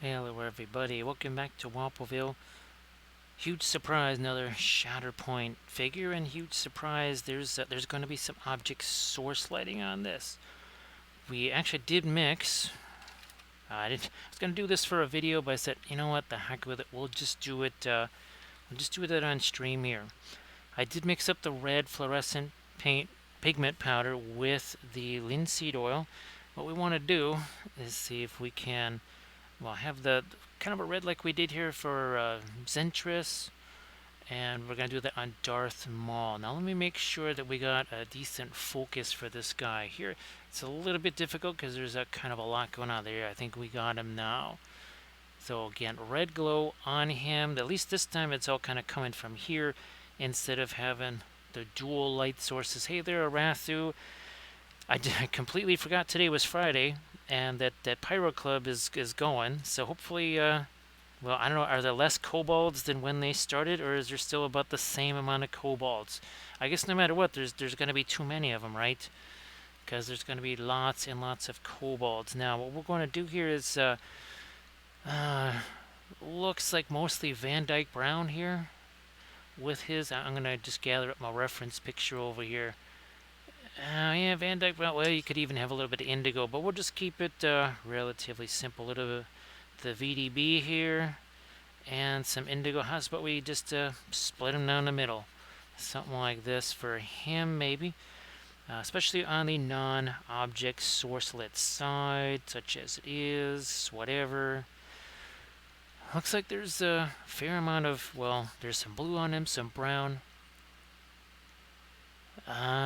Hello everybody, welcome back to Walpoville. Huge surprise, another Shatterpoint figure, and huge surprise, there's going to be some object source lighting on this. We actually did mix. I was going to do this for a video, but I said, you know what, the heck with it, we'll just do it. We'll just do it on stream here. I did mix up the red fluorescent paint pigment powder with the linseed oil. What we want to do is see if we can have the kind of a red like we did here for Zentris, and we're going to do that on Darth Maul. Now let me make sure that we got a decent focus for this guy here. It's a little bit difficult because there's a kind of a lot going on there. I think we got him now. So again, red glow on him. At least this time it's all kind of coming from here instead of having the dual light sources. Hey there, Arathu. I completely forgot today was Friday, and that Pyro Club is going. So hopefully, well, I don't know. Are there less kobolds than when they started, or is there still about the same amount of kobolds? I guess no matter what, there's going to be too many of them, right? Because there's going to be lots and lots of kobolds. Now, what we're going to do here is, looks like mostly Van Dyke Brown here with his. I'm going to just gather up my reference picture over here. Yeah, Van Dyke Brown. Well, you could even have a little bit of indigo, but we'll just keep it relatively simple. A little bit the VDB here, and some indigo. How about we just split them down the middle? Something like this for him, maybe. Especially on the non-object source-lit side, such as it is, whatever. Looks like there's a fair amount of, well, there's some blue on him, some brown.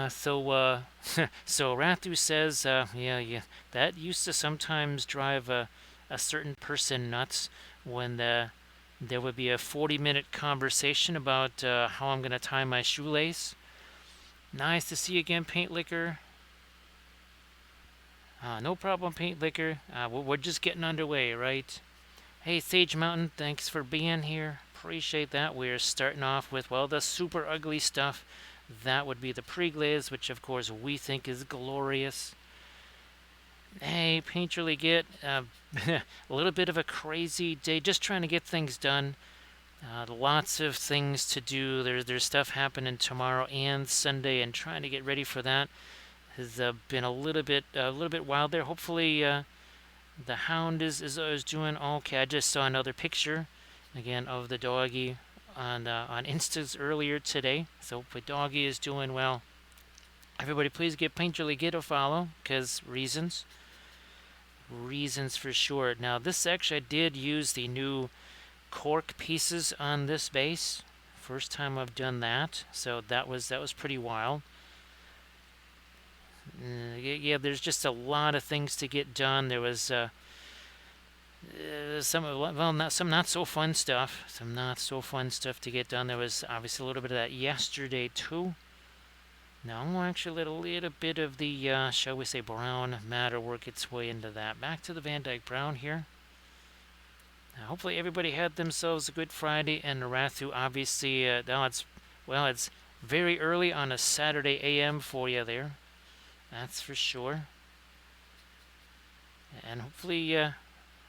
So Rathu says, yeah, that used to sometimes drive a certain person nuts when there would be a 40-minute conversation about how I'm going to tie my shoelace. Nice to see you again, Paint Liquor. No problem, Paint Liquor. We're just getting underway, right? Hey, Sage Mountain, thanks for being here. Appreciate that. We're starting off with, well, the super ugly stuff. That would be the pre-glaze, which of course we think is glorious. Hey, Painterly Git, a little bit of a crazy day, just trying to get things done. Lots of things to do. There's stuff happening tomorrow and Sunday, and trying to get ready for that has been a little bit wild there. Hopefully, the hound is doing okay. I just saw another picture again of the doggy on Instas earlier today. So hopefully doggy is doing well. Everybody please give Painterly Git a follow, because reasons for sure. Now this actually, I did use the new cork pieces on this base. First time I've done that, so that was pretty wild. Yeah, there's just a lot of things to get done. There was some not so fun stuff. Some not so fun stuff to get done. There was obviously a little bit of that yesterday too. Now I'm going to actually let a little bit of the, shall we say, brown matter work its way into that. Back to the Van Dyke Brown here. Now, hopefully everybody had themselves a good Friday, and Narathu obviously, now it's very early on a Saturday AM for you there. That's for sure. And hopefully,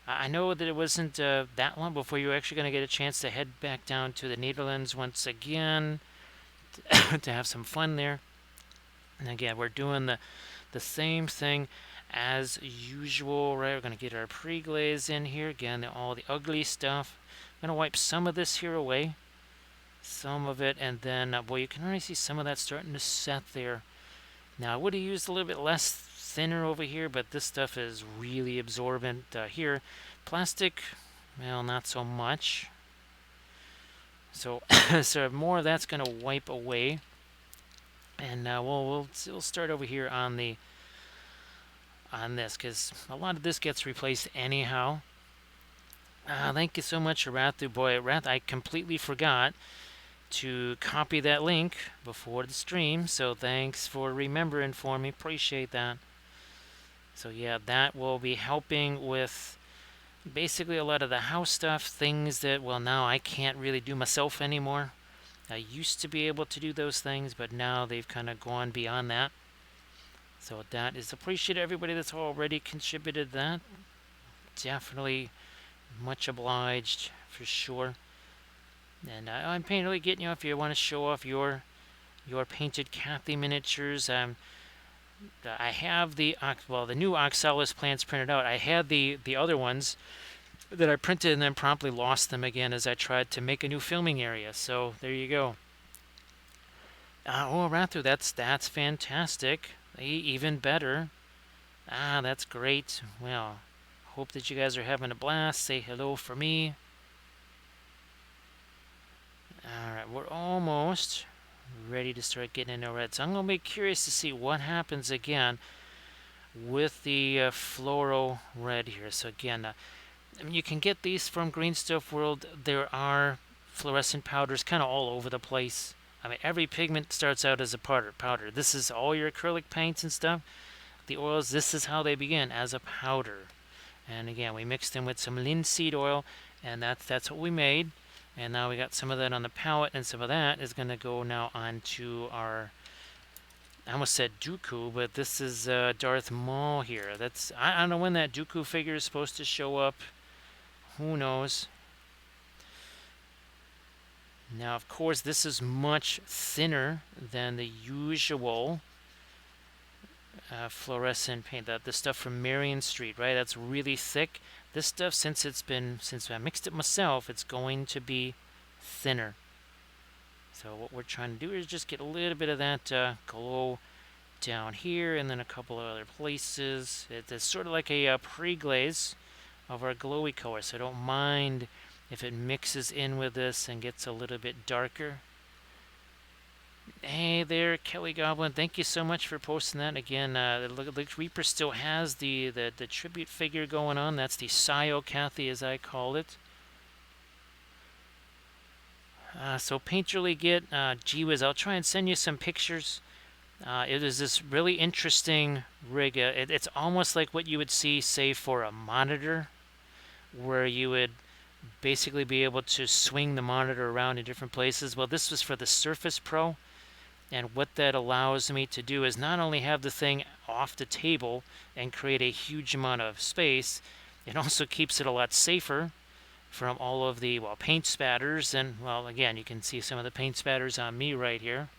I know that it wasn't that long before you were actually going to get a chance to head back down to the Netherlands once again to have some fun there. And again, we're doing the same thing as usual, right? We're going to get our pre-glaze in here. Again, all the ugly stuff. I'm going to wipe some of this here away. Some of it, and then, boy, you can already see some of that starting to set there. Now, I would have used a little bit less thinner over here, but this stuff is really absorbent here. Plastic, well, not so much. So, so more of that's going to wipe away. And we'll start over here on this, because a lot of this gets replaced anyhow. Thank you so much, Rathu. Boy, I completely forgot to copy that link before the stream, so thanks for remembering for me. Appreciate that. So yeah, that will be helping with basically a lot of the house stuff, things that, well, now I can't really do myself anymore. I used to be able to do those things, but now they've kind of gone beyond that. So that is appreciated. Everybody that's already contributed that. Definitely Much obliged, for sure. And I'm painfully getting you if you want to show off your painted Kathy miniatures. I have the new Oxalis plants printed out. I had the other ones that I printed and then promptly lost them again as I tried to make a new filming area. So there you go. Oh, Rathu, that's fantastic. Even better. That's great. Well, hope that you guys are having a blast. Say hello for me. Alright, we're almost ready to start getting into red. So I'm going to be curious to see what happens again with the fluoro red here. So again, I mean, you can get these from Green Stuff World. There are fluorescent powders kind of all over the place. I mean, every pigment starts out as a powder. This is all your acrylic paints and stuff. The oils, this is how they begin, as a powder. And again, we mixed them with some linseed oil, and that's what we made. And now we got some of that on the palette, and some of that is going to go now onto our, I almost said Dooku, but this is Darth Maul here. I don't know when that Dooku figure is supposed to show up. Who knows? Now, of course, this is much thinner than the usual fluorescent paint. The stuff from Marion Street, right? That's really thick. This stuff, since I mixed it myself, it's going to be thinner. So what we're trying to do is just get a little bit of that glow down here, and then a couple of other places. It's sort of like a pre-glaze of our glowy color, so I don't mind if it mixes in with this and gets a little bit darker. Hey there, Kelly Goblin. Thank you so much for posting that. Again, the Reaper still has the tribute figure going on. That's the Sio Kathy, as I call it. So Paint Your Get, gee whiz, I'll try and send you some pictures. It is this really interesting rig. It's almost like what you would see, say, for a monitor, where you would basically be able to swing the monitor around in different places. Well, this was for the Surface Pro. And what that allows me to do is not only have the thing off the table and create a huge amount of space, it also keeps it a lot safer from all of the, paint spatters. And, well, again, you can see some of the paint spatters on me right here.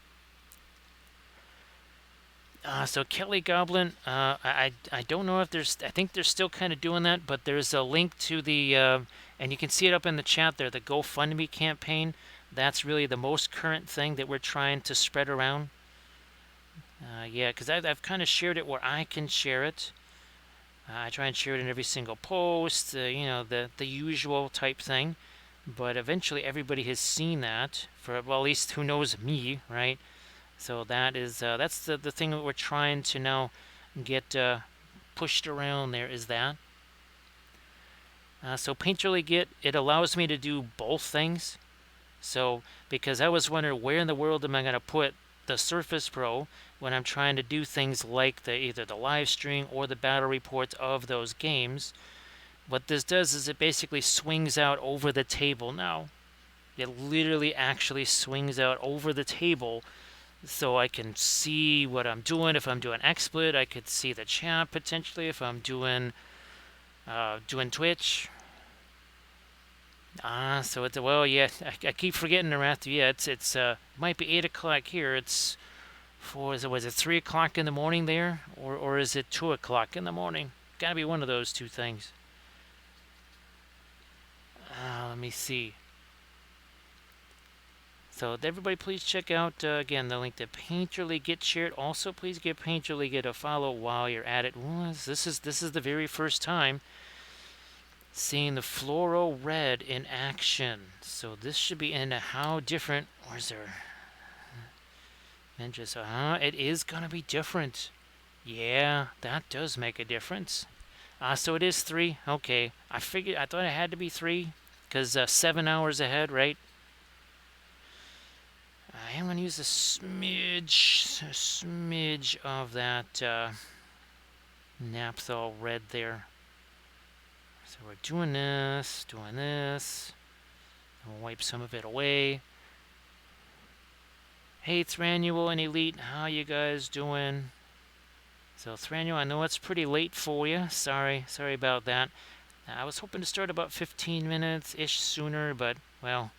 So Kelly Goblin, I don't know if there's, I think they're still kind of doing that, but there's a link to the, and you can see it up in the chat there, the GoFundMe campaign. That's really the most current thing that we're trying to spread around. Yeah, because I've kind of shared it where I can share it. I try and share it in every single post, you know, the usual type thing. But eventually everybody has seen that, for, well, at least who knows me, right? So that is, that's the thing that we're trying to now get pushed around there, is that. So Paint Your Get, it allows me to do both things. So, because I was wondering where in the world am I going to put the Surface Pro when I'm trying to do things like either the live stream or the battle reports of those games. What this does is it basically swings out over the table now. It literally actually swings out over the table, so I can see what I'm doing. If I'm doing XSplit, I could see the chat potentially. If I'm doing Twitch. So it's, well, yeah, I keep forgetting the Wrath. Yeah, it's might be 8 o'clock here. It's was it 3 o'clock in the morning there, or is it 2 o'clock in the morning? Gotta be one of those two things. Let me see. So everybody, please check out again the link to Paint Your Get shared. Also, please give Paint Your Get a follow while you're at it. Well, this is the very first time seeing the fluoro red in action. So this should be in how different, or is there, and just, it is gonna be different. Yeah, that does make a difference. So it is 3. Okay, I thought it had to be 3, because 7 hours ahead, right? I am gonna use a smidge of that naphthol red there. So we're doing this. I'll wipe some of it away. Hey, Thranuel and Elite, how you guys doing? So Thranuel, I know it's pretty late for you. Sorry about that. I was hoping to start about 15 minutes-ish sooner, but, well,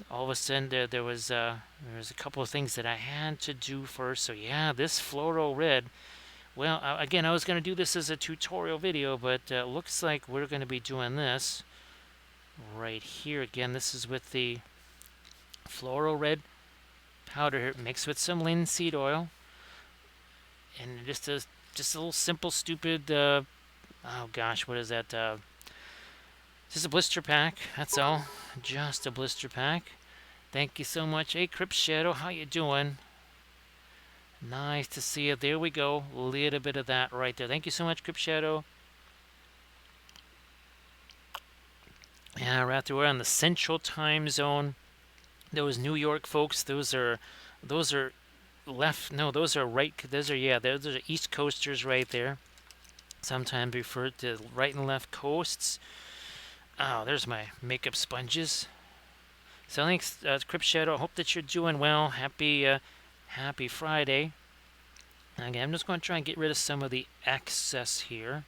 all of a sudden there was a couple of things that I had to do first. So yeah, this floral red. Well, again, I was going to do this as a tutorial video, but looks like we're going to be doing this right here. Again, this is with the floral red powder mixed with some linseed oil, and just a little simple, stupid. Oh gosh, what is that? Just a blister pack. That's all. Just a blister pack. Thank you so much. Hey, Crypt Shadow, how you doing? Nice to see you. There we go. A little bit of that right there. Thank you so much, Crypt Shadow. Yeah, right there. We're on the Central Time Zone. Those New York folks, those are left. No, those are right. Those are East Coasters right there. Sometimes referred to right and left coasts. Oh, there's my makeup sponges. So thanks, Crypt Shadow. I hope that you're doing well. Happy Friday. Again, I'm just going to try and get rid of some of the excess here,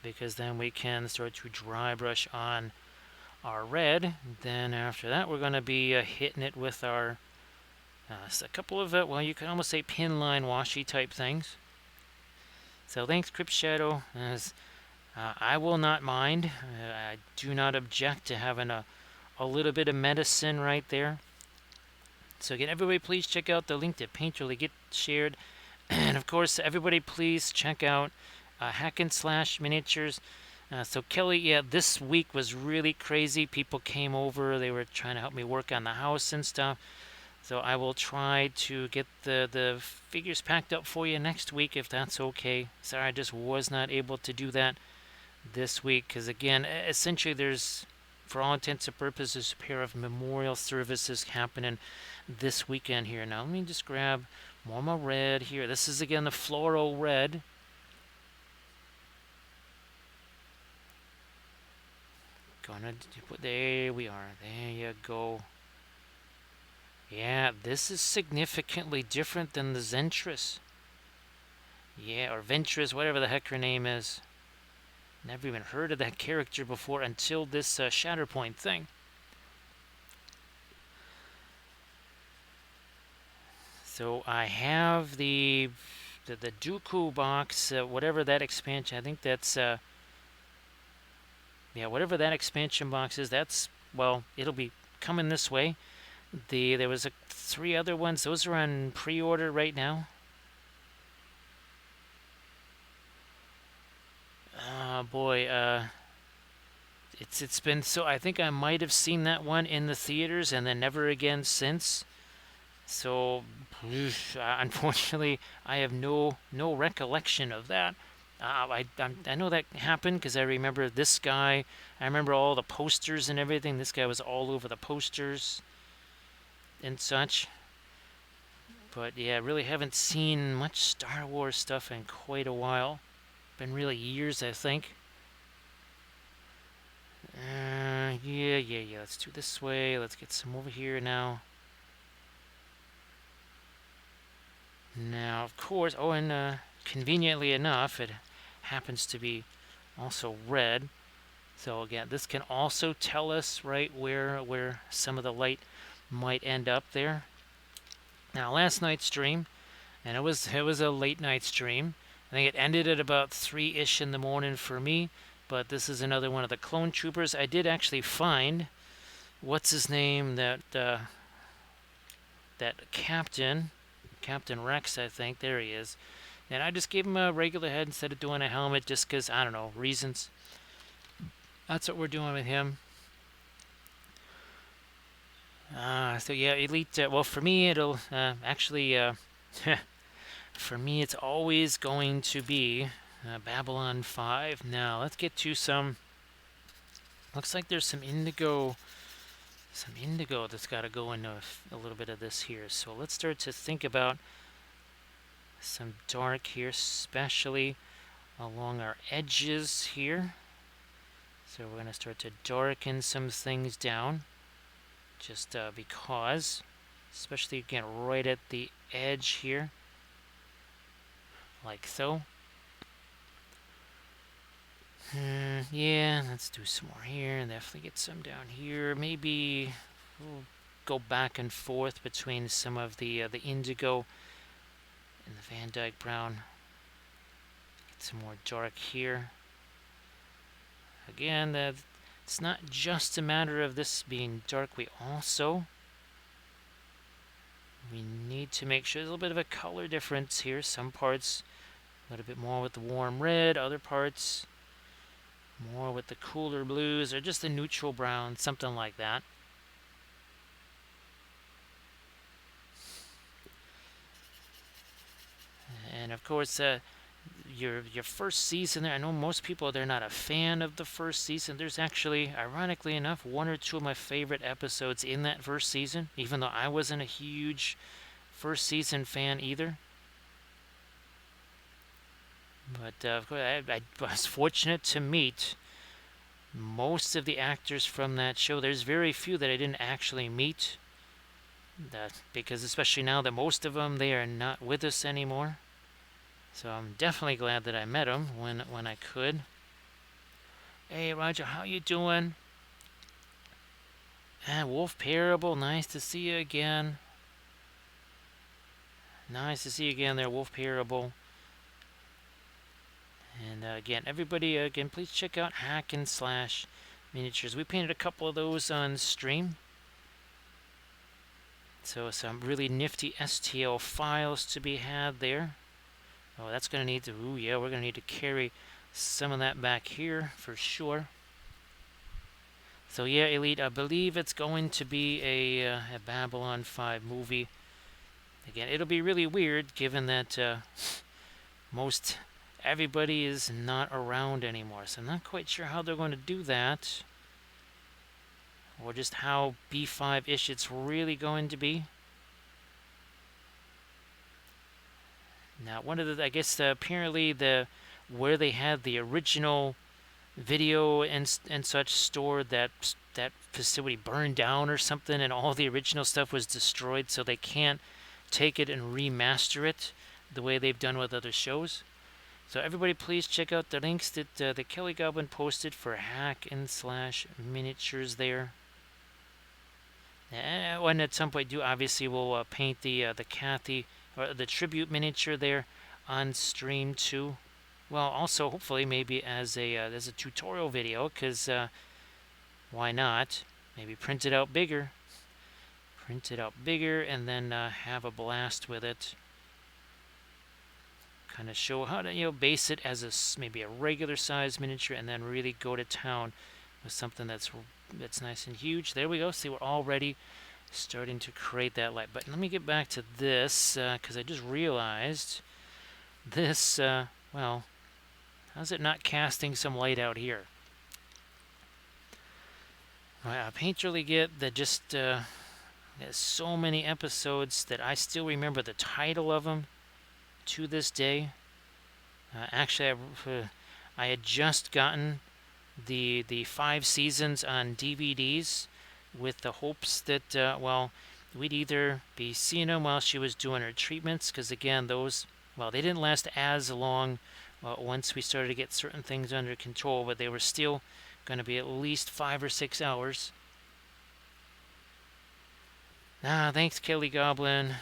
because then we can start to dry brush on our red. Then after that, we're going to be hitting it with our a couple of, well, you can almost say pin line washi type things. So thanks, Crypt Shadow. As I will not mind. I do not object to having a little bit of medicine right there. So again, everybody please check out the link to Painterly Get shared. And of course, everybody please check out Hack and Slash Miniatures. So Kelly, yeah, this week was really crazy. People came over. They were trying to help me work on the house and stuff. So I will try to get the figures packed up for you next week if that's okay. Sorry, I just was not able to do that this week because, again, essentially there's, for all intents and purposes, a pair of memorial services happening this weekend here. Now let me just grab more of my red here. This is again the floral red. Gonna put, there we are. There you go. Yeah, this is significantly different than the Zentris. Yeah, or Ventress, whatever the heck her name is. Never even heard of that character before until this Shatterpoint thing. So I have the Dooku box, whatever that expansion. I think that's yeah, whatever that expansion box is. That's, well, it'll be coming this way. There was 3 other ones. Those are on pre-order right now. Oh boy, it's been so. I think I might have seen that one in the theaters and then never again since. So, unfortunately, I have no recollection of that. I know that happened because I remember this guy. I remember all the posters and everything. This guy was all over the posters and such. But yeah, really haven't seen much Star Wars stuff in quite a while. Been really years, I think. Yeah. Let's do this way. Let's get some over here now. Now, of course, oh, and conveniently enough, it happens to be also red. So again, this can also tell us right where some of the light might end up there. Now, last night's stream, and it was a late night stream. I think it ended at about 3-ish in the morning for me. But this is another one of the clone troopers. I did actually find, what's his name, that Captain Rex, I think. There he is. And I just gave him a regular head instead of doing a helmet just because, I don't know, reasons. That's what we're doing with him. So yeah, Elite, well, for me, it'll actually, for me, it's always going to be Babylon 5. Now, let's get to some, looks like there's some indigo that's got to go into a little bit of this here. So let's start to think about some dark here, especially along our edges here. So we're going to start to darken some things down, just because, especially again right at the edge here, like so. Yeah, let's do some more here and definitely get some down here. Maybe we'll go back and forth between some of the indigo and the Van Dyke brown. Get some more dark here. Again, it's not just a matter of this being dark. We need to make sure there's a little bit of a color difference here. Some parts a little bit more with the warm red, other parts more with the cooler blues or just the neutral brown, something like that. And of course, your first season there, I know most people, they're not a fan of the first season. There's actually, ironically enough, one or two of my favorite episodes in that first season, even though I wasn't a huge first season fan either. But of course, I was fortunate to meet most of the actors from that show. There's very few that I didn't actually meet, because especially now that most of them, they are not with us anymore. So I'm definitely glad that I met them when I could. Hey Roger, how you doing? Wolf Parable, nice to see you again. Nice to see you again there, Wolf Parable. And again, everybody, again, please check out Hack and Slash Miniatures. We painted a couple of those on stream. So some really nifty STL files to be had there. Oh, that's going to need to, ooh yeah, we're going to need to carry some of that back here for sure. So yeah, Elite, I believe it's going to be a Babylon 5 movie. Again, it'll be really weird given that most everybody is not around anymore. So I'm not quite sure how they're going to do that. Or just how B5-ish it's really going to be. Now, one of the, I guess, apparently where they had the original video and such stored, that facility burned down or something, and all the original stuff was destroyed, so they can't take it and remaster it the way they've done with other shows. So everybody, please check out the links that the Kelly Goblin posted for Hack and Slash Miniatures there. And at some point, obviously we'll paint the Kathy or the tribute miniature there on stream too. Well, also hopefully maybe as a tutorial video, because why not? Maybe print it out bigger, and then have a blast with it. Kind of show how to base it as maybe a regular size miniature, and then really go to town with something that's nice and huge. There we go. See, we're already starting to create that light. But let me get back to this, because I just realized this, well, how's it not casting some light out here? I painterly get that just, there's so many episodes that I still remember the title of them to this day. Actually, I had just gotten the 5 seasons on DVDs with the hopes that, well, we'd either be seeing them while she was doing her treatments, because again, those, well, they didn't last as long once we started to get certain things under control, but they were still going to be at least 5 or 6 hours. Thanks, Kelly Goblin.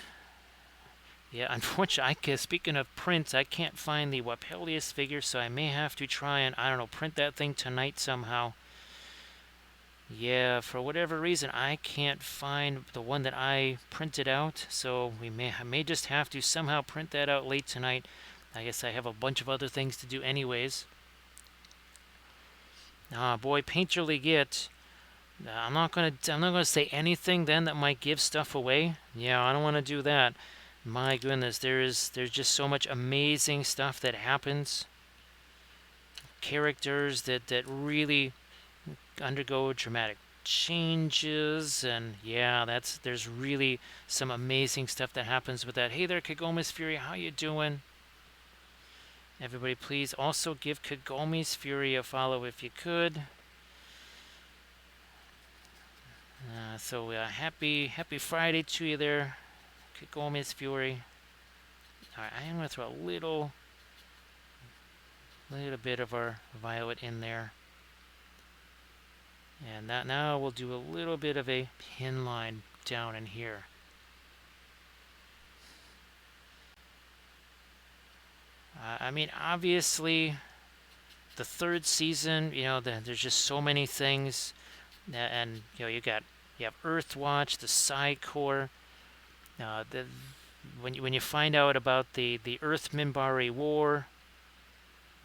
Yeah, unfortunately, speaking of prints, I can't find the Wapelius figure, so I may have to try and, I don't know, print that thing tonight somehow. Yeah, for whatever reason, I can't find the one that I printed out, so I may just have to somehow print that out late tonight. I guess I have a bunch of other things to do anyways. Boy, Painterly Git. I'm not gonna say anything then that might give stuff away. Yeah, I don't want to do that. My goodness, there's just so much amazing stuff that happens. Characters that really undergo dramatic changes, and yeah, there's really some amazing stuff that happens with that. Hey there, Kagomi's Fury, how you doing? Everybody, please also give Kagomi's Fury a follow if you could. So happy Friday to you there, Kagomi's Fury. Alright, I am going to throw a little a little bit of our violet in there. And that now we'll do a little bit of a pin line down in here. I mean, obviously, the third season, there's just so many things, and you have Earthwatch, the Psi Core, when you find out about the Earth Minbari War,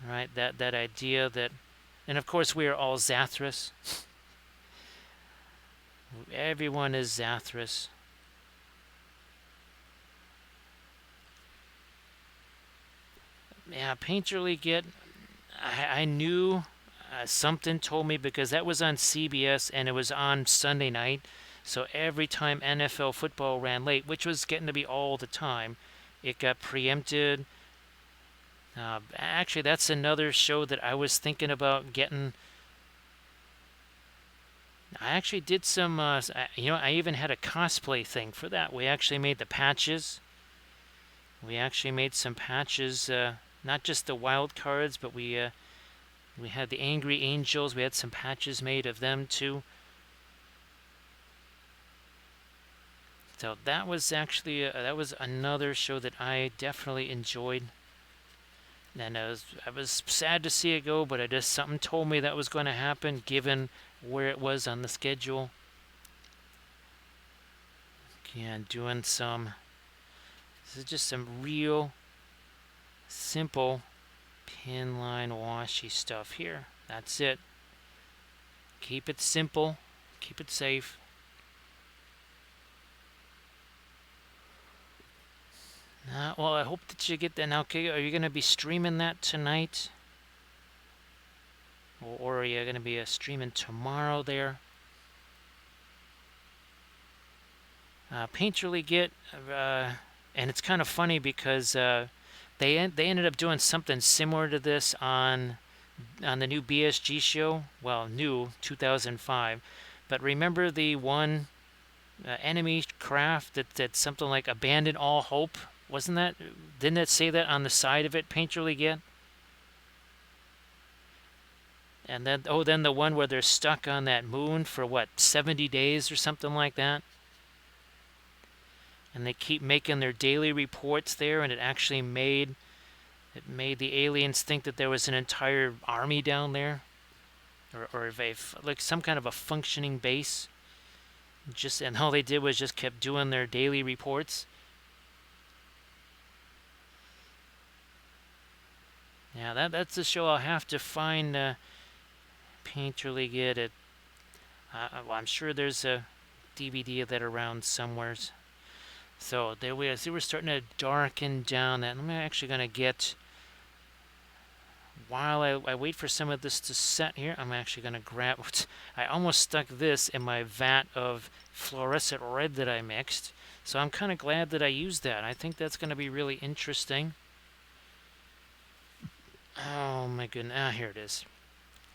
right? That idea that, and of course we are all Zathras. Everyone is Zathras. Yeah, Painterly Git. I knew something told me because that was on CBS and it was on Sunday night. So every time NFL football ran late, which was getting to be all the time, it got preempted. Actually, that's another show that I was thinking about getting. I actually did some, I even had a cosplay thing for that. We actually made the patches. We actually made some patches, not just the wild cards, but we had the Angry Angels. We had some patches made of them too. So that was actually that was another show that I definitely enjoyed. And I was sad to see it go, but something told me that was going to happen given where it was on the schedule. Again, doing some. This is just some real simple pin line washi stuff here. That's it. Keep it simple. Keep it safe. Well, I hope that you get that. Now, okay, are you going to be streaming that tonight? Or are you going to be streaming tomorrow there? Painterly Git, and it's kind of funny because they ended up doing something similar to this on the new BSG show. Well, new 2005, but remember the one enemy craft that something like abandon all hope? Wasn't that? Didn't it say that on the side of it, Painterly Git? And then then the one where they're stuck on that moon for what, 70 days or something like that? And they keep making their daily reports there, and it actually made the aliens think that there was an entire army down there, or like some kind of a functioning base. And all they did was just kept doing their daily reports. Yeah, that's the show I'll have to find. Painterly Git it. Well, I'm sure there's a DVD of that around somewhere. So there we are. See, we're starting to darken down that. I'm actually going to get, while I wait for some of this to set here, I'm actually going to grab, I almost stuck this in my vat of fluorescent red that I mixed. So I'm kind of glad that I used that. I think that's going to be really interesting. Oh my goodness. Here it is.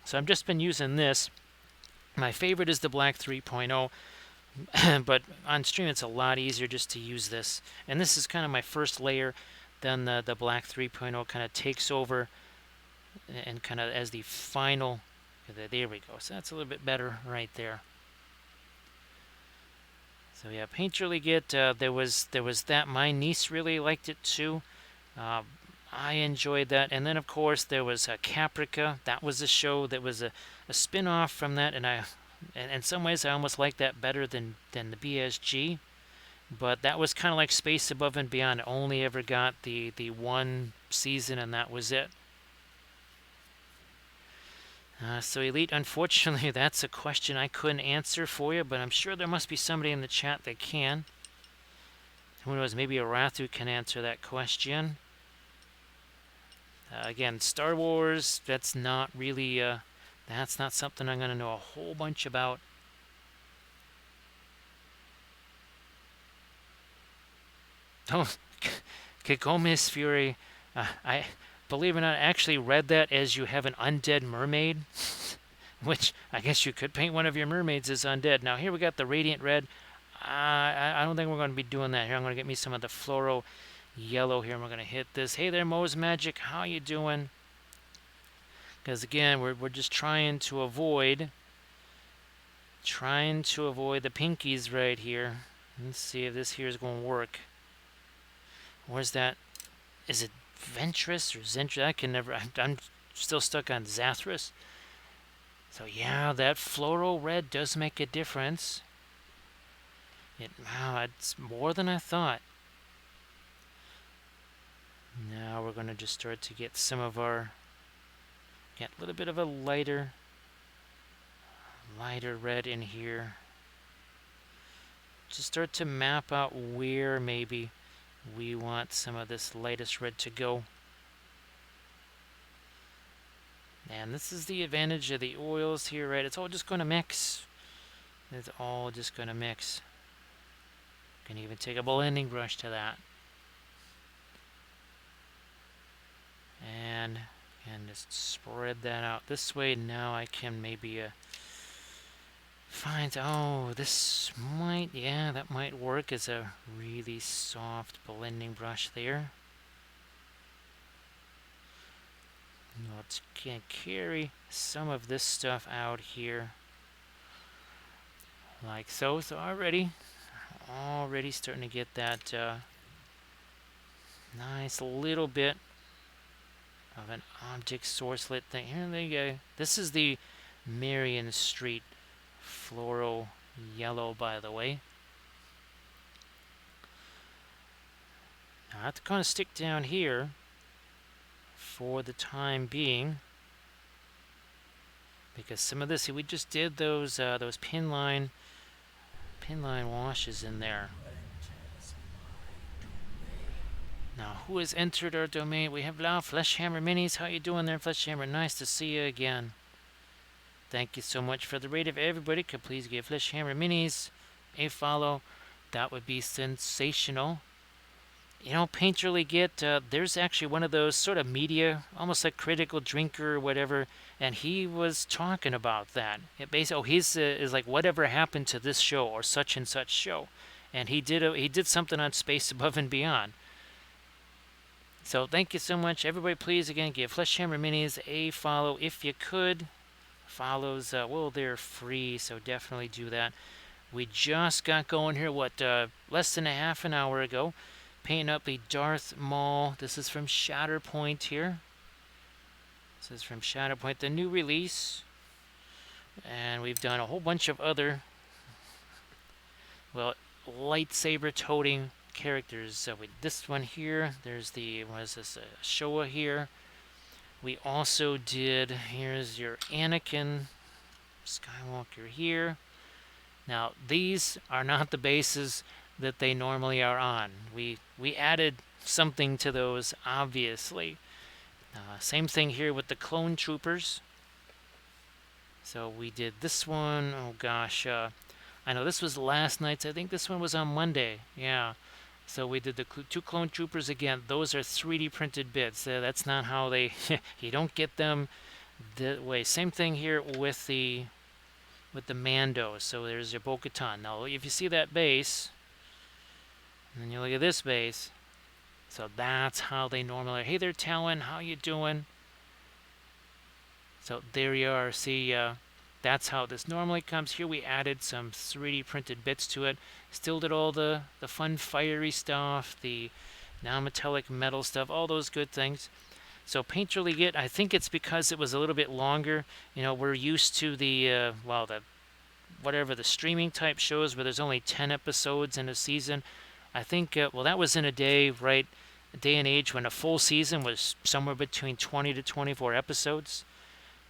So I've just been using this. My favorite is the Black 3.0. But on stream it's a lot easier just to use this. And this is kind of my first layer. Then the Black 3.0 kind of takes over and kind of as the final. There we go. So that's a little bit better right there. So yeah, Painterly Git, there was that. My niece really liked it too. I enjoyed that. And then of course there was Caprica. That was a show that was a spin-off from that, and in some ways I almost like that better than the BSG. But that was kind of like Space Above and Beyond. It only ever got the one season, and that was it. So Elite, unfortunately, that's a question I couldn't answer for you, but I'm sure there must be somebody in the chat that can. Who knows, maybe Arathu can answer that question. Again, Star Wars, that's not really, that's not something I'm going to know a whole bunch about. Oh, Kikomis Fury, I believe it or not, I actually read that as you have an undead mermaid, which I guess you could paint one of your mermaids as undead. Now here we got the Radiant Red. I don't think we're going to be doing that here. I'm going to get me some of the Fluoro Yellow here, and we're going to hit this. Hey there, Mo's Magic. How you doing? Because again, we're just trying to avoid the pinkies right here. Let's see if this here is going to work. Where's that? Is it Ventress or Zentress? I can never. I'm still stuck on Zathras. So yeah, that floral red does make a difference. Wow, it's more than I thought. Now we're going to just start to get some of our, get a little bit of a lighter red in here. Just start to map out where maybe we want some of this lightest red to go. And this is the advantage of the oils here, right? It's all just going to mix. It's all just going to mix. Can even take a blending brush to that. And just spread that out this way. Now I can maybe find, oh, this might, yeah, that might work as a really soft blending brush there. Let's carry some of this stuff out here. Like so. So already starting to get that nice little bit of an object sourcelet thing. Here they go. This is the Marion Street floral yellow, by the way. Now I have to kind of stick down here for the time being, because some of this, we just did those pin line washes in there. Now, who has entered our domain? We have now Fleshhammer Minis. How you doing there, Fleshhammer? Nice to see you again. Thank you so much for the raid. If everybody could please give Fleshhammer Minis a follow, that would be sensational. You know, Painterly Git, there's actually one of those sort of media, almost like Critical Drinker or whatever, and he was talking about that. It basically, he's is like, whatever happened to this show or such and such show, and he did something on Space Above and Beyond. So thank you so much, everybody. Please again give Fleshhammer Minis a follow if you could. Follows, well, they're free, so definitely do that. We just got going here, less than a half an hour ago. Painting up the Darth Maul. This is from Shatterpoint here. This is from Shatterpoint, the new release. And we've done a whole bunch of other, well, lightsaber-toting characters. So this one here, there's the, what is this, Showa here. We also did, here's your Anakin Skywalker here. Now, these are not the bases that they normally are on. We added something to those, obviously. Same thing here with the clone troopers. So we did this one. Oh gosh, I know this was last night's. I think this one was on Monday. Yeah. So we did the two clone troopers again. Those are 3D printed bits. That's not how they. You don't get them that way. Same thing here with the Mando. So there's your Bo-Katan. Now, if you see that base, and then you look at this base, so that's how they normally are. Hey there, Talon, how you doing? So there you are. See, that's how this normally comes. Here we added some 3D printed bits to it. Still did all the fun fiery stuff, the non-metallic metal stuff, all those good things. So Painterly Git, I think it's because it was a little bit longer. You know, we're used to the, whatever, the streaming type shows where there's only 10 episodes in a season. I think, well, that was in a day, right? A day and age when a full season was somewhere between 20 to 24 episodes.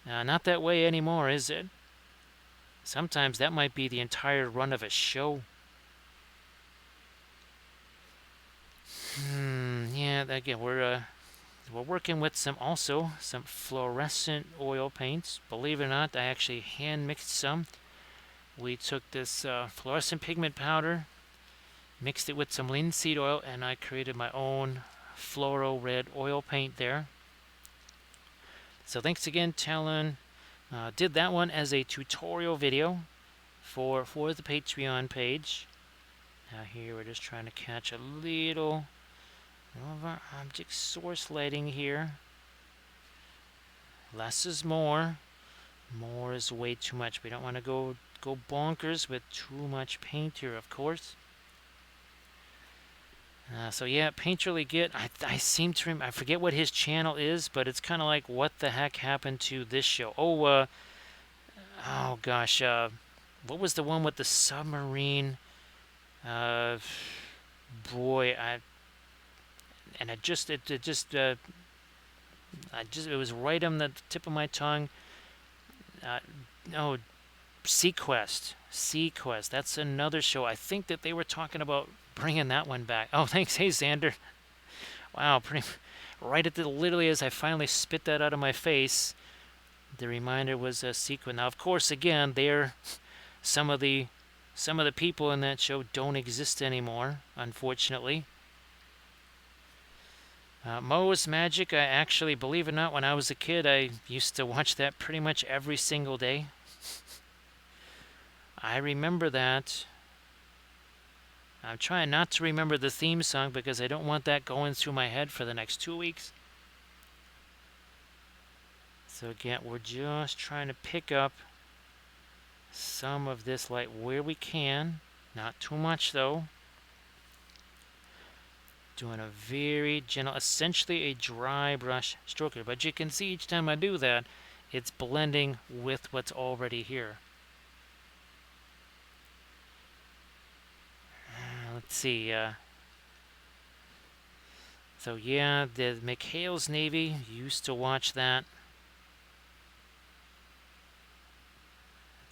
Not that way anymore, is it? Sometimes that might be the entire run of a show. Yeah, again, we're working with some fluorescent oil paints. Believe it or not, I actually hand mixed some. We took this fluorescent pigment powder, mixed it with some linseed oil, and I created my own fluoro red oil paint there. So thanks again, Talon. Did that one as a tutorial video for the Patreon page. Now here we're just trying to catch a little of our object source lighting here. less is more. More is way too much. We don't want to go bonkers with too much paint here, of course. So yeah, Paint Really Get. I seem to I forget what his channel is, but it's kind of like what the heck happened to this show. Oh gosh, what was the one with the submarine? Uh, boy, it was right on the tip of my tongue. No, Sequest. That's another show. I think that they were talking about bringing that one back. Oh, thanks. Hey, Xander. Wow, right at literally as I finally spit that out of my face, the reminder was a Sequest. Now, of course, again, some of the people in that show don't exist anymore, unfortunately. Moe's Magic, I actually, believe it or not, when I was a kid, I used to watch that pretty much every single day. I remember that. I'm trying not to remember the theme song because I don't want that going through my head for the next 2 weeks. So again, we're just trying to pick up some of this light where we can. Not too much though. Doing a very gentle, essentially a dry brush stroker. But you can see each time I do that, it's blending with what's already here. Let's see. So yeah, the McHale's Navy, used to watch that.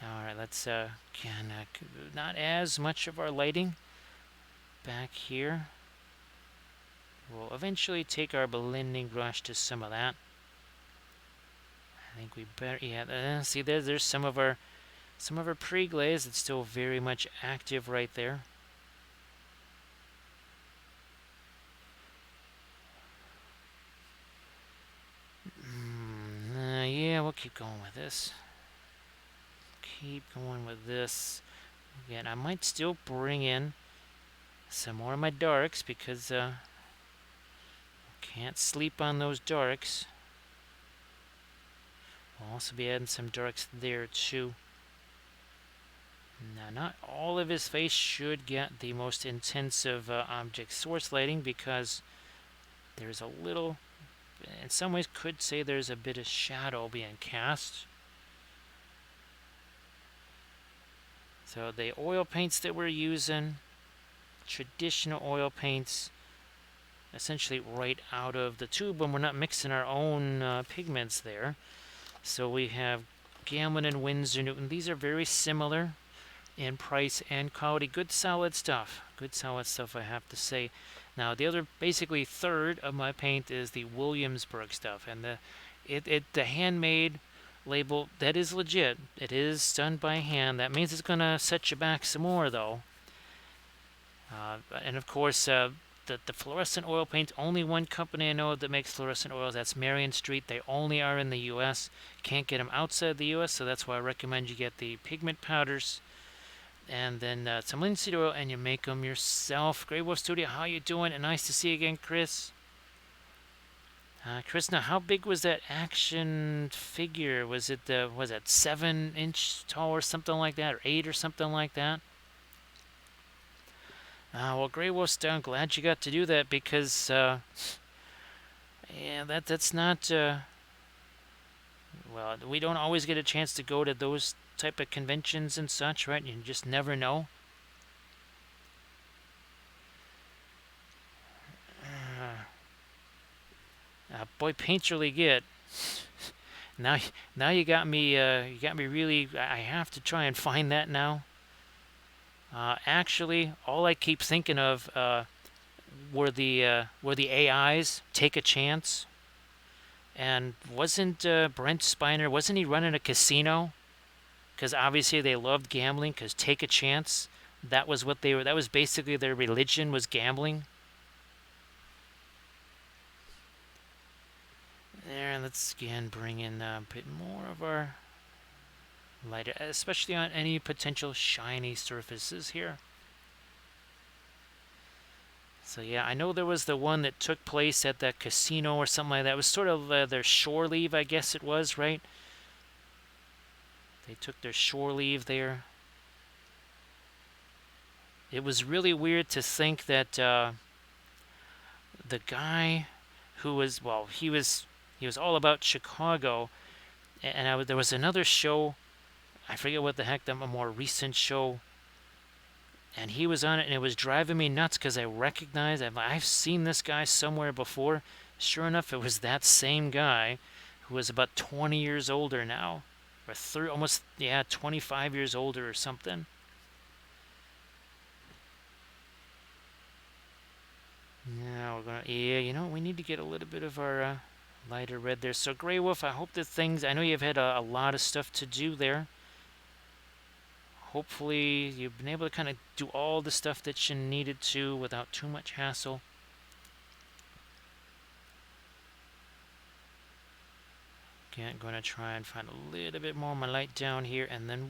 Alright, let's, not as much of our lighting back here. We'll eventually take our blending brush to some of that. I think we better, yeah, see there's some of our pre-glaze. It's still very much active right there. Yeah, we'll keep going with this. Again, I might still bring in some more of my darks because can't sleep on those darks. We'll also be adding some darks there too. Now, not all of his face should get the most intensive object source lighting because there's a little, in some ways could say there's a bit of shadow being cast. So the oil paints that we're using, traditional oil paints, essentially right out of the tube when we're not mixing our own pigments there. So we have Gamblin and Winsor Newton. These are very similar in price and quality. Good solid stuff. Good solid stuff, I have to say. Now the other, basically third of my paint is the Williamsburg stuff, and the handmade label, that is legit. It is done by hand. That means it's gonna set you back some more though. And of course, the fluorescent oil paint, only one company I know that makes fluorescent oils. That's Marion Street. They only are in the U.S. Can't get them outside the U.S., so that's why I recommend you get the pigment powders and then some linseed oil, and you make them yourself. Grey Wolf Studio, how you doing? And nice to see you again, Chris. Chris, now how big was that action figure? Was it 7-inch tall or something like that, or 8 or something like that? Well, Grey Wolf, I'm glad you got to do that because, yeah, that's not, well, we don't always get a chance to go to those type of conventions and such, right? You just never know. Boy, Paint Really Get. Now you got me. You got me really. I have to try and find that now. Actually, all I keep thinking of were the AIs. Take a Chance. And wasn't Brent Spiner? Wasn't he running a casino? Because obviously they loved gambling. Because Take a Chance. That was what they were. That was basically their religion, was gambling. There, let's again bring in a bit more of our light, especially on any potential shiny surfaces here. So yeah, I know there was the one that took place at that casino or something like that. It was sort of their shore leave, I guess it was, right? They took their shore leave there. It was really weird to think that the guy who was, well, he was all about Chicago, and there was another show, I forget what the heck, a more recent show, and he was on it, and it was driving me nuts because I recognized, I've seen this guy somewhere before. Sure enough, it was that same guy who was about 20 years older now, or almost, yeah, 25 years older or something. Now we're gonna, yeah, you know, we need to get a little bit of our lighter red there. So Grey Wolf, I hope that things, I know you've had a lot of stuff to do there. Hopefully you've been able to kind of do all the stuff that you needed to without too much hassle. Again, going to try and find a little bit more of my light down here, and then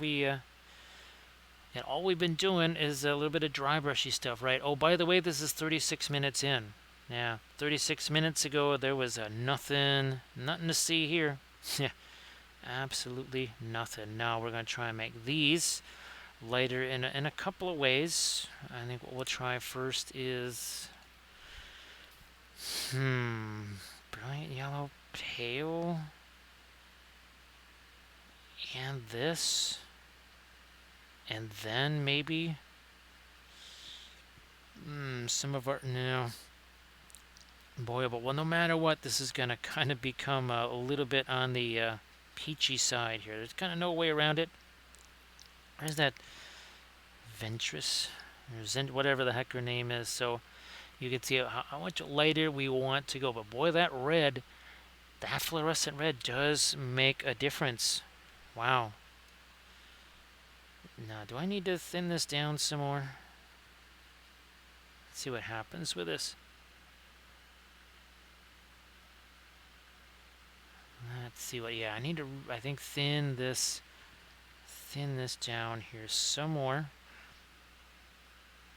and all we've been doing is a little bit of dry brushy stuff, right? Oh, by the way, this is 36 minutes in. Yeah, 36 minutes ago, there was nothing to see here. Yeah, absolutely nothing. Now we're going to try and make these lighter in a couple of ways. I think what we'll try first is, brilliant yellow, pale, and this, and then maybe some of our, no, boy, but well, no matter what, this is going to kind of become a little bit on the peachy side here. There's kind of no way around it. Where's that Ventress, or whatever the heck her name is? So you can see how much lighter we want to go. But boy, that fluorescent red does make a difference. Wow. Now, do I need to thin this down some more? Let's see what happens with this. Let's see what, yeah, I need to, I think, thin this down here some more.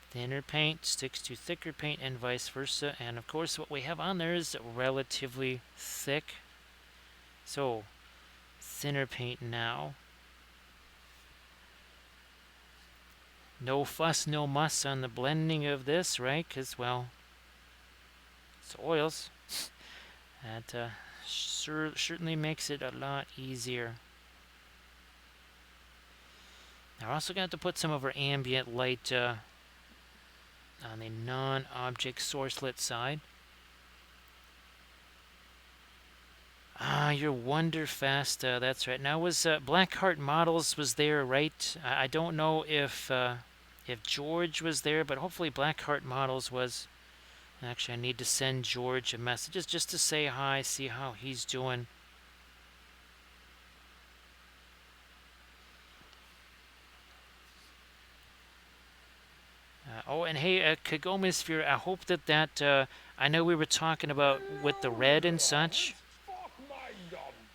Thinner paint sticks to thicker paint and vice versa. And of course, what we have on there is relatively thick. So, thinner paint now. No fuss, no muss on the blending of this, right? Because, well, it's oils. That certainly makes it a lot easier. Now, we're also going to have to put some of our ambient light on the non-object sourcelet side. Ah, your Wonderfast, that's right. Now, was Blackheart Models was there, right? I don't know if George was there, but hopefully Blackheart Models was. Actually, I need to send George a message just to say hi, see how he's doing. Oh, and hey, Kagomisphere, I hope that I know we were talking about with the red and such.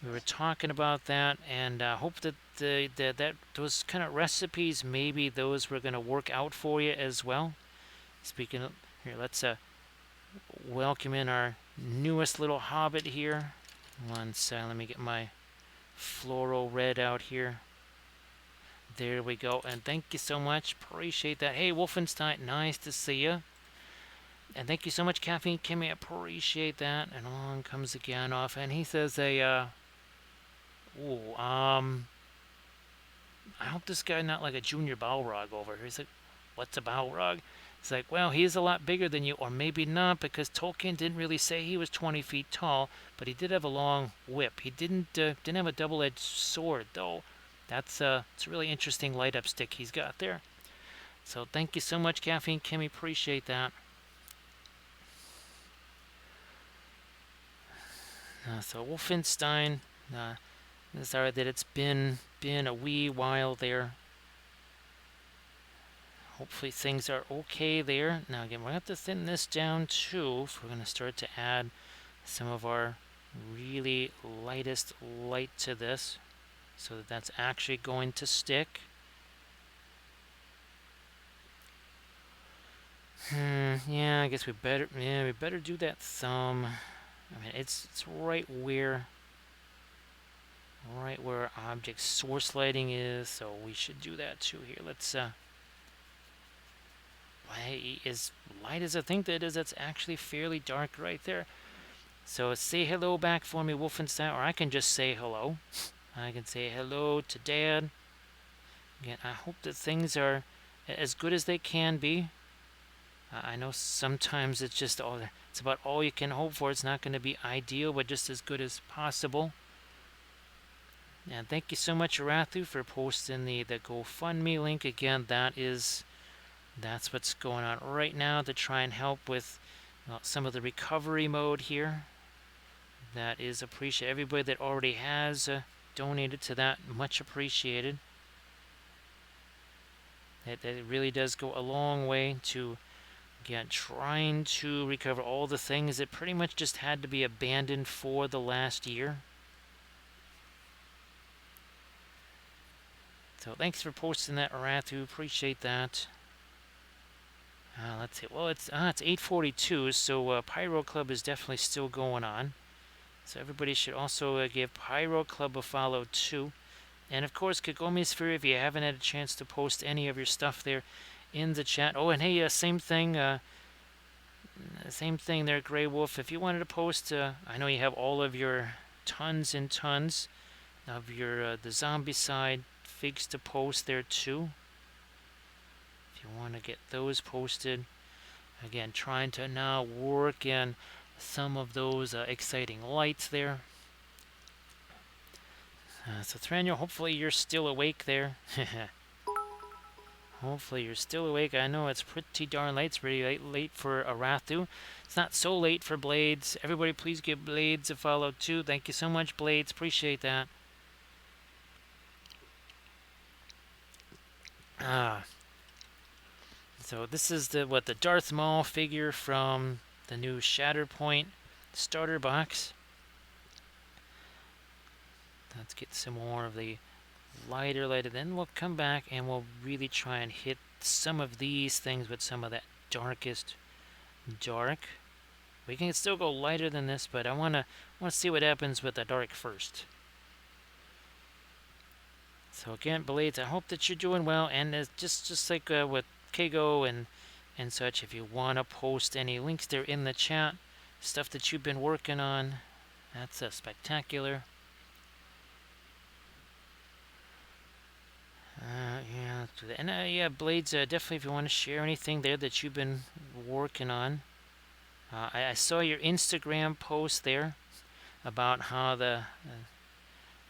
We were talking about that, and I hope that that those kind of recipes, maybe those were going to work out for you as well. Speaking of, here, let's welcome in our newest little hobbit here. One second, let me get my floral red out here. There we go, and thank you so much. Appreciate that. Hey, Wolfenstein, nice to see you. And thank you so much, Caffeine Kimmy. Appreciate that. And along comes the Gandalf, and he says I hope this guy not like a junior Balrog over here. He's like, what's a Balrog? It's like, well, he's a lot bigger than you, or maybe not, because Tolkien didn't really say he was 20 feet tall, but he did have a long whip. He didn't have a double-edged sword, though. It's a really interesting light-up stick he's got there. So thank you so much, Caffeine Kimmy. Appreciate that. So Wolfenstein, sorry that it's been a wee while there. Hopefully things are okay there. Now again, we're going to have to thin this down too if we're going to start to add some of our really lightest light to this, so that that's actually going to stick. Yeah, I guess we better. Yeah, we better do that thumb. I mean, it's right where object source lighting is, so we should do that too here. Let's as light as I think that is, that's actually fairly dark right there. So say hello back for me, Wolfenstein, or I can just say hello. I can say hello to Dad. Again, I hope that things are as good as they can be. I know sometimes it's about all you can hope for. It's not going to be ideal, but just as good as possible. And thank you so much, Arathu, for posting the GoFundMe link. Again, that's what's going on right now to try and help with some of the recovery mode here. That is appreciated. Everybody that already has donated to that, much appreciated. That really does go a long way to, again, trying to recover all the things that pretty much just had to be abandoned for the last year. So thanks for posting that, Arathu. Appreciate that. Let's see. Well, it's 8:42, so Pyro Club is definitely still going on. So everybody should also give Pyro Club a follow too. And of course, Kagome Sphere, if you haven't had a chance to post any of your stuff there in the chat. Oh, and hey, same thing there, Grey Wolf. If you wanted to post, I know you have all of your tons and tons of your the zombie side figs to post there too. If you want to get those posted, again, trying to now work in some of those exciting lights there. So Thranio, hopefully you're still awake there. Hopefully you're still awake. I know it's pretty darn late. It's pretty late for Arathu. It's not so late for Blades. Everybody please give Blades a follow too. Thank you so much, Blades. Appreciate that. So this is the Darth Maul figure from the new Shatterpoint starter box. Let's get some more of the lighter. Then we'll come back and we'll really try and hit some of these things with some of that darkest dark. We can still go lighter than this, but I want to see what happens with the dark first. So again, Blades, I hope that you're doing well, and just like with Kago and such, if you want to post any links there in the chat, stuff that you've been working on, that's spectacular. Yeah, and yeah, Blades, definitely if you want to share anything there that you've been working on. I saw your Instagram post there about how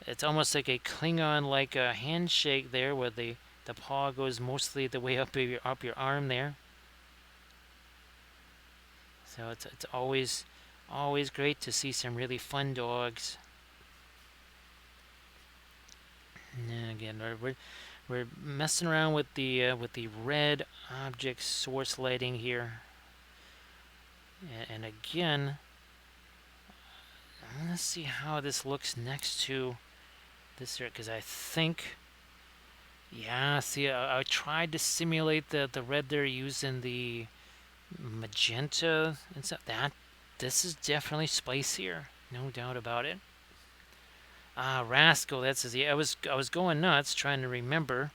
it's almost like a Klingon-like handshake there, where the paw goes mostly the way up your arm there. So it's always great to see some really fun dogs. And again, we're messing around with the red object source lighting here. And again, let's see how this looks next to this here, because I think, yeah, see, I tried to simulate the red there using the magenta and stuff. This is definitely spicier, no doubt about it. Rascal, that's his. Yeah, I was going nuts trying to remember.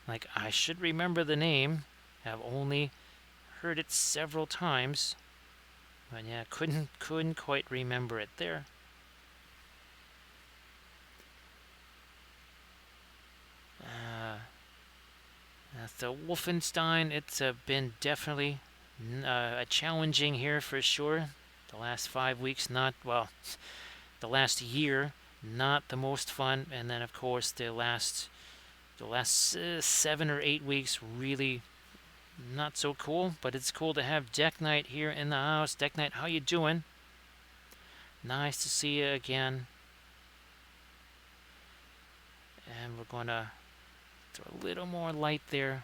Like, I should remember the name. I've only heard it several times. But yeah, couldn't quite remember it there. So Wolfenstein, it's been definitely challenging here for sure. The last 5 weeks, the last year, not the most fun, and then of course the last 7 or 8 weeks really not so cool. But it's cool to have Deck Knight here in the house. Deck Knight, how you doing? Nice to see you again. And we're gonna throw a little more light there.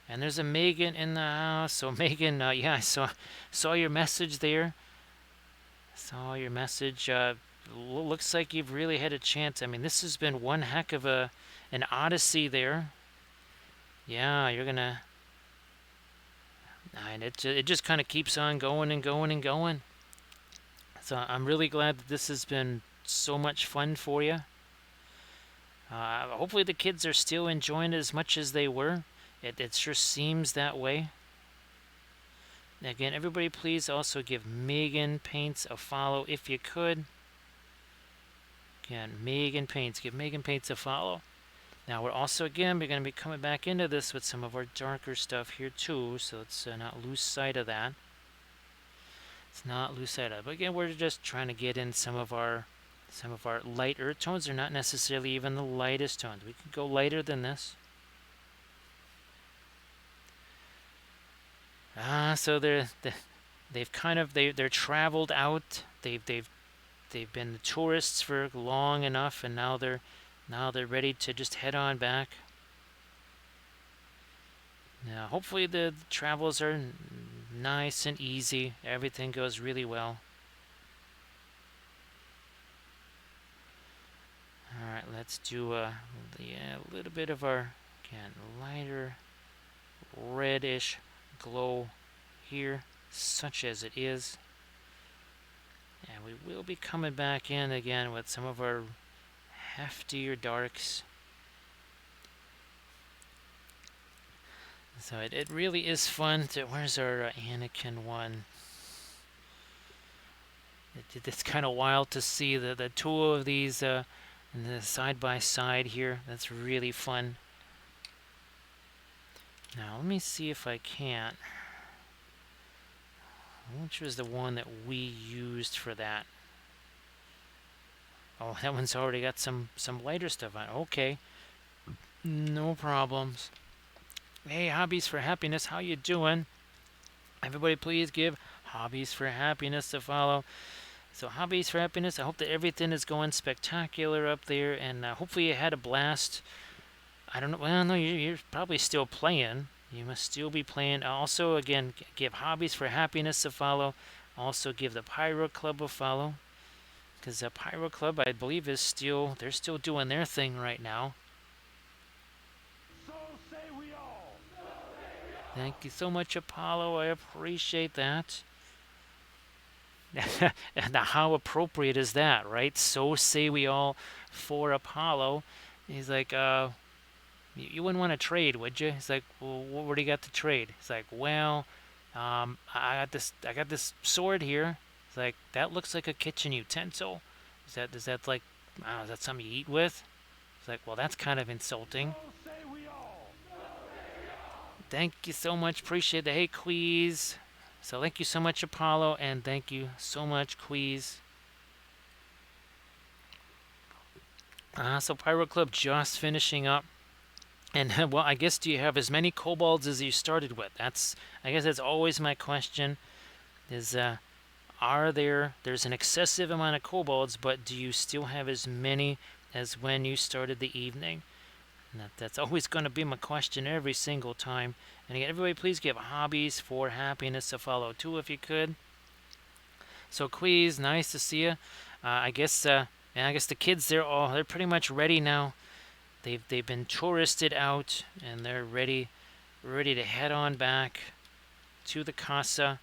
And there's a Megan in the house. So Megan, yeah, I saw your message there. Saw your message. Looks like you've really had a chance. I mean, this has been one heck of an odyssey there. Yeah, you're gonna, and it just kind of keeps on going and going and going. So I'm really glad that this has been so much fun for you. Hopefully the kids are still enjoying it as much as they were. It sure seems that way. Again, everybody please also give Megan Paints a follow if you could. Again, Megan Paints. Give Megan Paints a follow. Now we're also, again, we're going to be coming back into this with some of our darker stuff here too, so let's not lose sight of that. Let's not lose sight of it. But again, we're just trying to get in some of our lighter tones. They're not necessarily even the lightest tones. We could go lighter than this. So they're traveled out. They've been the tourists for long enough, and now they're ready to just head on back. Now, hopefully the travels are nice and easy. Everything goes really well. All right, let's do a little bit of our, again, lighter reddish glow here, such as it is. And we will be coming back in again with some of our heftier darks. So it really is fun to, where's our Anakin one? It's kind of wild to see the two of these in the side by side here. That's really fun. Now let me see if I can. Which was the one that we used for that? Oh, that one's already got some lighter stuff on. Okay, no problems. Hey, Hobbies for Happiness, how you doing? Everybody please give Hobbies for Happiness a follow. So Hobbies for Happiness, I hope that everything is going spectacular up there, and hopefully you had a blast. I don't know, well, no, you're probably still playing. You must still be playing. Also, again, give Hobbies for Happiness a follow. Also give the Pyro Club a follow. Because the Pyro Club, I believe, they're still doing their thing right now. So say we all. Thank you so much, Apollo. I appreciate that. Now, how appropriate is that, right? So say we all for Apollo. He's like, you wouldn't want to trade, would you? He's like, well, what do you got to trade? He's like, well, I got this sword here. He's like, that looks like a kitchen utensil. Is that like, is that something you eat with? He's like, well, that's kind of insulting. So say we all. Thank you so much. Appreciate the hey Queez. So thank you so much, Apollo, and thank you so much, Queez. So Pyro Club just finishing up. And well, I guess do you have as many kobolds as you started with? I guess that's always my question. Is there's an excessive amount of kobolds, but do you still have as many as when you started the evening? And that's always going to be my question every single time. And again, everybody, please give Hobbies for Happiness a follow too, if you could. So, Queez, nice to see you. I guess the kids they're pretty much ready now. They've been touristed out, and they're ready to head on back to the casa.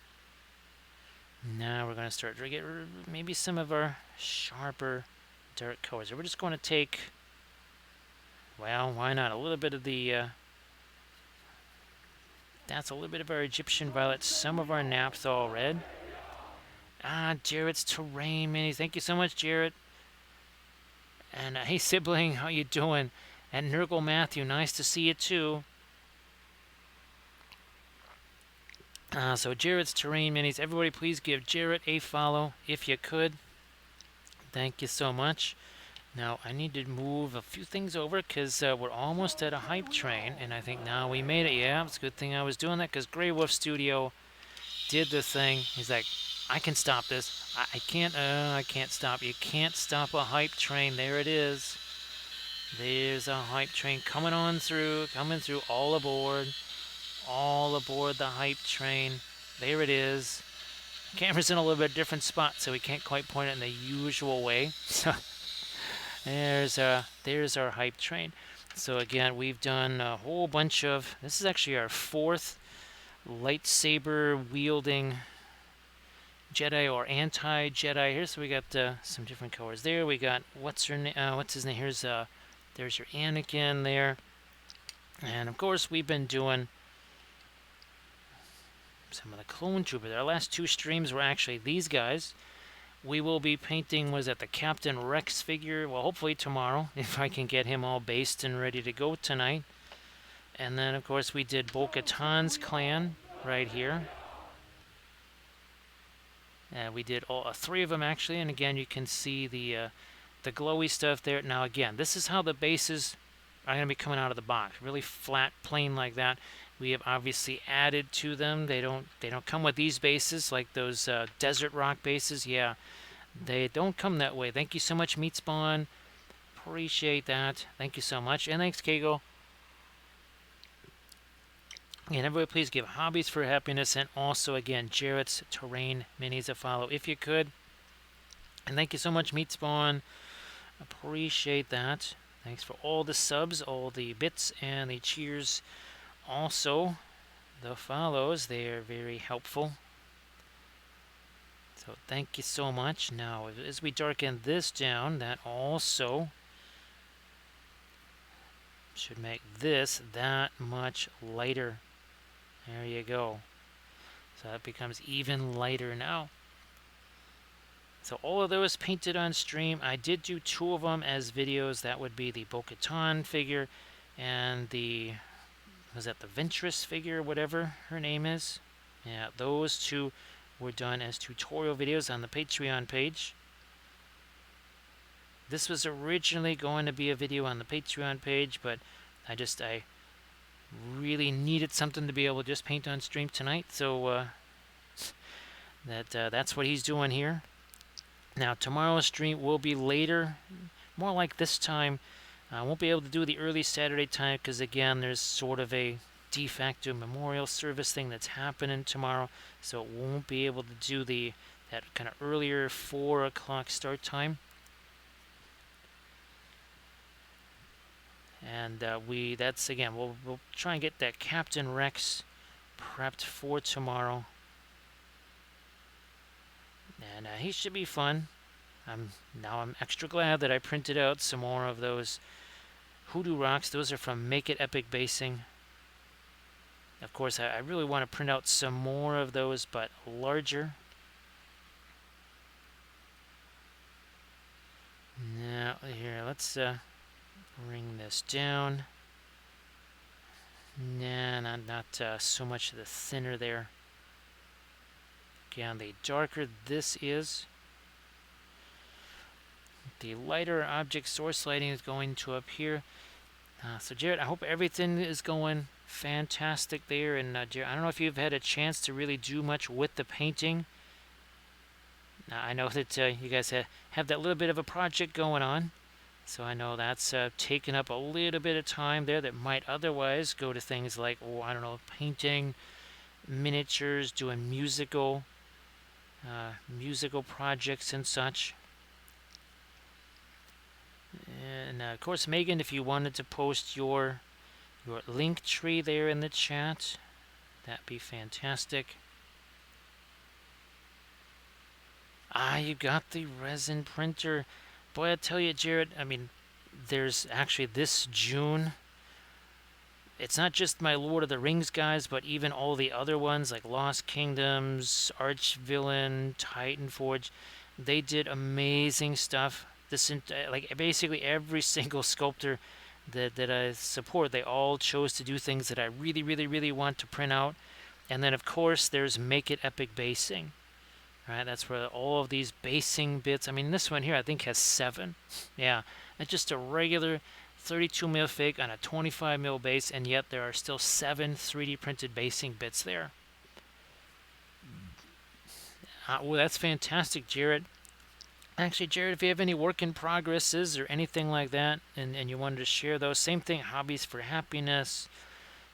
Now we're going to start to get maybe some of our sharper dark colors. We're just going to take, well, why not, a little bit of the, that's a little bit of our Egyptian violet, some of our Naphthol red. Jarrett's Terrain Minis. Thank you so much, Jarrett. And hey, Sibling, how you doing? And Nurgle Matthew, nice to see you too. So Jarrett's Terrain Minis. Everybody please give Jarrett a follow if you could. Thank you so much. Now I need to move a few things over because we're almost at a hype train, and I think now we made it. Yeah, it's a good thing I was doing that because Grey Wolf Studio did the thing. He's like, I can stop this. I can't stop. You can't stop a hype train. There it is. There's a hype train coming through, all aboard. All aboard the hype train. There it is. The camera's in a little bit different spot, so we can't quite point it in the usual way. So there's our hype train. So again, we've done a whole bunch of, this is actually our fourth lightsaber wielding Jedi or anti-Jedi here. So we got some different colors there. We got, what's his name? Here's there's your Anakin there. And of course we've been doing some of the clone troopers. Our last two streams were actually these guys. We will be painting, was that the Captain Rex figure? Well, hopefully tomorrow, if I can get him all based and ready to go tonight. And then, of course, we did Bo-Katan's clan right here. We did all three of them, actually. And again, you can see the glowy stuff there. Now, again, this is how the bases are going to be coming out of the box. Really flat, plain like that. We have obviously added to them. They don't come with these bases like those desert rock bases. Yeah, they don't come that way. Thank you so much, Meat Spawn. Appreciate that. Thank you so much. And thanks, Kago. And everybody, please give Hobbies for Happiness and also, again, Jarrett's Terrain Minis a follow if you could. And thank you so much, Meat Spawn. Appreciate that. Thanks for all the subs, all the bits, and the cheers. Also, the follows, they are very helpful. So thank you so much. Now, as we darken this down, that also should make this that much lighter. There you go. So that becomes even lighter now. So all of those painted on stream. I did do two of them as videos. That would be the Bo-Katan figure and the, was that the Ventress figure, whatever her name is. Yeah, those two were done as tutorial videos on the Patreon page. This was originally going to be a video on the Patreon page, but I really needed something to be able to just paint on stream tonight, so that's what he's doing here. Now tomorrow's stream will be later, more like this time. I won't be able to do the early Saturday time because again there's sort of a de facto memorial service thing that's happening tomorrow, so it won't be able to do that kind of earlier 4 o'clock start time. And that's again, we'll try and get that Captain Rex prepped for tomorrow. And he should be fun. Now I'm extra glad that I printed out some more of those Hoodoo Rocks. Those are from Make It Epic Basing. Of course, I really want to print out some more of those, but larger. Now, here, let's bring this down. Nah, not so much the thinner there. Again, the darker this is, the lighter object source lighting is going to appear. So Jarrett, I hope everything is going fantastic there. And Jarrett, I don't know if you've had a chance to really do much with the painting. I know that you guys have that little bit of a project going on. So I know that's taken up a little bit of time there that might otherwise go to things like, oh, I don't know, painting, miniatures, doing musical projects and such. And of course, Megan, if you wanted to post your link tree there in the chat, that'd be fantastic. You got the resin printer. Boy, I tell you, Jared, I mean, there's actually this June, it's not just my Lord of the Rings guys, but even all the other ones like Lost Kingdoms, Archvillain, Titanforge. They did amazing stuff. Like basically every single sculptor that I support, they all chose to do things that I really, really, really want to print out. And then of course there's Make It Epic Basing. Right, that's where all of these basing bits, I mean this one here I think has 7. Yeah, it's just a regular 32 mil fig on a 25 mil base, and yet there are still 7 3D printed basing bits there. Well, that's fantastic, Jared. Actually, Jared, if you have any work in progresses or anything like that, and you wanted to share those, same thing, Hobbies for Happiness,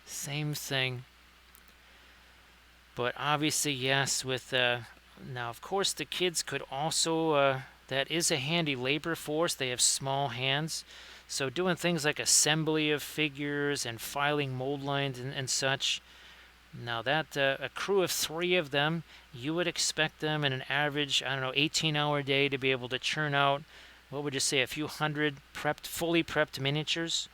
same thing. But obviously, yes, with now, of course, the kids could also, that is a handy labor force. They have small hands. So doing things like assembly of figures and filing mold lines and such. Now that a crew of 3 of them, you would expect them in an average, I don't know, 18-hour day to be able to churn out, what would you say, a few hundred fully prepped miniatures.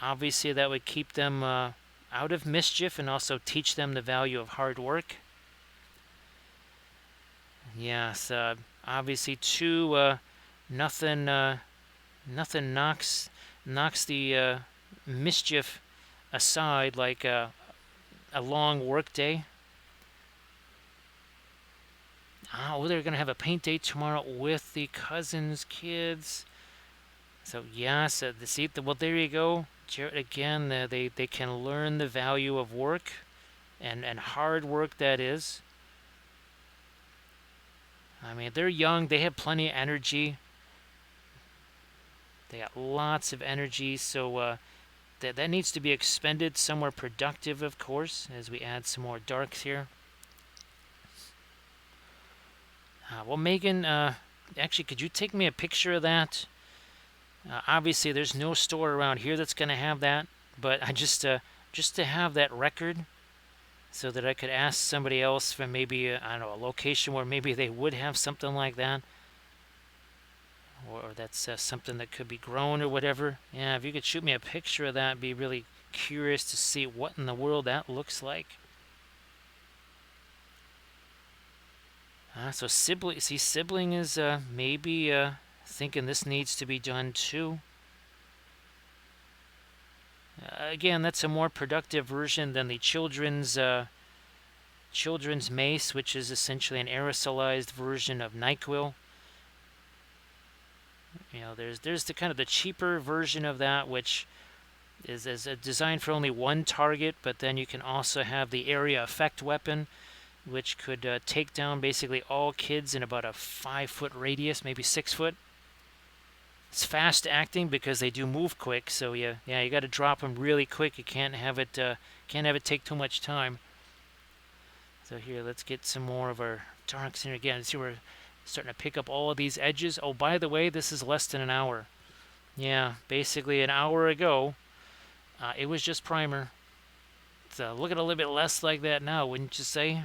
Obviously, that would keep them out of mischief and also teach them the value of hard work. Yes, obviously, too, nothing, nothing knocks the mischief aside like a long work day. Oh, they're gonna have a paint day tomorrow with the cousins' kids. So yes, well, there you go, Jared. Again, they can learn the value of work and hard work that is. I mean, they're young. They have plenty of energy. They got lots of energy. So that needs to be expended somewhere productive, of course, as we add some more darks here. Well, Megan, actually, could you take me a picture of that? Obviously, there's no store around here that's going to have that, but I just to have that record, so that I could ask somebody else from maybe I don't know, a location where maybe they would have something like that, or that's something that could be grown or whatever. Yeah, if you could shoot me a picture of that, I'd be really curious to see what in the world that looks like. So sibling is maybe thinking this needs to be done too. Again, that's a more productive version than the children's mace, which is essentially an aerosolized version of NyQuil. You know, there's the kind of the cheaper version of that, which is designed for only one target, but then you can also have the area effect weapon, which could take down basically all kids in about a 5-foot radius, maybe 6 foot. It's fast acting because they do move quick, so you got to drop them really quick. You can't have it take too much time. So here, let's get some more of our darks in here again. See, we're starting to pick up all of these edges. Oh, by the way, this is less than an hour. Yeah, basically an hour ago, it was just primer. It's looking a little bit less like that now, wouldn't you say?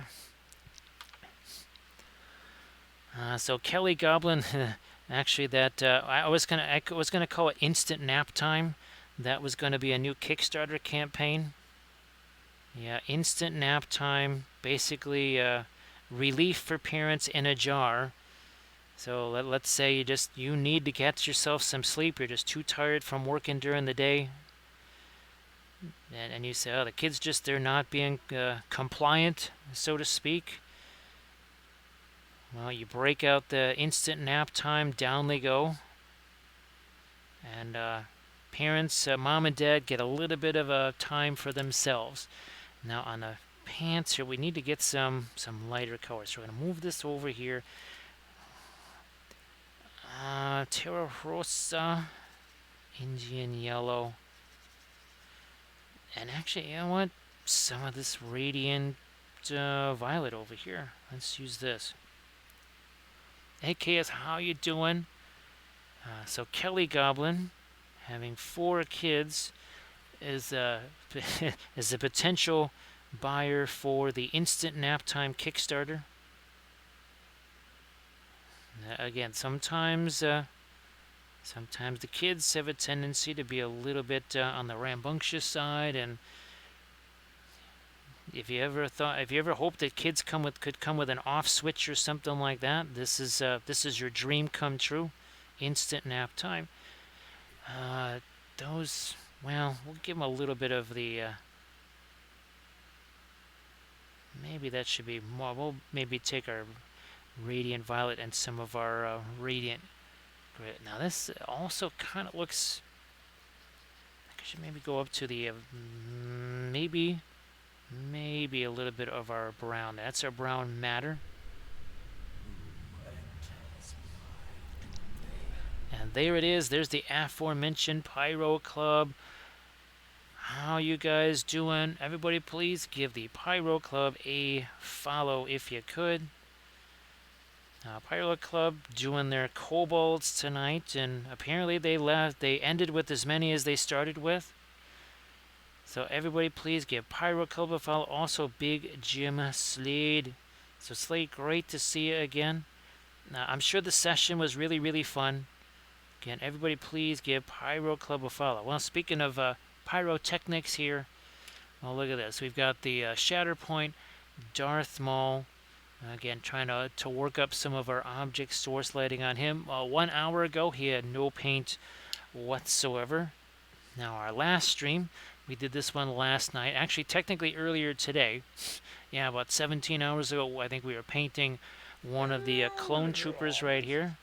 So Kelly Goblin, actually, that I was gonna call it Instant Nap Time. That was gonna be a new Kickstarter campaign. Yeah, Instant Nap Time, basically relief for parents in a jar. So let's say you need to get yourself some sleep. You're just too tired from working during the day, and you say, oh, the kids they're not being compliant, so to speak. Well, you break out the instant nap time, down they go. And parents, mom and dad, get a little bit of a time for themselves. Now on the pants here, we need to get some lighter colors. So we're going to move this over here. Terra Rosa, Indian Yellow. And actually, you know what? Some of this Radiant Violet over here. Let's use this. Hey, KS, how you doing? So Kelly Goblin, having 4 kids, is is a potential buyer for the Instant Nap Time Kickstarter. Again, sometimes the kids have a tendency to be a little bit on the rambunctious side, and if you ever hoped that kids could come with an off switch or something like that, this is your dream come true. Instant nap time. Those, well, we'll give them a little bit of the. Maybe that should be more. We'll maybe take our Radiant Violet and some of our Radiant Grit. Now this also kind of looks. I should maybe go up to the maybe a little bit of our brown. That's our brown matter. And there it is. There's the aforementioned Pyro Club. How you guys doing? Everybody, please give the Pyro Club a follow if you could. Pilot Club doing their kobolds tonight, and apparently they ended with as many as they started with. So everybody please give Pyro Club a follow. Also Big Jim Slade. So Slade, great to see you again. I'm sure the session was really, really fun. Again, everybody please give Pyro Club a follow. Well, speaking of pyrotechnics here, well, look at this. We've got the Shatterpoint, Darth Maul. Again, trying to work up some of our object source lighting on him. 1 hour ago, he had no paint whatsoever. Now, our last stream, we did this one last night. Actually, technically earlier today. Yeah, about 17 hours ago, I think we were painting one of the clone troopers right here.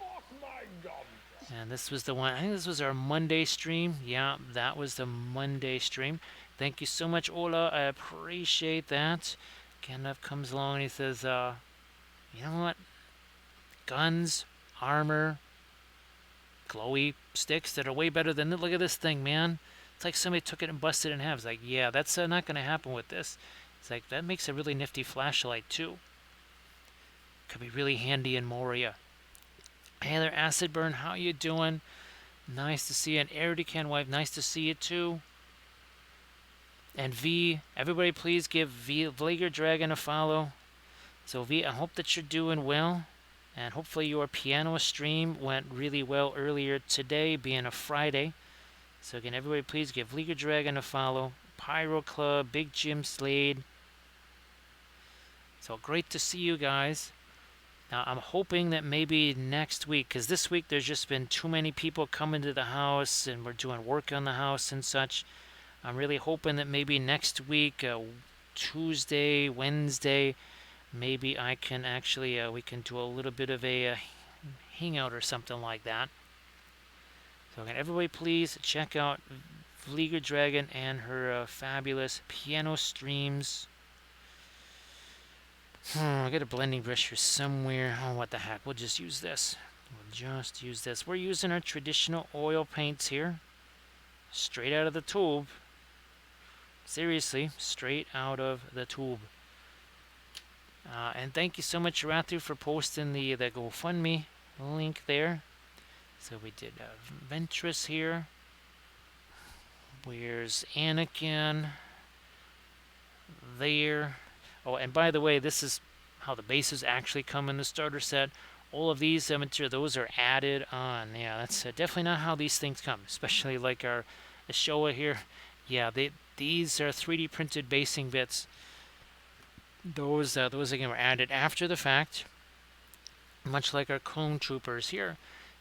And this was the one, I think this was our Monday stream. Yeah, that was the Monday stream. Thank you so much, Ola. I appreciate that. Gandalf comes along and he says, you know what? Guns, armor, glowy sticks that are way better than look at this thing, man. It's like somebody took it and busted it in half. It's like, yeah, that's not going to happen with this. It's like, that makes a really nifty flashlight, too. Could be really handy in Moria. Hey there, Acid Burn. How you doing? Nice to see you. And Eridican Wife, nice to see you, too. And V, everybody please give Vliger Dragon a follow. So V, I hope that you're doing well, and hopefully your piano stream went really well earlier today, being a Friday. So again, everybody please give Vliger Dragon a follow, Pyro Club, Big Jim Slade. So great to see you guys. Now I'm hoping that maybe next week, because this week there's just been too many people coming to the house, and we're doing work on the house and such. I'm really hoping that maybe next week, Tuesday, Wednesday, maybe I can actually, we can do a little bit of a hangout or something like that. So again, everybody please check out Vliger Dragon and her fabulous piano streams. I got a blending brush here somewhere. Oh, what the heck. We'll just use this. We're using our traditional oil paints here. Straight out of the tube. Seriously, straight out of the tube. And thank you so much, Rathu, for posting the GoFundMe link there. So we did Ventress here. Where's Anakin? There. Oh, and by the way, this is how the bases actually come in the starter set. All of these material, those are added on. Yeah, that's definitely not how these things come, especially like our Showa here. Yeah, these are 3D printed basing bits. Those again were added after the fact, much like our clone troopers here.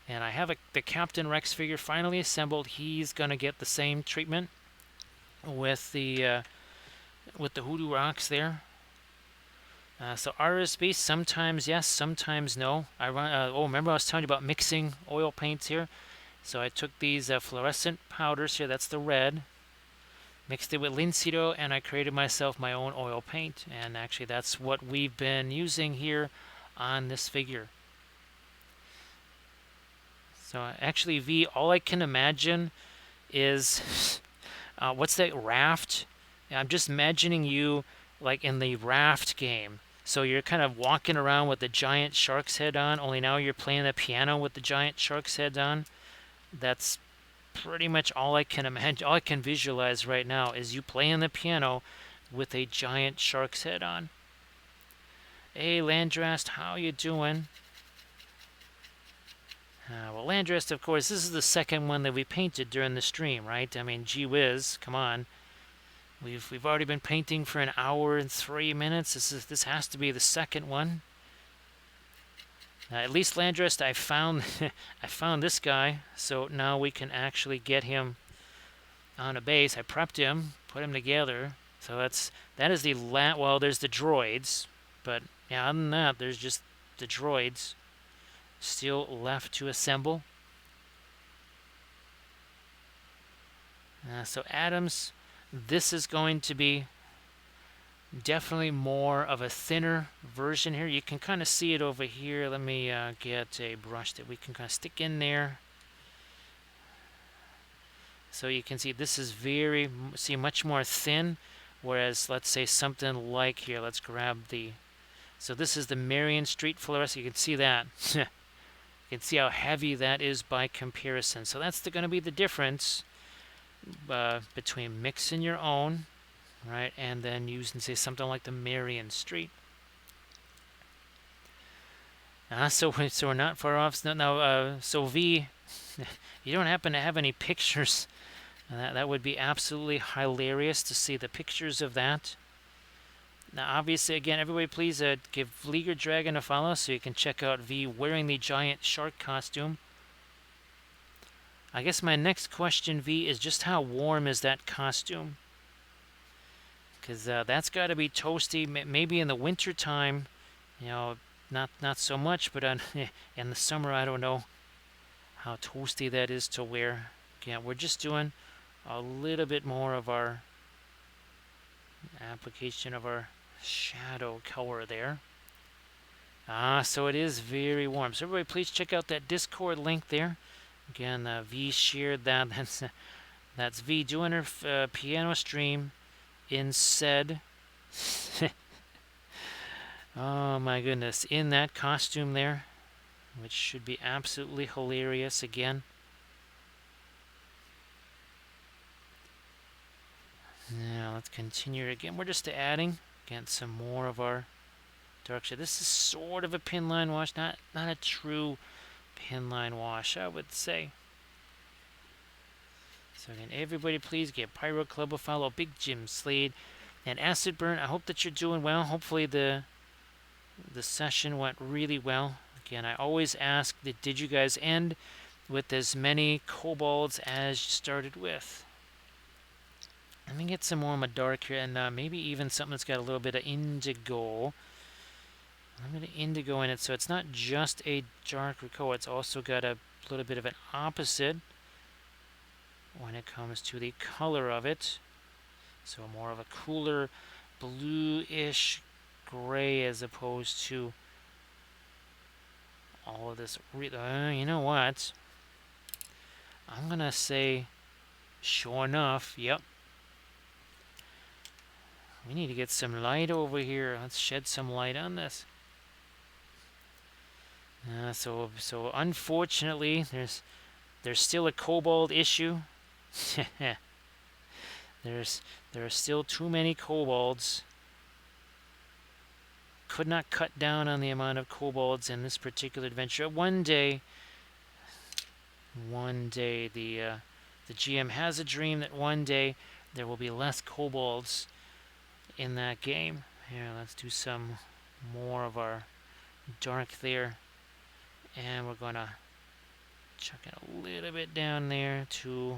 And I have the Captain Rex figure finally assembled. He's gonna get the same treatment with the Hoodoo Rocks there. So RSB, sometimes yes, sometimes no. Remember I was telling you about mixing oil paints here? So I took these fluorescent powders here, that's the red, mixed it with linseed, and I created myself my own oil paint. And actually that's what we've been using here on this figure. So actually, V, all I can imagine is, what's that raft? I'm just imagining you like in the raft game. So you're kind of walking around with the giant shark's head on, only now you're playing the piano with the giant shark's head on. That's pretty much all I can imagine. All I can visualize right now is you playing the piano with a giant shark's head on. Hey, Landrast, how you doing? Well, Landrast, of course, this is the second one that we painted during the stream, right? I mean, gee whiz, come on. We've already been painting for 1 hour and 3 minutes. This has to be the second one. At least Landrast, I found I found this guy, so now we can actually get him on a base. I prepped him, put him together. So that is the well, there's the droids, but yeah, other than that, there's just the droids still left to assemble. So Adams, this is going to be definitely more of a thinner version here. You can kind of see it over here. Let me get a brush that we can kind of stick in there. So you can see this is much more thin, whereas let's say something like here, let's grab the So this is the Marion Street fluorescent. You can see that. You can see how heavy that is by comparison. So that's going to be the difference between mixing your own, right, and then using, say, something like the Marion Street. So we're not far off. Now, so V, you don't happen to have any pictures? That would be absolutely hilarious to see the pictures of that. Now, obviously, again, everybody please give Leaguer Dragon a follow so you can check out V wearing the giant shark costume. I guess my next question, V, is just how warm is that costume? Because that's got to be toasty. Maybe in the winter time, you know, not so much, but in the summer, I don't know how toasty that is to wear. Again, we're just doing a little bit more of our application of our shadow color there. So it is very warm. So everybody please check out that Discord link there. Again, V shared that. That's V doing her piano stream in said. Oh my goodness, in that costume there, which should be absolutely hilarious again. Now let's continue again. We're just adding again some more of our dark shade. This is sort of a pin line wash, not a true pin line wash, I would say. So again, everybody please give Pyro Club a follow, Big Jim Slade, and Acid Burn. I hope that you're doing well. Hopefully the session went really well. Again, I always ask that did you guys end with as many kobolds as you started with? Let me get some more of my dark here, and maybe even something that's got a little bit of indigo. A little bit of indigo in it, so it's not just a dark coat, it's also got a little bit of an opposite when it comes to the color of it. So more of a cooler bluish gray as opposed to all of this. You know what? I'm going to say, sure enough, yep. We need to get some light over here. Let's shed some light on this. So unfortunately, there's still a kobold issue. There are still too many kobolds. Could not cut down on the amount of kobolds in this particular adventure. One day the GM has a dream that one day there will be less kobolds in that game. Here, let's do some more of our dark there, and we're gonna chuck it a little bit down there to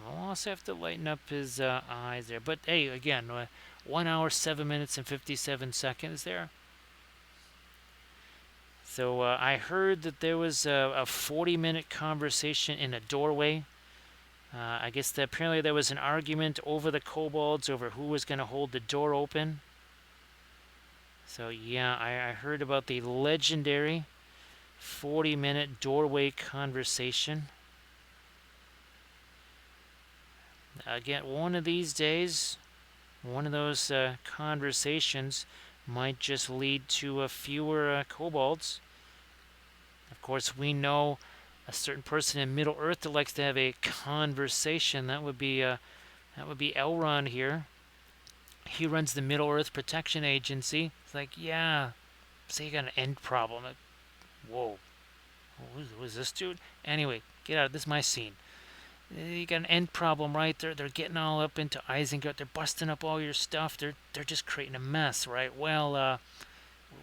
I'll also have to lighten up his eyes there. But hey, again, 1 hour, 7 minutes, and 57 seconds there. So I heard that there was a 40-minute conversation in a doorway. I guess that apparently there was an argument over the kobolds, over who was going to hold the door open. So yeah, I heard about the legendary 40-minute doorway conversation. Again, one of these days, one of those conversations might just lead to fewer kobolds. Of course, we know a certain person in Middle Earth that likes to have a conversation. That would be Elrond here. He runs the Middle Earth Protection Agency. It's like, yeah, say you got an end problem. Like, whoa, who's this dude? Anyway, get out. This is my scene. You got an end problem, right? They're getting all up into Isengard. They're busting up all your stuff. They're just creating a mess, right? Well,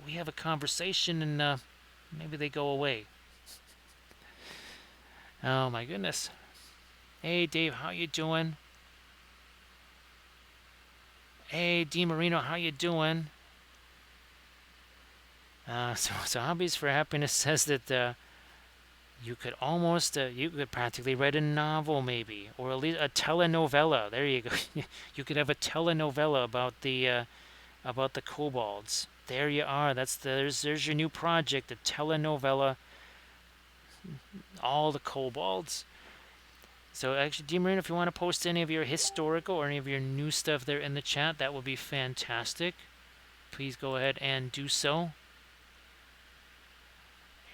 we have a conversation, and maybe they go away. Oh my goodness. Hey Dave, how you doing? Hey DiMarino, how you doing? So Hobbies for Happiness says that you could almost, you could practically write a novel maybe, or at least a telenovela. There you go. You could have a telenovela about the kobolds. There you are. There's your new project, a telenovela. All the kobolds. So actually, Demarine, if you want to post any of your historical or any of your new stuff there in the chat, that would be fantastic. Please go ahead and do so.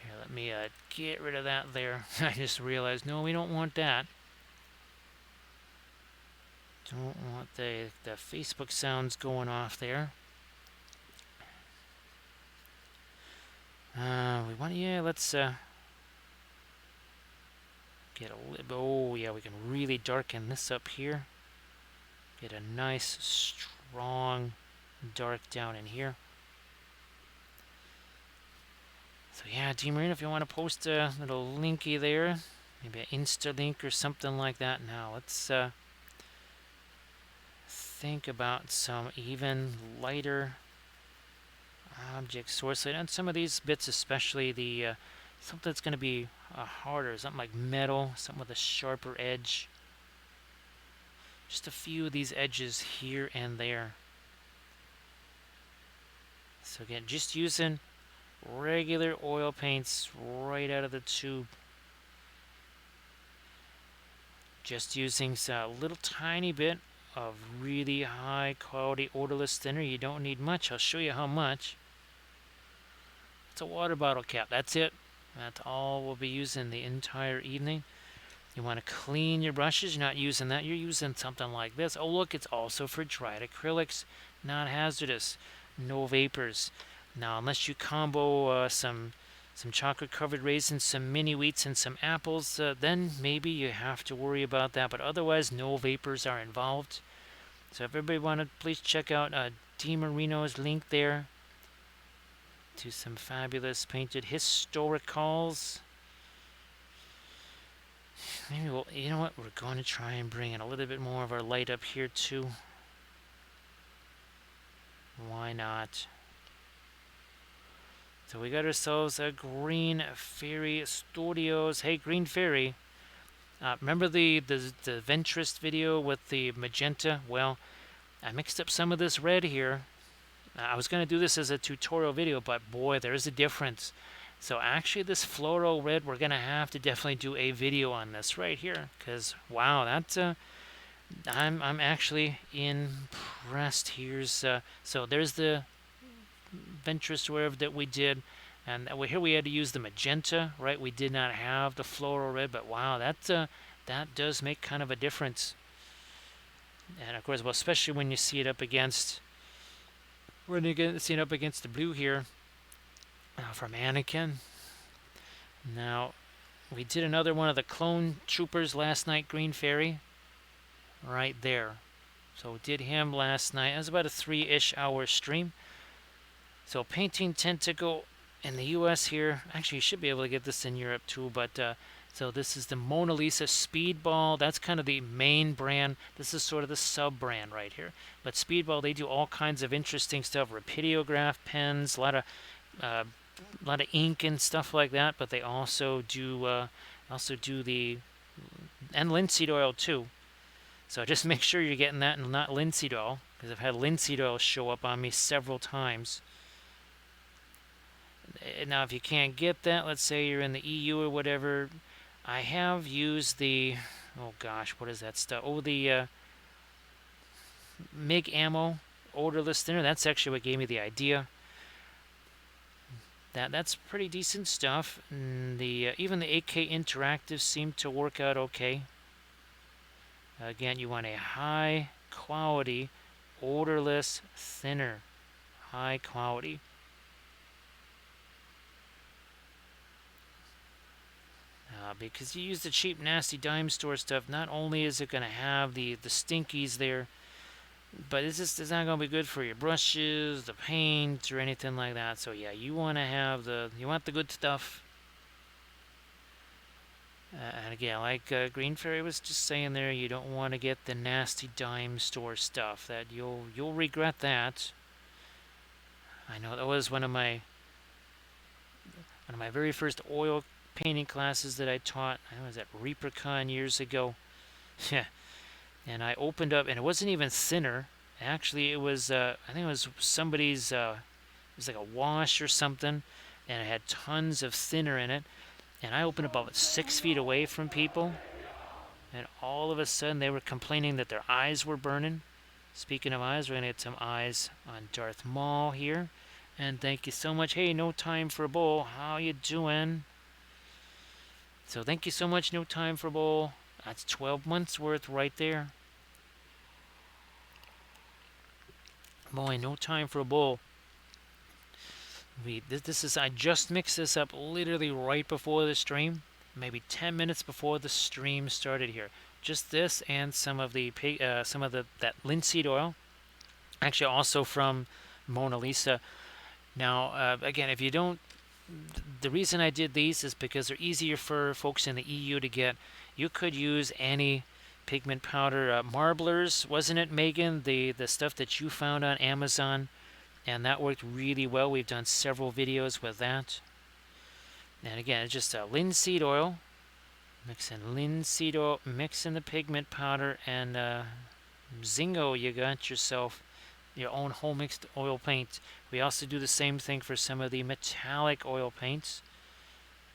Here, let me get rid of that there. I just realized, no, we don't want that. Don't want the Facebook sounds going off there. We want, yeah, let's get a little, oh yeah, we can really darken this up here. Get a nice, strong dark down in here. So yeah, Demarine, if you want to post a little linky there, maybe an Insta link or something like that. Now let's think about some even lighter object source light on some of these bits, especially the something that's going to be harder, something like metal, something with a sharper edge. Just a few of these edges here and there. So again, just using regular oil paints right out of the tube. Just using a little tiny bit of really high quality odorless thinner. You don't need much. I'll show you how much. It's a water bottle cap. That's it. That's all we'll be using the entire evening. You want to clean your brushes. You're not using that. You're using something like this. Oh, look, it's also for dried acrylics. Not hazardous. No vapors. Now, unless you combo some chocolate covered raisins, some mini wheats, and some apples, then maybe you have to worry about that. But otherwise, no vapors are involved. So if everybody want to please check out DeMarino's link there to some fabulous painted historicals. Maybe we'll, you know what, we're going to try and bring in a little bit more of our light up here too. Why not? So we got ourselves a Green Fairy Studios. Hey, Green Fairy. Remember the Ventress video with the magenta? Well, I mixed up some of this red here. I was going to do this as a tutorial video, but boy, there's a difference. So actually this floral red, we're going to have to definitely do a video on this right here. Because, wow, that's... I'm actually impressed. Here's... so there's the Ventress wave that we did. And here we had to use the magenta, right? We did not have the floral red, but wow, that does make kind of a difference. And of course, well, especially when you see it up against... When you see it up against the blue here from Anakin. Now, we did another one of the Clone Troopers last night, Green Fairy. Right there. So we did him last night. It was about a 3-ish hour stream. So painting Tentacle in the US here. Actually, you should be able to get this in Europe too, but... so this is the Mona Lisa Speedball. That's kind of the main brand. This is sort of the sub-brand right here. But Speedball, they do all kinds of interesting stuff. Rapidograph pens, a lot of ink and stuff like that. But they also do the... And linseed oil too. So just make sure you're getting that and not linseed oil. Because I've had linseed oil show up on me several times. Now, if you can't get that, let's say you're in the EU or whatever... I have used the, oh gosh, what is that stuff? Oh, the MIG ammo odorless thinner. That's actually what gave me the idea. That's pretty decent stuff. And even the AK Interactive seemed to work out okay. Again, you want a high quality odorless thinner. High quality. Because you use the cheap, nasty dime store stuff, not only is it going to have the stinkies there, but it's not going to be good for your brushes, the paint, or anything like that. So yeah, you want to have you want the good stuff. And again, like Green Fairy was just saying there, you don't want to get the nasty dime store stuff. That you'll regret that. I know that was one of my very first oil painting classes that I taught. I was at ReaperCon years ago. And I opened up, and it wasn't even thinner. Actually, it was, I think it was somebody's, it was like a wash or something, and it had tons of thinner in it. And I opened up about 6 feet away from people. And all of a sudden they were complaining that their eyes were burning. Speaking of eyes, we're going to get some eyes on Darth Maul here. And thank you so much. Hey, no time for a bowl. How you doing? So thank you so much, no time for a bowl. That's 12 months worth right there. Boy, no time for a bowl. This is I just mixed this up literally right before the stream, maybe 10 minutes before the stream started here. Just this and some of the that linseed oil, actually also from Mona Lisa. Now, again, if you don't, the reason I did these is because they're easier for folks in the EU to get. You could use any pigment powder, marblers, wasn't it, Megan? The stuff that you found on Amazon, and that worked really well. We've done several videos with that. And again, it's just linseed oil. Mix in linseed oil, mix in the pigment powder, and zingo, you got yourself your own home mixed oil paint. We also do the same thing for some of the metallic oil paints.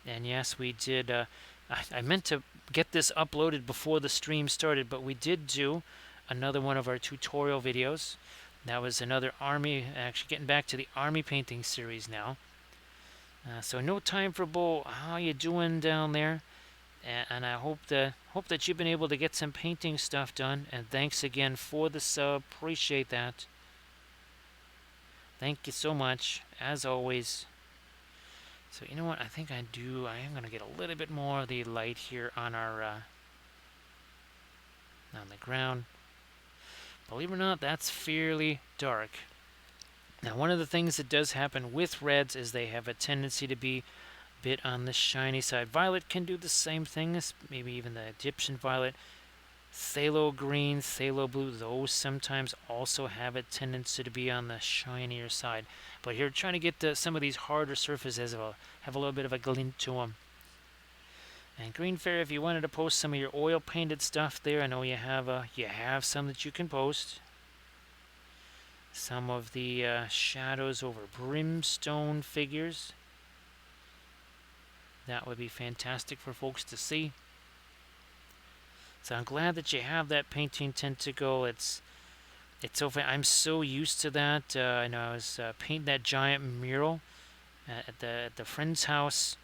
And yes, we did. I meant to get this uploaded before the stream started, but we did do another one of our tutorial videos. That was another army, actually getting back to the army painting series now. So no time for bowl. How you doing down there? And I hope that you've been able to get some painting stuff done. And thanks again for the sub. Appreciate that. Thank you so much, as always. So you know what? I think I am going to get a little bit more of the light here on our on the ground. Believe it or not, that's fairly dark. Now, one of the things that does happen with reds is they have a tendency to be a bit on the shiny side. Violet can do the same thing, maybe even the Egyptian violet. Phthalo green, phthalo blue, those sometimes also have a tendency to be on the shinier side. But here, trying to get some of these harder surfaces have a little bit of a glint to them. And Green Fairy, if you wanted to post some of your oil painted stuff there, I know you have some that you can post. Some of the shadows over brimstone figures. That would be fantastic for folks to see. So I'm glad that you have that painting tentacle. It's so fun. I'm so used to that. I know I was painting that giant mural at the friend's house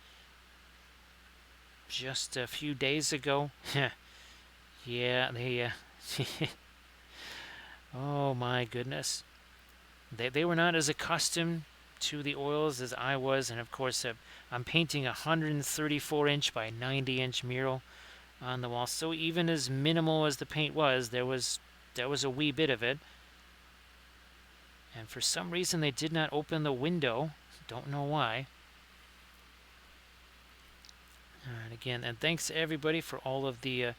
just a few days ago. Yeah, they. Oh my goodness. They were not as accustomed to the oils as I was, and of course I'm painting a 134-inch by 90-inch mural on the wall. So even as minimal as the paint was, there was a wee bit of it. And for some reason they did not open the window. Don't know why. And again, and thanks everybody for all of the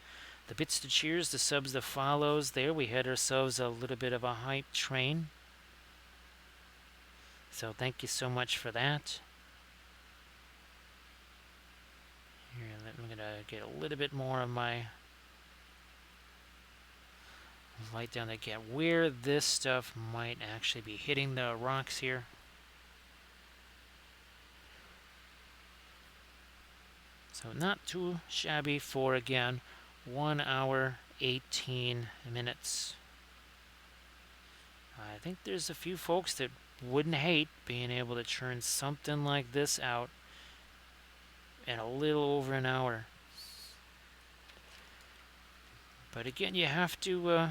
bits to cheers, the subs, the follows there. We had ourselves a little bit of a hype train. So thank you so much for that. Here, I'm going to get a little bit more of my light down there. Get where this stuff might actually be hitting the rocks here. So not too shabby for, again, 1 hour, 18 minutes. I think there's a few folks that wouldn't hate being able to churn something like this out in a little over an hour. But again, you have to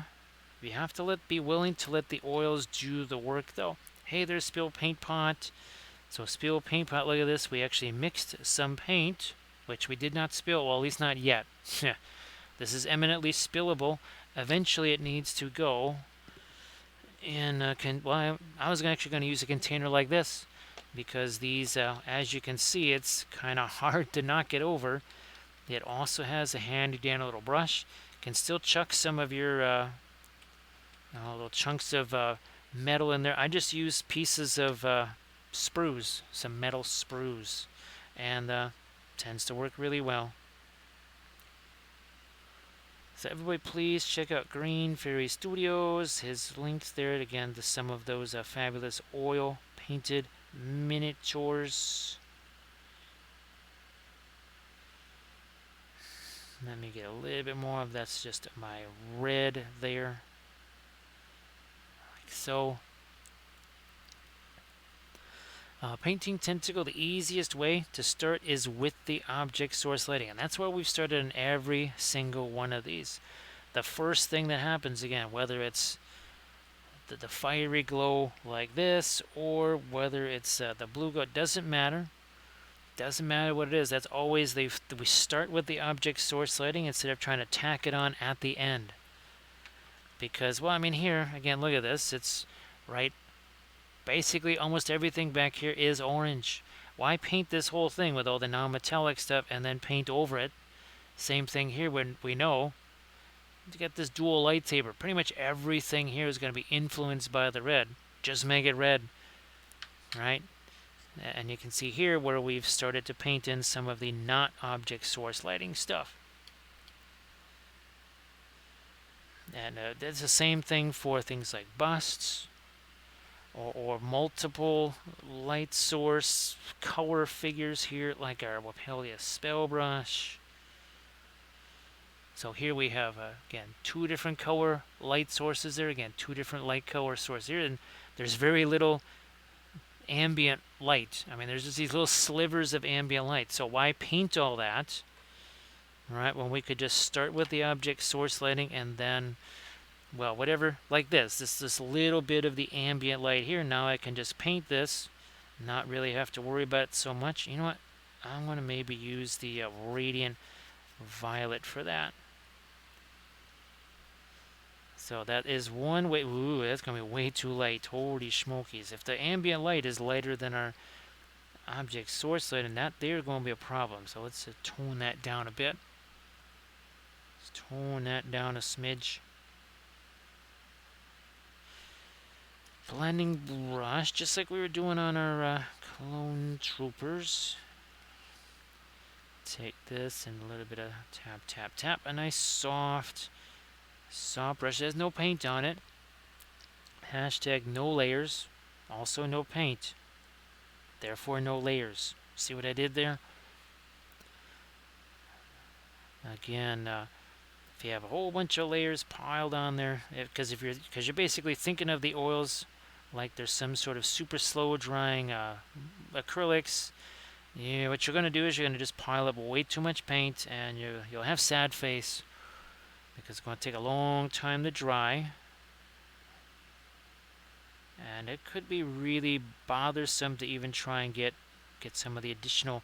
be willing to let the oils do the work, though. Hey, there's Spill Paint Pot. So Spill Paint Pot, look at this. We actually mixed some paint, which we did not spill. Well, at least not yet. This is eminently spillable. Eventually, it needs to go. And I was actually going to use a container like this, because these, as you can see, it's kind of hard to knock it over. It also has a handy dandy little brush. Can still chuck some of your little chunks of metal in there. I just use pieces of sprues, some metal sprues, and tends to work really well. So everybody please check out Green Fairy Studios. His links there again to some of those fabulous oil painted miniatures. Let me get a little bit more of that's just my red there, like so. Painting tentacle, the easiest way to start is with the object source lighting, and that's where we've started in every single one of these. The first thing that happens, again, whether it's the fiery glow like this or whether it's the blue glow, doesn't matter. Doesn't matter what it is. That's always we start with the object source lighting instead of trying to tack it on at the end. Because, well, I mean, here again, look at this. It's right. Basically, almost everything back here is orange. Why paint this whole thing with all the non-metallic stuff and then paint over it? Same thing here when we know to get this dual lightsaber. Pretty much everything here is going to be influenced by the red. Just make it red, right? And you can see here where we've started to paint in some of the not object source lighting stuff. And that's the same thing for things like busts or multiple light source color figures here, like our Wapelia spell brush. So here we have, again, two different color light sources there. Again, two different light color sources here. And there's very little ambient light. I mean, there's just these little slivers of ambient light. So why paint all that, right, when we could just start with the object source lighting and then, well, whatever, like this little bit of the ambient light here. Now I can just paint this, not really have to worry about it so much. You know what? I'm going to maybe use the radiant violet for that. So that is one way. Ooh, that's going to be way too light. Holy smokies. If the ambient light is lighter than our object source light, and that there's going to be a problem. So let's tone that down a bit. Let's tone that down a smidge. Blending brush, just like we were doing on our clone troopers. Take this and a little bit of tap, tap, tap. A nice soft brush. There's no paint on it. Hashtag no layers. Also no paint. Therefore no layers. See what I did there? Again, if you have a whole bunch of layers piled on there, because you're basically thinking of the oils like there's some sort of super slow drying acrylics. Yeah, what you're going to do is you're going to just pile up way too much paint, and you'll have sad face because it's going to take a long time to dry. And it could be really bothersome to even try and get some of the additional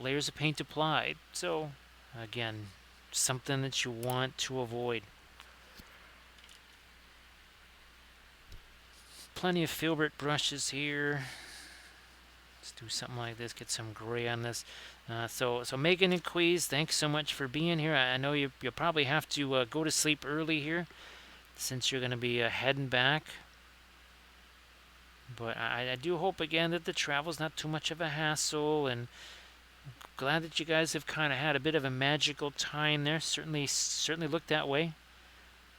layers of paint applied. So, again, something that you want to avoid. Plenty of filbert brushes here. Let's do something like this, get some gray on this. So Megan and Queez, thanks so much for being here. I know you'll probably have to go to sleep early here since you're going to be heading back. But I do hope, again, that the travel's not too much of a hassle, and glad that you guys have kind of had a bit of a magical time there. Certainly looked that way.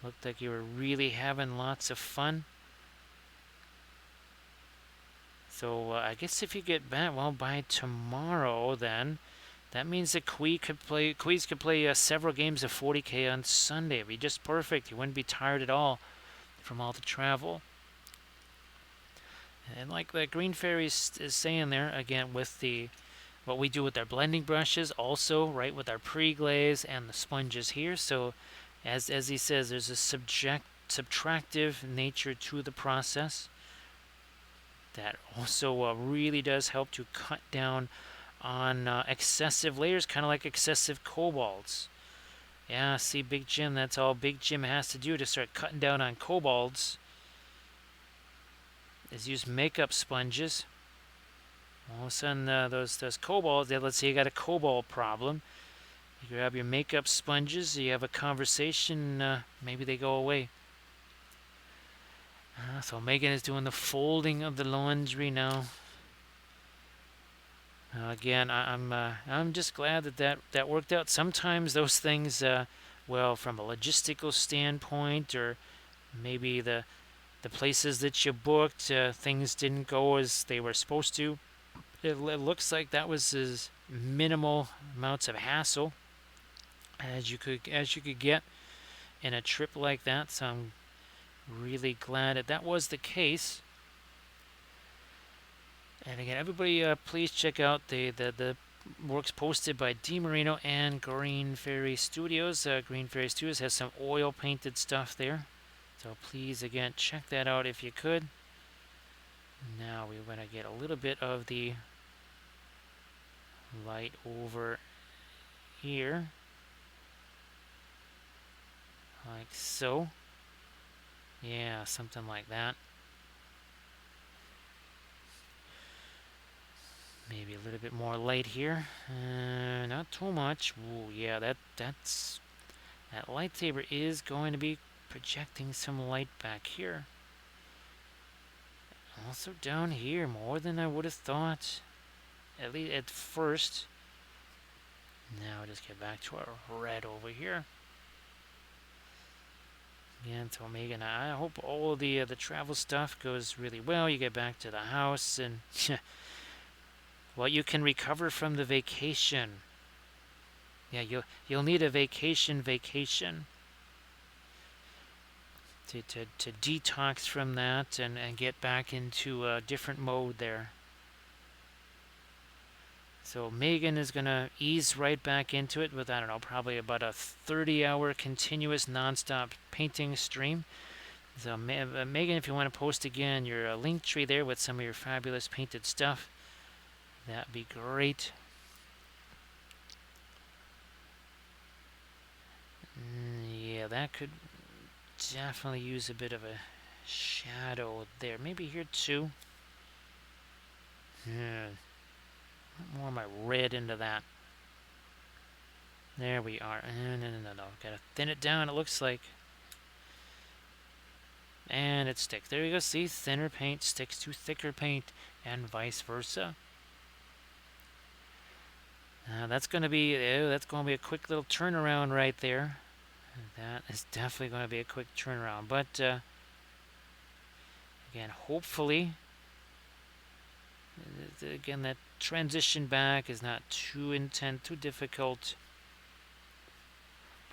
Looked like you were really having lots of fun. So I guess if you get back, well, by tomorrow, then that means that Queez could play several games of 40K on Sunday. It'd be just perfect. You wouldn't be tired at all from all the travel. And like the Green Fairy is saying there, again, with what we do with our blending brushes, also, right, with our pre-glaze and the sponges here. So as he says, there's a subtractive nature to the process that also really does help to cut down on excessive layers, kind of like excessive cobalts. Yeah, see, Big Jim, that's all Big Jim has to do to start cutting down on cobalts is use makeup sponges. All of a sudden, those cobalts, let's say you got a cobalt problem. You grab your makeup sponges, you have a conversation, maybe they go away. So Megan is doing the folding of the laundry now. Again, I'm just glad that worked out. Sometimes those things, well, from a logistical standpoint, or maybe the places that you booked, things didn't go as they were supposed to. It looks like that was as minimal amounts of hassle. as you could get in a trip like that. So I'm really glad that was the case. And again, everybody, please check out the works posted by DiMarino and Green Fairy Studios. Green Fairy Studios has some oil painted stuff there. So please, again, check that out if you could. Now we're going to get a little bit of the light over here. Like so. Yeah, something like that. Maybe a little bit more light here. Not too much. Ooh, yeah, that lightsaber is going to be projecting some light back here. Also down here, more than I would have thought. At least at first. Now just get back to our red over here. Again, so Megan, I hope all of the travel stuff goes really well. You get back to the house and well, you can recover from the vacation. Yeah, you'll need a vacation to detox from that and get back into a different mode there. So Megan is going to ease right back into it with, I don't know, probably about a 30-hour continuous non-stop painting stream. So Megan, if you want to post again your link tree there with some of your fabulous painted stuff, that'd be great. Yeah, that could definitely use a bit of a shadow there. Maybe here too. Yeah. More of my red into that. There we are. No. Gotta thin it down, it looks like. And it sticks. There you go. See, thinner paint sticks to thicker paint, and vice versa. That's going to be a quick little turnaround right there. That is definitely going to be a quick turnaround. But again, hopefully, again, that transition back is not too intense, too difficult.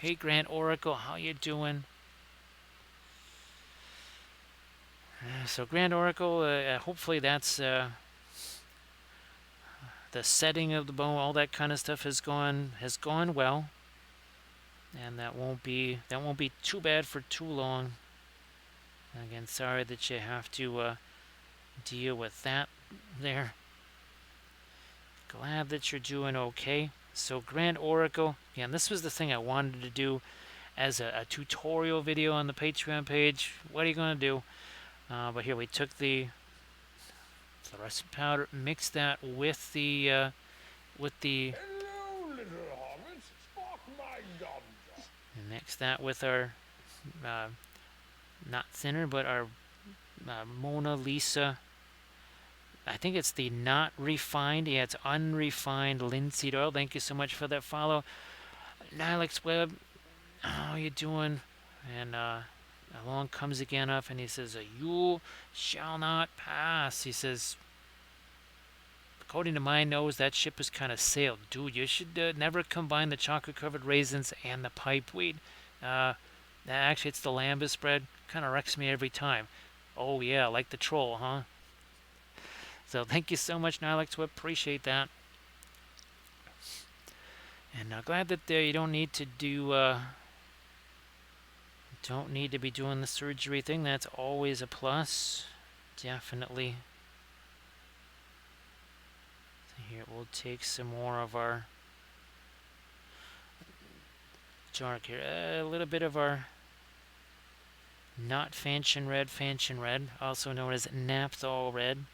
Hey, Grand Oracle, how you doing? So Grand Oracle, hopefully that's the setting of the bow, all that kind of stuff has gone well, and that won't be too bad for too long. Again, sorry that you have to deal with that there. Glad that you're doing okay. So Grand Oracle, again, this was the thing I wanted to do as a tutorial video on the Patreon page. What are you going to do? But here we took the fluorescent powder, mixed that with the Hello, little hobbit. Spark my ganja. mix that with our not thinner, but our Mona Lisa. I think it's the not refined. Yeah, it's unrefined linseed oil. Thank you so much for that follow. Nilix Web, how you doing? And along comes again up and he says, "You shall not pass." He says, according to my nose, that ship is kind of sailed. Dude, you should never combine the chocolate-covered raisins and the pipeweed. Actually, it's the lambus bread. Kind of wrecks me every time. Oh, yeah, like the troll, huh? So thank you so much, Nilix Web. Appreciate that. And glad that you don't need to do... don't need to be doing the surgery thing. That's always a plus. Definitely. So here, we'll take some more of our dark here. A little bit of our not Fanchon Red, also known as Naphthol Red.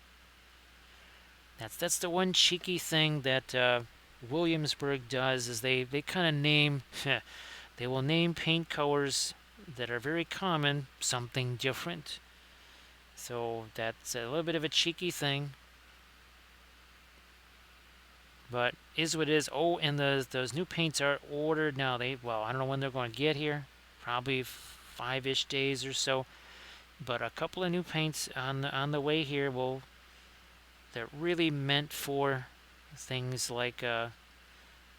That's the one cheeky thing that Williamsburg does, is they kind of name... they will name paint colors that are very common something different. So that's a little bit of a cheeky thing. But is what it is. Oh, and those new paints are ordered now. I don't know when they're going to get here. Probably 5-ish days or so. But a couple of new paints on the way here. They're really meant for things like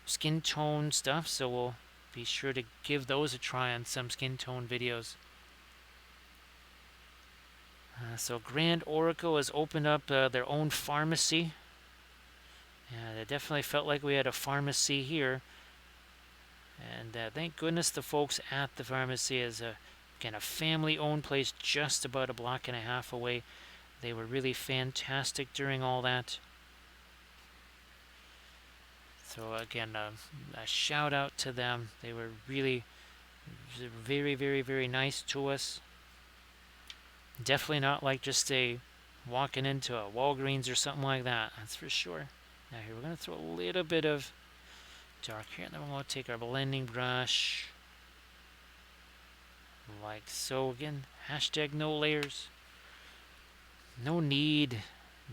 skin tone stuff. So be sure to give those a try on some skin tone videos. So Grand Oracle has opened up their own pharmacy. Yeah, it definitely felt like we had a pharmacy here. And thank goodness the folks at the pharmacy is, again, a family-owned place just about a block and a half away. They were really fantastic during all that. So again, a shout out to them. They were really very, very, very nice to us. Definitely not like just a walking into a Walgreens or something like that. That's for sure. Now here we're going to throw a little bit of dark here. And then we're going to take our blending brush. Like so. Again, hashtag no layers. No need.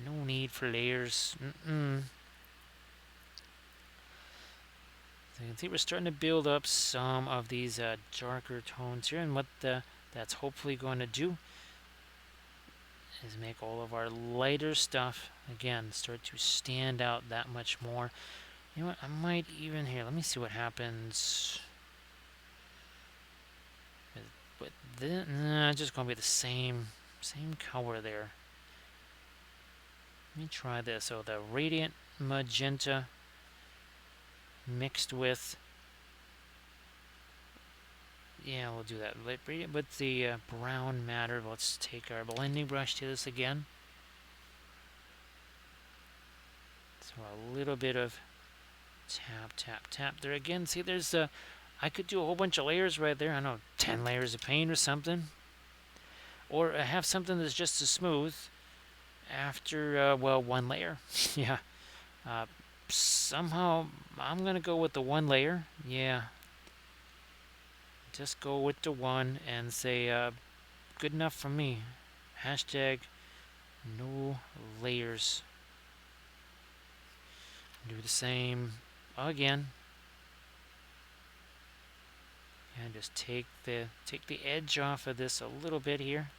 No need for layers. So you can see we're starting to build up some of these darker tones here. And what that's hopefully going to do is make all of our lighter stuff, again, start to stand out that much more. You know what, I might even, here, let me see what happens. But then, nah, just going to be the same color there. Let me try this. So the Radiant Magenta mixed with, yeah, we'll do that. With the brown matter, let's take our blending brush to this again. So a little bit of tap, tap, tap there again. See, there's I could do a whole bunch of layers right there. I don't know, 10 layers of paint or something. Or have something that's just as smooth after, well, one layer. Yeah. Somehow, I'm going to go with the one layer. Yeah. Just go with the one and say, good enough for me. Hashtag no layers. Do the same again. And just take the edge off of this a little bit here.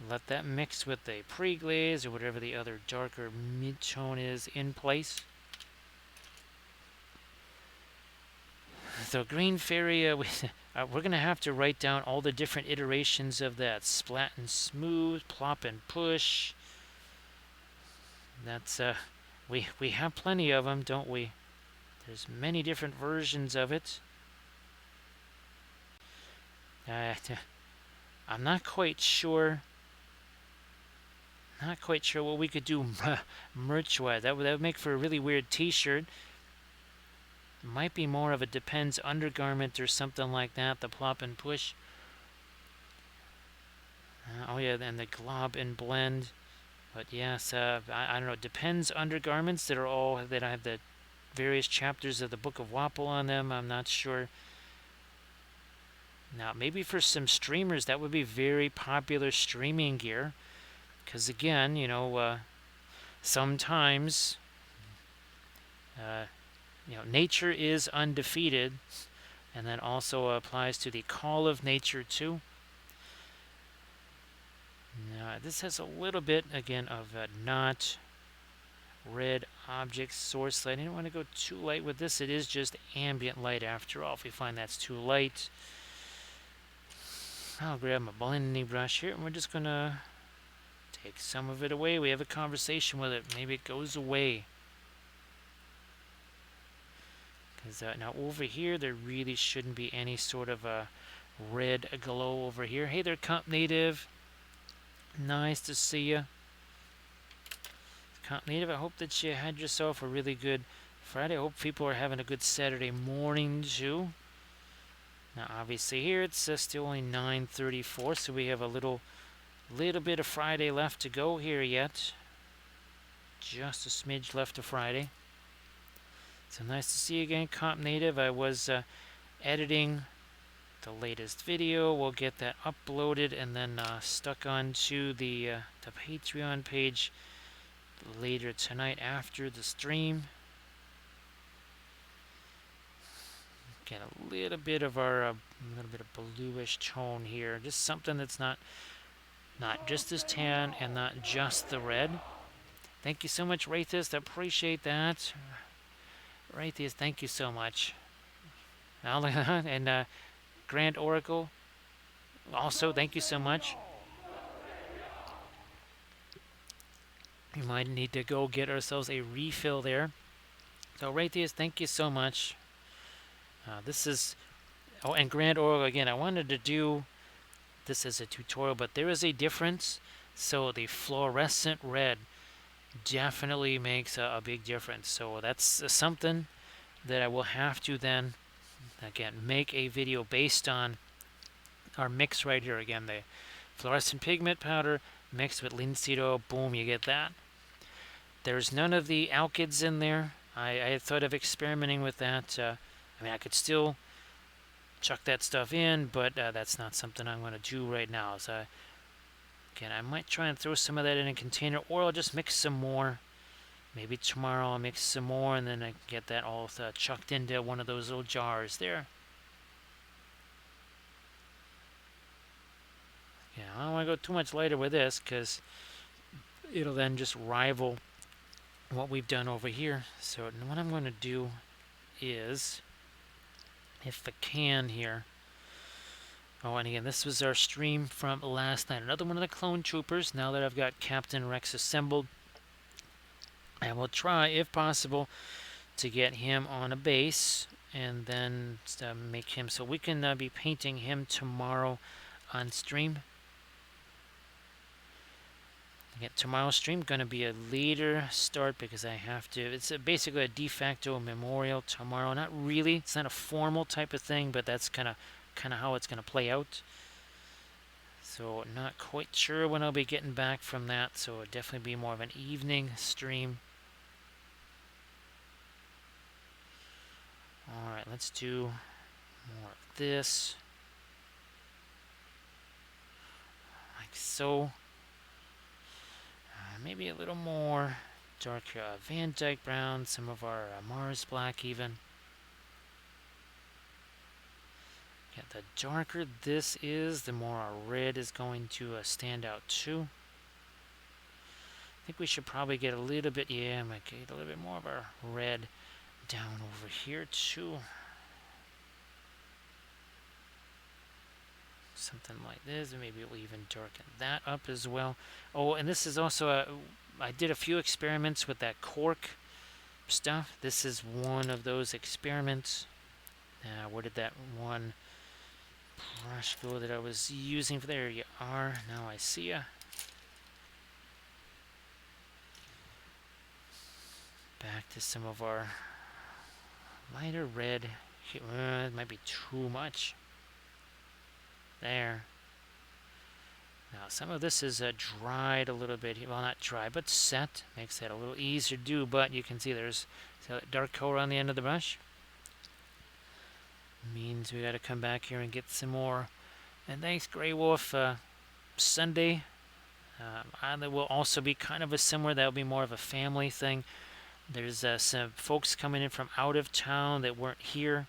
Let that mix with the pre-glaze or whatever the other darker mid-tone is in place. So Green Fairy, we're going to have to write down all the different iterations of that. Splat and smooth, plop and push. That's, we have plenty of them, don't we? There's many different versions of it. I'm not quite sure. Not quite sure what we could do merch-wise. That would make for a really weird T-shirt. Might be more of a depends undergarment or something like that. The plop and push. Oh yeah, and the glob and blend. But yes, I don't know. Depends undergarments that are all that I have the various chapters of the Book of Wapple on them. I'm not sure. Now maybe for some streamers that would be very popular streaming gear. Because again, you know, sometimes, you know, nature is undefeated, and that also applies to the call of nature too. Now, this has a little bit, again, of not red object source light. I don't want to go too light with this. It is just ambient light after all. If we find that's too light, I'll grab my blending brush here, and we're just going to take some of it away. We have a conversation with it. Maybe it goes away. Because now over here, there really shouldn't be any sort of a red glow over here. Hey there, Comp Native. Nice to see you. Comp Native, I hope that you had yourself a really good Friday. I hope people are having a good Saturday morning too. Now, obviously here it's still only 9:34, so we have a little bit of Friday left to go here yet. Just a smidge left of Friday. So nice to see you again, Comp Native. I was editing the latest video. We'll get that uploaded and then stuck onto the Patreon page later tonight after the stream. Get a little bit of our little bit of bluish tone here. Just something that's not just as tan and not just the red. Thank you so much, Rathist. I appreciate that. Rathist, thank you so much. And Grand Oracle, also, thank you so much. We might need to go get ourselves a refill there. So, Raytheus, thank you so much. This is... Oh, and Grand Oracle, again, I wanted to do this as a tutorial, but there is a difference. So, the fluorescent red definitely makes a big difference. So, that's something that I will have to then, again, make a video based on our mix right here. Again, the fluorescent pigment powder mixed with linseed oil. Boom, you get that. There's none of the alkyds in there. I had thought of experimenting with that. I mean, I could still chuck that stuff in, but that's not something I'm going to do right now. So, again, I might try and throw some of that in a container, or I'll just mix some more. Maybe tomorrow I'll mix some more, and then I can get that all chucked into one of those little jars there. Yeah, I don't want to go too much lighter with this, because it'll then just rival what we've done over here. So what I'm going to do is, if I can here... Oh, and again, this was our stream from last night. Another one of the clone troopers. Now that I've got Captain Rex assembled, I will try, if possible, to get him on a base and then make him so we can be painting him tomorrow on stream. Again, tomorrow's stream going to be a later start because I have to. It's basically a de facto memorial tomorrow. Not really. It's not a formal type of thing, but that's kind of how it's going to play out. So not quite sure when I'll be getting back from that. So it'll definitely be more of an evening stream. Alright, let's do more of this. Like so. Maybe a little more darker Van Dyke brown, some of our Mars black even. Yeah, the darker this is, the more our red is going to stand out too. I think we should probably get a little bit, yeah, I might get a little bit more of our red down over here too. Something like this, and maybe we'll even darken that up as well. Oh, and this is also I did a few experiments with that cork stuff. This is one of those experiments. Where did that one brush go that I was using? There you are. Now I see ya. Back to some of our lighter red. It might be too much. There. Now some of this is dried a little bit. Well, not dry, but set. Makes that a little easier to do, but you can see there's that dark color on the end of the brush. Means we got to come back here and get some more. And thanks, Grey Wolf. Sunday there will also be kind of a similar. That'll be more of a family thing. There's some folks coming in from out of town that weren't here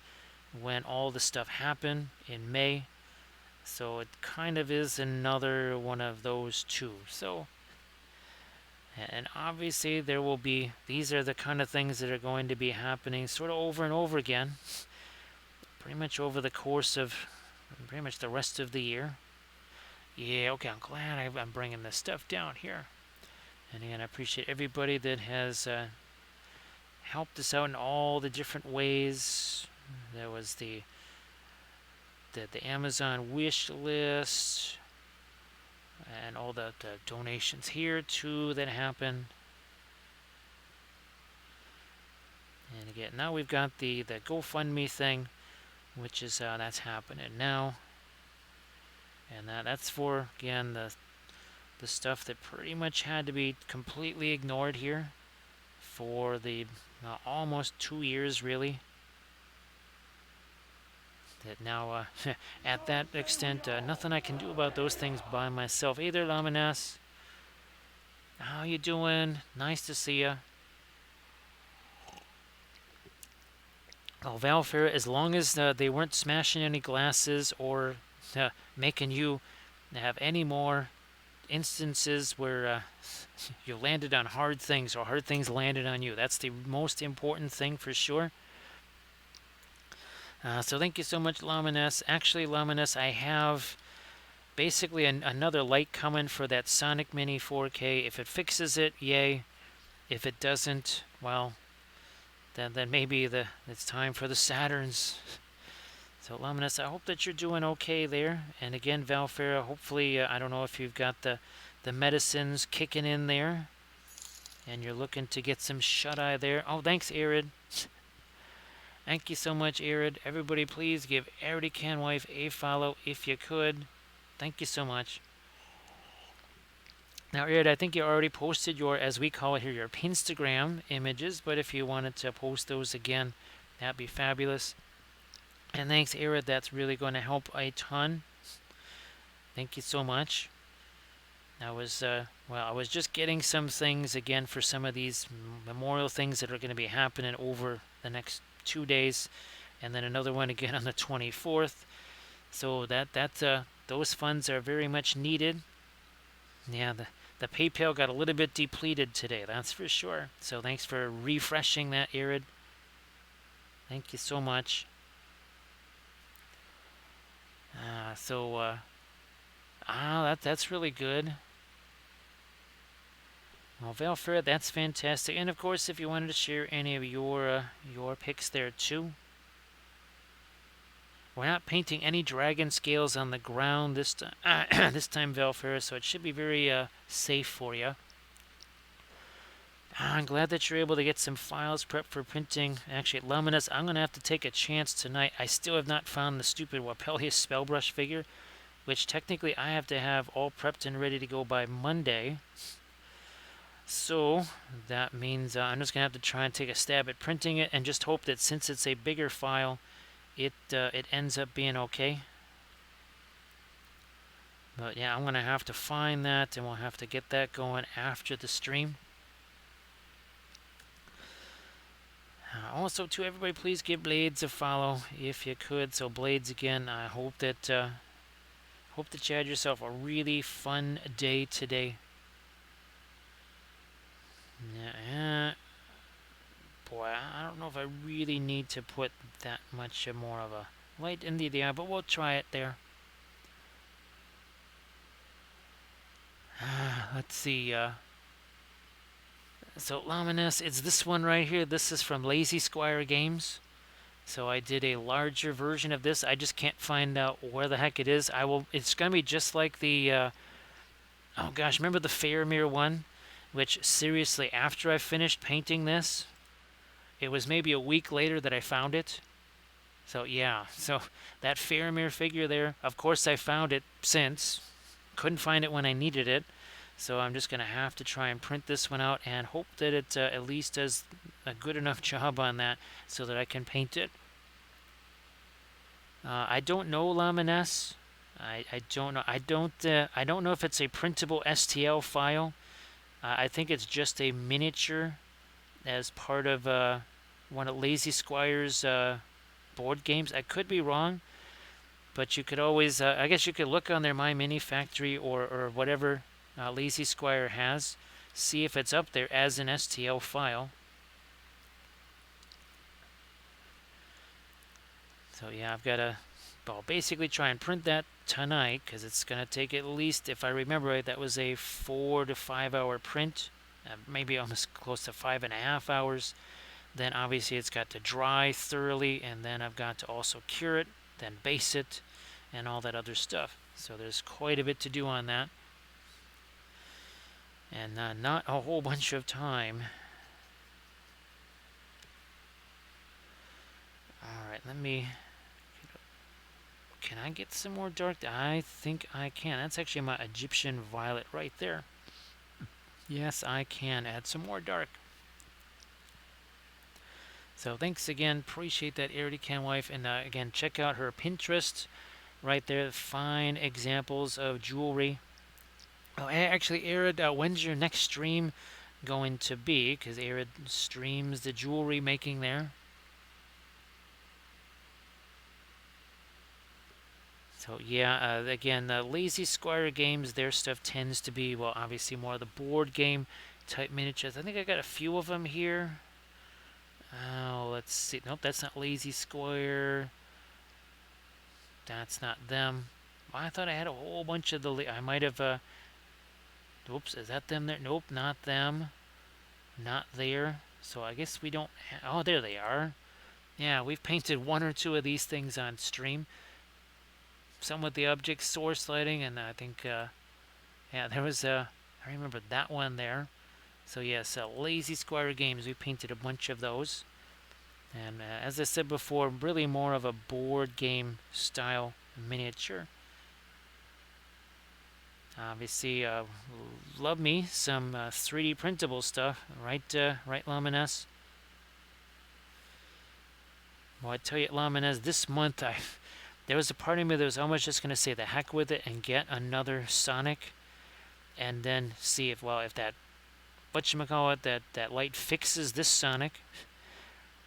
when all the stuff happened in May. So it kind of is another one of those two. So, and obviously there will be, these are the kind of things that are going to be happening sort of over and over again. Pretty much over the course of pretty much the rest of the year. Yeah, okay, I'm glad I'm bringing this stuff down here. And again, I appreciate everybody that has helped us out in all the different ways. There was the Amazon wish list and all the donations here too that happened. And again, now we've got the GoFundMe thing, which is that's happening now. And that's for, again, the stuff that pretty much had to be completely ignored here for the almost 2 years, really. That now, at that extent, nothing I can do about those things by myself either. Laminas, how you doing? Nice to see you. Oh, Valfair, as long as they weren't smashing any glasses or making you have any more instances where you landed on hard things or hard things landed on you. That's the most important thing for sure. So thank you so much, Laminus. Actually, Laminus, I have basically another light coming for that Sonic Mini 4K. If it fixes it, yay. If it doesn't, well, then maybe it's time for the Saturns. So Laminus, I hope that you're doing okay there. And again, Valfera, hopefully, I don't know if you've got the medicines kicking in there, and you're looking to get some shut-eye there. Oh, thanks, Arid. Thank you so much, Arid. Everybody, please give Arity Canwife a follow if you could. Thank you so much. Now, Arid, I think you already posted your, as we call it here, your Pinstagram images, but if you wanted to post those again, that'd be fabulous. And thanks, Arid. That's really going to help a ton. Thank you so much. I was I was just getting some things again for some of these memorial things that are going to be happening over the next 2 days, and then another one again on the 24th. So those funds are very much needed. Yeah, the PayPal got a little bit depleted today, that's for sure. So thanks for refreshing that, Arid. Thank you so much. That's really good. Well, Valfred, that's fantastic. And of course, if you wanted to share any of your picks there too. We're not painting any dragon scales on the ground this time, this time, Valfera, so it should be very safe for you. I'm glad that you're able to get some files prepped for printing. Actually, Luminous, I'm going to have to take a chance tonight. I still have not found the stupid Wapelius Spellbrush figure, which technically I have to have all prepped and ready to go by Monday. So that means I'm just going to have to try and take a stab at printing it and just hope that since it's a bigger file, it ends up being okay. But yeah, I'm going to have to find that, and we'll have to get that going after the stream. Also, to everybody, please give Blades a follow if you could. So Blades, again, I hope that you had yourself a really fun day today. Yeah, boy, I don't know if I really need to put that much more of a light in the eye, but we'll try it there. Let's see. So Laminus, it's this one right here. This is from Lazy Squire Games. So I did a larger version of this. I just can't find out where the heck it is. It's gonna be just like the. Oh gosh, remember the Faramir one? Which seriously, after I finished painting this, it was maybe a week later that I found it. So yeah, so that Faramir figure there. Of course, I found it since. Couldn't find it when I needed it. So I'm just going to have to try and print this one out and hope that it at least does a good enough job on that so that I can paint it. I don't know, Lamines. I don't know. I don't know if it's a printable STL file. I think it's just a miniature as part of one of Lazy Squire's board games. I could be wrong, but you could always, I guess you could look on their My Mini Factory or whatever Lazy Squire has, see if it's up there as an STL file. So yeah, I've got to basically try and print that tonight because it's going to take at least, if I remember right, that was a 4 to 5 hour print, maybe almost close to 5.5 hours. Then obviously it's got to dry thoroughly, and then I've got to also cure it, then base it, and all that other stuff. So there's quite a bit to do on that. And not a whole bunch of time. Alright, can I get some more dark? I think I can. That's actually my Egyptian violet right there. Yes, I can add some more dark. So thanks again. Appreciate that, Arity Canwife. And again, check out her Pinterest right there. Fine examples of jewelry. Oh, actually, Arid, when's your next stream going to be? Because Arid streams the jewelry making there. So yeah, again, Lazy Squire Games, their stuff tends to be, well, obviously more of the board game type miniatures. I think I got a few of them here. Oh, let's see. Nope, that's not Lazy Squire. that's not them. I thought I had a whole bunch of the... I might have... Oops, is that them there? Nope, not them. Not there. So I guess we don't... Oh, there they are. Yeah, we've painted one or two of these things on stream. Some with the object source lighting, and I think... yeah, there was a... I remember that one there. So yes, Lazy Squire Games, we painted a bunch of those. And as I said before, really more of a board game style miniature. Obviously, love me some 3D printable stuff, right, right, Laminez? Well, I tell you, Laminez, this month there was a part of me that was almost just going to say the heck with it and get another Sonic, and then see if, well, if that, whatchamacallit, that light fixes this Sonic,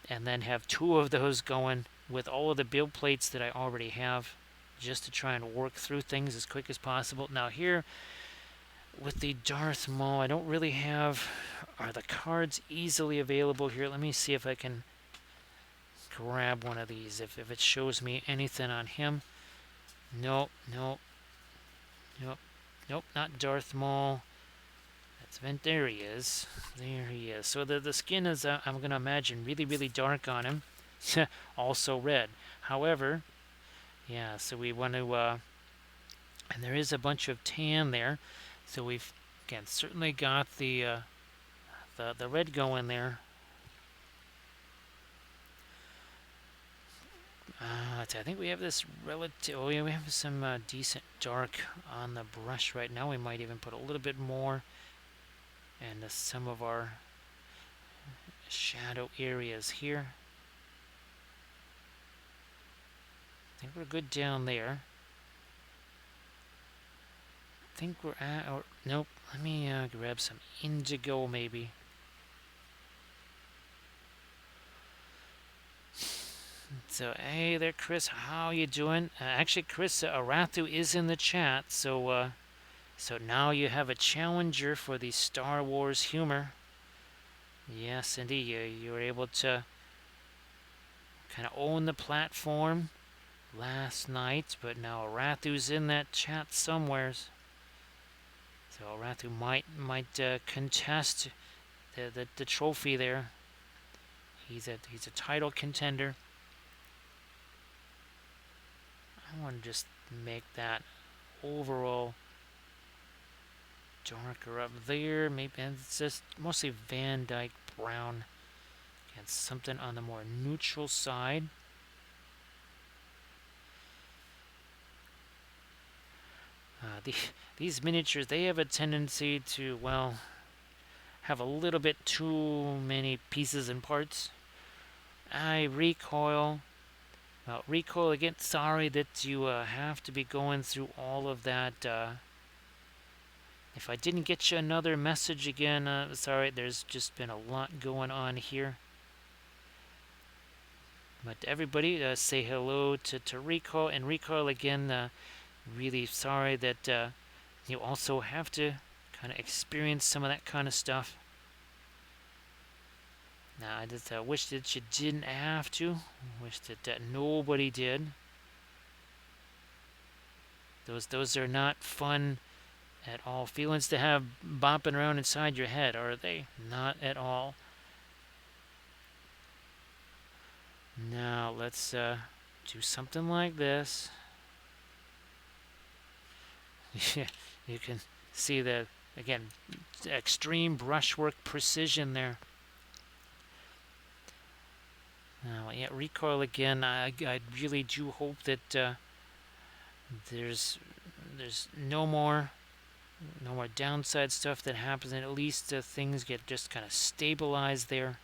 and then have two of those going with all of the build plates that I already have, just to try and work through things as quick as possible. Now here, with the Darth Maul, I don't really have... Are the cards easily available here? Let me see if I can grab one of these, if it shows me anything on him. Nope, nope, nope, nope, not Darth Maul. That's Vent. There he is. There he is. So the skin is, I'm going to imagine, really, really dark on him. Also red. However, yeah, so we want to... and there is a bunch of tan there. So we've, again, certainly got the red going there. I think we have this relative... Oh, yeah, we have some decent dark on the brush right now. We might even put a little bit more into some of our shadow areas here. I think we're good down there. I think we're at... Or, nope, let me grab some indigo, maybe. So, hey there, Chris. How you doing? Actually, Chris, Arathu is in the chat, so so now you have a challenger for the Star Wars humor. Yes, indeed, you were able to kind of own the platform last night, but now Arathu's in that chat somewheres. So Arathu might contest the trophy there. He's a title contender. I want to just make that overall darker up there. Maybe it's just mostly Van Dyke brown. And something on the more neutral side. These miniatures, they have a tendency to, well, have a little bit too many pieces and parts. I recoil. Well, recoil again. Sorry that you have to be going through all of that. If I didn't get you another message again, sorry, there's just been a lot going on here. But everybody, say hello to Recoil. And Recoil again, really sorry that you also have to kind of experience some of that kind of stuff. Now, I just wish that you didn't have to. Wish that nobody did. Those are not fun at all. Feelings to have bopping around inside your head, are they? Not at all. Now, let's do something like this. You can see the, again, extreme brushwork precision there. Now, yeah, recoil again. I really do hope that there's no more downside stuff that happens, and at least things get just kind of stabilized there.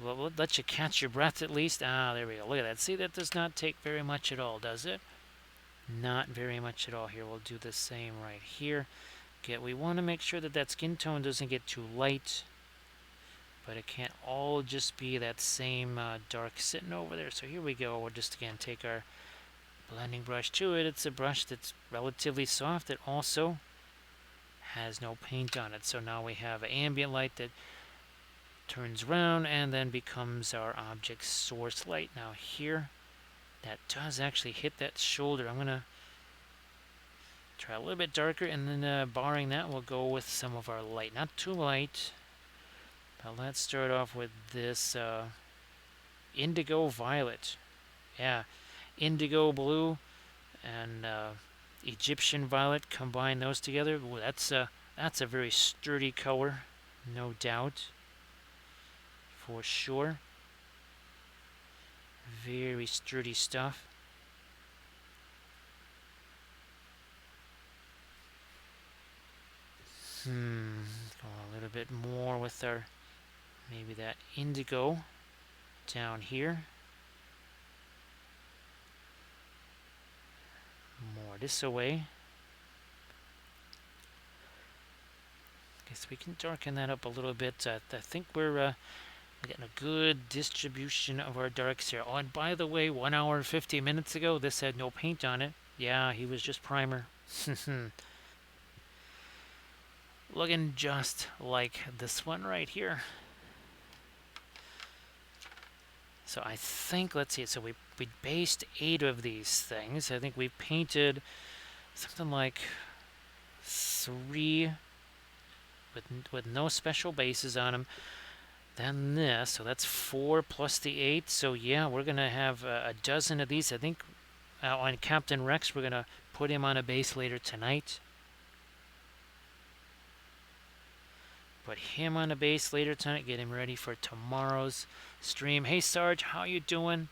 Well, we'll let you catch your breath at least. Ah, there we go. Look at that. See, that does not take very much at all, does it? Not very much at all. Here, we'll do the same right here. We want to make sure that skin tone doesn't get too light. But it can't all just be that same dark sitting over there. So here we go. We'll just, again, take our blending brush to it. It's a brush that's relatively soft. It also has no paint on it. So now we have an ambient light that turns around and then becomes our object source light. Now here, That does actually hit that shoulder. I'm going to try a little bit darker, and then barring that, we'll go with some of our light. Not too light, but let's start off with this indigo violet. Yeah, indigo blue and Egyptian violet. Combine those together. Well, that's a very sturdy color, no doubt, for sure. Very sturdy stuff. Go a little bit more with our, maybe that indigo down here. More this away. Guess we can darken that up a little bit. I think we're getting a good distribution of our darks here. Oh, and by the way, 1 hour and 50 minutes ago, this had no paint on it. Yeah, he was just primer. Looking just like this one right here. So I think, let's see, so we based 8 of these things. I think we painted something like 3 with no special bases on them. Then this, so that's 4 plus the 8. So yeah, we're going to have a dozen of these. I think on Captain Rex, we're going to put him on a base later tonight. Put him on a base later tonight. Get him ready for tomorrow's stream. Hey, Sarge, how you doing?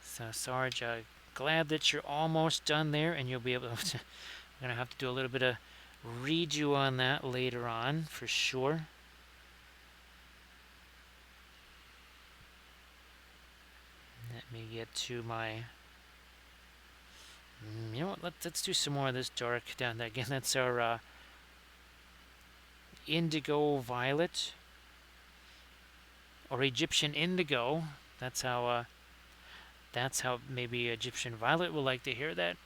So, Sarge, glad that you're almost done there, and you'll be able to... I'm going to have to do a little bit of redo on that later on, for sure. Let me get to my... You know what, let's do some more of this dark down there. Again, that's our... indigo violet, or Egyptian indigo. That's how maybe Egyptian violet would like to hear that.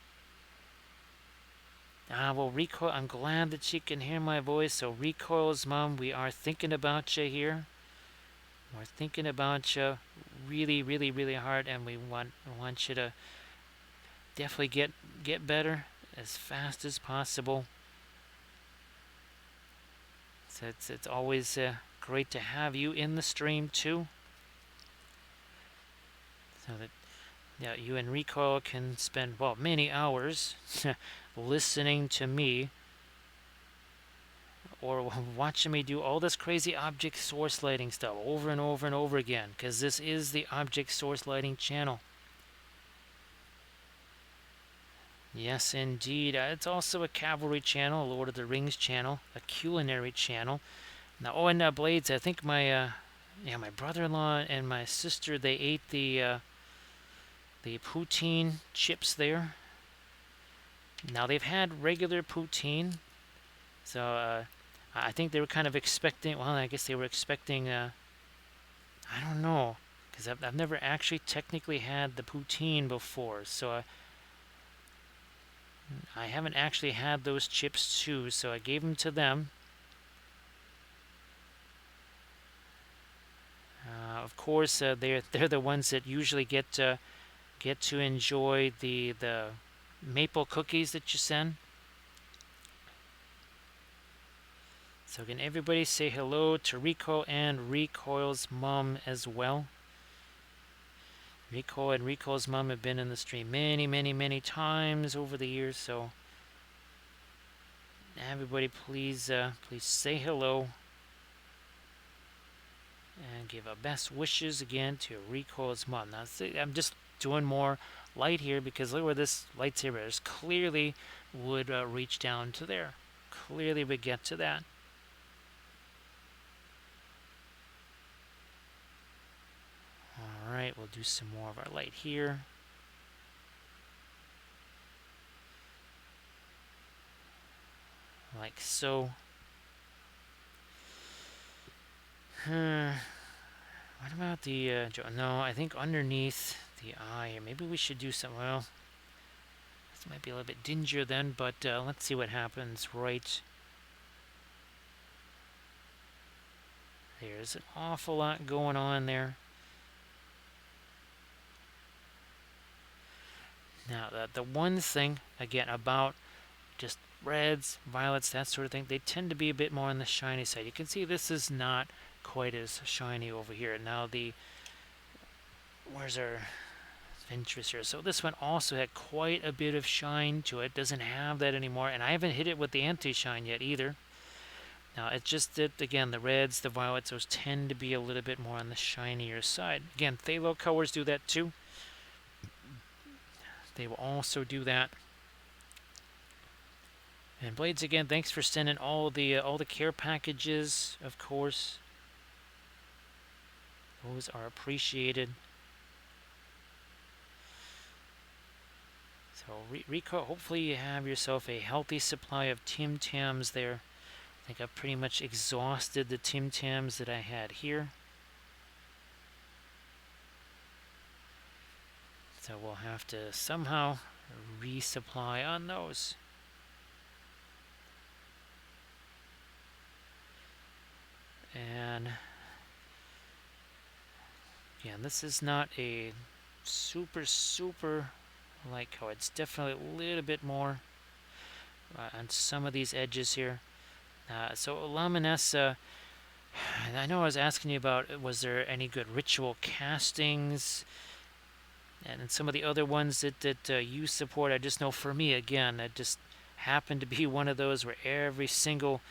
Well, Recoil, I'm glad that she can hear my voice. So Recoil's mom, we are thinking about you here. We're thinking about you really, really, really hard, and we want you to definitely get better as fast as possible. So it's always great to have you in the stream too, so that you and Recoil can spend, well, many hours listening to me or watching me do all this crazy object source lighting stuff over and over and over again, because this is the object source lighting channel. Yes, indeed. It's also a cavalry channel, a Lord of the Rings channel, a culinary channel. Now, oh, and Blades, I think my brother-in-law and my sister, they ate the poutine chips there. Now, they've had regular poutine, so I think they were kind of expecting, well, I guess they were expecting, I don't know, because I've never actually technically had the poutine before, so I haven't actually had those chips too, so I gave them to them. Of course, they're the ones that usually get to enjoy the maple cookies that you send. So can everybody say hello to Recoil and Recoil's mom as well? Recoil and Recoil's mom have been in the stream many, many, many times over the years, so everybody please say hello and give our best wishes again to Recoil's mom. Now, I'm just doing more light here because look where this lightsaber is. Clearly would reach down to there. Clearly would get to that. Alright, we'll do some more of our light here. Like so. What about the... no, I think underneath the eye here. Maybe we should do some... Well, this might be a little bit dingier then, but let's see what happens right... There's an awful lot going on there. Now, the one thing, again, about just reds, violets, that sort of thing, they tend to be a bit more on the shiny side. You can see this is not quite as shiny over here. Now, where's our interest here? So this one also had quite a bit of shine to it. Doesn't have that anymore, and I haven't hit it with the anti-shine yet either. Now, it's just that, again, the reds, the violets, those tend to be a little bit more on the shinier side. Again, phthalo colors do that too. They will also do that. And Blades, again, thanks for sending all the care packages, of course. Those are appreciated. So, Rico, hopefully you have yourself a healthy supply of Tim Tams there. I think I've pretty much exhausted the Tim Tams that I had here. So we'll have to somehow resupply on those. And again, this is not a super light color. It's definitely a little bit more on some of these edges here. So Laminessa, I know I was asking you about, was there any good ritual castings? And some of the other ones that you support, I just know for me, again, it just happened to be one of those where every single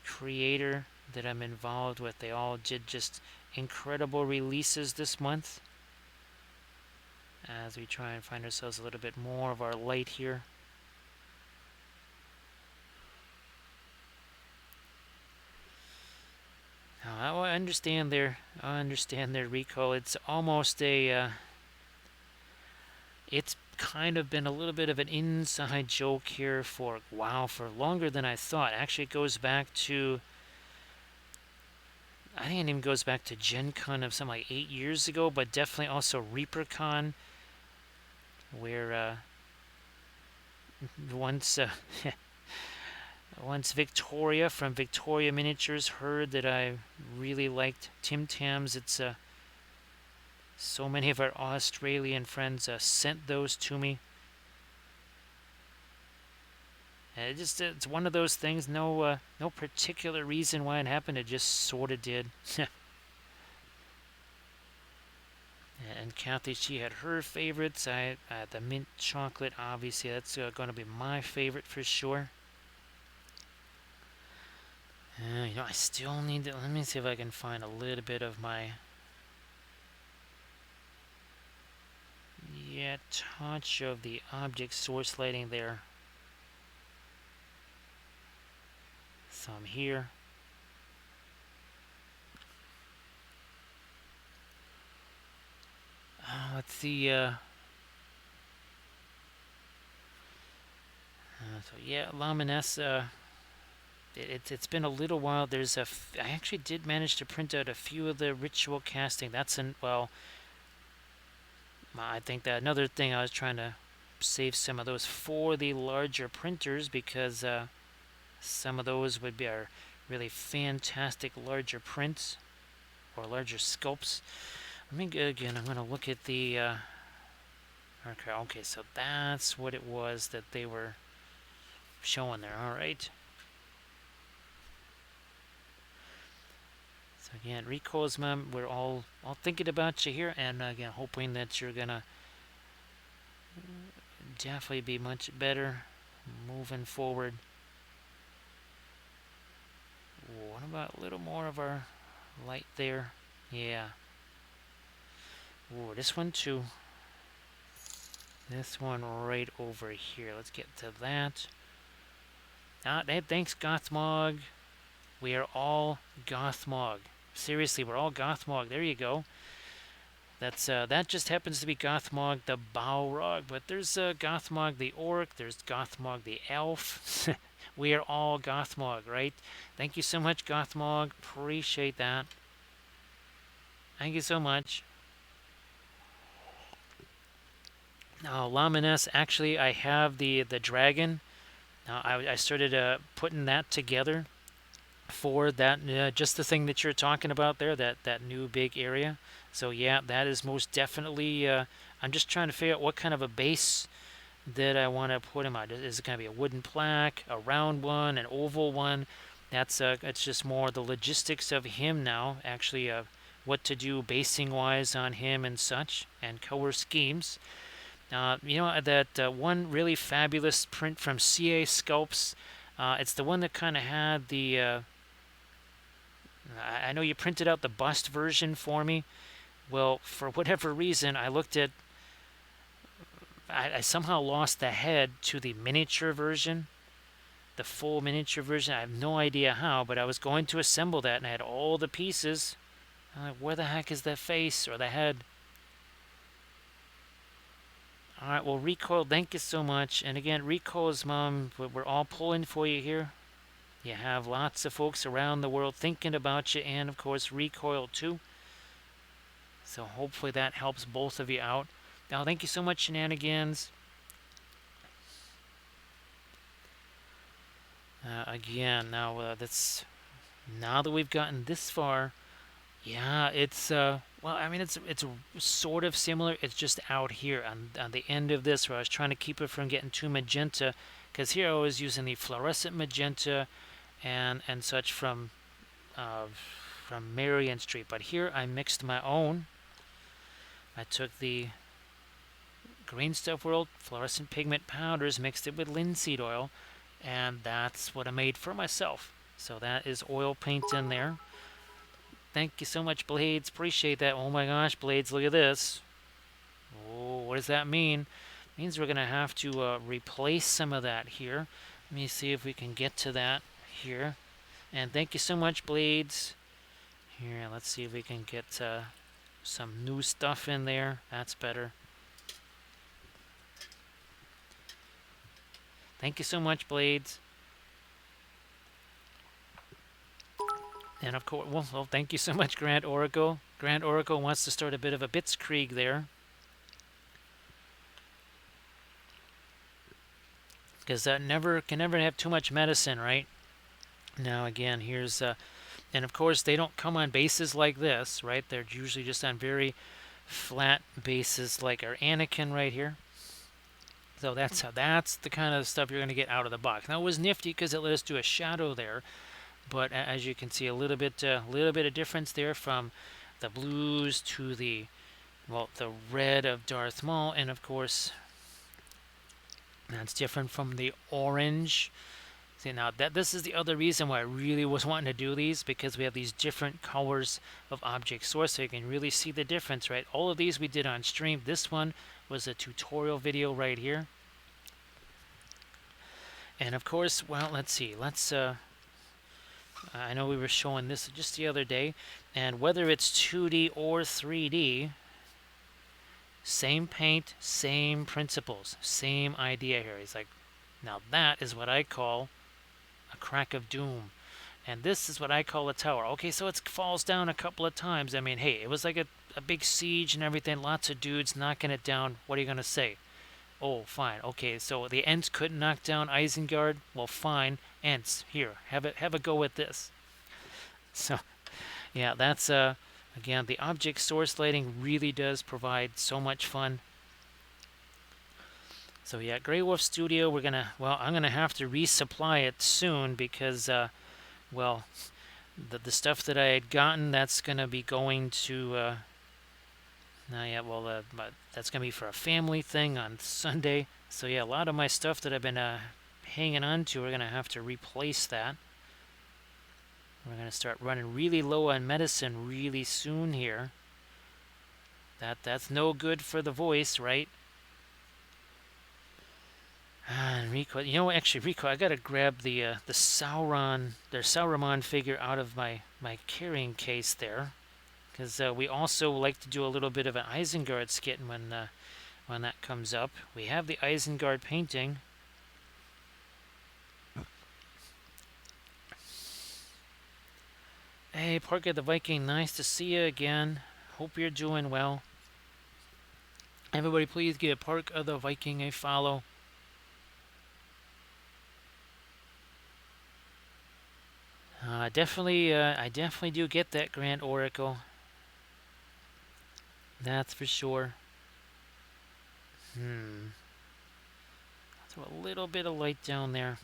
creator that I'm involved with, they all did just incredible releases this month. As we try and find ourselves a little bit more of our light here. Now, I understand their recall. It's almost it's kind of been a little bit of an inside joke here for for longer than I thought. Actually, it goes back to, I think it even goes back to Gen Con of something like 8 years ago, but definitely also ReaperCon, where once Victoria from Victoria Miniatures heard that I really liked Tim Tams. It's so many of our Australian friends sent those to me. And it's one of those things. No particular reason why it happened. It just sort of did. And Kathy, she had her favorites. I the mint chocolate, obviously, that's going to be my favorite for sure. I still need to. Let me see if I can find a little bit of my touch of the object source lighting there. Some here. Let's see. So yeah, Laminessa. It's been a little while. I actually did manage to print out a few of the ritual casting. I think that another thing I was trying to save some of those for the larger printers, because some of those are really fantastic larger prints or larger sculpts. Let me go again. I'm going to look at the okay, so that's what it was that they were showing there. All right. So again, Recosma, we're all thinking about you here, and again, hoping that you're gonna definitely be much better moving forward. What about a little more of our light there? Yeah. Ooh, this one too. This one right over here. Let's get to that. Thanks, Gothmog. We are all Gothmog. Seriously, we're all Gothmog. There you go. That just happens to be Gothmog the Balrog, but there's Gothmog the Orc, there's Gothmog the Elf. We are all Gothmog, right? Thank you so much, Gothmog. Appreciate that. Thank you so much. Now, Lamines, actually, I have the dragon. Now, I started putting that together for that, just the thing that you're talking about there, that new big area. So yeah, that is most definitely. I'm just trying to figure out what kind of a base that I want to put him on. Is it going to be a wooden plaque, a round one, an oval one? It's just more the logistics of him now, actually, what to do basing wise on him and such, and color schemes. That one really fabulous print from CA Sculpts. It's the one that kind of had the. I know you printed out the bust version for me. Well, for whatever reason, I looked at. I somehow lost the head to the miniature version, the full miniature version. I have no idea how, but I was going to assemble that and I had all the pieces. I'm like, where the heck is the face or the head? All right, well, Recoil, thank you so much. And again, Recoil's mom, we're all pulling for you here. You have lots of folks around the world thinking about you, and of course, Recoil too. So hopefully that helps both of you out. Now, thank you so much, Shenanigans. Again, now that we've gotten this far, yeah, it's well, I mean, it's sort of similar. It's just out here on the end of this, where I was trying to keep it from getting too magenta, because here I was using the fluorescent magenta and such uh, from Marion Street, but here I mixed my own. I took the Green Stuff World fluorescent pigment powders, mixed it with linseed oil, and that's what I made for myself. So that is oil paint in there. Thank you so much, Blades. Appreciate that. Oh my gosh, Blades, look at this. Oh, what does that mean? It means we're going to have to replace some of that here. Let me see if we can get to that here. And thank you so much, Blades. Here, let's see if we can get some new stuff in there. That's better. Thank you so much, Blades. And of course, well, thank you so much, Grand Oracle. Grand Oracle wants to start a bit of a Blitzkrieg there. Because that can never have too much medicine, right? Now again, here's and of course they don't come on bases like this, right? They're usually just on very flat bases like our Anakin right here. So that's the kind of stuff you're going to get out of the box. Now it was nifty because it let us do a shadow there, but as you can see, a little bit of difference there from the blues to the red of Darth Maul, and of course that's different from the orange. See, now this is the other reason why I really was wanting to do these, because we have these different colors of object source, so you can really see the difference, right? All of these we did on stream. This one was a tutorial video right here. And of course, well, let's see. I know we were showing this just the other day, and whether it's 2D or 3D, same paint, same principles, same idea here. He's like, now that is what I call a crack of doom. And this is what I call a tower. Okay, so it falls down a couple of times. I mean, hey, it was like a big siege and everything, lots of dudes knocking it down. What are you going to say? Oh, fine. Okay, so the Ents couldn't knock down Isengard? Well, fine. Ents, here, have a go at this. So, yeah, that's, again, the object source lighting really does provide so much fun. So yeah, Grey Wolf Studio, I'm gonna have to resupply it soon because, well, the stuff that I had gotten, that's gonna be going to, that's gonna be for a family thing on Sunday. So yeah, a lot of my stuff that I've been hanging on to, we're gonna have to replace that. We're gonna start running really low on medicine really soon here. That's no good for the voice, right? And Rico, actually, Rico, I gotta grab the Sauron figure out of my carrying case there, because we also like to do a little bit of an Isengard skit when that comes up. We have the Isengard painting. Hey, Parker the Viking, nice to see you again. Hope you're doing well. Everybody, please give Parker the Viking a follow. I definitely do get that, Grand Oracle. That's for sure. So a little bit of light down there.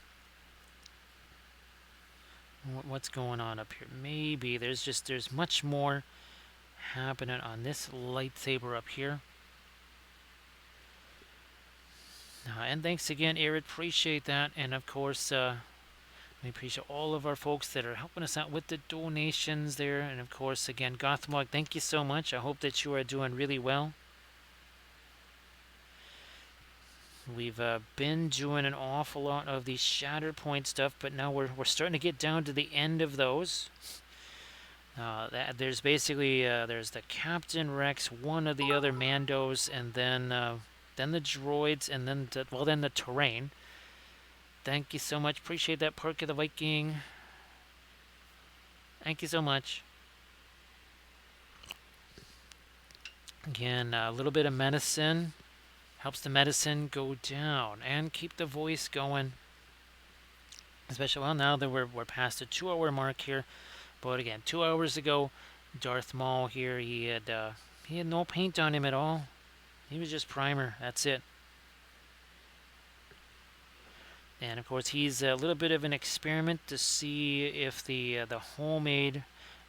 What's going on up here? Maybe there's much more happening on this lightsaber up here. And thanks again, Eric. Appreciate that. And of course, we appreciate all of our folks that are helping us out with the donations there. And of course, again, Gothmog, thank you so much. I hope that you are doing really well. We've been doing an awful lot of the Shatterpoint stuff, but now we're starting to get down to the end of those. There's basically there's the Captain Rex, one of the other Mandos, and then the droids, and then then the terrain. Thank you so much. Appreciate that, Park of the Viking. Thank you so much. Again, a little bit of medicine helps the medicine go down and keep the voice going. Especially well now that we're past the 2-hour mark here. But again, 2 hours ago, Darth Maul here he had no paint on him at all. He was just primer. That's it. And of course, he's a little bit of an experiment to see if the homemade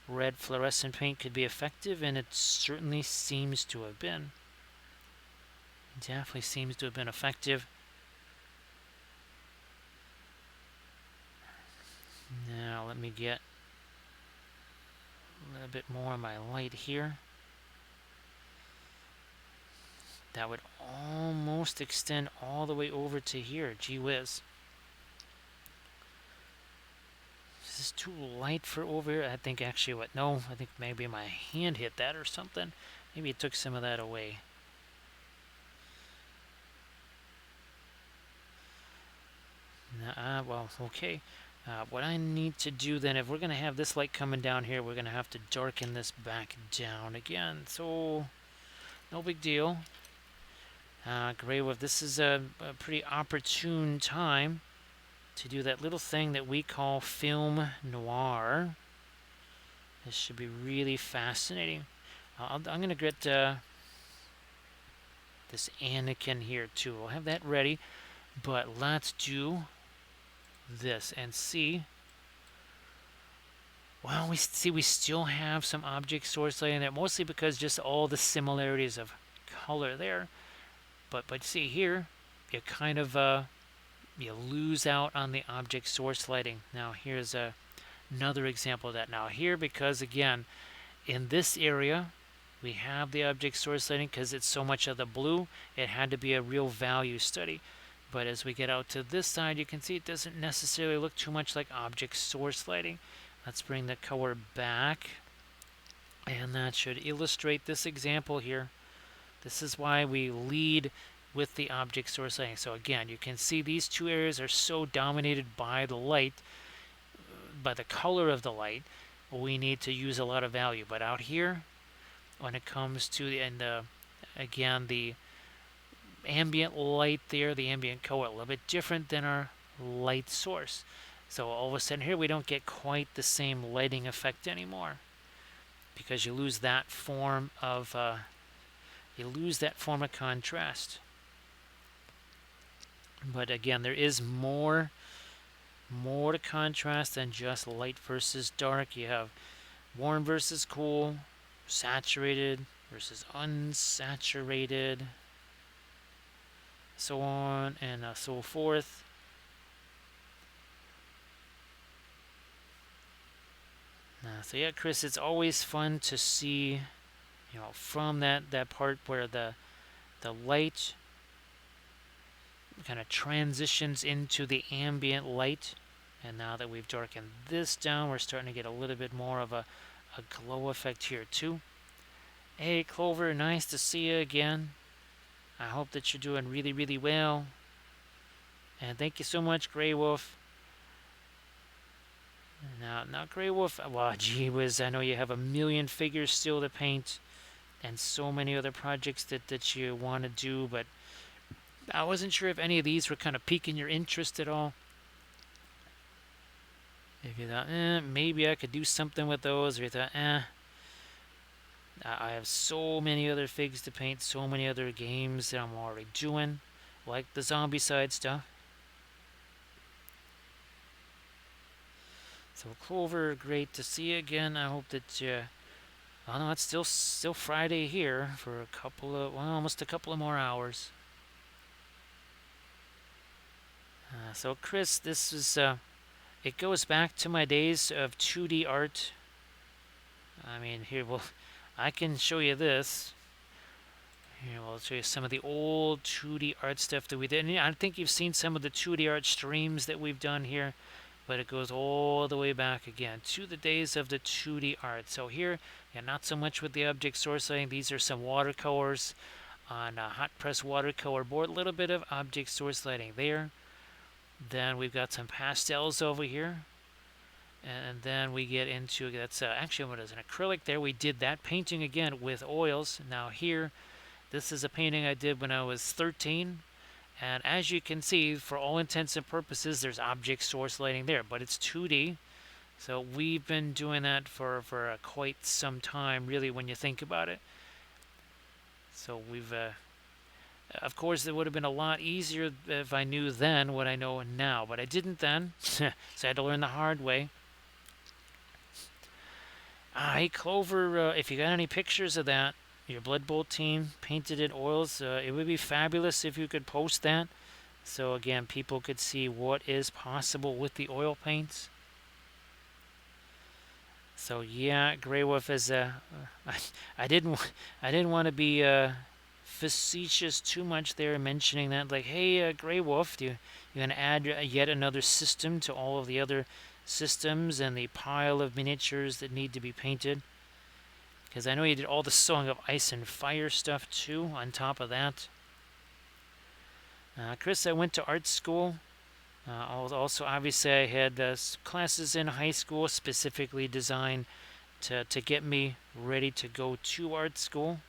red fluorescent paint could be effective, and it certainly seems to have been. It definitely seems to have been effective. Now let me get a little bit more of my light here. That would almost extend all the way over to here. Gee whiz. Is this too light for over here? I think actually what? No, I think maybe my hand hit that or something. Maybe it took some of that away. Well, okay. What I need to do then, if we're going to have this light coming down here, we're going to have to darken this back down again. So, no big deal. Grey Wolf, this is a pretty opportune time to do that little thing that we call film noir. This should be really fascinating. I'm going to get this Anakin here too. I'll have that ready, but let's do this and see. Well, we still have some object source lighting there, mostly because just all the similarities of color there. But see here, you kind of you lose out on the object source lighting. Now here's another example of that. Now here, because again, in this area, we have the object source lighting because it's so much of the blue, it had to be a real value study. But as we get out to this side, you can see it doesn't necessarily look too much like object source lighting. Let's bring the color back, and that should illustrate this example here. This is why we lead with the object source lighting. So again, you can see these two areas are so dominated by the light, by the color of the light, we need to use a lot of value. But out here, when it comes to again, the ambient light there, the ambient color, a little bit different than our light source. So all of a sudden here, we don't get quite the same lighting effect anymore, because you lose that form of contrast. But again, there is more to contrast than just light versus dark. You have warm versus cool, saturated versus unsaturated, so on and so forth. So yeah, Chris, it's always fun to see, from that part where the light kind of transitions into the ambient light. And now that we've darkened this down, we're starting to get a little bit more of a glow effect here too. Hey Clover, nice to see you again. I hope that you're doing really, really well. And thank you so much, Grey Wolf. Now Grey Wolf, well, gee whiz, I know you have a million figures still to paint and so many other projects that you want to do, but I wasn't sure if any of these were kind of piquing your interest at all. If you thought, maybe I could do something with those, or you thought, I have so many other figs to paint, so many other games that I'm already doing. like the zombie side stuff. So Clover, great to see you again. I hope that oh no, it's still Friday here for a couple of almost a couple of more hours. So Chris, this is it goes back to my days of 2D art. I mean, here, well, I can show you this. Here, well, I'll show you some of the old 2D art stuff that we did. And I think you've seen some of the 2D art streams that we've done here, but it goes all the way back again to the days of the 2D art. So here, yeah, not so much with the object source lighting. These are some watercolors on a hot press watercolor board. A little bit of object source lighting there. Then we've got some pastels over here. And then we get into, that's actually what is an acrylic there. We did that painting again with oils. Now here, this is a painting I did when I was 13. And as you can see, for all intents and purposes, there's object source lighting there, but it's 2D. So we've been doing that for quite some time, really, when you think about it. So we've, of course, it would have been a lot easier if I knew then what I know now, but I didn't then, so I had to learn the hard way. Hey, Clover, if you got any pictures of that, your Blood Bowl team painted in oils, it would be fabulous if you could post that. So again, people could see what is possible with the oil paints. So yeah, Grey Wolf is I didn't want to be facetious too much there, mentioning that like, hey, Grey Wolf, you're gonna add yet another system to all of the other systems and the pile of miniatures that need to be painted. Because I know you did all the Song of Ice and Fire stuff too on top of that. Chris, I went to art school. Also, obviously, I had classes in high school specifically designed to get me ready to go to art school.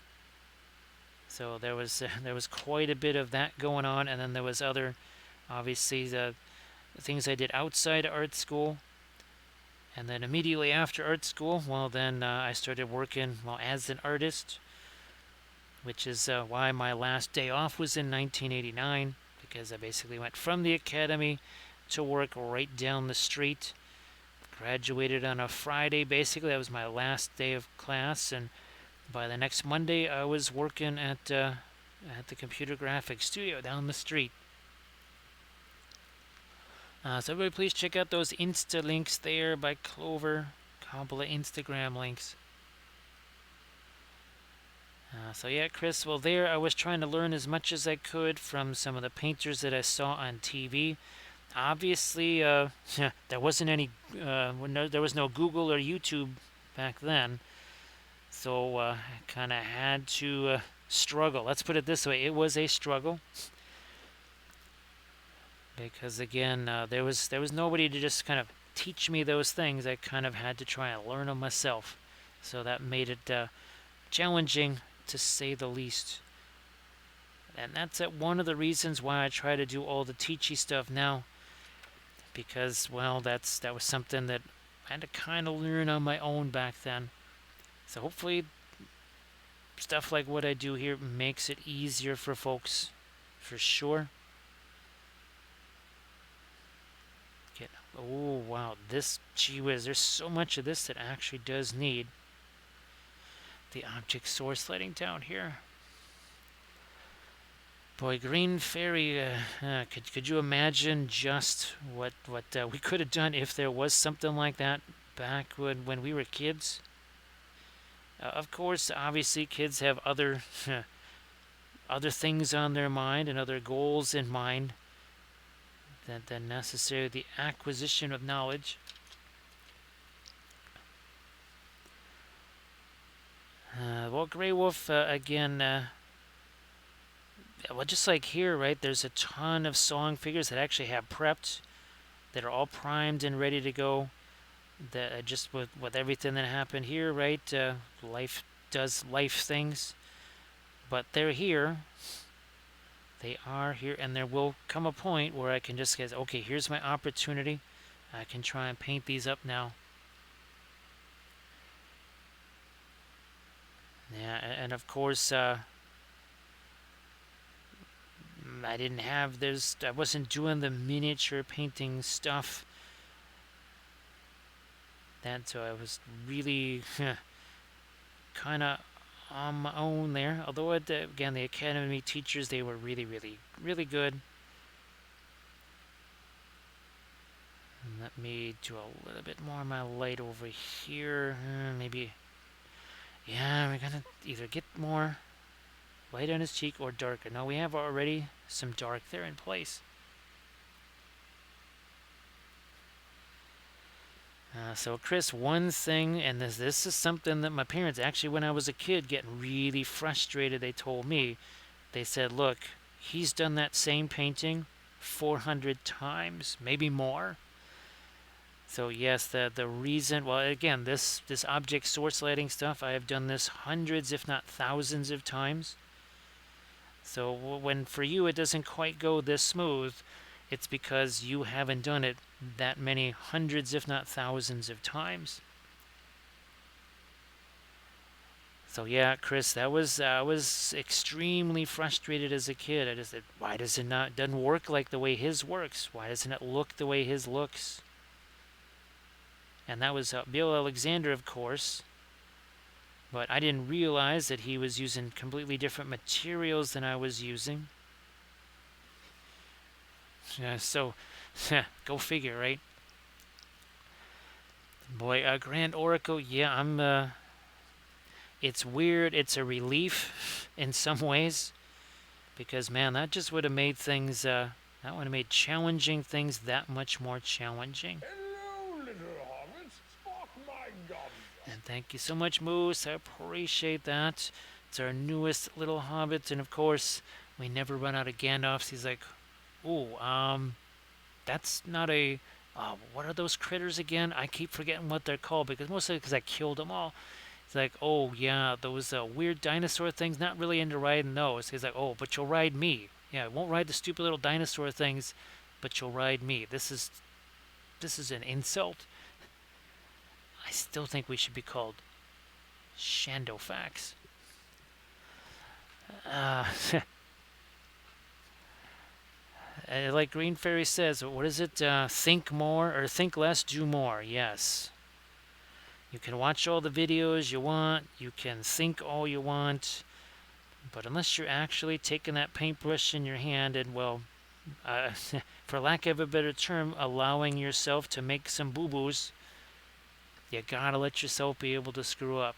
So there was quite a bit of that going on, and then there was other, obviously, the things I did outside art school. And then immediately after art school, well, then I started working as an artist, which is why my last day off was in 1989, because I basically went from the academy to work right down the street. Graduated on a Friday, basically. That was my last day of class, and by the next Monday, I was working at the computer graphics studio down the street. So everybody please check out those Insta links there by Clover. Couple of Instagram links. So yeah, Chris, well there I was trying to learn as much as I could from some of the painters that I saw on TV. Obviously, there wasn't any, there was no Google or YouTube back then. So I kind of had to struggle. Let's put it this way, it was a struggle. Because again, there was nobody to just kind of teach me those things. I kind of had to try and learn them myself. So that made it challenging, to say the least. And that's one of the reasons why I try to do all the teachy stuff now. Because, well, that was something that I had to kind of learn on my own back then. So hopefully stuff like what I do here makes it easier for folks, for sure. Oh, wow, this, gee whiz, there's so much of this that actually does need the object source lighting down here. Boy, Green Fairy, could you imagine just what we could have done if there was something like that back when we were kids? Of course, obviously, kids have other other things on their mind and other goals in mind than necessarily the acquisition of knowledge. Well, Grey Wolf, again, well, just like here, right, there's a ton of song figures that actually have prepped, that are all primed and ready to go. That just with everything that happened here, right, life does life things. But they're here. They are here, and there will come a point where I can just say, okay, here's my opportunity. I can try and paint these up now. Yeah, and of course, I didn't have this. I wasn't doing the miniature painting stuff. So I was really kind of on my own there. Although again, the academy teachers, they were really, really, really good. And let me do a little bit more of my light over here. Maybe, yeah, we're gonna either get more light on his cheek or darker. Now we have already some dark there in place. So Chris, one thing, and this is something that my parents actually, when I was a kid, getting really frustrated, they told me, they said, look, he's done that same painting 400 times, maybe more. So yes, the reason, well, again, this object source lighting stuff, I have done this hundreds, if not thousands of times. So when for you it doesn't quite go this smooth, it's because you haven't done it that many hundreds, if not thousands of times. So yeah, Chris, that was I was extremely frustrated as a kid. I just said, why does it not doesn't work like the way his works? Why doesn't it look the way his looks? And that was Bill Alexander, of course. But I didn't realize that he was using completely different materials than I was using. So, go figure, right? Boy, Grand Oracle, yeah, it's weird. It's a relief in some ways. Because, man, that just would have made things, that would have made challenging things that much more challenging. Hello, little hobbits. Spark my gumdrop. And thank you so much, Moose. I appreciate that. It's our newest little hobbit. And, of course, we never run out of Gandalfs. He's like, ooh, that's not a... what are those critters again? I keep forgetting what they're called, because mostly because I killed them all. It's like, oh, yeah, those weird dinosaur things, not really into riding those. He's like, oh, but you'll ride me. Yeah, I won't ride the stupid little dinosaur things, but you'll ride me. This is an insult. I still think we should be called Shandofax. Like Green Fairy says, what is it? Think more or think less, do more. Yes. You can watch all the videos you want. You can think all you want. But unless you're actually taking that paintbrush in your hand and, well, for lack of a better term, allowing yourself to make some boo-boos, you gotta let yourself be able to screw up.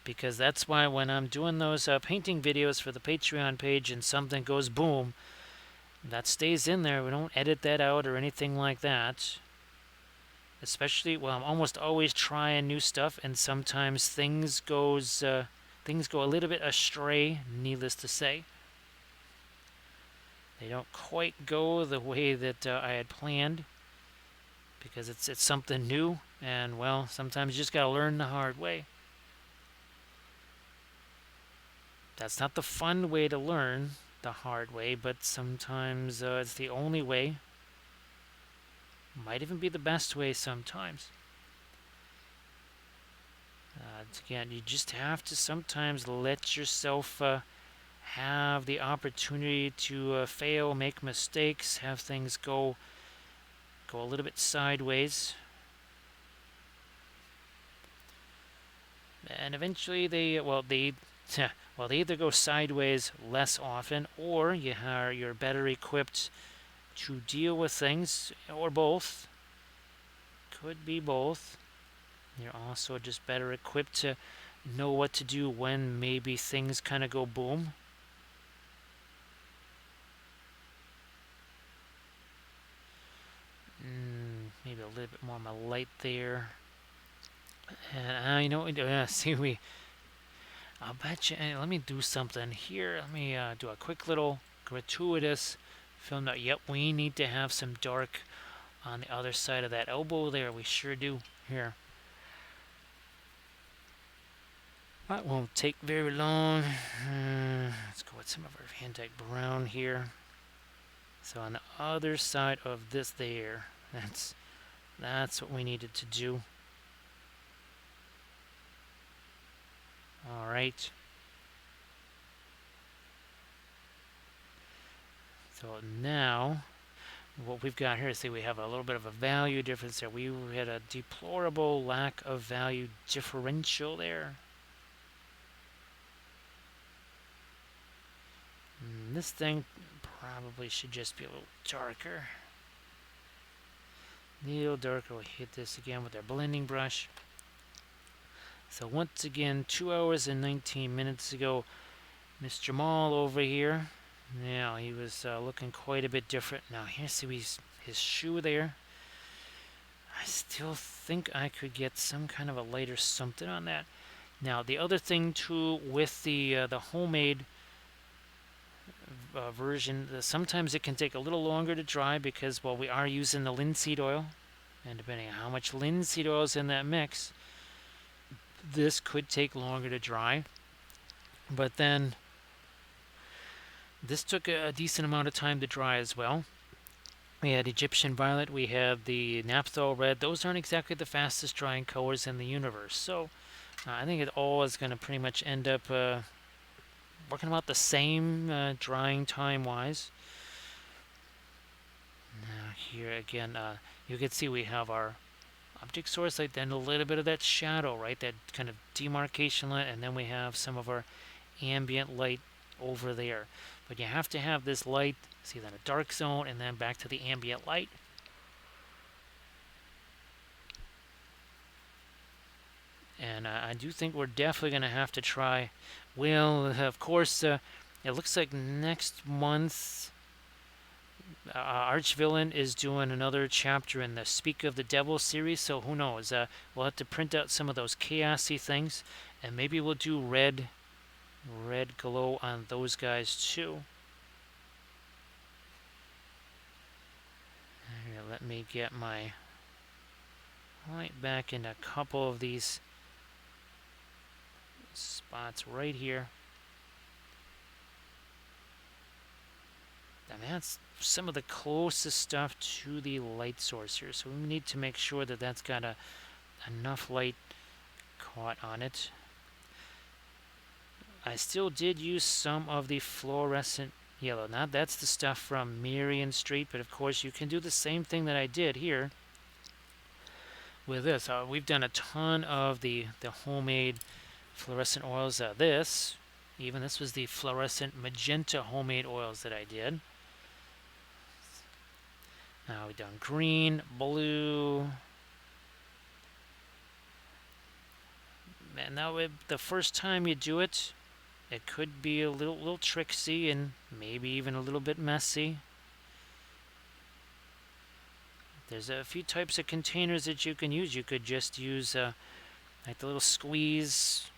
Because that's why when I'm doing those painting videos for the Patreon page and something goes boom, that stays in there. We don't edit that out or anything like that. Especially, well, I'm almost always trying new stuff, and sometimes things go a little bit astray, needless to say. They don't quite go the way that I had planned, because it's something new, and, well, sometimes you just gotta learn the hard way. That's not the fun way to learn, the hard way, but sometimes it's the only way. Might even be the best way sometimes. Again, you just have to sometimes let yourself have the opportunity to fail, make mistakes, have things go a little bit sideways. And eventually they either go sideways less often, or you're better equipped to deal with things, or both. Could be both. You're also just better equipped to know what to do when maybe things kind of go boom. Maybe a little bit more of my light there. And I'll bet you, let me do something here. Let me do a quick little gratuitous film note. Yep, we need to have some dark on the other side of that elbow there. We sure do. Here. That won't take very long. Let's go with some of our Van Dyke Brown here. So on the other side of this there, that's what we needed to do. All right. So now, what we've got here, see, we have a little bit of a value difference there. We had a deplorable lack of value differential there. This thing probably should just be a little darker. A little darker. We'll hit this again with our blending brush. So once again, 2 hours and 19 minutes ago, Mr. Maul over here. Now, he was looking quite a bit different. Now, here's his shoe there. I still think I could get some kind of a lighter something on that. Now, the other thing, too, with the homemade version, sometimes it can take a little longer to dry because, well, we are using the linseed oil. And depending on how much linseed oil is in that mix, this could take longer to dry. But then this took a decent amount of time to dry as well. We had Egyptian violet, we had the naphthol red. Those aren't exactly the fastest drying colors in the universe. So I think it all is going to pretty much end up working about the same drying time-wise. Now here again, you can see we have our object source light, then a little bit of that shadow, right? That kind of demarcation light, and then we have some of our ambient light over there. But you have to have this light, see, then a dark zone, and then back to the ambient light. And I do think we're definitely going to have to try. Well, of course, it looks like next month Archvillain is doing another chapter in the Speak of the Devil series, so who knows? We'll have to print out some of those chaosy things, and maybe we'll do red glow on those guys too. Here, let me get my light back in a couple of these spots right here. And that's some of the closest stuff to the light source here, so we need to make sure that that's got enough light caught on it. I still did use some of the fluorescent yellow. Now that's the stuff from Marion Street, but of course you can do the same thing that I did here with this. We've done a ton of the homemade fluorescent oils. This was the fluorescent magenta homemade oils that I did. Now we've done green, blue. And now the first time you do it, it could be a little tricksy and maybe even a little bit messy. There's a few types of containers that you can use. You could just use like the little squeeze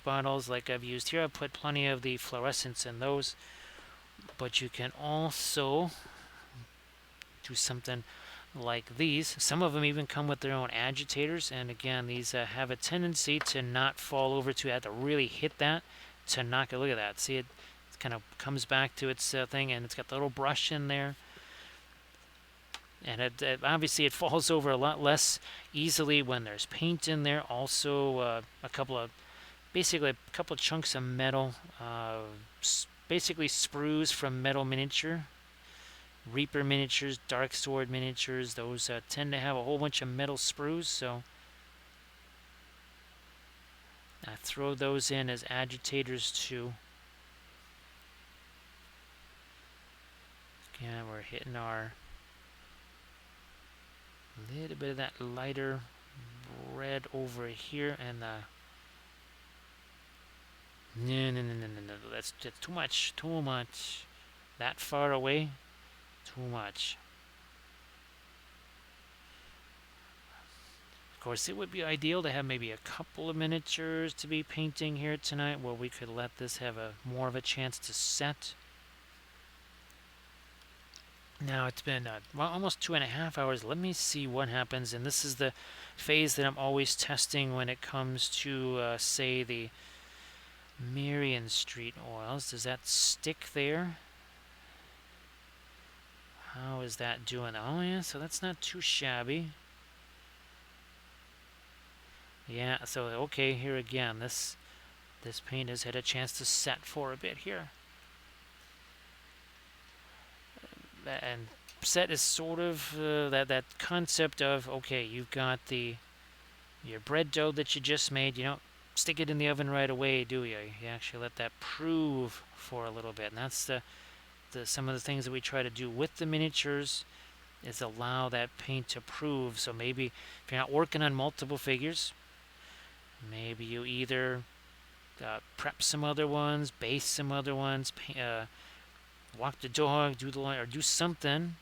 bottles like I've used here. I've put plenty of the fluorescents in those. But you can also do something like these. Some of them even come with their own agitators, and again, these have a tendency to not fall over, to have to really hit that to knock it. Look at that. See, it kind of comes back to its thing, and it's got the little brush in there. And it obviously it falls over a lot less easily when there's paint in there. Also, basically a couple of chunks of metal, basically sprues from Metal Miniature. Reaper miniatures, Dark Sword miniatures, those tend to have a whole bunch of metal sprues, so I throw those in as agitators too. Again, we're hitting our little bit of that lighter red over here, and no, that's too much, that far away. Too much. Of course, it would be ideal to have maybe a couple of miniatures to be painting here tonight, where we could let this have more of a chance to set. Now it's been almost 2.5 hours. Let me see what happens. And this is the phase that I'm always testing when it comes to, say, the Marion Street oils. Does that stick there? How is that doing? Oh yeah, so that's not too shabby. Yeah, so okay, here again, this paint has had a chance to set for a bit here. and set is sort of that concept of, okay, you've got your bread dough that you just made. You don't stick it in the oven right away, do you? You actually let that prove for a little bit, and that's some of the things that we try to do with the miniatures is allow that paint to prove. So maybe if you're not working on multiple figures, maybe you either prep some other ones, base some other ones, walk the dog, do the line, or do something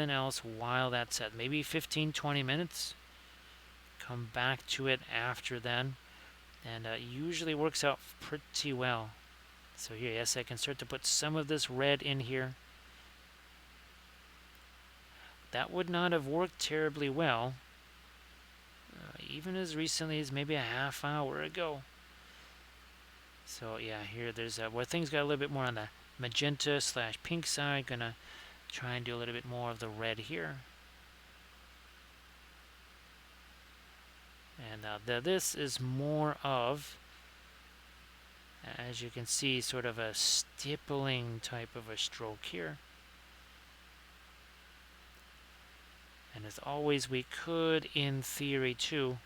else while that's set. Maybe 15, 20 minutes. Come back to it after then, and usually works out pretty well. So here, yes, I can start to put some of this red in here. That would not have worked terribly well, even as recently as maybe a half hour ago. So yeah, here there's where things got a little bit more on the magenta / pink side. Gonna try and do a little bit more of the red here. And this is more of, as you can see, sort of a stippling type of a stroke here. And as always, we could, in theory, too,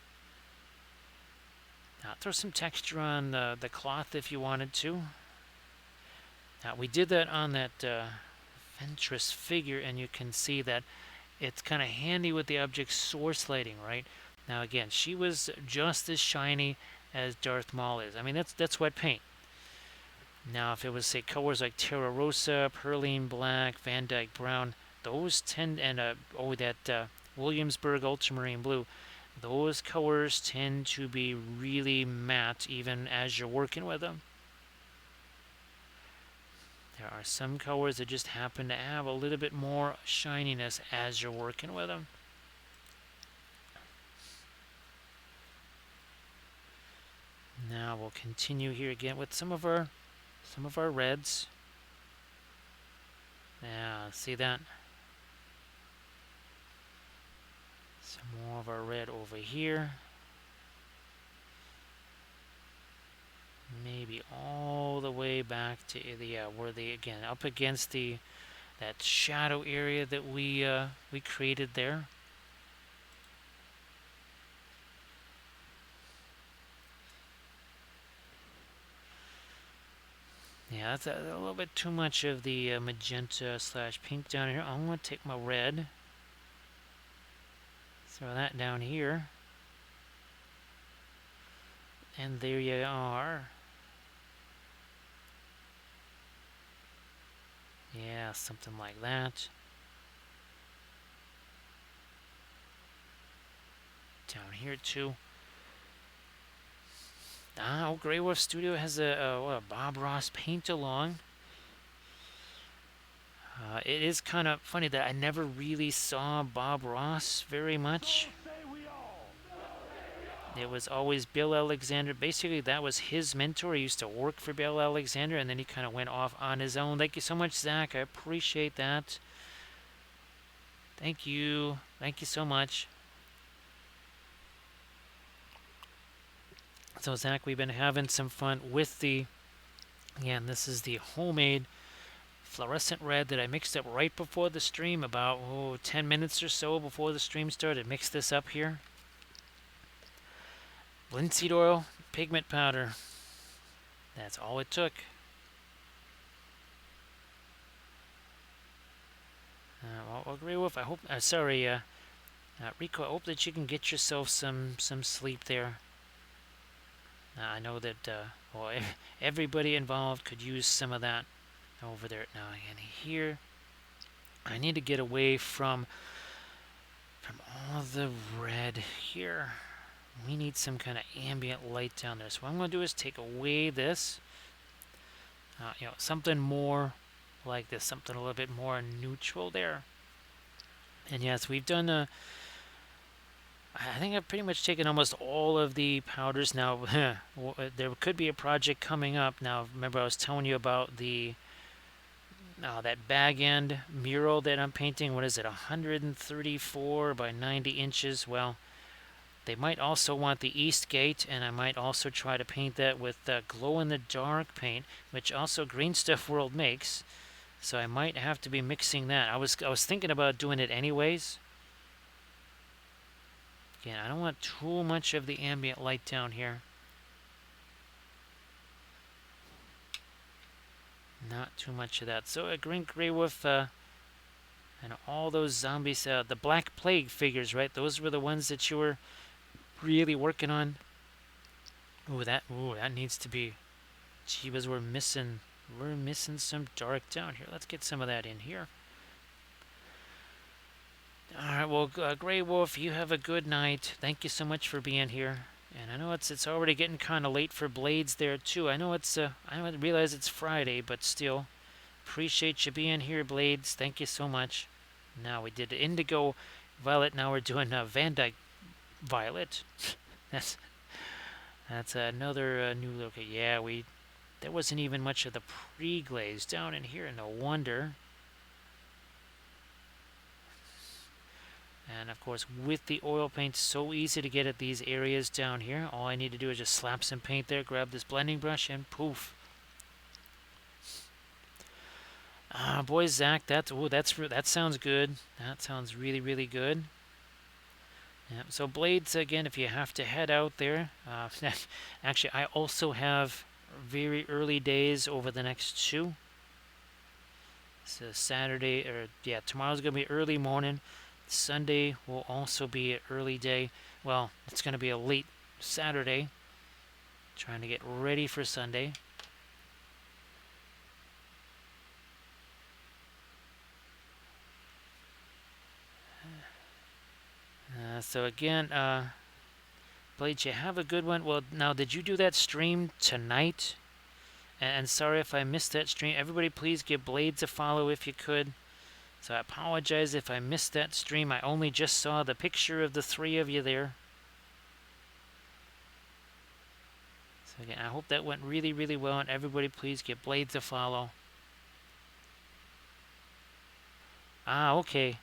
throw some texture on the cloth if you wanted to. Now, we did that on that Ventress figure, and you can see that it's kind of handy with the object source lighting, right? Now, again, she was just as shiny as Darth Maul is. I mean, that's wet paint. Now, if it was, say, colors like Terra Rosa, Perline Black, Van Dyke Brown, those tend, and that Williamsburg Ultramarine Blue, those colors tend to be really matte even as you're working with them. There are some colors that just happen to have a little bit more shininess as you're working with them. Now we'll continue here again with some of our reds. Yeah, see that? Some more of our red over here. Maybe all the way back to where they, again, up against that shadow area that we created there. Yeah, that's a little bit too much of the magenta / pink down here. I'm going to take my red, throw that down here, and there you are. Yeah, something like that. Down here too. Grey Wolf Studio has a Bob Ross paint along. It is kind of funny that I never really saw Bob Ross very much. It was always Bill Alexander. Basically, that was his mentor. He used to work for Bill Alexander, and then he kind of went off on his own. Thank you so much, Zach. I appreciate that. Thank you. Thank you so much. So, Zach, we've been having some fun with again, this is the homemade fluorescent red that I mixed up right before the stream, about 10 minutes or so before the stream started. Mix this up here. Linseed oil, pigment powder. That's all it took. Well, Grey Wolf, I hope, Rico, I hope that you can get yourself some sleep there. I know that everybody involved could use some of that over there. Now again here, I need to get away from all the red here. We need some kind of ambient light down there. So what I'm going to do is take away this, something more like this, something a little bit more neutral there. And yes, we've done I think I've pretty much taken almost all of the powders now. There could be a project coming up. Now, remember I was telling you about that bag end mural that I'm painting. What is it, 134 by 90 inches? Well, they might also want the east gate, and I might also try to paint that with glow-in-the-dark paint, which also Green Stuff World makes. So I might have to be mixing that. I was thinking about doing it anyways. Again, I don't want too much of the ambient light down here. Not too much of that. So a green gray wolf, and all those zombies, the Black Plague figures, right? Those were the ones that you were really working on. Ooh, that needs to be. Jeebus, we're missing some dark down here. Let's get some of that in here. All right, well, Grey Wolf, you have a good night. Thank you so much for being here. And I know it's already getting kind of late for Blades there too. I know I realize it's Friday, but still, appreciate you being here, Blades. Thank you so much. Now we did Indigo Violet. Now we're doing Van Dyke Violet. that's that's another new look. Yeah, there wasn't even much of the pre-glaze down in here. No wonder. And of course, with the oil paint, so easy to get at these areas down here. All I need to do is just slap some paint there, grab this blending brush, and poof. Boy, Zach, that sounds good. That sounds really, really good. Yeah, so Blades, again, if you have to head out there. Actually, I also have very early days over the next 2. So Saturday, or yeah, tomorrow's going to be early morning. Sunday will also be an early day. Well, it's going to be a late Saturday. Trying to get ready for Sunday. So again, Blades, you have a good one. Well, now, did you do that stream tonight? And sorry if I missed that stream. Everybody, please give Blades a follow if you could. So I apologize if I missed that stream. I only just saw the picture of the 3 of you there. So again, I hope that went really, really well. And everybody, please give Blades a follow. Okay.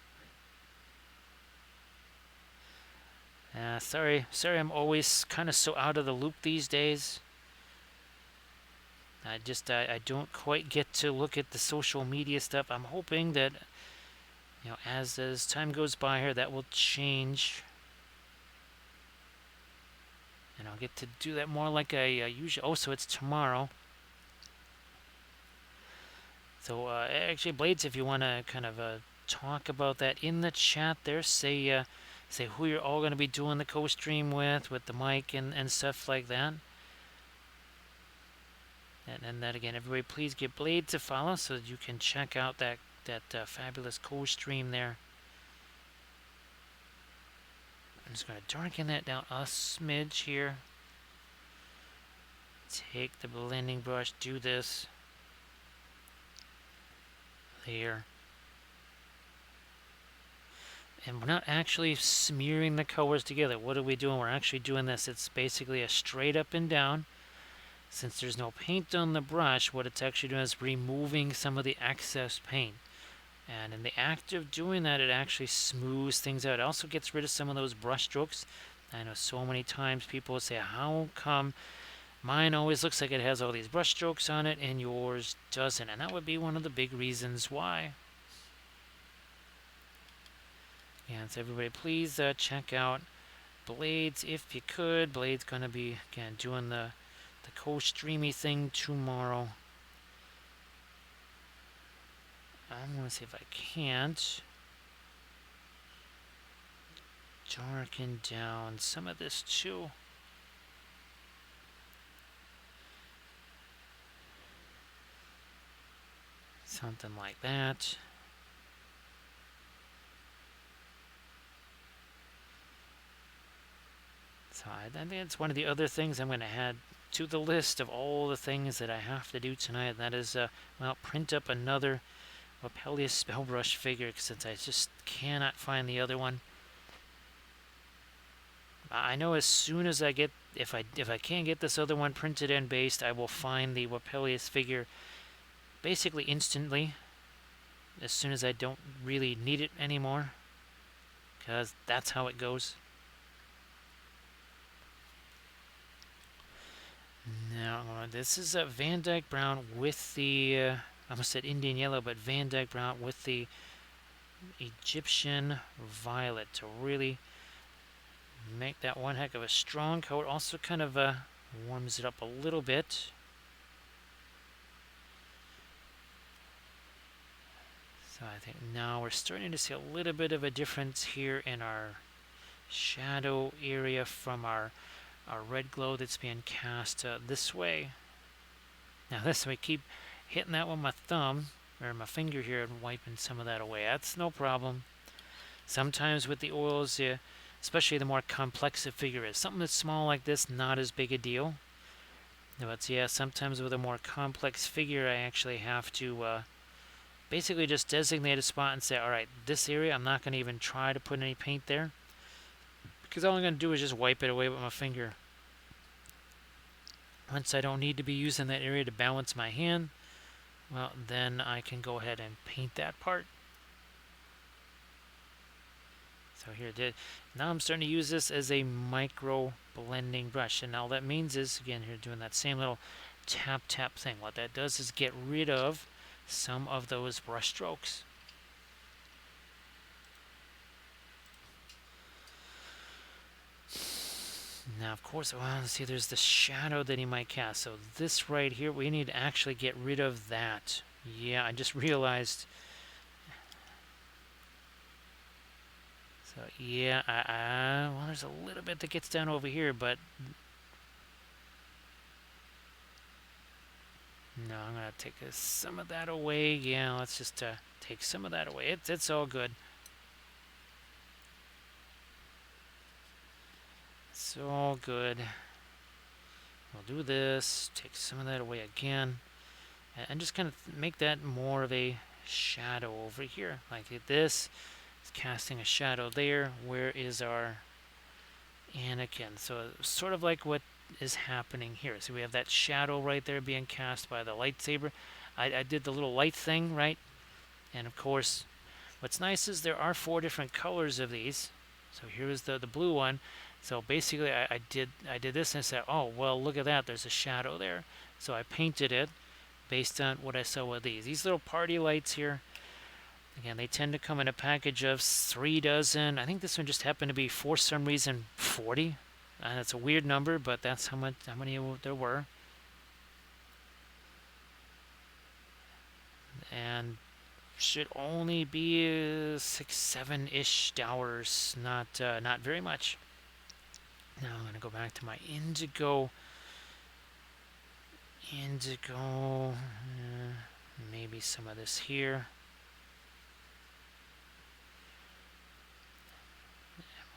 Sorry, I'm always kind of so out of the loop these days. I don't quite get to look at the social media stuff. I'm hoping that, as time goes by here, that will change. And I'll get to do that more like I usually. Oh, so it's tomorrow. So, actually, Blades, if you want to kind of talk about that in the chat there, say who you're all going to be doing the co-stream with the mic and stuff like that. And that again, everybody, please give Blades a follow so that you can check out that fabulous co-stream there. I'm just going to darken that down a smidge here. Take the blending brush, do this. There. And we're not actually smearing the colors together. What are we doing? We're actually doing this. It's basically a straight up and down. Since there's no paint on the brush, what it's actually doing is removing some of the excess paint. And in the act of doing that, it actually smooths things out. It also gets rid of some of those brush strokes. I know so many times people say, how come mine always looks like it has all these brush strokes on it and yours doesn't? And that would be one of the big reasons why. And so everybody, please check out Blades if you could. Blades going to be, again, doing the co-streamy thing tomorrow. I'm going to see if I can't darken down some of this too. Something like that. So I think it's one of the other things I'm going to add to the list of all the things that I have to do tonight. That is, print up another Wapelius Spellbrush figure, since I just cannot find the other one. I know as soon as I get, if I can't get this other one printed and based, I will find the Wapelius figure basically instantly, as soon as I don't really need it anymore, because that's how it goes. Now, this is a Van Dyke Brown with the I almost said Indian yellow, but Van Dyke brown with the Egyptian violet to really make that one heck of a strong coat. Also kind of warms it up a little bit. So I think now we're starting to see a little bit of a difference here in our shadow area from our red glow that's being cast this way. Now this way, keep hitting that with my thumb or my finger here and wiping some of that away. That's no problem. Sometimes with the oils, especially the more complex a figure is, something that's small like this, not as big a deal. But yeah, sometimes with a more complex figure, I actually have to basically just designate a spot and say, all right, this area, I'm not going to even try to put any paint there, because all I'm going to do is just wipe it away with my finger. Once I don't need to be using that area to balance my hand, well, then I can go ahead and paint that part. So here, now I'm starting to use this as a micro blending brush. And all that means is, again, here doing that same little tap tap thing. What that does is get rid of some of those brush strokes. Now, of course, well, let's see, there's the shadow that he might cast. So this right here, we need to actually get rid of that. Yeah, I just realized. So yeah, well, there's a little bit that gets down over here, but no, I'm gonna take some of that away. Yeah, let's just take some of that away. It's all good. It's all good. We'll do this. Take some of that away again, and just kind of make that more of a shadow over here, like this. It's casting a shadow there. Where is our Anakin? So sort of like what is happening here. So we have that shadow right there being cast by the lightsaber. I did the little light thing, right? And of course, what's nice is there are 4 different colors of these. So here is the blue one. So basically, I did this and I said, oh well, look at that. There's a shadow there. So I painted it based on what I saw with these. These little party lights here. Again, they tend to come in a package of 3 dozen. I think this one just happened to be, for some reason, 40. That's a weird number, but that's how many there were. And should only be 6-7-ish hours. Not very much. Now I'm gonna go back to my indigo. Maybe some of this here.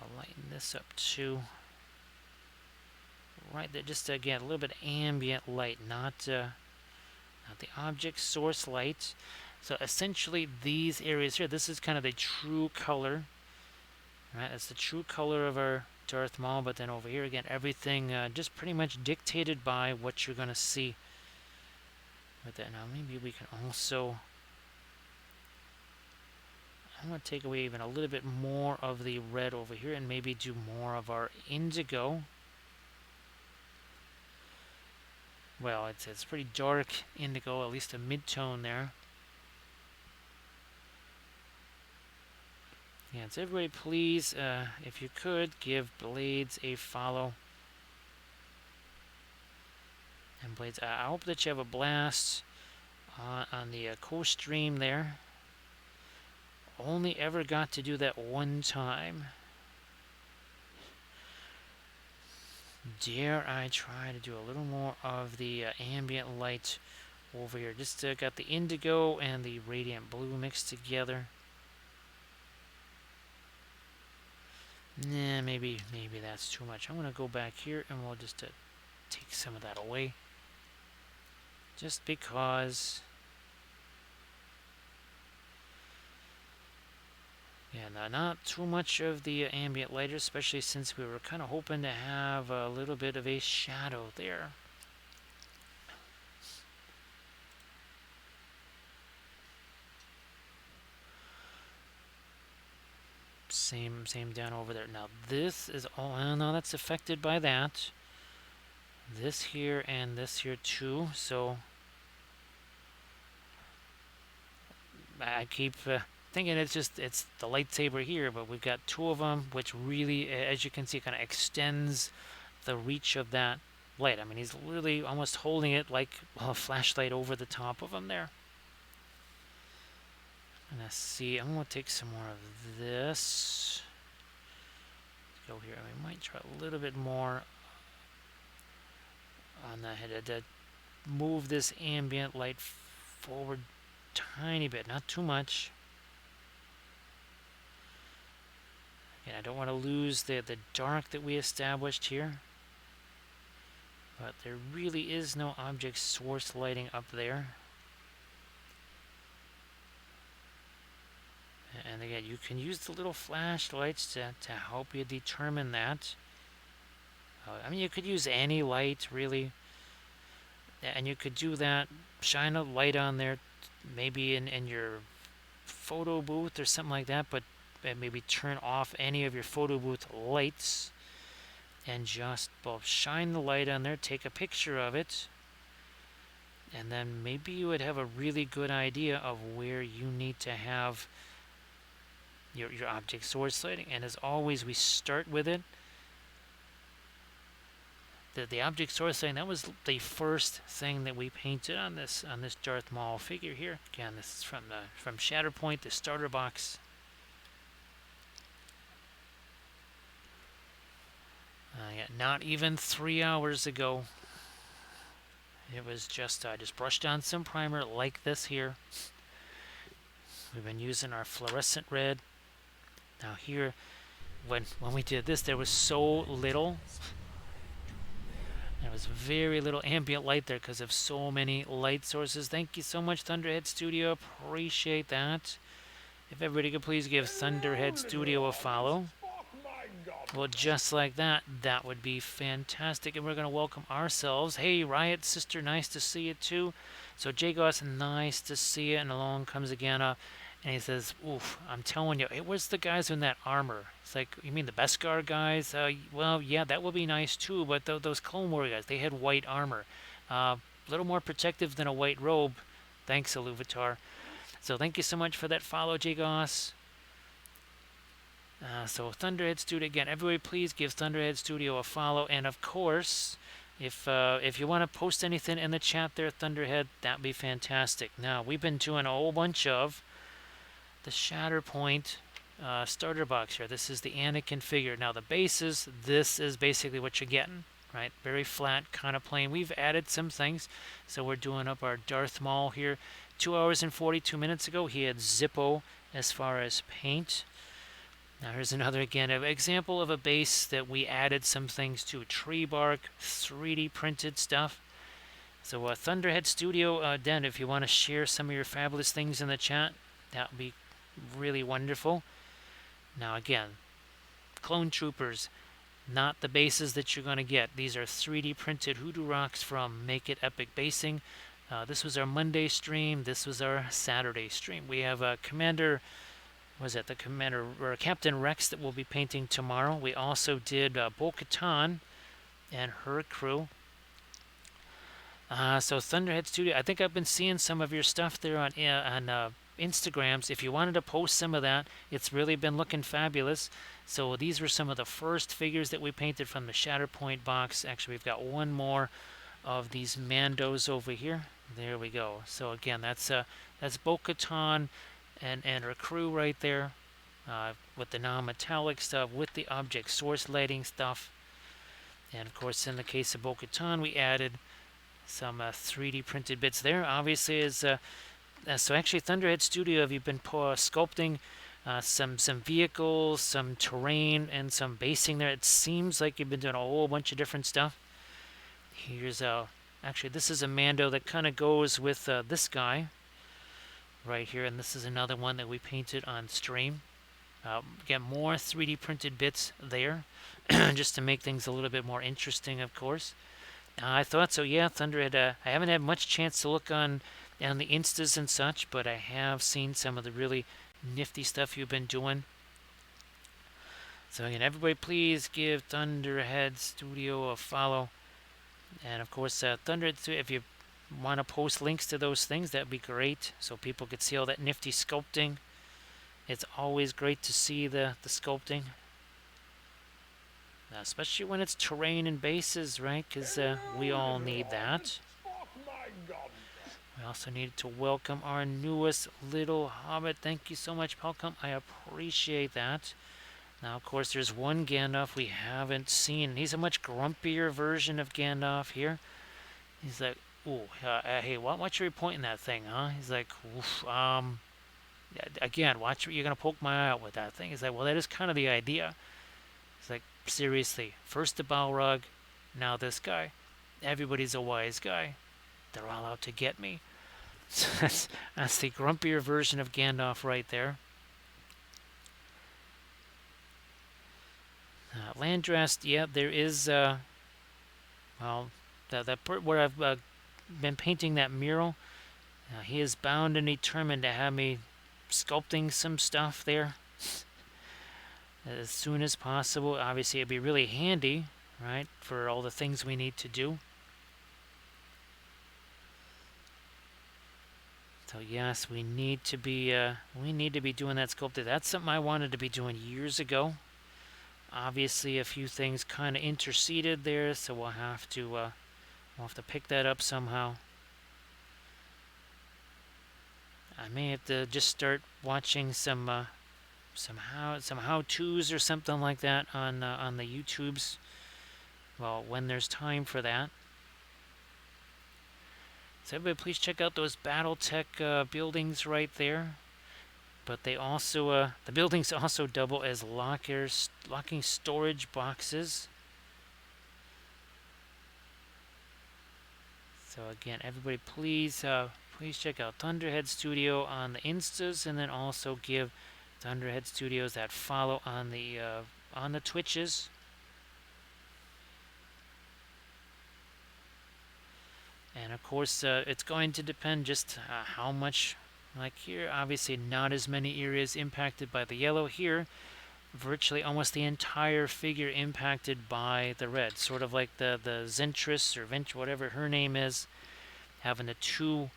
I'll lighten this up too. Right there, just again a little bit of ambient light, not the object source light. So essentially, these areas here, this is kind of the true color. Right, that's the true color of our Darth Maul. But then over here again, everything just pretty much dictated by what you're gonna see with that. Now maybe we can also. I'm going to take away even a little bit more of the red over here and maybe do more of our indigo. Well, it's pretty dark indigo, at least a mid-tone there. Yeah, so everybody please, if you could, give Blades a follow. And Blades, I hope that you have a blast on the co-stream there. Only ever got to do that one time. Dare I try to do a little more of the ambient light over here? Just got the indigo and the radiant blue mixed together. Nah, maybe that's too much. I'm going to go back here and we'll just take some of that away. Just because. Yeah, not too much of the ambient light, especially since we were kind of hoping to have a little bit of a shadow there. Same down over there. Now this is all, well, no, that's affected by that. This here and this here too, so I keep thinking it's the lightsaber here, but we've got two of them, which really, as you can see, kind of extends the reach of that light. I mean, he's literally almost holding it like a flashlight over the top of him there. And let's see, I'm going to take some more of this. Let's go here. We might try a little bit more on the head to move this ambient light forward tiny bit, not too much. And I don't want to lose the dark that we established here. But there really is no object source lighting up there. And again, you can use the little flashlights to help you determine that. I mean, you could use any light, really. And you could do that, shine a light on there, maybe in your photo booth or something like that, but maybe turn off any of your photo booth lights and just shine the light on there, take a picture of it, and then maybe you would have a really good idea of where you need to have your object source lighting. And as always, we start with it. The object source lighting, that was the first thing that we painted on this Darth Maul figure here. Again, this is from Shatterpoint, the starter box. Yeah, not even 3 hours ago. It was just brushed on some primer like this here. We've been using our fluorescent red. Now here, when we did this, there was so little. There was very little ambient light there because of so many light sources. Thank you so much, Thunderhead Studio. Appreciate that. If everybody could please give Thunderhead Studio a follow. Well, just like that, that would be fantastic. And we're going to welcome ourselves. Hey, Riot Sister, nice to see you too. So, Jagos, nice to see you. And along comes again, and he says, oof, I'm telling you, it was the guys in that armor. It's like, you mean the Beskar guys? Well, yeah, that would be nice too, but those Clone Warrior guys, they had white armor. A little more protective than a white robe. Thanks, Iluvatar. So thank you so much for that follow, Jagos. So Thunderhead Studio, again, everybody please give Thunderhead Studio a follow. And of course, if you want to post anything in the chat there, Thunderhead, that'd be fantastic. Now, we've been doing a whole bunch of the Shatterpoint starter box here. This is the Anakin figure. Now, the bases, this is basically what you're getting, right? Very flat, kind of plain. We've added some things. So we're doing up our Darth Maul here. 2 hours and 42 minutes ago, he had Zippo as far as paint. Now here's another, again, an example of a base that we added some things to. Tree bark, 3D printed stuff. So Thunderhead Studio, Den, if you want to share some of your fabulous things in the chat, that would be really wonderful. Now again, Clone Troopers, not the bases that you're going to get. These are 3D printed Hoodoo Rocks from Make It Epic Basing. This was our Monday stream. This was our Saturday stream. We have Commander... was it the Commander or Captain Rex that we'll be painting tomorrow. We also did Bo-Katan and her crew. So Thunderhead Studio, I think I've been seeing some of your stuff there on Instagrams. If you wanted to post some of that, it's really been looking fabulous. So these were some of the first figures that we painted from the Shatterpoint box. Actually, we've got one more of these Mandos over here. There we go. So again, that's Bo-Katan and her crew right there, with the non-metallic stuff, with the object source lighting stuff. And of course, in the case of Bo-Katan, we added some 3D printed bits there. Obviously, so actually, Thunderhead Studio, have you been sculpting some vehicles, some terrain, and some basing there? It seems like you've been doing a whole bunch of different stuff. Here's actually, this is a Mando that kind of goes with this guy right here, and this is another one that we painted on stream. Get more 3D printed bits there, just to make things a little bit more interesting, of course. I thought so, yeah, Thunderhead. I haven't had much chance to look on the Instas and such, but I have seen some of the really nifty stuff you've been doing. So again, everybody please give Thunderhead Studio a follow. And of course, Thunderhead Studio, if you want to post links to those things, that'd be great, so people could see all that nifty sculpting. It's always great to see the sculpting, especially when it's terrain and bases, right? Because we Hello, all little need hobbit. that. Spark my gun. We also need to welcome our newest little hobbit. Thank you so much, Pelcom. I appreciate that. Now, of course, there's one Gandalf we haven't seen. He's a much grumpier version of Gandalf here. He's like, ooh, hey, watch where you're pointing that thing, huh? He's like, oof, again, watch where you're going to poke my eye out with that thing. He's like, well, that is kind of the idea. He's like, seriously, first the Balrog, now this guy. Everybody's a wise guy. They're all out to get me. So that's the grumpier version of Gandalf right there. Landrast, yeah, there is, well, where I've been painting that mural, he is bound and determined to have me sculpting some stuff there as soon as possible. Obviously, it'd be really handy, right, for all the things we need to do. So yes, we need to be doing that sculpted. That's something I wanted to be doing years ago. Obviously, a few things kind of interceded there, so we'll have to pick that up somehow. I may have to just start watching some how-tos or something like that on the YouTubes. Well, when there's time for that. So everybody, please check out those BattleTech buildings right there. But they also the buildings also double as locking storage boxes. So again, everybody, please check out Thunderhead Studio on the Instas, and then also give Thunderhead Studios that follow on the Twitches. And of course, it's going to depend just how much. Like here, obviously not as many areas impacted by the yellow. Here, virtually almost the entire figure impacted by the red. Sort of like the Zentris or Vent, whatever her name is, having the two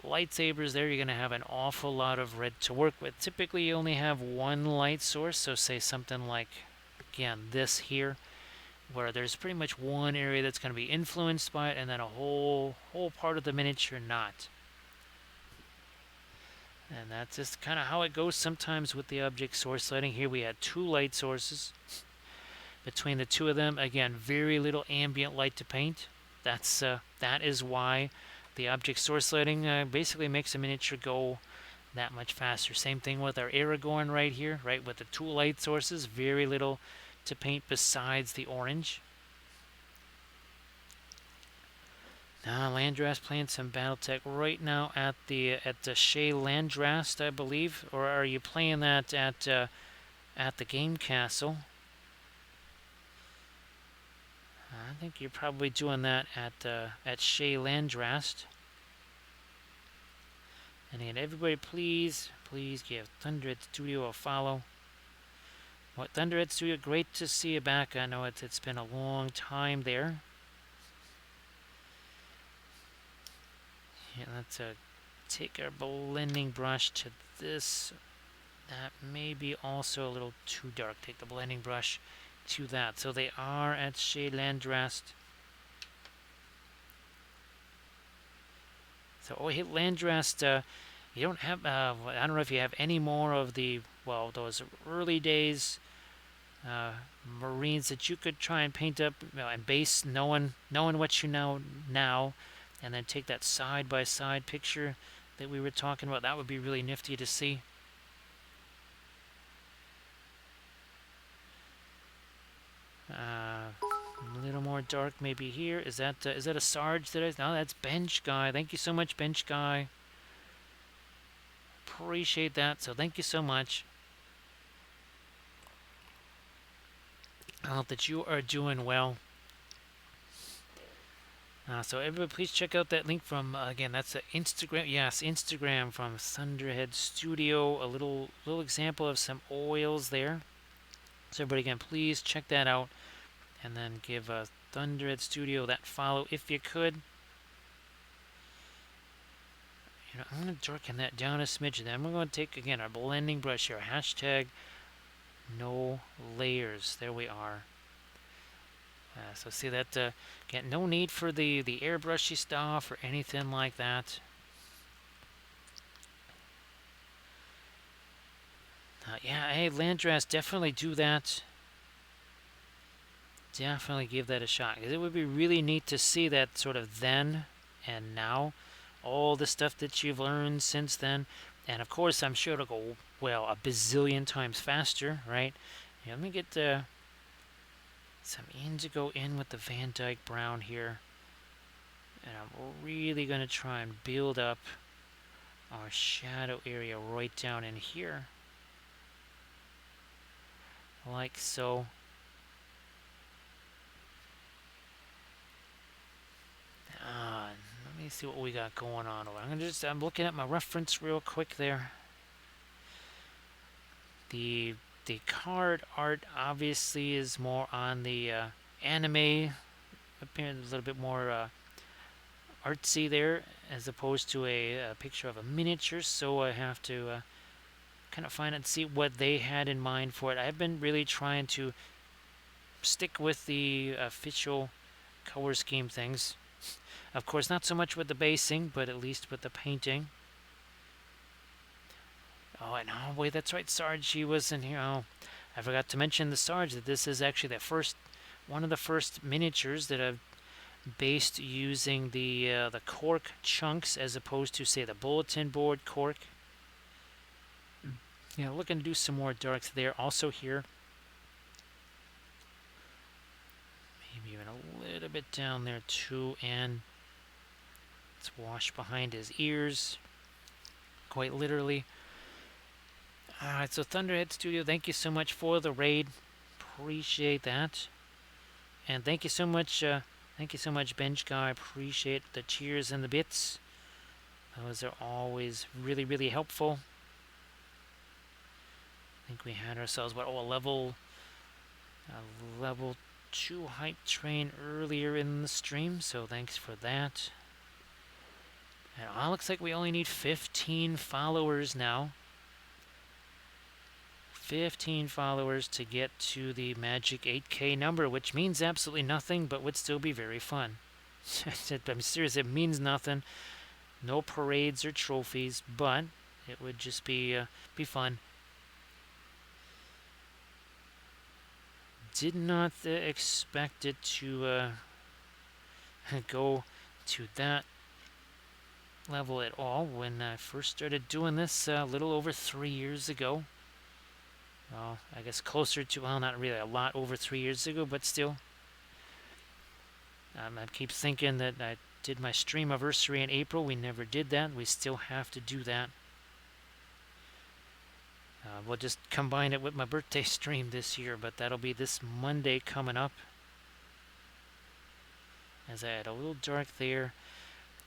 lightsabers there, you're going to have an awful lot of red to work with. Typically, you only have one light source, so say something like, again, this here, where there's pretty much one area that's going to be influenced by it, and then a whole part of the miniature not. And that's just kind of how it goes sometimes with the object source lighting. Here we had two light sources. Between the two of them, again, very little ambient light to paint. That is why the object source lighting basically makes a miniature go that much faster. Same thing with our Aragorn right here, right, with the two light sources, very little to paint besides the orange. Now Landrast playing some BattleTech right now at the Shea Landrast, I believe, or are you playing that at the Game Castle? I think you're probably doing that at Shea Landrast. And again, everybody, please give Thunderhead Studio a follow. What, Thunderhead Studio, great to see you back. I know it's been a long time there. Yeah, let's take our blending brush to this. That may be also a little too dark. Take the blending brush to that. So they are at Shea Landrast. So, oh, hey, Landrast, you don't have, I don't know if you have any more of those early days Marines that you could try and paint up, and base, knowing what you know now, and then take that side-by-side picture that we were talking about. That would be really nifty to see. A little more dark maybe here. Is that a Sarge that no, that's Bench Guy. Thank you so much, Bench Guy. Appreciate that. So thank you so much. I hope that you are doing well. So everybody, please check out that link from again. That's the Instagram. Yes, Instagram from Thunderhead Studio. A little example of some oils there. So everybody, again, please check that out, and then give Thunderhead Studio that follow if you could. You know, I'm going to darken that down a smidge. Then we're going to take, again, our blending brush here. Hashtag no layers. There we are. So see that, again, no need for the airbrushy stuff or anything like that. Yeah, hey, Landras, definitely do that. Definitely give that a shot. Because it would be really neat to see that sort of then and now. All the stuff that you've learned since then. And of course, I'm sure it'll go, well, a bazillion times faster, right? Yeah, let me get some indigo in with the Van Dyke brown here. And I'm really going to try and build up our shadow area right down in here. Like so. Let me see what we got going on. I'm looking at my reference real quick there. The card art obviously is more on the anime, appearing a little bit more artsy there, as opposed to a picture of a miniature. So I have to kind of find and see what they had in mind for it. I've been really trying to stick with the official color scheme things. Of course, not so much with the basing, but at least with the painting. Oh, and oh, wait, that's right, Sarge, he was in here. Oh, I forgot to mention the Sarge, that this is actually one of the first miniatures that I've based using the cork chunks as opposed to, say, the bulletin board cork. Yeah, looking to do some more darks there. Also here, maybe even a little bit down there too, and let's wash behind his ears, quite literally. Alright, so Thunderhead Studio, thank you so much for the raid. Appreciate that. And thank you so much, Bench Guy. Appreciate the cheers and the bits. Those are always really, really helpful. I think we had ourselves, what, a level 2 hype train earlier in the stream, so thanks for that. And it looks like we only need 15 followers now. 15 followers to get to the magic 8K number, which means absolutely nothing, but would still be very fun. I'm serious, it means nothing. No parades or trophies, but it would just be fun. Did not expect it to go to that level at all when I first started doing this a little over 3 years ago. Well, I guess closer to, well, not really a lot over 3 years ago, but still. I keep thinking that I did my stream anniversary in April. We never did that. We still have to do that. We'll just combine it with my birthday stream this year, but that'll be this Monday coming up. As I had a little dark there.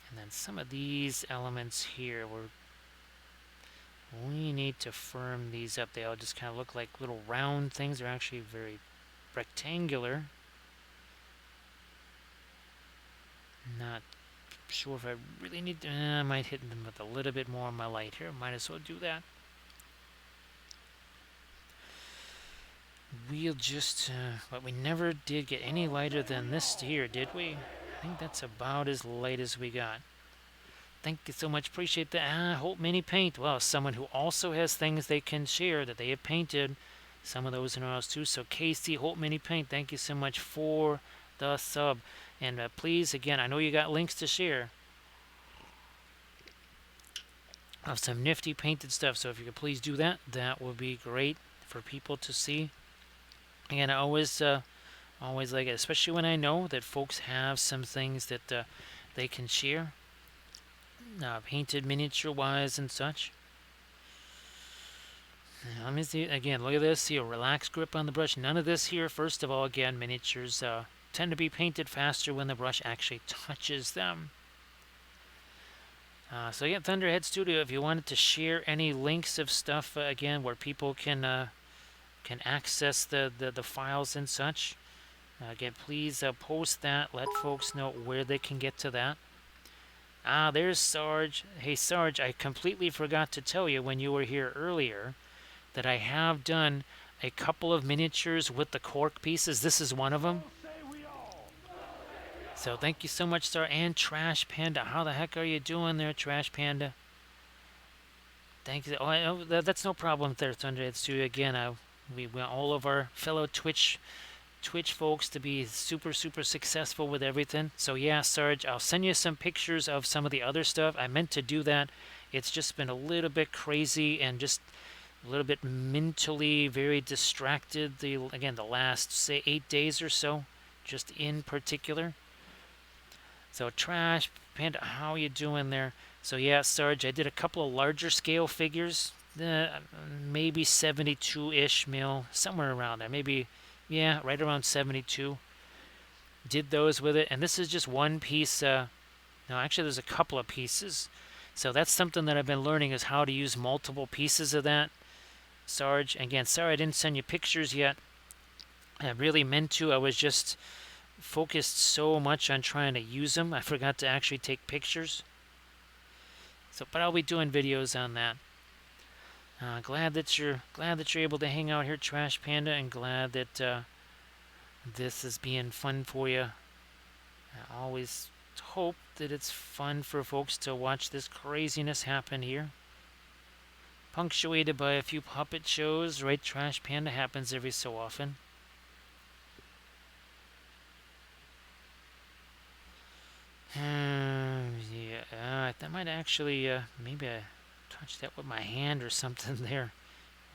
And then some of these elements here we need to firm these up. They all just kind of look like little round things. They're actually very rectangular. Not sure if I really need to. I might hit them with a little bit more on my light here. Might as well do that. We'll just, but we never did get any lighter than this here, did we? I think that's about as light as we got. Thank you so much. Appreciate that. Hope Mini Paint. Well, someone who also has things they can share that they have painted. Some of those in ours too. So Casey, Hope Mini Paint, thank you so much for the sub. And please, again, I know you got links to share of some nifty painted stuff. So if you could please do that, that would be great for people to see. And I always like it, especially when I know that folks have some things that they can share. Painted miniature wise and such. Let me see again. Look at this. See a relaxed grip on the brush. None of this here. First of all, again, miniatures tend to be painted faster when the brush actually touches them. So yeah, Thunderhead Studio. If you wanted to share any links of stuff again where people can access the files and such, again, please post that. Let folks know where they can get to that. Ah, there's Sarge. Hey, Sarge, I completely forgot to tell you when you were here earlier that I have done a couple of miniatures with the cork pieces. This is one of them. So say we all. So thank you so much, Star. And Trash Panda. How the heck are you doing there, Trash Panda? Thank you. Oh, that's no problem there, Thunder. It's to again. We want all of our fellow Twitch folks to be super successful with everything. So yeah, Sarge, I'll send you some pictures of some of the other stuff. I meant to do that. It's just been a little bit crazy and just a little bit mentally very distracted. The last say 8 days or so, just in particular. So Trash Panda, how you doing there? So yeah, Sarge, I did a couple of larger scale figures, maybe 72-ish mil, somewhere around there. Maybe, yeah, right around 72. Did those with it, and this is just one piece. No, actually, there's a couple of pieces. So that's something that I've been learning is how to use multiple pieces of that, Sarge. Again, sorry I didn't send you pictures yet. I really meant to. I was just focused so much on trying to use them, I forgot to actually take pictures. So, but I'll be doing videos on that. Glad that you're able to hang out here, Trash Panda, and glad that this is being fun for you. I always hope that it's fun for folks to watch this craziness happen here. Punctuated by a few puppet shows, right? Trash Panda happens every so often. Yeah, that might actually, maybe I touched that with my hand or something there.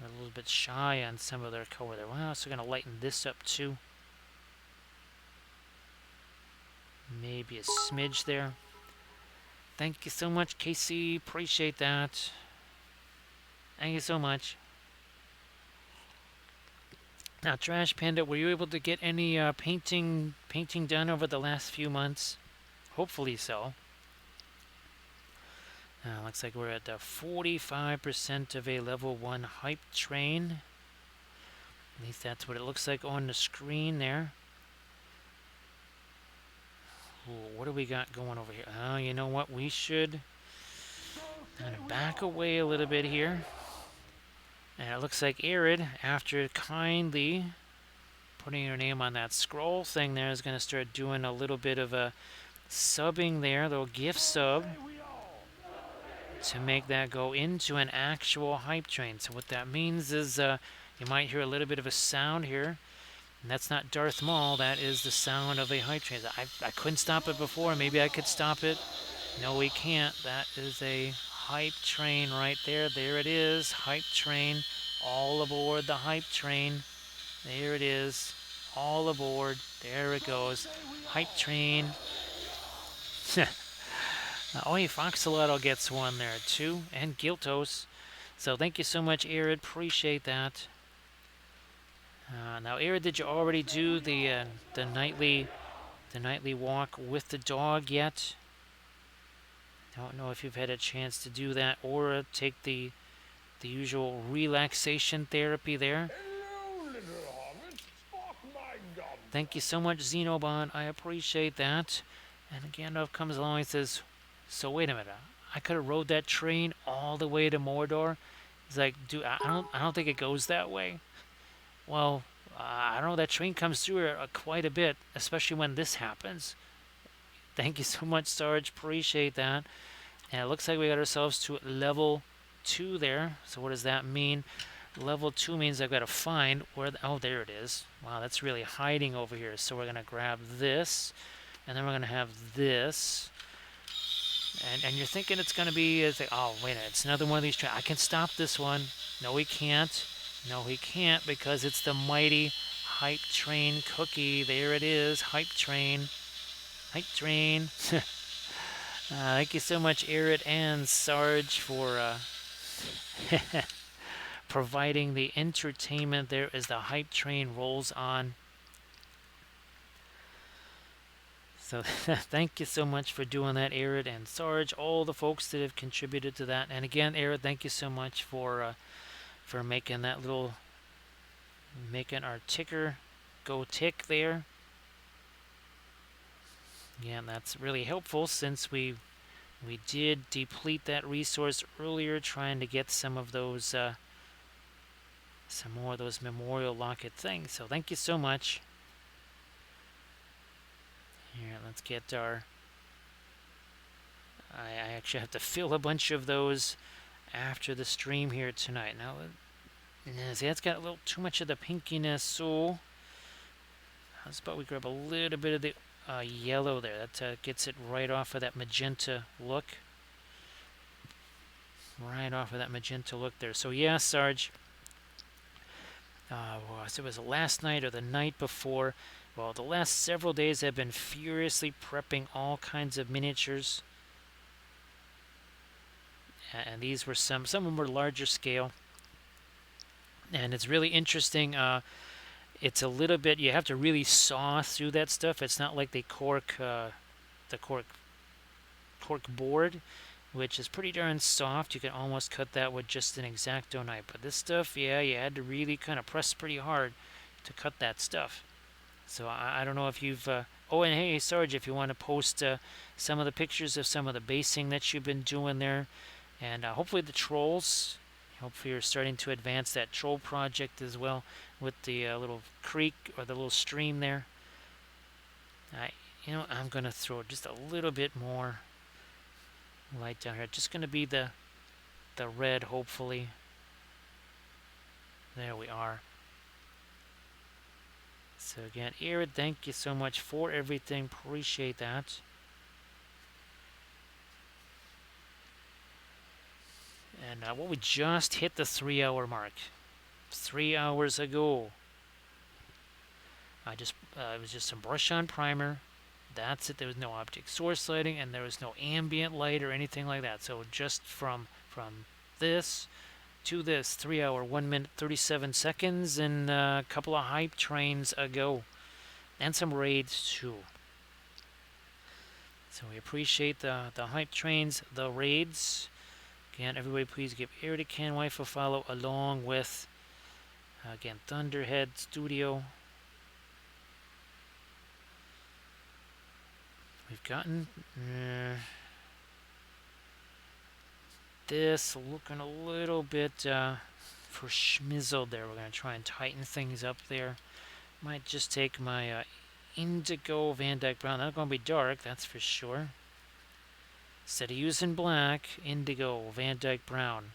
We're a little bit shy on some of their color there. Well, so we're going to lighten this up too. Maybe a smidge there. Thank you so much, Casey. Appreciate that. Thank you so much. Now, Trash Panda, were you able to get any painting done over the last few months? Hopefully so. Looks like we're at 45% of a level 1 hype train. At least that's what it looks like on the screen there. Ooh, what do we got going over here? Oh, you know what? We should kind of back away a little bit here. And it looks like Arid, after kindly putting her name on that scroll thing there, is going to start doing a little bit of a subbing there, a little gift sub, to make that go into an actual hype train. So what that means is you might hear a little bit of a sound here. And that's not Darth Maul, that is the sound of a hype train. I couldn't stop it before, maybe I could stop it. No, we can't. That is a hype train right there. There it is, hype train. All aboard the hype train. There it is, all aboard. There it goes, hype train. Oi, Foxalotto gets one there too, and Giltos. So thank you so much, Arid. Appreciate that. Now, Arid, did you already do the nightly walk with the dog yet? Don't know if you've had a chance to do that or take the usual relaxation therapy there. Hello, little hobbit. Spark my gum. Thank you so much, Xenobon. I appreciate that. And Gandalf comes along and says, "So wait a minute. I could have rode that train all the way to Mordor." He's like, "Dude, I don't think it goes that way." Well, I don't know. That train comes through here quite a bit, especially when this happens. Thank you so much, Sarge. Appreciate that. And it looks like we got ourselves to level 2 there. So what does that mean? Level 2 means I've got to find where... oh, there it is. Wow, that's really hiding over here. So we're going to grab this, and then we're going to have this. And you're thinking it's going to be... it's like, oh, wait a minute. It's another one of these trains. I can stop this one. No, we can't. No, he can't, because it's the mighty hype train cookie. There it is, hype train. Hype train. Thank you so much, Arid and Sarge, for providing the entertainment there as the hype train rolls on. So thank you so much for doing that, Arid and Sarge, all the folks that have contributed to that. And again, Arid, thank you so much for making that little... making our ticker go tick there. Yeah, and that's really helpful since we We did deplete that resource earlier trying to get some of those, some more of those memorial locket things. So thank you so much. Here, let's get our... I actually have to fill a bunch of those after the stream here tonight. Now, see, that's got a little too much of the pinkiness, so how about we grab a little bit of the yellow there. That gets it right off of that magenta look. Right off of that magenta look there. So yeah, Sarge, it was last night or the night before. Well, the last several days I've been furiously prepping all kinds of miniatures. And these were some of them were larger scale. And it's really interesting. It's a little bit, you have to really saw through that stuff. It's not like the cork board, which is pretty darn soft. You can almost cut that with just an X-Acto knife. But this stuff, yeah, you had to really kind of press pretty hard to cut that stuff. So I don't know if you've... oh, and hey, Sarge, if you want to post some of the pictures of some of the basing that you've been doing there. And hopefully the trolls... Hopefully you're starting to advance that troll project as well with the little creek or the little stream there. I'm going to throw just a little bit more light down here. Just going to be the red, hopefully. There we are. So again, Erid, thank you so much for everything. Appreciate that. And we just hit the 3-hour mark. 3 hours ago. It was just some brush on primer. That's it. There was no object source lighting, and there was no ambient light or anything like that. So just from this to this, 3 hour, 1 minute, 37 seconds, and a couple of hype trains ago, and some raids too. So we appreciate the hype trains, the raids. Again, everybody please give Erid a Can Wife a follow, along with, again, Thunderhead Studio. We've gotten this looking a little bit for schmizzled there. We're going to try and tighten things up there. Might just take my indigo Van Dyke Brown. Not going to be dark, that's for sure. Instead of using black, indigo Van Dyke Brown.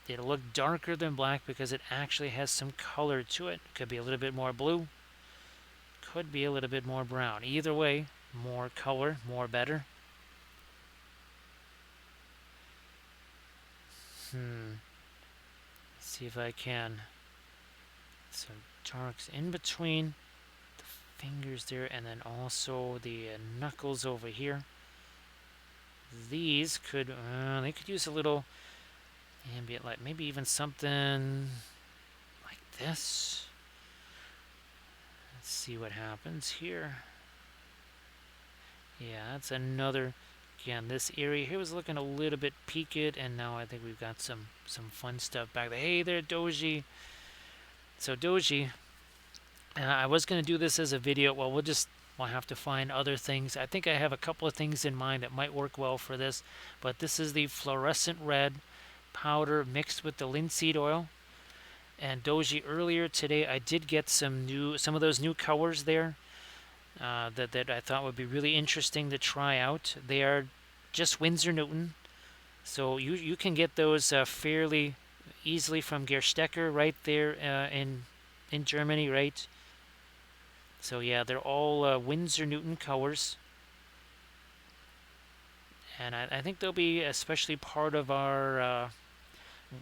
It'll look darker than black because it actually has some color to it. Could be a little bit more blue. Could be a little bit more brown. Either way, more color, more better. Let's see if I can. Some darks in between the fingers there, and then also the knuckles over here. These could, they could use a little ambient light. Maybe even something like this. Let's see what happens here. Yeah, that's another... Again, this area here was looking a little bit peaked, and now I think we've got some fun stuff back there. Hey there, Doji. So Doji, I was going to do this as a video. Well, we'll have to find other things. I think I have a couple of things in mind that might work well for this, but this is the fluorescent red powder mixed with the linseed oil. And Doji, earlier today I did get some of those new colors there that I thought would be really interesting to try out. They are just Winsor Newton, so you can get those fairly easily from Gerstecker right there in Germany, right? So yeah, they're all Winsor Newton colors, and I think they'll be especially part of our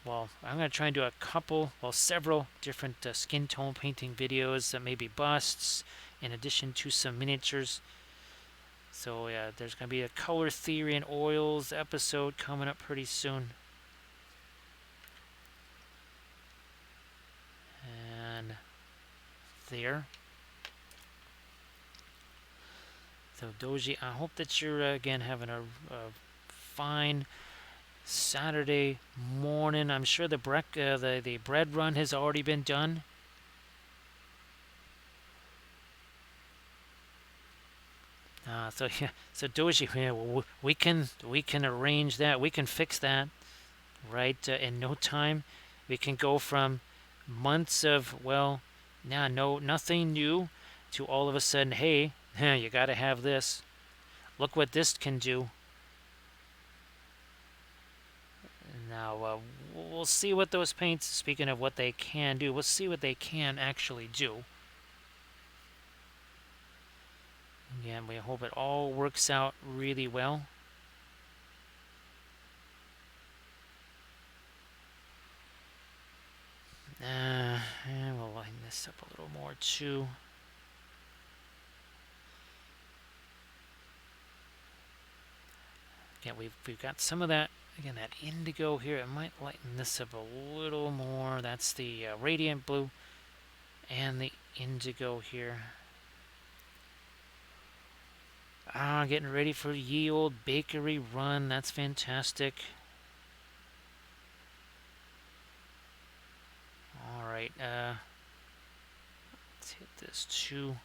well, I'm going to try and do several different skin tone painting videos, maybe busts, in addition to some miniatures. So yeah, there's going to be a color theory and oils episode coming up pretty soon. And there. So Doji, I hope that you're again having a fine Saturday morning. I'm sure the bread run has already been done. So yeah, so Doji, yeah, we can arrange that. We can fix that, right? In no time, we can go from months of nah, no, nothing new, to all of a sudden, hey, you got to have this. Look what this can do. Now we'll see what those paints. Speaking of what they can do, we'll see what they can actually do. Again, we hope it all works out really well. And we'll line this up a little more too. Yeah, we've got some of that. Again, that indigo here, it might lighten this up a little more. That's the radiant blue and the indigo here. Getting ready for ye old bakery run. That's fantastic. All right, let's hit this too.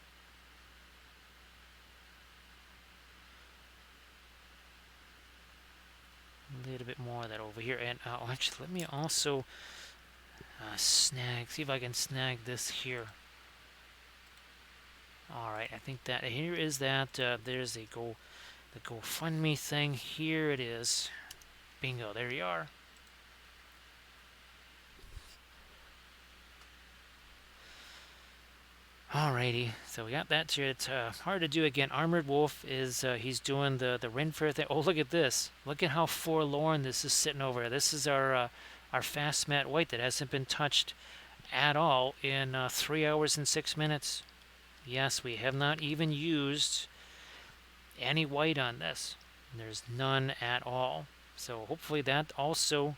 A little bit more of that over here. And actually, let me also see if I can snag this here. All right, I think that here is that. There's the GoFundMe thing. Here it is. Bingo, there you are. Alrighty, so we got that here. It's hard to do again. Armored Wolf is he's doing the Ren Fair thing. Oh, look at this! Look at how forlorn this is sitting over. This is our fast matte white that hasn't been touched at all in 3 hours and 6 minutes. Yes, we have not even used any white on this. There's none at all. So hopefully that also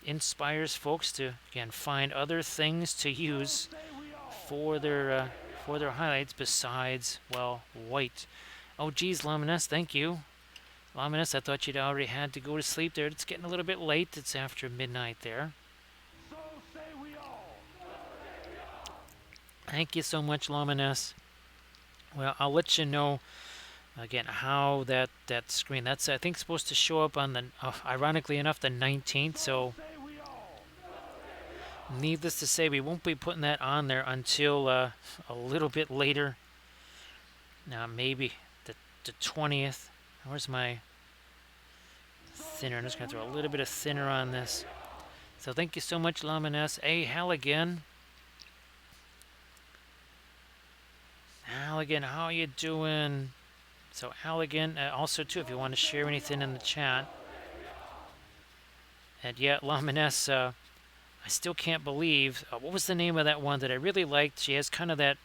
inspires folks to again find other things to use for their highlights besides, well, white. Oh geez, Luminous, thank you. Luminous, I thought you'd already had to go to sleep there. It's getting a little bit late. It's after midnight there. So say we all. Thank you so much, Luminous. Well, I'll let you know again how that screen, that's I think supposed to show up on the ironically enough the 19th. So needless to say, we won't be putting that on there until a little bit later. Now maybe the 20th. Where's my thinner? I'm just going to throw a little bit of thinner on this. So thank you so much, Luminous. Hey, Halligan. Halligan, how you doing? So Halligan, also too, if you want to share anything in the chat. And yeah, Luminous, I still can't believe, what was the name of that one that I really liked? She has kind of that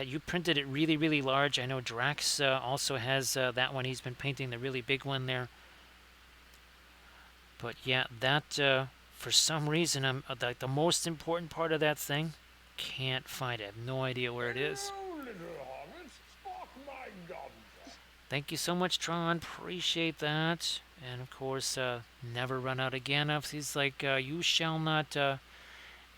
you printed it really, really large. I know Drax also has that one. He's been painting the really big one there. But yeah, that, for some reason, I'm like the most important part of that thing, can't find it. I have no idea where it is. Thank you so much, Tron. Appreciate that. And of course, never run out again. He's like, you shall not.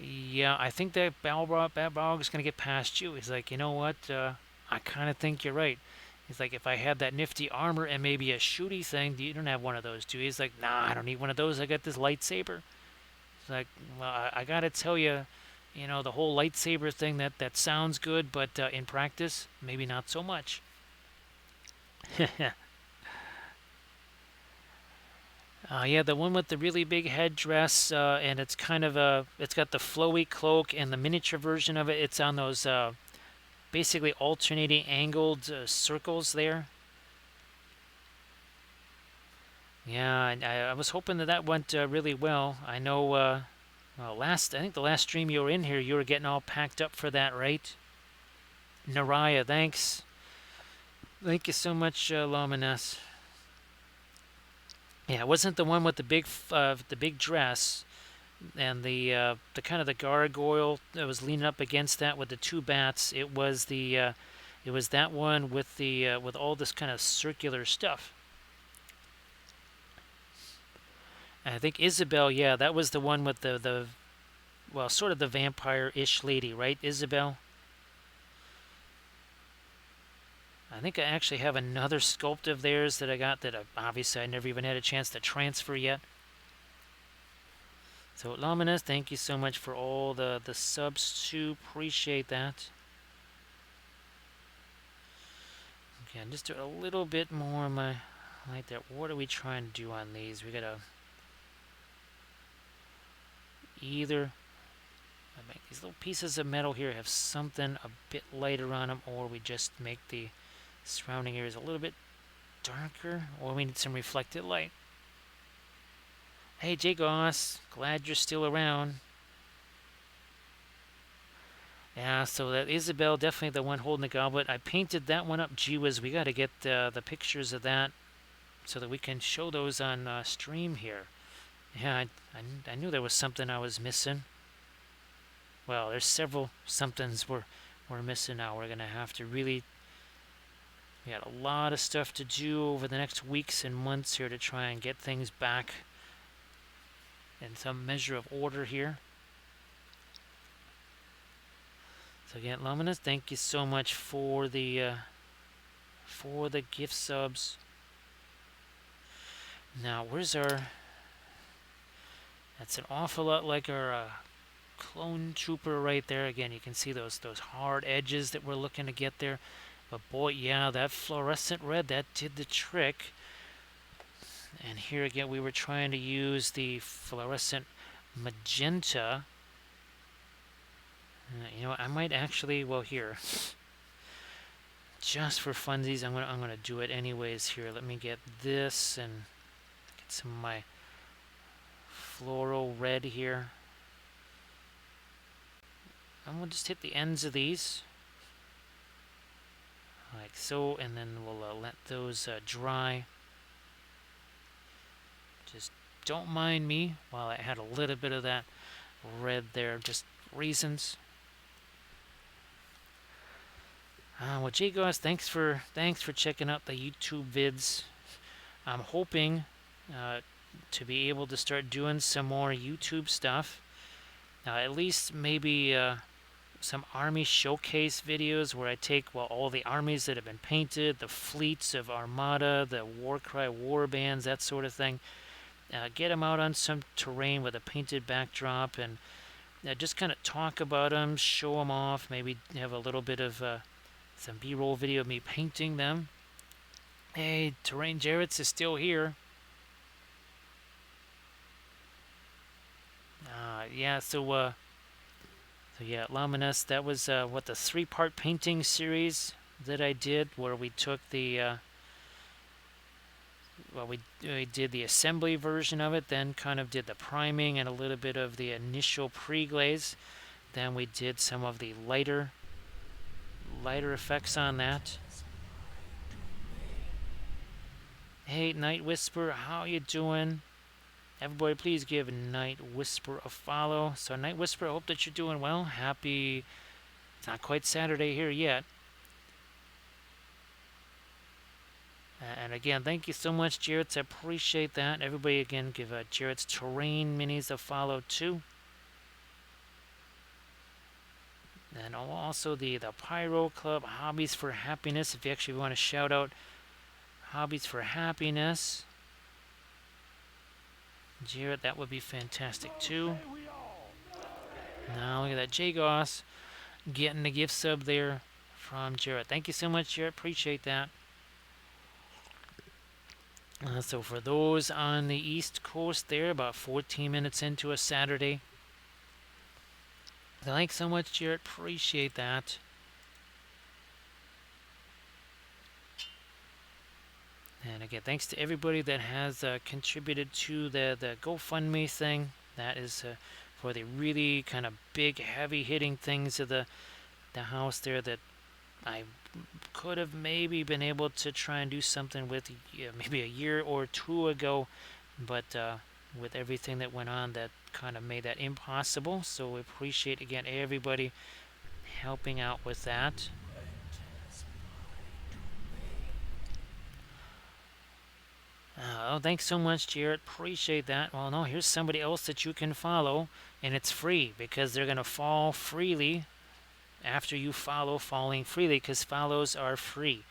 Yeah, I think that Balrog is going to get past you. He's like, you know what? I kind of think you're right. He's like, if I had that nifty armor and maybe a shooty thing, you don't have one of those, do you? He's like, nah, I don't need one of those. I got this lightsaber. He's like, well, I got to tell you, you know, the whole lightsaber thing, that sounds good, but in practice, maybe not so much. Yeah, the one with the really big headdress, and it's kind of it's got the flowy cloak and the miniature version of it. It's on those basically alternating angled circles there. Yeah, and I was hoping that went really well. I know, well, I think the last stream you were in here, you were getting all packed up for that, right? Naraya, thanks. Thank you so much, Luminous. Yeah, it wasn't the one with the big dress and the kind of the gargoyle that was leaning up against that with the two bats. It was that one with the with all this kind of circular stuff. And I think Isabel, yeah, that was the one with the well, sort of the vampire-ish lady, right, Isabel? I think I actually have another sculpt of theirs that I got that obviously I never even had a chance to transfer yet. So Luminous, thank you so much for all the subs too. Appreciate that. Okay, I'm just doing a little bit more of my light there. What are we trying to do on these? We gotta either make these little pieces of metal here have something a bit lighter on them, or we just make the surrounding areas a little bit darker, or we need some reflected light. Hey Jay Goss, glad you're still around. Yeah, so that Isabel, definitely the one holding the goblet. I painted that one up. Gee whiz, we got to get the pictures of that so that we can show those on stream here. Yeah, I knew there was something I was missing. Well, there's several somethings we're missing now. We're gonna have to really. We got a lot of stuff to do over the next weeks and months here to try and get things back in some measure of order here. So again, Luminous, thank you so much for the gift subs. Now, where's our? That's an awful lot like our clone trooper right there. Again, you can see those hard edges that we're looking to get there. But boy, yeah, that fluorescent red, that did the trick. And here again, we were trying to use the fluorescent magenta. You know what, I might actually, well here, just for funsies, I'm gonna do it anyways here. Let me get this and get some of my floral red here. And we'll just hit the ends of these. Like so, and then we'll let those dry. Just don't mind me while I had a little bit of that red there, just reasons. Well, Jagos, thanks for checking out the YouTube vids. I'm hoping to be able to start doing some more YouTube stuff. At least maybe some army showcase videos where I take all the armies that have been painted, the fleets of Armada, the Warcry war bands, that sort of thing. Get them out on some terrain with a painted backdrop and just kind of talk about them, show them off, maybe have a little bit of some B-roll video of me painting them. Hey, Terrain Jarrett's is still here. Yeah, so yeah, Luminous, that was the 3-part painting series that I did, where we took the we did the assembly version of it, then kind of did the priming and a little bit of the initial pre-glaze. Then we did some of the lighter effects on that. Hey, Night Whisper, how you doing? Everybody, please give Night Whisper a follow. So, Night Whisper, I hope that you're doing well. Happy, it's not quite Saturday here yet. And again, thank you so much, Jarrett's. I appreciate that. Everybody, again, give Jarrett's Terrain Minis a follow, too. And also the Pyro Club, Hobbies for Happiness. If you actually want to shout out Hobbies for Happiness, Jarrett, that would be fantastic too. Now look at that, Jagos getting the gift sub there from Jarrett. Thank you so much, Jarrett. Appreciate that. So for those on the East Coast there, about 14 minutes into a Saturday. Thanks so much, Jarrett. Appreciate that. And again, thanks to everybody that has contributed to the GoFundMe thing. That is for the really kind of big, heavy-hitting things of the house there that I could have maybe been able to try and do something with maybe a year or two ago. But with everything that went on, that kind of made that impossible. So we appreciate, again, everybody helping out with that. Oh, thanks so much, Jarrett. Appreciate that. Well, no, here's somebody else that you can follow, and it's free because they're going to fall freely after you follow, falling freely, because follows are free.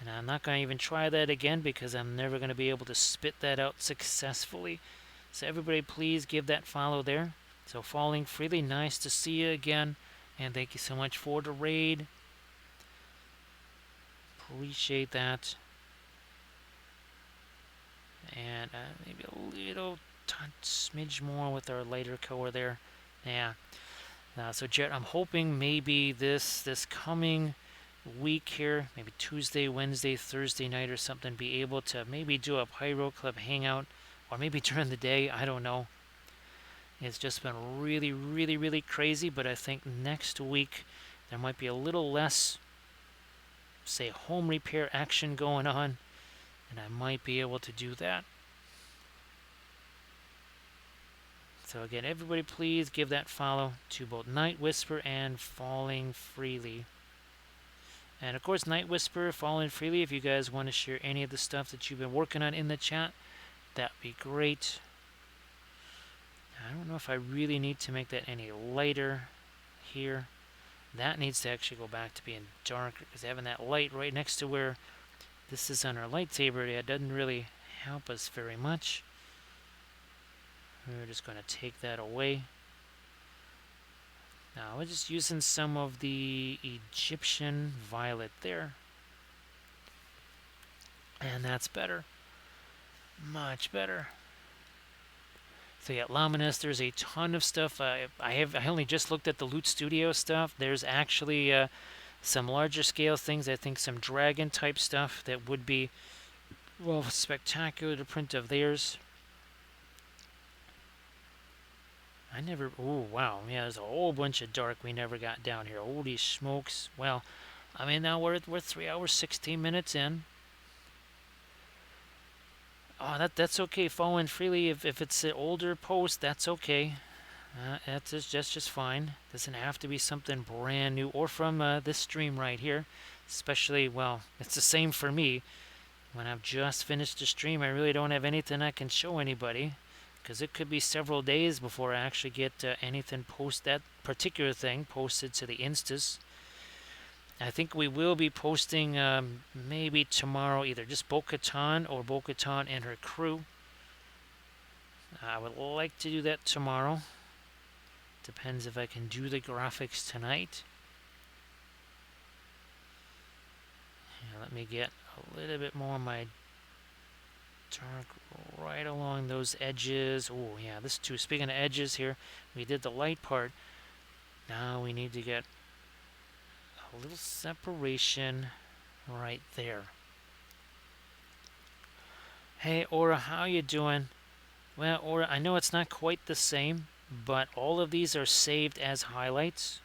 And I'm not going to even try that again because I'm never going to be able to spit that out successfully. So everybody please give that follow there. So Falling Freely, nice to see you again. And thank you so much for the raid. Appreciate that. And maybe a little smidge more with our lighter color there. Yeah. So Jet, I'm hoping maybe this coming week here, maybe Tuesday, Wednesday, Thursday night or something, be able to maybe do a Pyro Club hangout, or maybe during the day. I don't know. It's just been really, really, really crazy. But I think next week there might be a little less, say, home repair action going on, and I might be able to do that. So again, everybody please give that follow to both Night Whisper and Falling Freely. And of course, Night Whisper, Falling Freely, if you guys want to share any of the stuff that you've been working on in the chat, that'd be great. I don't know if I really need to make that any lighter here. That needs to actually go back to being darker, because having that light right next to where this is on our lightsaber, it doesn't really help us very much. We're just going to take that away. Now we're just using some of the Egyptian violet there. And that's better. Much better. So yeah, Luminous, there's a ton of stuff. I only just looked at the Loot Studio stuff. There's actually some larger scale things. I think some dragon type stuff that would be, well, spectacular to print of theirs. Oh, wow. Yeah, there's a whole bunch of dark we never got down here. Holy smokes. Well, I mean, now we're 3 hours, 16 minutes in. Oh, that's okay. Falling Freely, if it's an older post, that's okay. That's just fine. Doesn't have to be something brand new or from this stream right here. Especially, well, it's the same for me. When I've just finished the stream, I really don't have anything I can show anybody, because it could be several days before I actually get anything that particular thing posted to the Instas. I think we will be posting maybe tomorrow either just Bo-Katan or Bo-Katan and her crew. I would like to do that tomorrow. Depends if I can do the graphics tonight. Yeah, let me get a little bit more of my dark right along those edges. Oh yeah, this too. Speaking of edges here, we did the light part. Now we need to get a little separation right there. Hey Aura, how you doing? Well, Aura, I know it's not quite the same, but all of these are saved as highlights.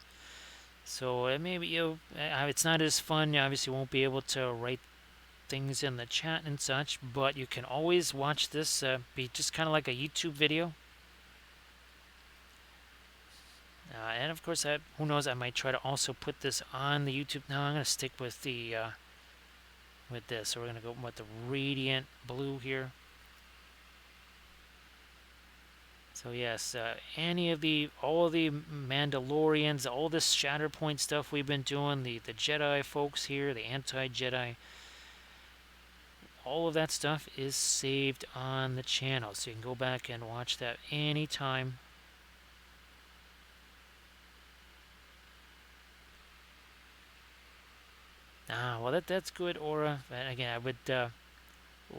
So maybe it's not as fun. You obviously won't be able to write things in the chat and such, but you can always watch this be just kind of like a YouTube video. And of course, who knows, I might try to also put this on the YouTube. No, I'm going to stick with the with this. So we're going to go with the Radiant Blue here. So yes, all of the Mandalorians, all this Shatterpoint stuff we've been doing, the Jedi folks here, the anti-Jedi, all of that stuff is saved on the channel. So you can go back and watch that anytime. Well, that's good, Aura. And again, I would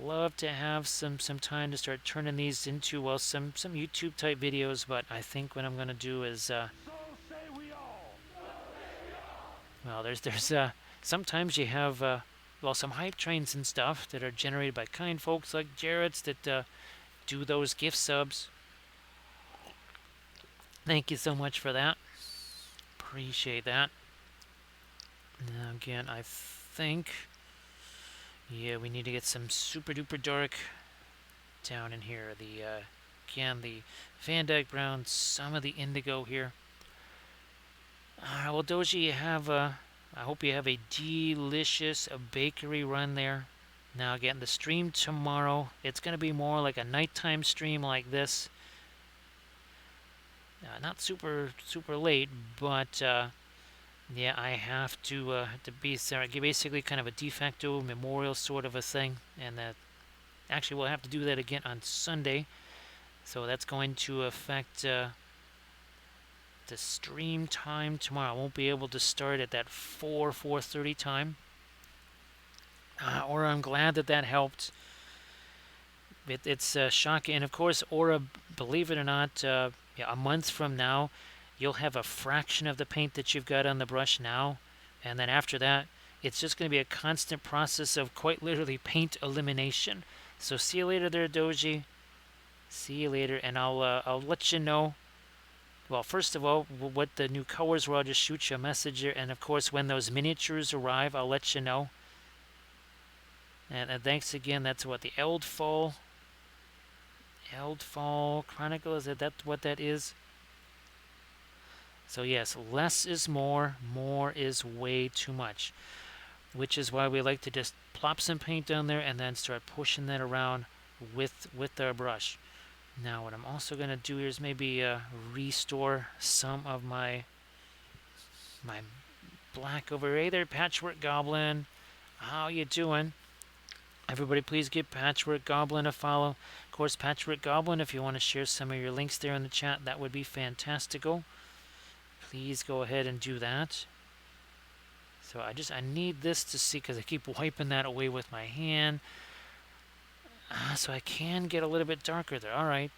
love to have some time to start turning these into, well, some YouTube type videos. But I think what I'm going to do is, So say we all. well, there's sometimes you have well, some hype trains and stuff that are generated by kind folks like Jarrett's that do those gift subs. Thank you so much for that. Appreciate that. Now again, I think, yeah, we need to get some super duper dark down in here. Again, the Van Dyke Brown, some of the indigo here. Well, Doji, I hope you have a delicious bakery run there. Now again, the stream tomorrow, it's going to be more like a nighttime stream like this. Not super late, but Yeah, I have to be basically kind of a de facto memorial sort of a thing, and that actually we'll have to do that again on Sunday. So that's going to affect the stream time tomorrow. I won't be able to start at that 4:30 time. Or I'm glad that that helped. It's shocking, and of course, Aura, believe it or not, yeah, a month from now, you'll have a fraction of the paint that you've got on the brush now, and then after that, it's just going to be a constant process of quite literally paint elimination. So see you later there, Doji. See you later, and I'll let you know. Well, first of all, what the new colors were. I'll just shoot you a message here, and of course, when those miniatures arrive, I'll let you know. And thanks again. That's what the Eldfall Chronicle, is that what that is? So yes, less is more is way too much, which is why we like to just plop some paint down there and then start pushing that around with our brush. Now what I'm also going to do here is maybe restore some of my black over here. Hey there, Patchwork Goblin. How you doing? Everybody please give Patchwork Goblin a follow. Of course, Patchwork Goblin, if you want to share some of your links there in the chat, that would be fantastical. Please go ahead and do that. So I need this to see, because I keep wiping that away with my hand. So I can get a little bit darker there. Alright,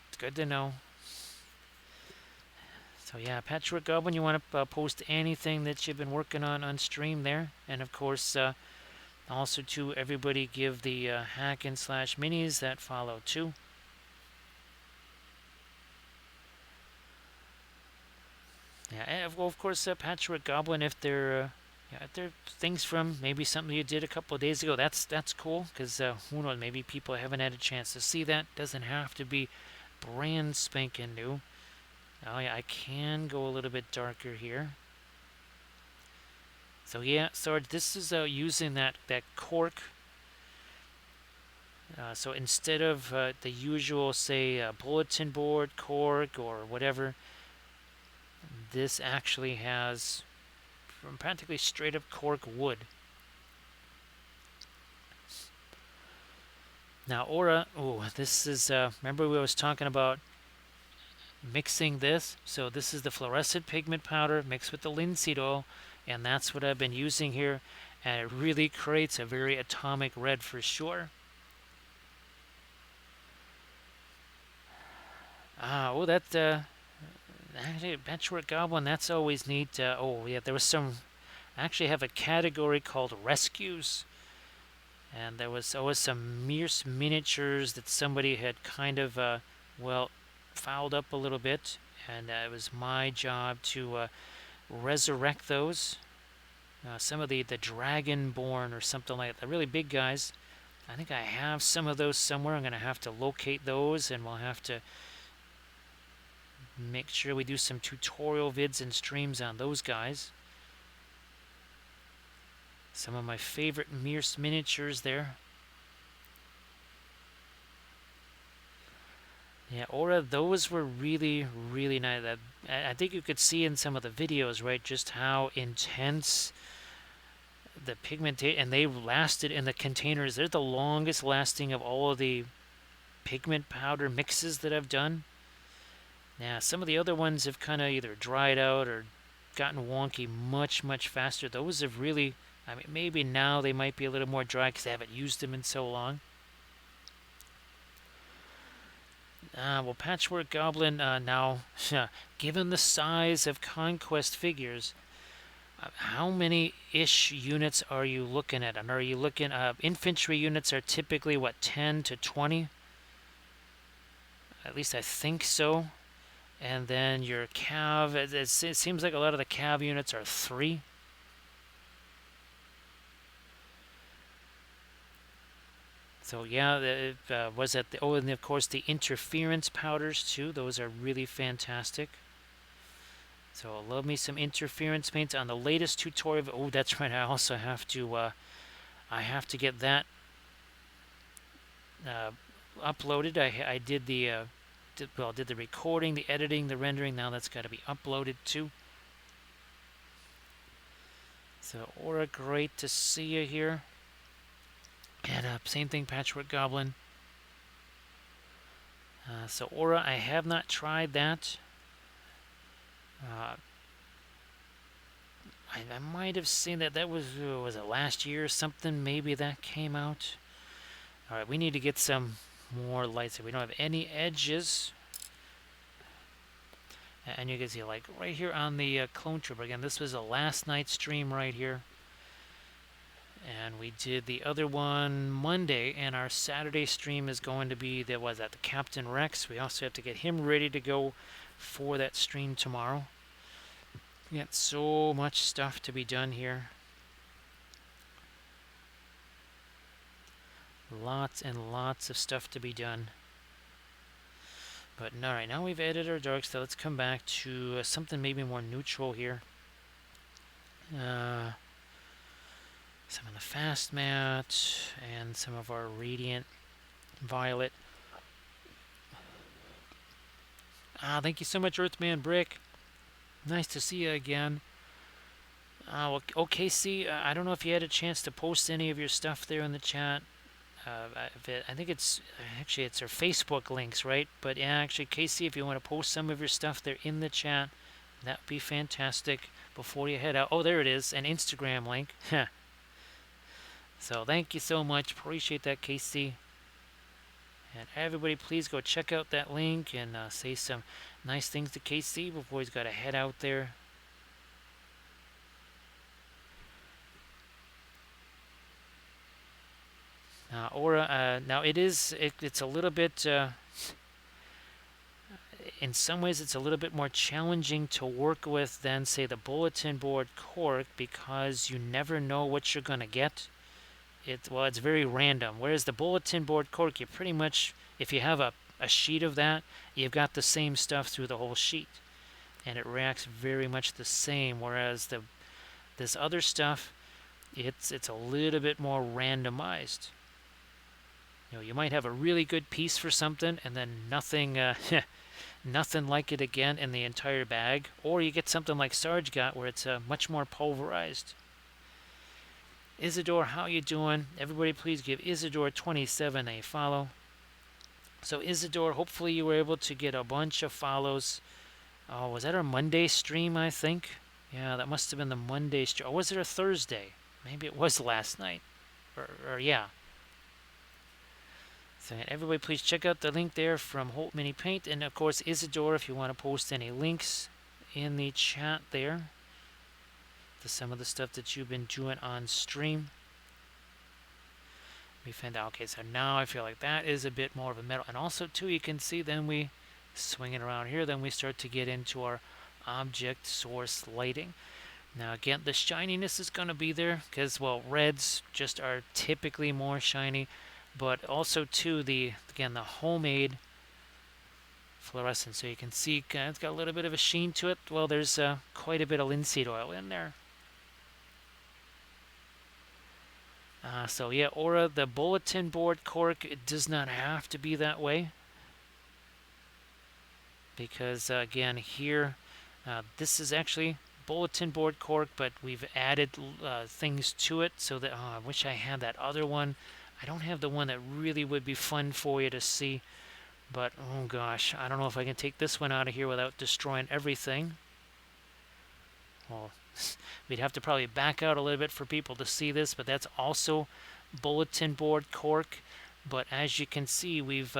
it's good to know. So yeah, Patchwork Goblin, you want to post anything that you've been working on stream there. And of course, also to everybody give the hack and slash minis that follow too. Yeah, and of course, Patchwork Goblin, if they're things from maybe something you did a couple of days ago, that's cool, because who knows, maybe people haven't had a chance to see that. Doesn't have to be brand spanking new. Oh yeah, I can go a little bit darker here. So yeah, so this is using that cork. So instead of the usual, say, bulletin board cork or whatever, this actually has from practically straight up cork wood. Now Aura, oh, this is, remember we was talking about mixing this? So this is the fluorescent pigment powder mixed with the linseed oil, and that's what I've been using here, and it really creates a very atomic red for sure. Oh, that, actually, Patchwork Goblin, that's always neat. Oh, yeah, there was some, I actually have a category called rescues. And there was always some miniatures that somebody had kind of, well, fouled up a little bit. And it was my job to resurrect those. Some of the Dragonborn or something like that, the really big guys. I think I have some of those somewhere. I'm going to have to locate those, and we'll have to make sure we do some tutorial vids and streams on those guys. Some of my favorite miniatures there. Yeah, Aura, those were really, really nice. I think you could see in some of the videos, right, just how intense the pigmentation, and they lasted in the containers. They're the longest lasting of all of the pigment powder mixes that I've done. Yeah, some of the other ones have kind of either dried out or gotten wonky much, much faster. Those have really, I mean, maybe now they might be a little more dry because I haven't used them in so long. Well, Patchwork Goblin, now, given the size of Conquest figures, how many-ish units are you looking at? And are you looking, infantry units are typically, what, 10 to 20? At least I think so. And then your cav, it seems like a lot of the cav units are 3. So yeah, was that oh, and of course the interference powders too. Those are really fantastic. So I love me some interference paints on the latest tutorial. Oh, that's right. I also have to get that uploaded. I did the did the recording, the editing, the rendering. Now that's got to be uploaded too. So Aura, great to see you here. And same thing, Patchwork Goblin. So Aura, I have not tried that. Uh, I might have seen that. That was it last year or something? Maybe that came out. All right, we need to get some more lights. We don't have any edges. And you can see, like, right here on the Clone Trooper. Again, this was a last night stream right here. And we did the other one Monday, and our Saturday stream is going to be, the Captain Rex. We also have to get him ready to go for that stream tomorrow. We got so much stuff to be done here. Lots and lots of stuff to be done. But all right, now we've added our darks, so let's come back to something maybe more neutral here. Some of the fast mat and some of our radiant violet. Thank you so much, Earthman Brick. Nice to see you again. Well, OKC, I don't know if you had a chance to post any of your stuff there in the chat. I think it's our Facebook links, right? But yeah, actually, Casey, if you want to post some of your stuff there in the chat, that would be fantastic before you head out. Oh, there it is, an Instagram link. So thank you so much. Appreciate that, Casey. And everybody, please go check out that link and say some nice things to KC before he's got to head out there. Aura, now it's a little bit, in some ways it's a little bit more challenging to work with than, say, the bulletin board cork, because you never know what you're going to get. It's very random. Whereas the bulletin board cork, you pretty much, if you have a sheet of that, you've got the same stuff through the whole sheet, and it reacts very much the same. Whereas this other stuff, it's a little bit more randomized. You might have a really good piece for something, and then nothing, nothing like it again in the entire bag. Or you get something like Sarge got, where it's much more pulverized. Isidore, how you doing? Everybody, please give Isidore27 a follow. So Isidore, hopefully you were able to get a bunch of follows. Oh, was that our Monday stream, I think? Yeah, that must have been the Monday stream. Or was it a Thursday? Maybe it was last night. Or yeah. So everybody, please check out the link there from Holt Mini Paint. And of course, Isidore, if you want to post any links in the chat there to some of the stuff that you've been doing on stream. We found out, okay, so now I feel like that is a bit more of a metal. And also, too, you can see then we swing it around here, then we start to get into our object source lighting. Now, again, the shininess is going to be there because, well, reds just are typically more shiny. But also, too, again, the homemade fluorescence. So you can see it's got a little bit of a sheen to it. Well, there's quite a bit of linseed oil in there. So yeah, Aura, the bulletin board cork, it does not have to be that way. Because again, here, this is actually bulletin board cork, but we've added things to it so that, I wish I had that other one. I don't have the one that really would be fun for you to see. But, oh gosh, I don't know if I can take this one out of here without destroying everything. Well, we'd have to probably back out a little bit for people to see this, but that's also bulletin board cork. But as you can see, we've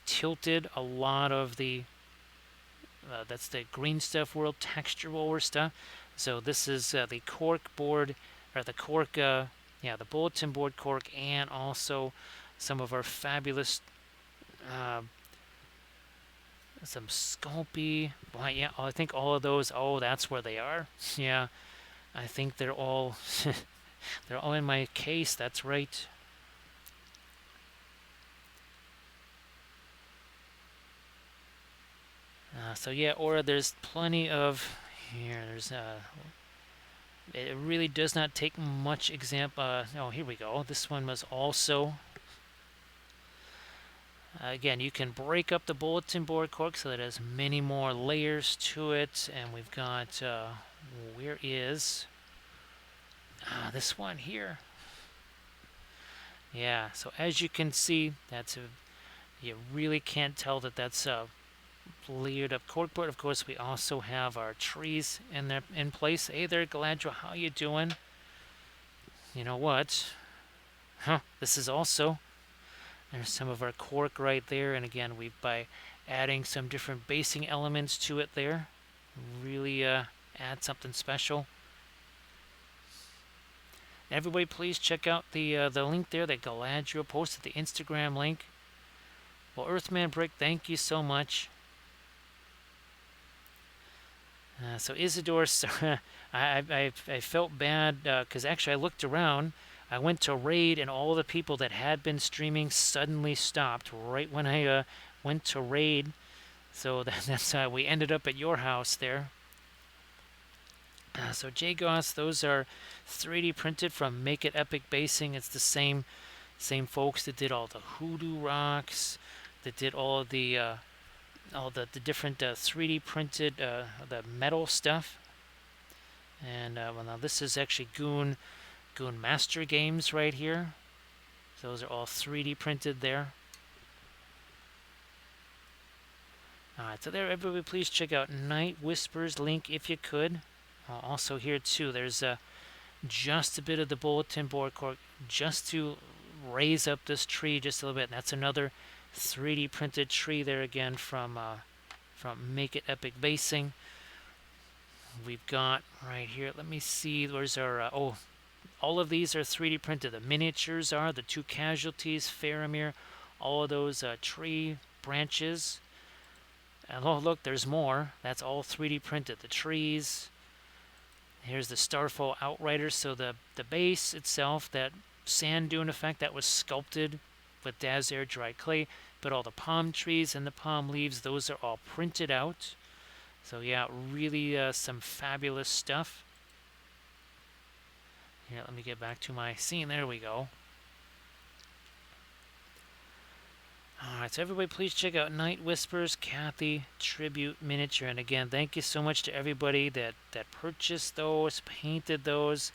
tilted a lot of the that's the Green Stuff World texture roller stuff. So this is the cork board, or the cork, the bulletin board cork, and also some of our fabulous some Sculpey. Well, yeah, I think all of those. Oh, that's where they are. Yeah, I think they're all they're all in my case. That's right. So yeah, Aura, there's plenty of here. There's it really does not take much example. Oh, here we go. This one was also. Again, you can break up the bulletin board cork so that it has many more layers to it. And we've got, where is This one here. Yeah, so as you can see, you really can't tell that that's a layered up corkboard. Of course, we also have our trees in place. Hey there, Galadriel, how you doing? You know what? This is also, there's some of our cork right there, and again, by adding some different basing elements to it there, really add something special. Everybody, please check out the link there that Galadriel posted, the Instagram link. Well, Earthman Brick, thank you so much. So Isidore, I felt bad because actually I looked around. I went to raid, and all the people that had been streaming suddenly stopped right when I went to raid. So that's we ended up at your house there. So Jagos, those are 3D printed from Make It Epic Basing. It's the same folks that did all the hoodoo rocks, that did all the different 3D printed the metal stuff. And well, now this is actually Goon Master Games right here. Those are all 3D printed there. Alright, so there, everybody, please check out Night Whispers link if you could. Also here too, there's just a bit of the bulletin board cork just to raise up this tree just a little bit. And that's another 3D printed tree there again from Make It Epic Basing. We've got right here, let me see, where's our, all of these are 3D printed. The miniatures are, the 2 casualties, Faramir, all of those tree branches. And oh, look, there's more. That's all 3D printed. The trees. Here's the Starfall Outriders. So the base itself, that sand dune effect, that was sculpted with Dazair dry clay. But all the palm trees and the palm leaves, those are all printed out. So yeah, really some fabulous stuff. Here, let me get back to my scene. There we go. Alright, so everybody please check out Night Whispers, Kathy, Tribute Miniature. And again, thank you so much to everybody that purchased those, painted those.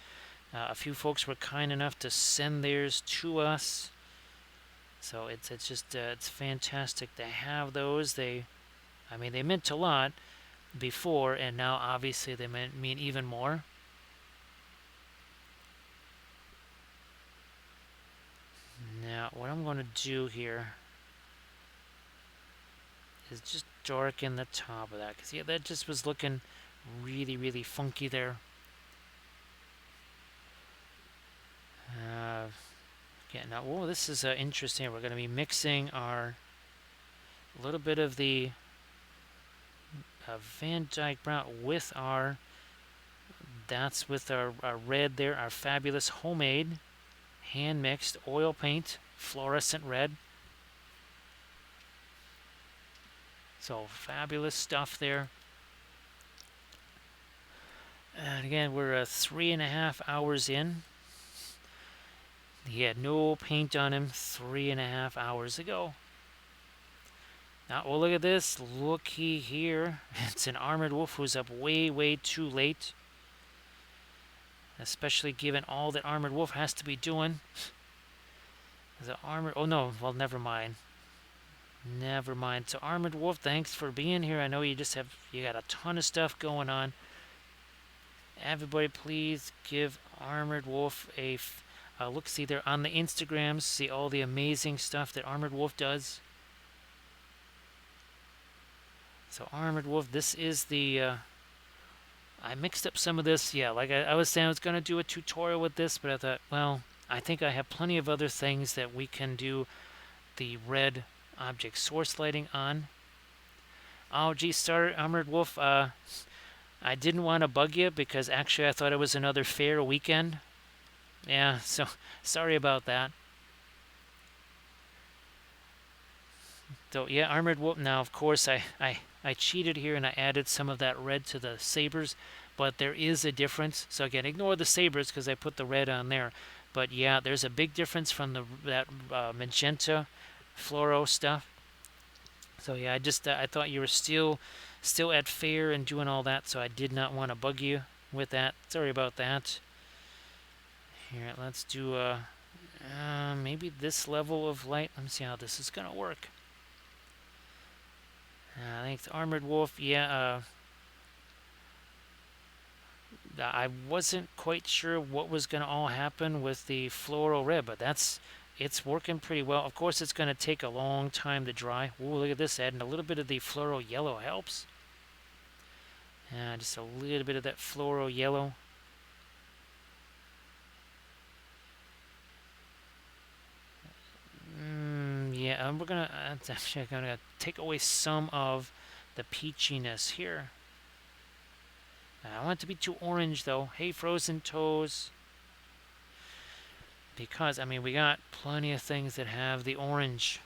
A few folks were kind enough to send theirs to us. So it's just it's fantastic to have those. They meant a lot before, and now obviously they mean even more. Now, what I'm going to do here is just darken the top of that, because yeah, that just was looking really, really funky there. Yeah, now, oh, this is interesting. We're going to be mixing a little bit of the Van Dyke Brown with our red there, our fabulous homemade hand-mixed oil paint fluorescent red. So fabulous stuff there. And again, we're 3.5 hours in. He had no paint on him 3.5 hours ago. Now, well, look at this. Looky here. It's an Armored Wolf who's up way, way too late. Especially given all that Armored Wolf has to be doing. The Armored... Oh, no. Well, never mind. Never mind. So, Armored Wolf, thanks for being here. I know you got a ton of stuff going on. Everybody, please give Armored Wolf a look-see there on the Instagrams. See all the amazing stuff that Armored Wolf does. So Armored Wolf, this is the... I mixed up some of this. Yeah, like I was saying, I was going to do a tutorial with this, but I thought, well, I think I have plenty of other things that we can do the red object source lighting on. Oh, gee, sorry, Armored Wolf. I didn't want to bug you because actually I thought it was another fair weekend. Yeah, so sorry about that. So yeah, Armored Wolf. Now, of course, I cheated here and I added some of that red to the sabers, but there is a difference. So again, ignore the sabers because I put the red on there. But yeah, there's a big difference from that magenta fluoro stuff. So yeah, I thought you were still at fair and doing all that, so I did not want to bug you with that. Sorry about that. Here, let's do maybe this level of light. Let me see how this is gonna work. I think the Armored Wolf, yeah, I wasn't quite sure what was going to all happen with the floral red, but it's working pretty well. Of course, it's going to take a long time to dry. Ooh, look at this, adding a little bit of the floral yellow helps. Just a little bit of that floral yellow. Yeah, we're gonna. That's actually gonna take away some of the peachiness here. I don't want it to be too orange though. Hey, Frozen Toes. Because, I mean, we got plenty of things that have the orange.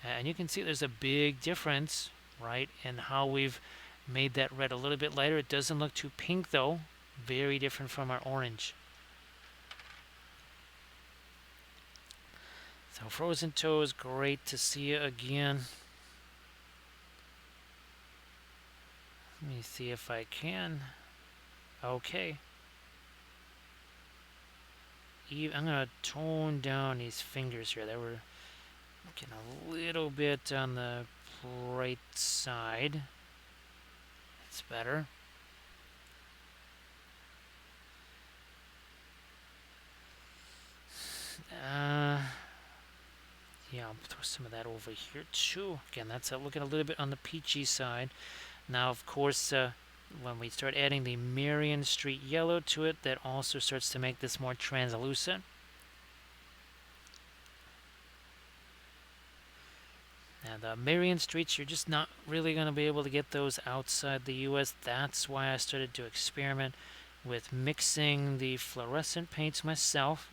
And you can see there's a big difference, right, in how we've made that red a little bit lighter. It doesn't look too pink, though. Very different from our orange. So Frozen Toes, great to see you again. Let me see if I can. Okay. I'm going to tone down these fingers here. They were getting a little bit on the right side. That's better. Yeah, I'll throw some of that over here too. Again, that's looking a little bit on the peachy side. Now, of course, when we start adding the Marion Street yellow to it, that also starts to make this more translucent. Now, the Marion Streets, you're just not really going to be able to get those outside the US. That's why I started to experiment with mixing the fluorescent paints myself,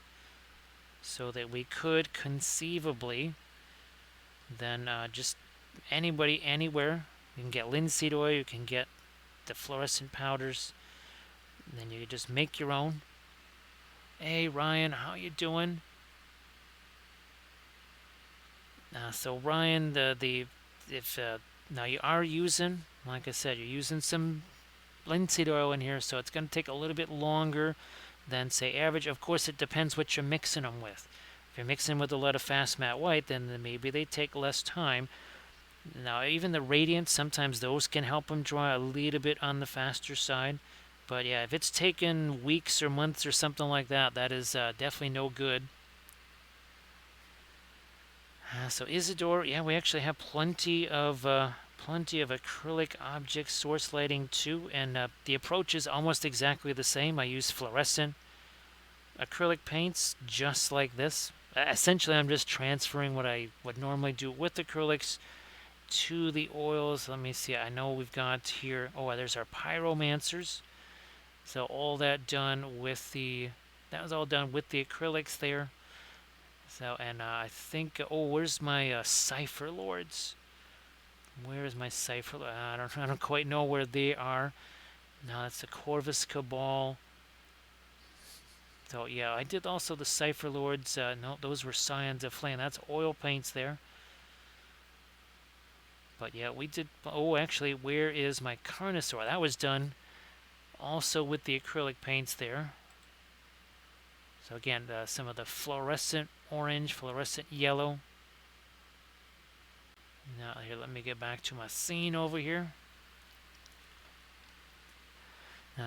so that we could conceivably then just anybody, anywhere, you can get linseed oil, you can get the fluorescent powders, and then you can just make your own. Hey Ryan, how you doing? So Ryan, if now you are using, like I said, you're using some linseed oil in here, so it's going to take a little bit longer than say average. Of course, it depends what you're mixing them with. If you're mixing with a lot of fast matte white, then maybe they take less time. Now, even the radiants, sometimes those can help them dry a little bit on the faster side. But yeah, if it's taken weeks or months or something like that, that is definitely no good. So Isidore, yeah, we actually have plenty of acrylic object source lighting too, and the approach is almost exactly the same. I use fluorescent acrylic paints just like this. Essentially, I'm just transferring what I would normally do with acrylics to the oils. Let me see. I know we've got here. Oh, there's our pyromancers. So all that done with the. That was all done with the acrylics there. So and I think. Oh, where's my cipher lords? Where is my cipher? I don't quite know where they are. No, that's the Corvus Cabal. So yeah, I did also the Cipher Lords. No, those were Scions of Flame. That's oil paints there. But yeah, we did. Oh, actually, where is my Carnosaur? That was done also with the acrylic paints there. So again, some of the fluorescent orange, fluorescent yellow. Now here, let me get back to my scene over here.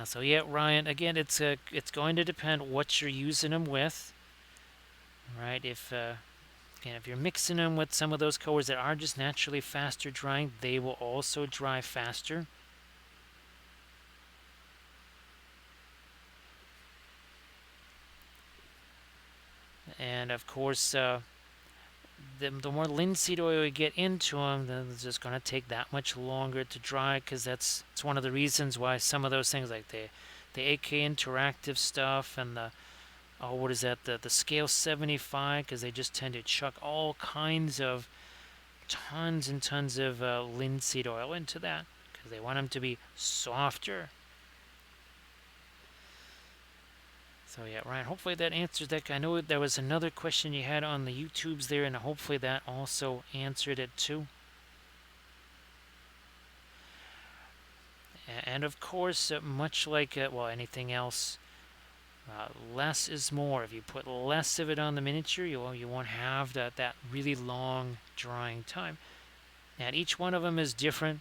So yeah, Ryan. Again, it's going to depend what you're using them with, right? If you're mixing them with some of those colors that are just naturally faster drying, they will also dry faster. And of course, the more linseed oil you get into them, then it's just going to take that much longer to dry, because it's one of the reasons why some of those things like the AK Interactive stuff and the what is that, the Scale 75, because they just tend to chuck all kinds of tons and tons of linseed oil into that because they want them to be softer. So yeah, Ryan, hopefully that answers that. I know there was another question you had on the YouTubes there, and hopefully that also answered it too. And of course, much like anything else, Less is more. If you put less of it on the miniature, you won't have that really long drying time. And each one of them is different.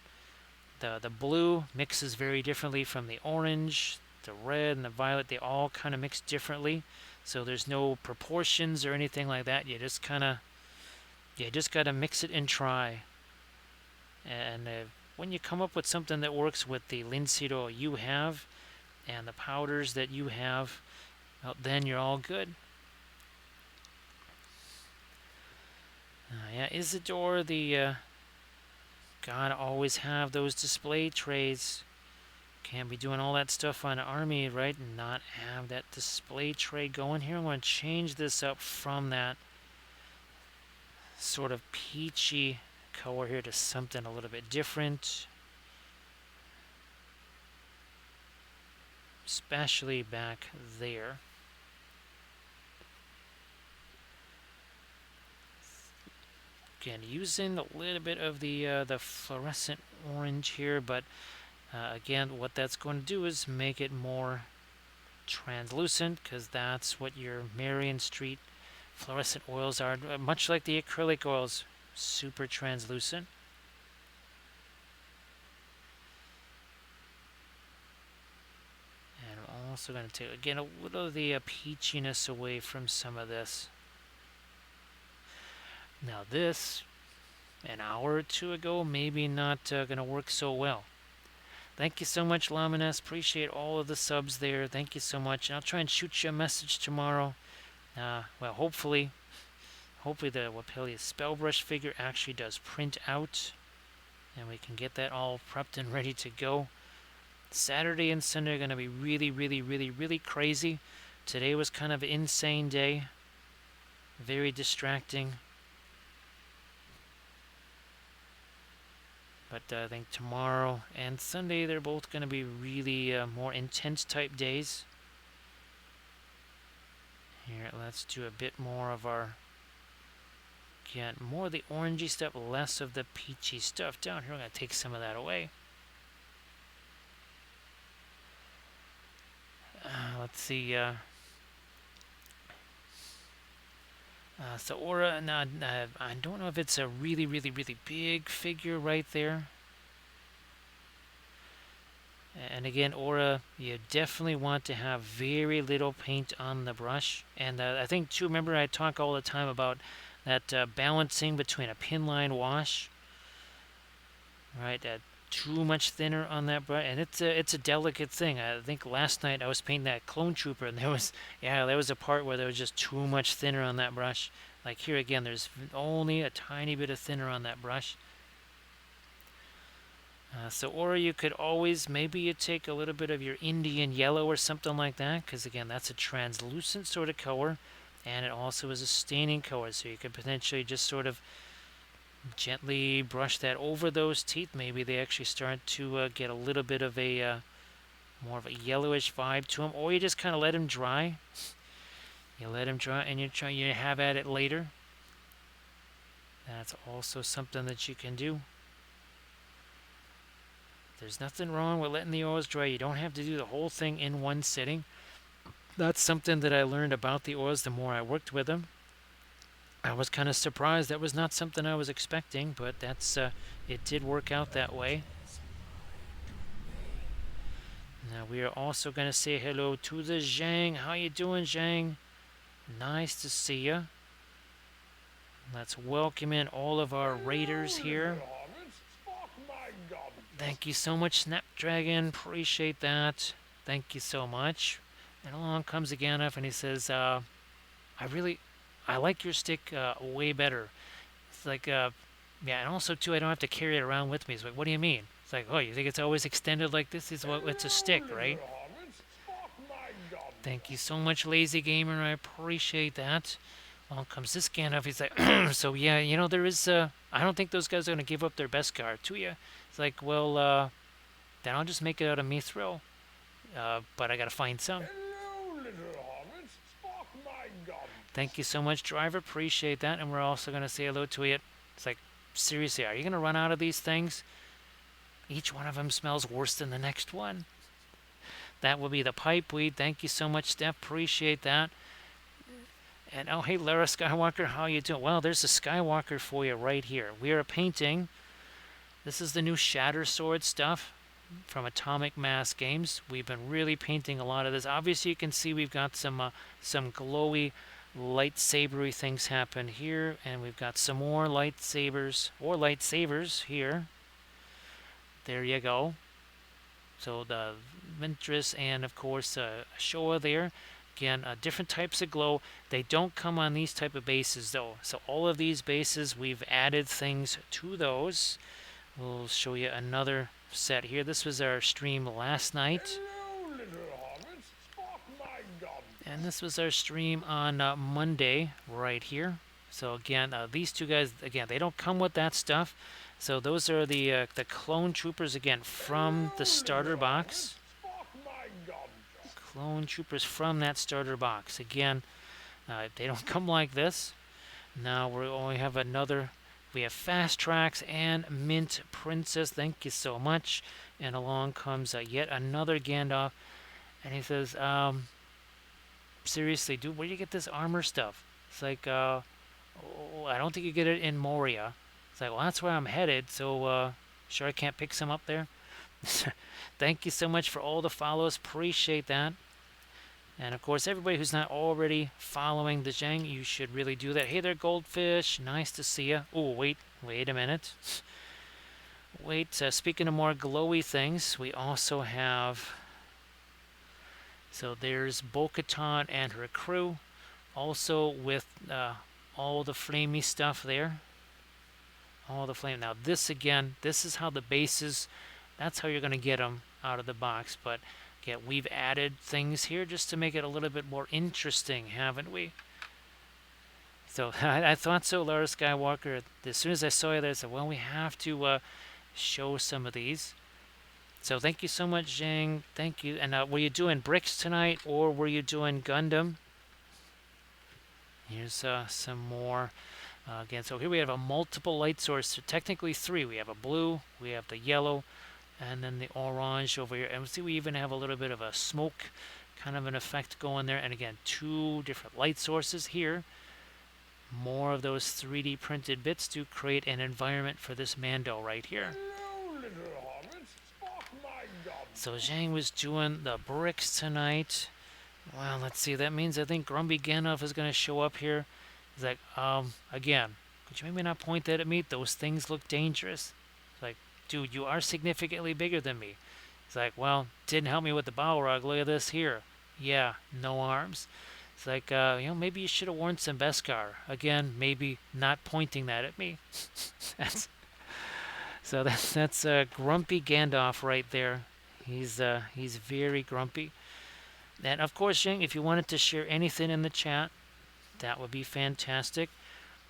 The blue mixes very differently from the orange, the red, and the violet. They all kind of mix differently. So there's no proportions or anything like that. You just got to mix it and try. And when you come up with something that works with the linseed oil you have and the powders that you have, well, then you're all good. Yeah, Isidore, the gotta always have those display trays. Can't be doing all that stuff on Army, right, and not have that display tray going here. I'm going to change this up from that sort of peachy color here to something a little bit different. Especially back there. Again, using a little bit of the fluorescent orange here, but again, what that's going to do is make it more translucent, because that's what your Marion Street fluorescent oils are, much like the acrylic oils, super translucent. And I'm also going to take, again, a little of the peachiness away from some of this. Now this, an hour or two ago, maybe not going to work so well. Thank you so much, Lamines. Appreciate all of the subs there. Thank you so much. And I'll try and shoot you a message tomorrow. Well, hopefully the Wapelia Spellbrush figure actually does print out, and we can get that all prepped and ready to go. Saturday and Sunday are going to be really, really, really, really crazy. Today was kind of an insane day. Very distracting. But I think tomorrow and Sunday, they're both going to be really more intense type days. Here, let's do a bit more of our, again, more of the orangey stuff, less of the peachy stuff. Down here, we're going to take some of that away. Let's see. So Aura, now, I don't know if it's a really, really, really big figure right there. And again, Aura, you definitely want to have very little paint on the brush. And I think, too, remember I talk all the time about that balancing between a pin line wash, right? Too much thinner on that brush, and it's a delicate thing. I think last night I was painting that Clone Trooper, and there was a part where there was just too much thinner on that brush. Like here again, there's only a tiny bit of thinner on that brush. Or you could always, maybe you take a little bit of your Indian yellow or something like that, because again, that's a translucent sort of color, and it also is a staining color, so you could potentially just sort of gently brush that over those teeth. Maybe they actually start to get a little bit of a more of a yellowish vibe to them, or you just kind of let them dry. You let them dry, and you have at it later. That's also something that you can do. There's nothing wrong with letting the oils dry. You don't have to do the whole thing in one sitting. That's something that I learned about the oils the more I worked with them. I was kind of surprised. That was not something I was expecting, but that's it did work out that way. Now we are also going to say hello to the Zhang. How you doing, Zhang? Nice to see you. Let's welcome in all of our raiders here. Thank you so much, Snapdragon. Appreciate that. Thank you so much. And along comes Ganef, and he says, I like your stick way better. It's like, yeah, and also, too, I don't have to carry it around with me. It's like, what do you mean? It's like, oh, you think it's always extended like this? It's a stick, right? Thank you so much, Lazy Gamer. I appreciate that. Along comes this Ganef. He's like, so, yeah, there is, I don't think those guys are going to give up their best card to you. It's like, well, then I'll just make it out of Mithril. But I got to find some. Thank you so much, Driver. Appreciate that. And we're also going to say hello to it. It's like, seriously, are you going to run out of these things? Each one of them smells worse than the next one. That will be the pipe weed. Thank you so much, Steph. Appreciate that. And oh, hey, Lara Skywalker, how you doing? Well, there's a Skywalker for you right here. We are painting. This is the new Shatter Sword stuff from Atomic Mass Games. We've been really painting a lot of this. Obviously, you can see we've got some glowy, lightsabery things happen here, and we've got some more lightsabers here. There you go. So the Ventress and of course Showa there. Again, different types of glow. They don't come on these type of bases though. So all of these bases, we've added things to those. We'll show you another set here. This was our stream last night. Hello, little hobbits. Spark my gun. And this was our stream on Monday right here. So again, these two guys, again, they don't come with that stuff. So those are the clone troopers again from the starter box. Spark my gun. Clone troopers from that starter box. Again, they don't come like this. Now we only have another. We have Fast Tracks and Mint Princess. Thank you so much. And along comes yet another Gandalf. And he says, seriously, dude, where do you get this armor stuff? It's like, oh, I don't think you get it in Moria. It's like, well, that's where I'm headed, so sure I can't pick some up there. Thank you so much for all the follows. Appreciate that. And of course, everybody who's not already following the Zhang, you should really do that. Hey there, Goldfish. Nice to see you. Oh, wait a minute. Wait, speaking of more glowy things, we also have... So there's Bo-Katan and her crew. Also with all the flamey stuff there. All the flame. Now this again, this is how the bases, that's how you're going to get them out of the box. But again, we've added things here just to make it a little bit more interesting, haven't we? So I thought so, Lara Skywalker. As soon as I saw you there, I said, well, we have to show some of these. So thank you so much, Zhang. Thank you. And were you doing bricks tonight, or were you doing Gundam? Here's some more. Again, so here we have a multiple light source. So technically three. We have a blue, we have the yellow, and then the orange over here. And see, we even have a little bit of a smoke kind of an effect going there. And again, two different light sources here. More of those 3D printed bits to create an environment for this Mando right here. Hello, little hobbits. Spark my gun. So Zhang was doing the bricks tonight. Well, let's see. That means I think Grumpy Gandalf is going to show up here. He's like, again, could you maybe not point that at me? Those things look dangerous. It's like, dude, you are significantly bigger than me. He's like, well, didn't help me with the Balrog. Look at this here. Yeah, no arms. It's like, maybe you should have worn some Beskar. Again, maybe not pointing that at me. That's Grumpy Gandalf right there. He's very grumpy. And of course, Jing, if you wanted to share anything in the chat, that would be fantastic.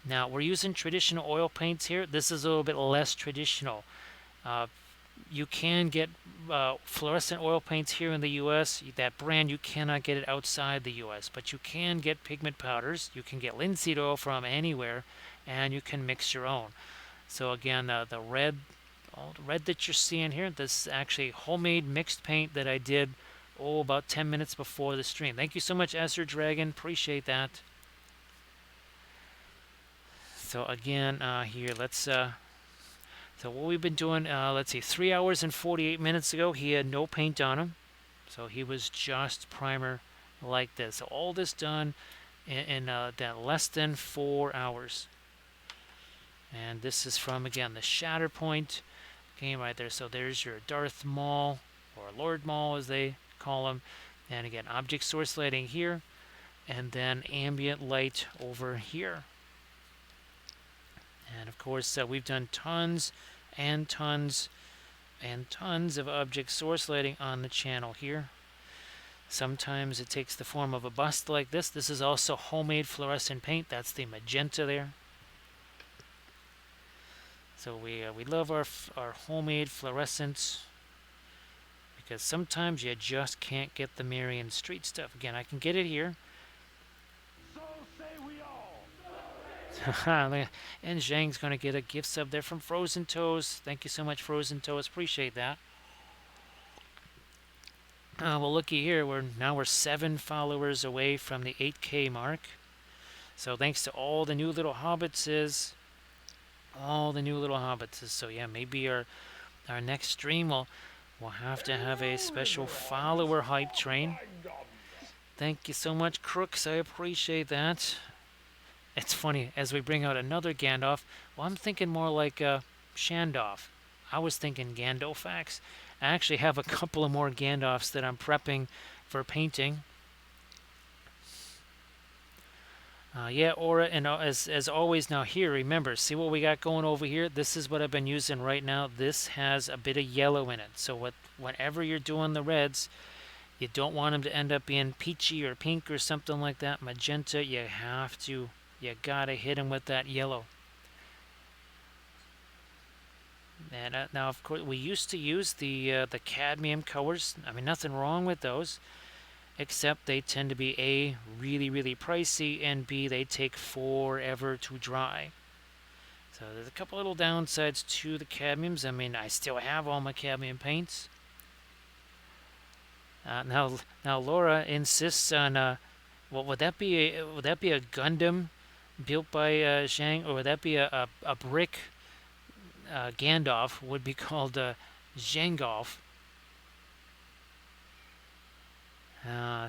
Now, we're using traditional oil paints here. This is a little bit less traditional. You can get fluorescent oil paints here in the U.S. That brand, you cannot get it outside the U.S., but you can get pigment powders. You can get linseed oil from anywhere, and you can mix your own. So again, the red that you're seeing here, this is actually homemade mixed paint that I did, about 10 minutes before the stream. Thank you so much, Ezra Dragon. Appreciate that. So again, here, let's... So what we've been doing, let's see, 3 hours and 48 minutes ago, he had no paint on him. So he was just primer like this. So all this done in that less than 4 hours. And this is from, again, the Shatterpoint game right there. So there's your Darth Maul, or Lord Maul as they call him. And again, object source lighting here. And then ambient light over here. And of course, we've done tons and tons and tons of object source lighting on the channel here. Sometimes it takes the form of a bust like this. This is also homemade fluorescent paint. That's the magenta there. So we love our homemade fluorescents, because sometimes you just can't get the Marion Street stuff. Again, I can get it here. So say we all. And Zhang's going to get a gift sub there from Frozen Toes. Thank you so much, Frozen Toes. Appreciate that. Well, looky here. We're 7 followers away from the 8K mark. So thanks to all the new little hobbitses, So yeah, maybe our next stream will have to have a Hello, special little hobbits. follower hype Spark train. my gum. Thank you so much, Crooks. I appreciate that. It's funny, as we bring out another Gandalf, well, I'm thinking more like Shandolf. I was thinking Gandalfax. I actually have a couple of more Gandalfs that I'm prepping for painting. Yeah, Aura, and as always now here, remember, see what we got going over here? This is what I've been using right now. This has a bit of yellow in it. So whenever you're doing the reds, you don't want them to end up being peachy or pink or something like that. Magenta, you gotta hit them with that yellow. And now, of course, we used to use the cadmium colors. I mean, nothing wrong with those, except they tend to be A, really, really pricey, and B, they take forever to dry. So there's a couple little downsides to the cadmiums. I mean, I still have all my cadmium paints. Now Laura insists on, well, would that be a Gundam built by Zhang, or would that be a brick Gandalf? Would be called Zhangolf.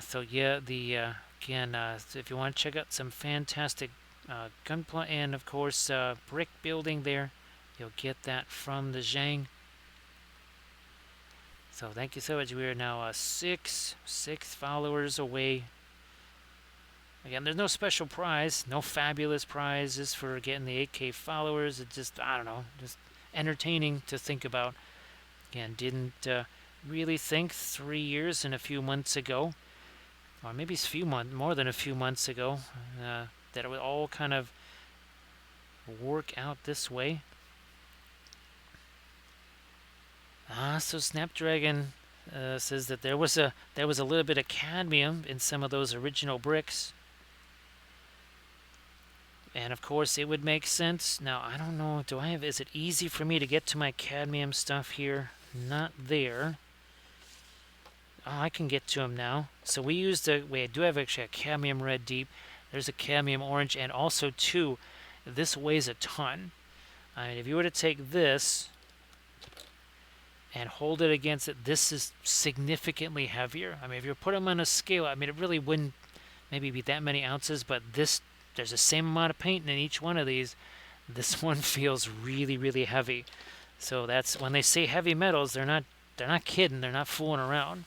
So yeah, the again, so if you want to check out some fantastic gunpla and of course brick building there, you'll get that from the Zhang. So thank you so much. We are now six followers away. Again, there's no special prize, no fabulous prizes for getting the 8K followers. It's just, I don't know, just entertaining to think about. Again, didn't really think 3 years and a few months ago, or maybe more than a few months ago, that it would all kind of work out this way. So Snapdragon says that there was a little bit of cadmium in some of those original bricks, and of course it would make sense. Now I don't know. Is it easy for me to get to my cadmium stuff here? Not there. Oh, I can get to them now. So we do have actually a cadmium red deep. There's a cadmium orange, and also two. This weighs a ton. I mean, if you were to take this and hold it against it, this is significantly heavier. I mean, if you put them on a scale, I mean, it really wouldn't maybe be that many ounces, but there's the same amount of paint in each one of these. This one feels really, really heavy. So that's when they say heavy metals, they're not kidding. They're not fooling around.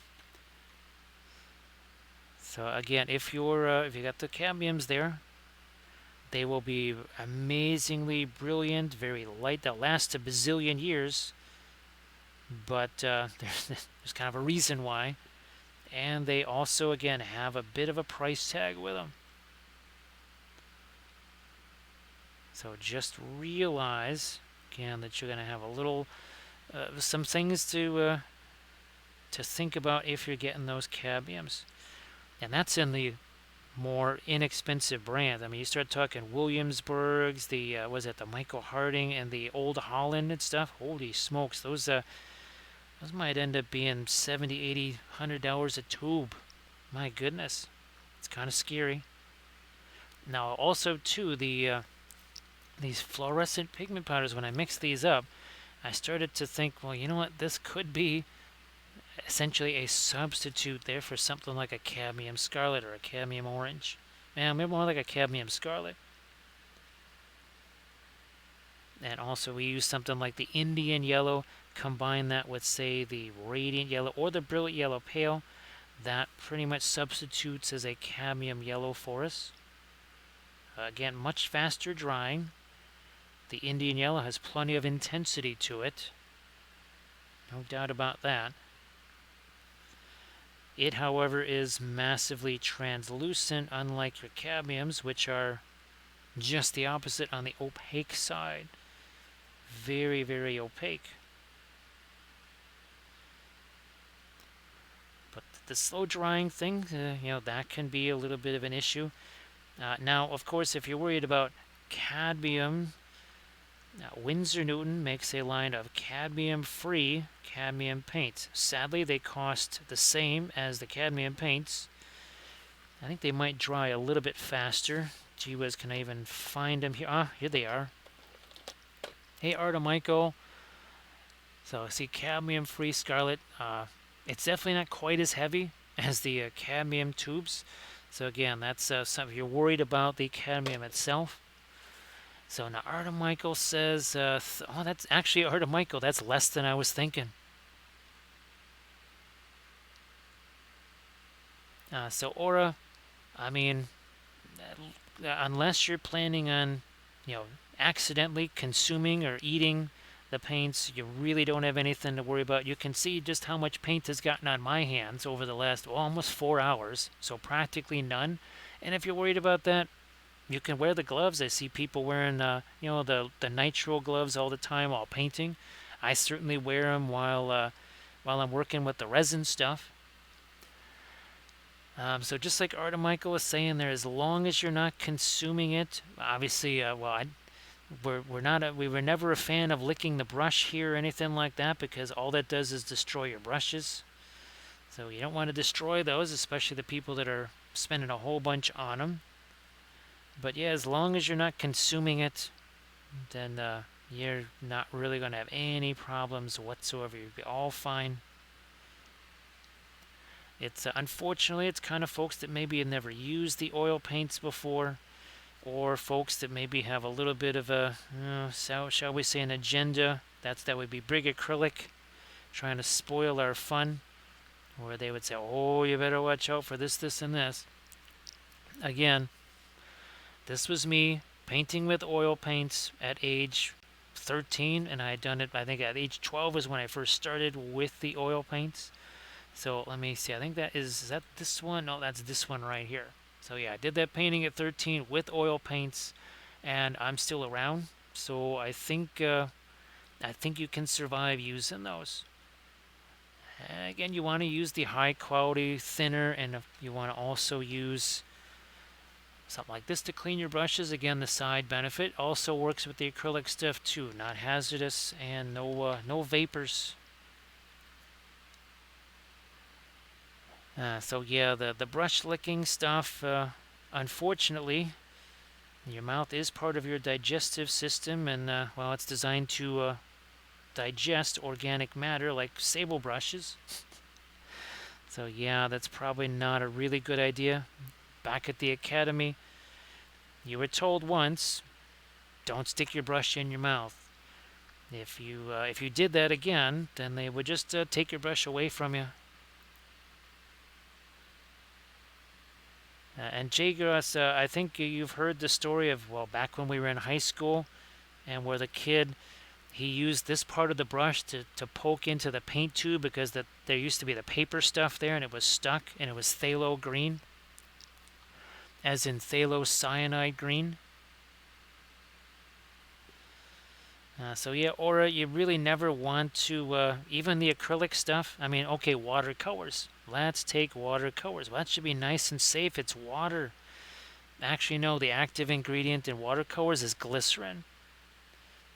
So again, if you got the cadmiums there, they will be amazingly brilliant, very light. They'll last a bazillion years, but there's kind of a reason why. And they also, again, have a bit of a price tag with them. So just realize, again, that you're going to have a little, some things to think about if you're getting those cadmiums. And that's in the more inexpensive brands. I mean, you start talking Williamsburgs, the Michael Harding and the Old Holland and stuff. Holy smokes, those might end up being $70, $80, $100 a tube. My goodness, it's kind of scary. Now, also too, these fluorescent pigment powders. When I mix these up, I started to think, well, you know what? This could be essentially a substitute there for something like a cadmium scarlet or a cadmium orange. Man, maybe more like a cadmium scarlet. And also we use something like the Indian yellow, combine that with, say, the radiant yellow or the brilliant yellow pale. That pretty much substitutes as a cadmium yellow for us. Again, much faster drying. The Indian yellow has plenty of intensity to it. No doubt about that. It, however, is massively translucent, unlike your cadmiums, which are just the opposite on the opaque side. Very, very opaque. But the slow drying thing, that can be a little bit of an issue. Now, of course, if you're worried about cadmium Now, Winsor Newton makes a line of cadmium-free cadmium paints. Sadly, they cost the same as the cadmium paints. I think they might dry a little bit faster. Gee whiz, can I even find them here? Ah, here they are. Hey, Artemichael. So, see, cadmium-free Scarlet. It's definitely not quite as heavy as the cadmium tubes. So again, that's something you're worried about the cadmium itself. So now Artemichael says, oh, that's actually Artemichael. That's less than I was thinking. So Aura, I mean, unless you're planning on, accidentally consuming or eating the paints, you really don't have anything to worry about. You can see just how much paint has gotten on my hands over the last almost 4 hours, so practically none. And if you're worried about that, you can wear the gloves. I see people wearing, the nitrile gloves all the time while painting. I certainly wear them while I'm working with the resin stuff. So just like Artemichael was saying there, as long as you're not consuming it, obviously, we were never a fan of licking the brush here or anything like that, because all that does is destroy your brushes. So you don't want to destroy those, especially the people that are spending a whole bunch on them. But yeah, as long as you're not consuming it, then you're not really going to have any problems whatsoever. You'll be all fine. It's unfortunately, it's kind of folks that maybe have never used the oil paints before, or folks that maybe have a little bit of a, shall we say, an agenda. That would be big acrylic, trying to spoil our fun, where they would say, oh, you better watch out for this, this, and this. Again, this was me painting with oil paints at age 13, and I had done it, I think at age 12 was when I first started with the oil paints. So let me see, I think is that this one? No, that's this one right here. So yeah, I did that painting at 13 with oil paints, and I'm still around. So I think you can survive using those. And again, you want to use the high quality thinner, and you want to also use something like this to clean your brushes. Again, the side benefit also works with the acrylic stuff too. Not hazardous, and no vapors. So yeah, the brush licking stuff, unfortunately, your mouth is part of your digestive system, and it's designed to digest organic matter like sable brushes. So yeah, that's probably not a really good idea. Back at the academy, you were told once, don't stick your brush in your mouth. If you did that again, then they would just take your brush away from you. And Jagras, I think you've heard the story of, back when we were in high school, and where the kid, he used this part of the brush to poke into the paint tube, because there used to be the paper stuff there, and it was stuck, and it was phthalo green, as in phthalocyanide green. So yeah, Aura, you really never want to, even the acrylic stuff. I mean, okay, watercolors. Let's take watercolors. Well, that should be nice and safe. It's water. Actually, no, the active ingredient in watercolors is glycerin.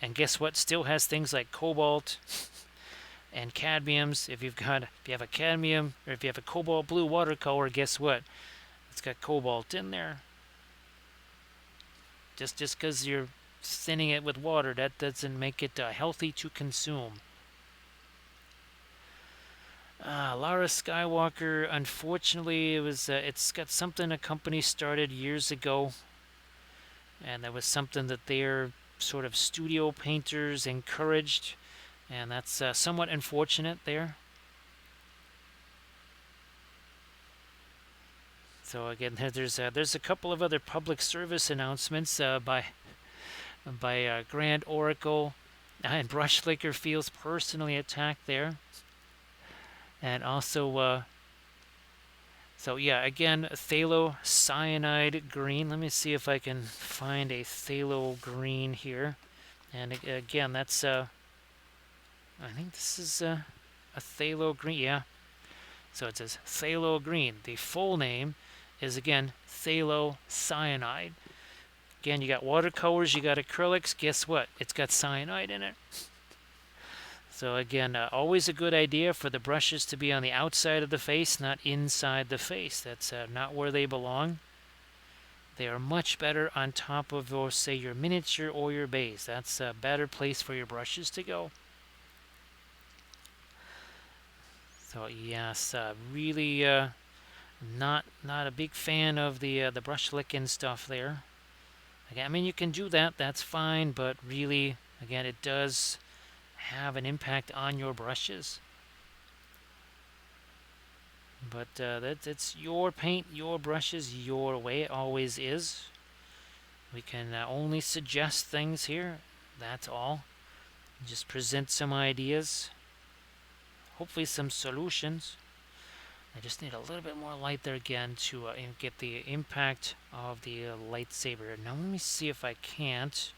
And guess what? Still has things like cobalt and cadmiums. If you have a cadmium, or if you have a cobalt blue watercolor, guess what? It's got cobalt in there. Just because you're thinning it with water, that doesn't make it healthy to consume. Lara Skywalker, unfortunately, it's got something a company started years ago, and that was something that their sort of studio painters encouraged, and that's somewhat unfortunate there. So again, there's a couple of other public service announcements by Grand Oracle, and Brushlicker feels personally attacked there. And also, so yeah, again, phthalocyanide green. Let me see if I can find a phthalo green here. And again, that's, I think this is a phthalo green, yeah. So it says phthalo green. The full name is, again, phthalocyanide. again, you got watercolors, you got acrylics. Guess what? It's got cyanide in it. So again, always a good idea for the brushes to be on the outside of the face, not inside the face. That's not where they belong. They are much better on top of, or say, your miniature or your base. That's a better place for your brushes to go. So yes, really not a big fan of the brush licking stuff there. Again, I mean, you can do that. That's fine, but really, again, it does have an impact on your brushes. But it's your paint, your brushes, your way. It always is. We can only suggest things here. That's all. Just present some ideas. Hopefully some solutions. I just need a little bit more light there again to get the impact of the lightsaber. Now let me see if I can't.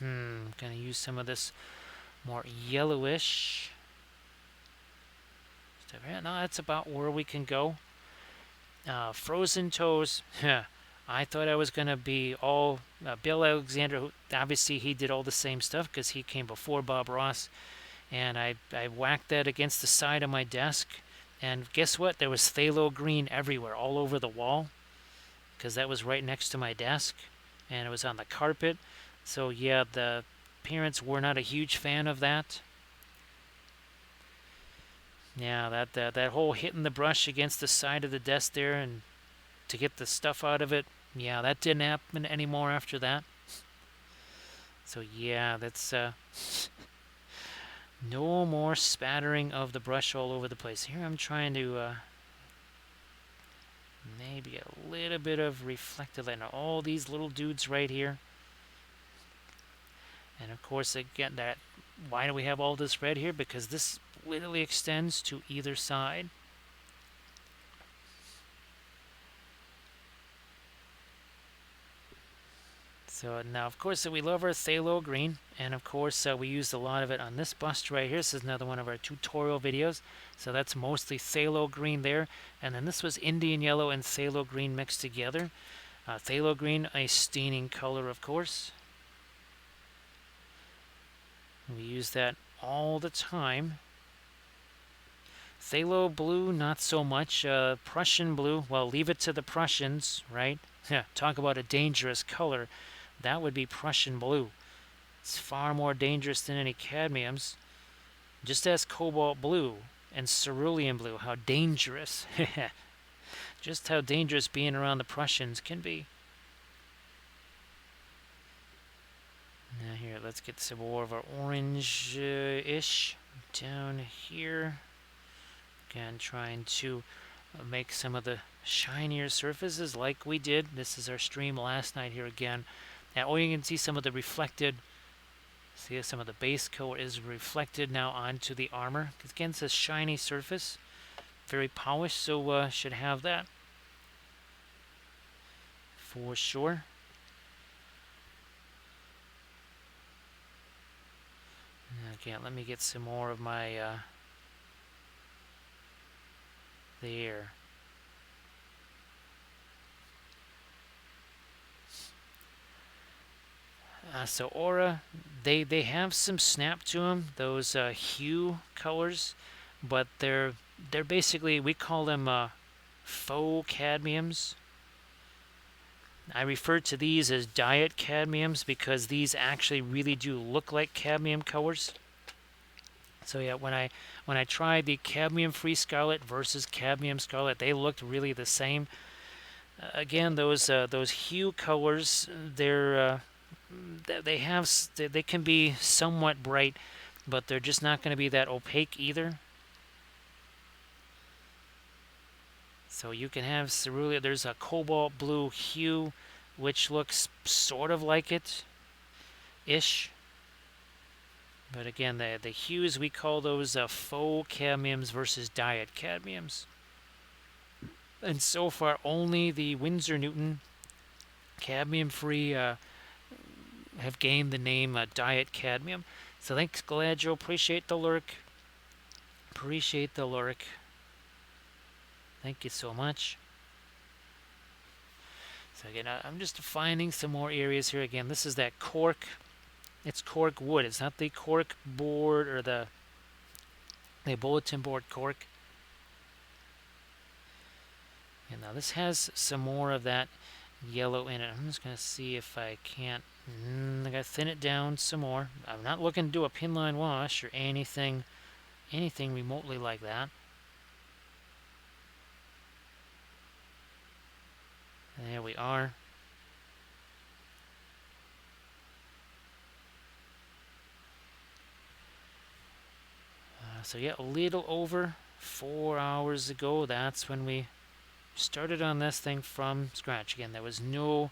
I'm going to use some of this more yellowish. No, that's about where we can go. Frozen Toes. I thought I was going to be all Bill Alexander. Who, obviously, he did all the same stuff because he came before Bob Ross. And I whacked that against the side of my desk. And guess what? There was phthalo green everywhere, all over the wall. Because that was right next to my desk. And it was on the carpet. So yeah, the parents were not a huge fan of that. Yeah, that whole hitting the brush against the side of the desk there and to get the stuff out of it, yeah, that didn't happen anymore after that. So yeah, that's no more spattering of the brush all over the place. Here I'm trying to maybe a little bit of reflective light on all these little dudes right here. And of course, again, that why do we have all this red here? Because this literally extends to either side. So now, of course, we love our phthalo green, and of course, we used a lot of it on this bust right here. This is another one of our tutorial videos. So that's mostly phthalo green there, and then this was Indian yellow and phthalo green mixed together. Phthalo green, a staining color, of course. We use that all the time. Phthalo blue, not so much. Prussian blue, well, leave it to the Prussians, right? Talk about a dangerous color. That would be Prussian blue. It's far more dangerous than any cadmiums. Just as cobalt blue and cerulean blue, how dangerous. Just how dangerous being around the Prussians can be. Now here, let's get some more of our orange-ish down here. Again, trying to make some of the shinier surfaces like we did. This is our stream last night here again. Now, you can see some of the reflected, see some of the base color is reflected now onto the armor. Again, it's a shiny surface, very polished, so should have that for sure. Again, let me get some more of my there. So aura, they have some snap to them, those hue colors, but they're basically, we call them faux cadmiums. I refer to these as diet cadmiums because these actually really do look like cadmium colors. So yeah, when I tried the cadmium-free scarlet versus cadmium scarlet, they looked really the same. Again, those hue colors, they can be somewhat bright, but they're just not going to be that opaque either. So you can have cerulean. There's a cobalt blue hue, which looks sort of like it-ish. But again, the hues, we call those faux cadmiums versus diet cadmiums. And so far, only the Winsor Newton cadmium-free have gained the name diet cadmium. So thanks, Galadriel. Appreciate the lurk. Appreciate the lurk. Thank you so much. So again, I'm just defining some more areas here. Again, this is that cork. It's cork wood. It's not the cork board or the bulletin board cork. And now this has some more of that yellow in it. I'm just going to see if I can't. I got to thin it down some more. I'm not looking to do a pinline wash or anything remotely like that. And there we are. So yeah, a little over 4 hours ago, that's when we started on this thing from scratch. Again, there was no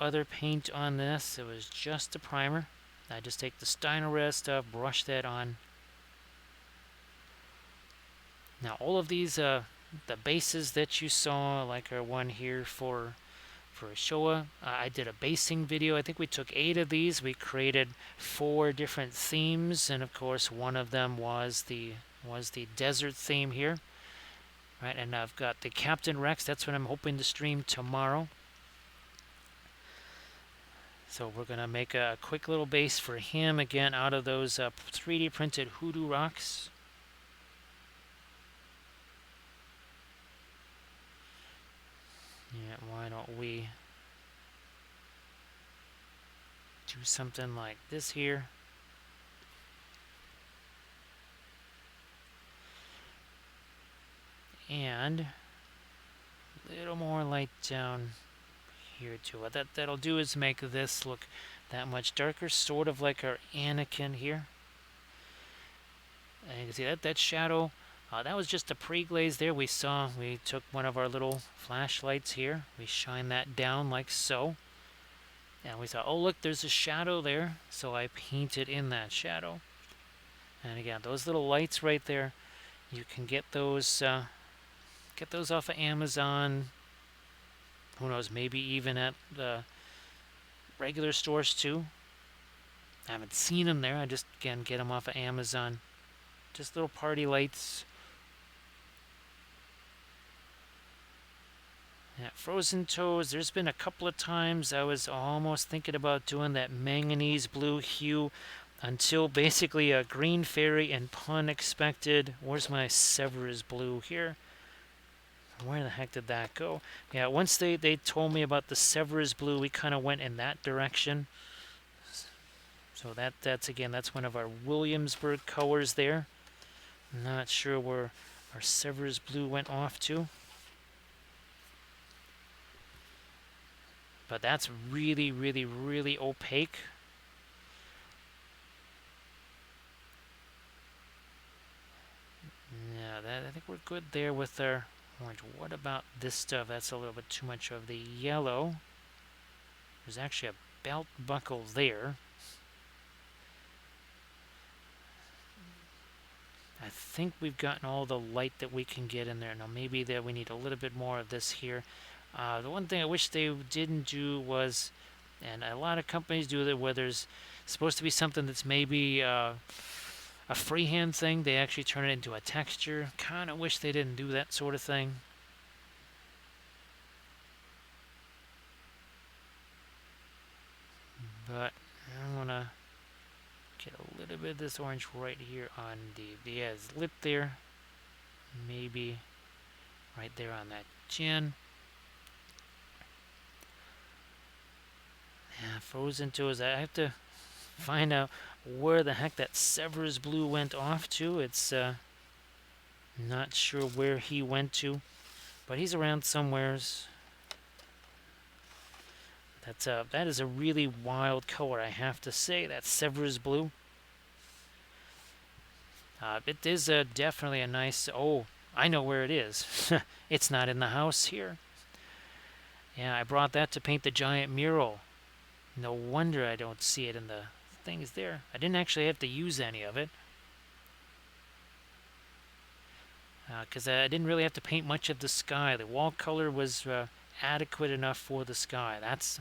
other paint on this. It was just a primer. I just take the Steiner Red stuff, brush that on. Now all of these, the bases that you saw, like our one here for Showa, I did a basing video. I think we took 8 of these. We created 4 different themes, and of course one of them was the desert theme here. Right, and I've got the Captain Rex. That's what I'm hoping to stream tomorrow. So we're going to make a quick little base for him, again, out of those 3D printed hoodoo rocks. Yeah, why don't we do something like this here. And a little more light down here too. What that'll do is make this look that much darker, sort of like our Anakin here. And you can see that shadow, that was just a pre-glaze there. We took one of our little flashlights here. We shine that down like so. And we thought, oh look, there's a shadow there. So I painted in that shadow. And again, those little lights right there, you can get those off of Amazon. Who knows, maybe even at the regular stores too. I haven't seen them there. I just, again, get them off of Amazon. Just little party lights. Yeah, Frozen Toes, there's been a couple of times I was almost thinking about doing that manganese blue hue until basically a green fairy and pun expected. Where's my Severus blue here? Where the heck did that go? Yeah, once they told me about the Severus blue, we kind of went in that direction. So that's one of our Williamsburg colors there. Not sure where our Severus blue went off to. But that's really, really, really opaque. Yeah, I think we're good there with our orange. What about this stuff? That's a little bit too much of the yellow. There's actually a belt buckle there. I think we've gotten all the light that we can get in there. Now maybe that we need a little bit more of this here. The one thing I wish they didn't do was, and a lot of companies do that, where there's supposed to be something that's maybe a freehand thing, they actually turn it into a texture. Kind of wish they didn't do that sort of thing. But I want to get a little bit of this orange right here on the lip there. Maybe right there on that chin. Yeah, Frozen Toes. I have to find out where the heck that Severus blue went off to. It's not sure where he went to, but he's around somewheres. That is a really wild color, I have to say. That Severus blue. It is definitely a nice. Oh, I know where it is. It's not in the house here. Yeah, I brought that to paint the giant mural. No wonder I don't see it in the things there. I didn't actually have to use any of it. Because I didn't really have to paint much of the sky. The wall color was adequate enough for the sky. It's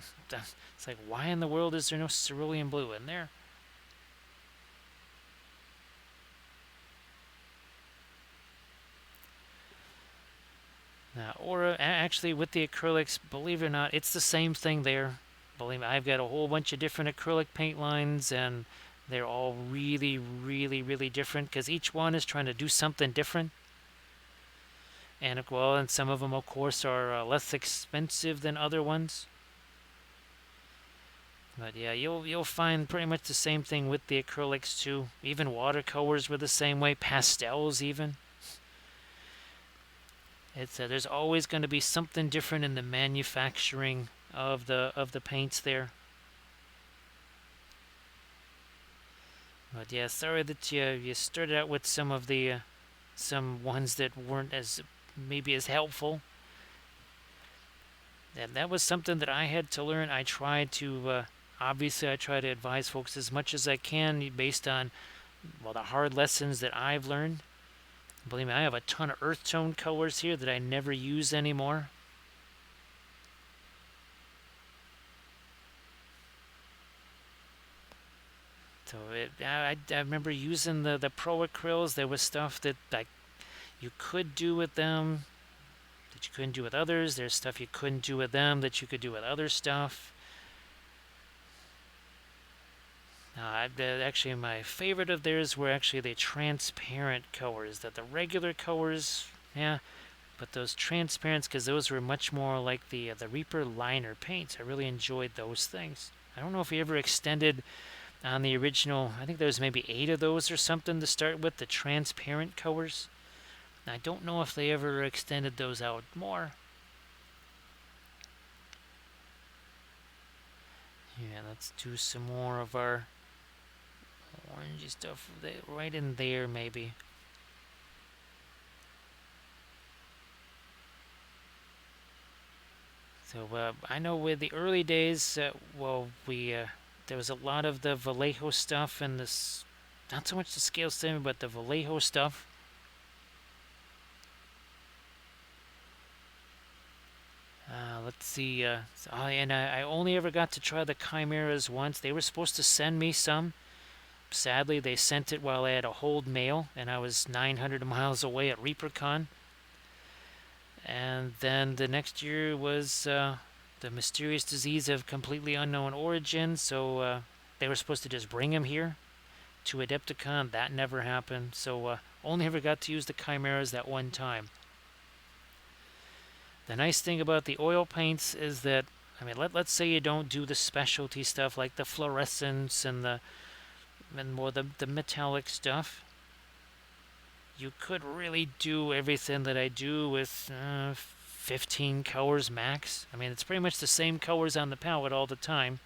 like, why in the world is there no cerulean blue in there? Or actually with the acrylics, believe it or not, it's the same thing there. Believe me, I've got a whole bunch of different acrylic paint lines, and they're all really, really, really different because each one is trying to do something different. And well, and some of them, of course, are less expensive than other ones. But yeah, you'll find pretty much the same thing with the acrylics too. Even watercolors were the same way, pastels even. It's there's always going to be something different in the manufacturing of the paints there. But yeah, sorry that you started out with some of the some ones that weren't as maybe as helpful. And that was something that I had to learn. I tried to obviously I try to advise folks as much as I can based on well the hard lessons that I've learned. Believe me, I have a ton of earth tone colors here that I never use anymore. So I remember using the Pro Acryls. There was stuff that like you could do with them that you couldn't do with others. There's stuff you couldn't do with them that you could do with other stuff. Actually, my favorite of theirs were actually the transparent colors. That the regular colors, yeah, but those transparents, because those were much more like the Reaper liner paints. I really enjoyed those things. I don't know if he ever extended on the original. I think there was maybe 8 of those or something to start with, the transparent colors. I don't know if they ever extended those out more. Yeah, let's do some more of our orangey stuff right in there, maybe. So I know with the early days, well, we there was a lot of the Vallejo stuff and this, not so much the scale statement, but the Vallejo stuff. Let's see. And I only ever got to try the Chimeras once. They were supposed to send me some. Sadly, they sent it while I had a hold mail, and I was 900 miles away at ReaperCon. And then the next year was the mysterious disease of completely unknown origin, so they were supposed to just bring him here to Adepticon. That never happened, so only ever got to use the Chimeras that one time. The nice thing about the oil paints is that, I mean, let's say you don't do the specialty stuff like the fluorescence and more the metallic stuff. You could really do everything that I do with 15 colors max. I mean, it's pretty much the same colors on the palette all the time.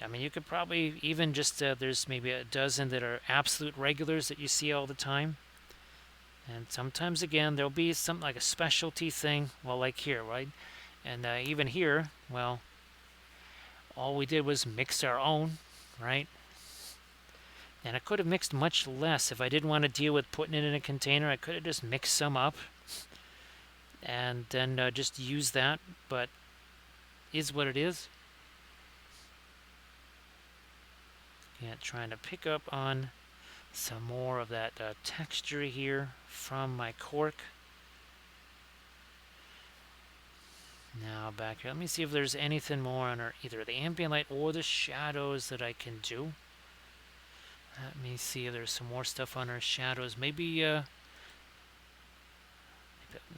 I mean, you could probably even just, there's maybe a dozen that are absolute regulars that you see all the time. And sometimes, again, there'll be something like a specialty thing, well, like here, right? And even here, well, all we did was mix our own, right? And I could have mixed much less if I didn't want to deal with putting it in a container. I could have just mixed some up and then just use that, but is what it is. Yeah, trying to pick up on some more of that texture here from my cork. Now back here, let me see if there's anything more on either the ambient light or the shadows that I can do. Let me see if there's some more stuff on our shadows. Maybe, no,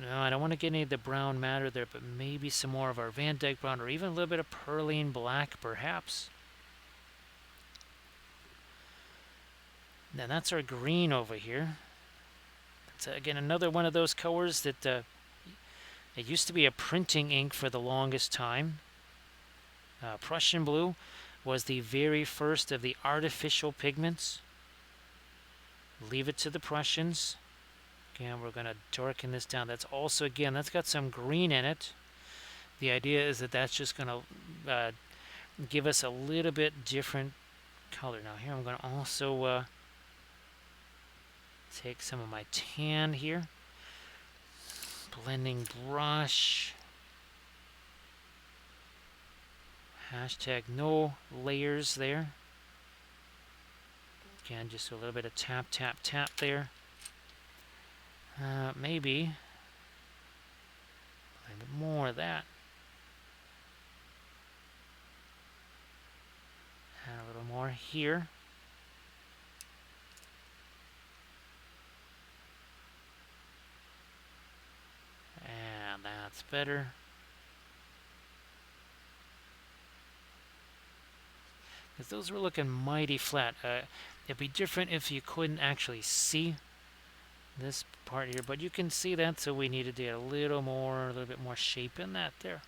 I don't want to get any of the brown matter there, but maybe some more of our Van Dyke brown or even a little bit of Perlene black, perhaps. Now that's our green over here. It's again another one of those colors that it used to be a printing ink for the longest time. Prussian blue was the very first of the artificial pigments. Leave it to the Prussians. Again, we're going to darken this down. That's also, again, that's got some green in it. The idea is that that's just going to give us a little bit different color. Now here I'm going to also take some of my tan here. Blending brush. Hashtag no layers there. Again, just a little bit of tap, tap, tap there. Maybe A bit more of that. Add a little more here. And that's better. Because those were looking mighty flat. It'd be different if you couldn't actually see this part here, but you can see that, so we needed to get a little bit more shape in that there.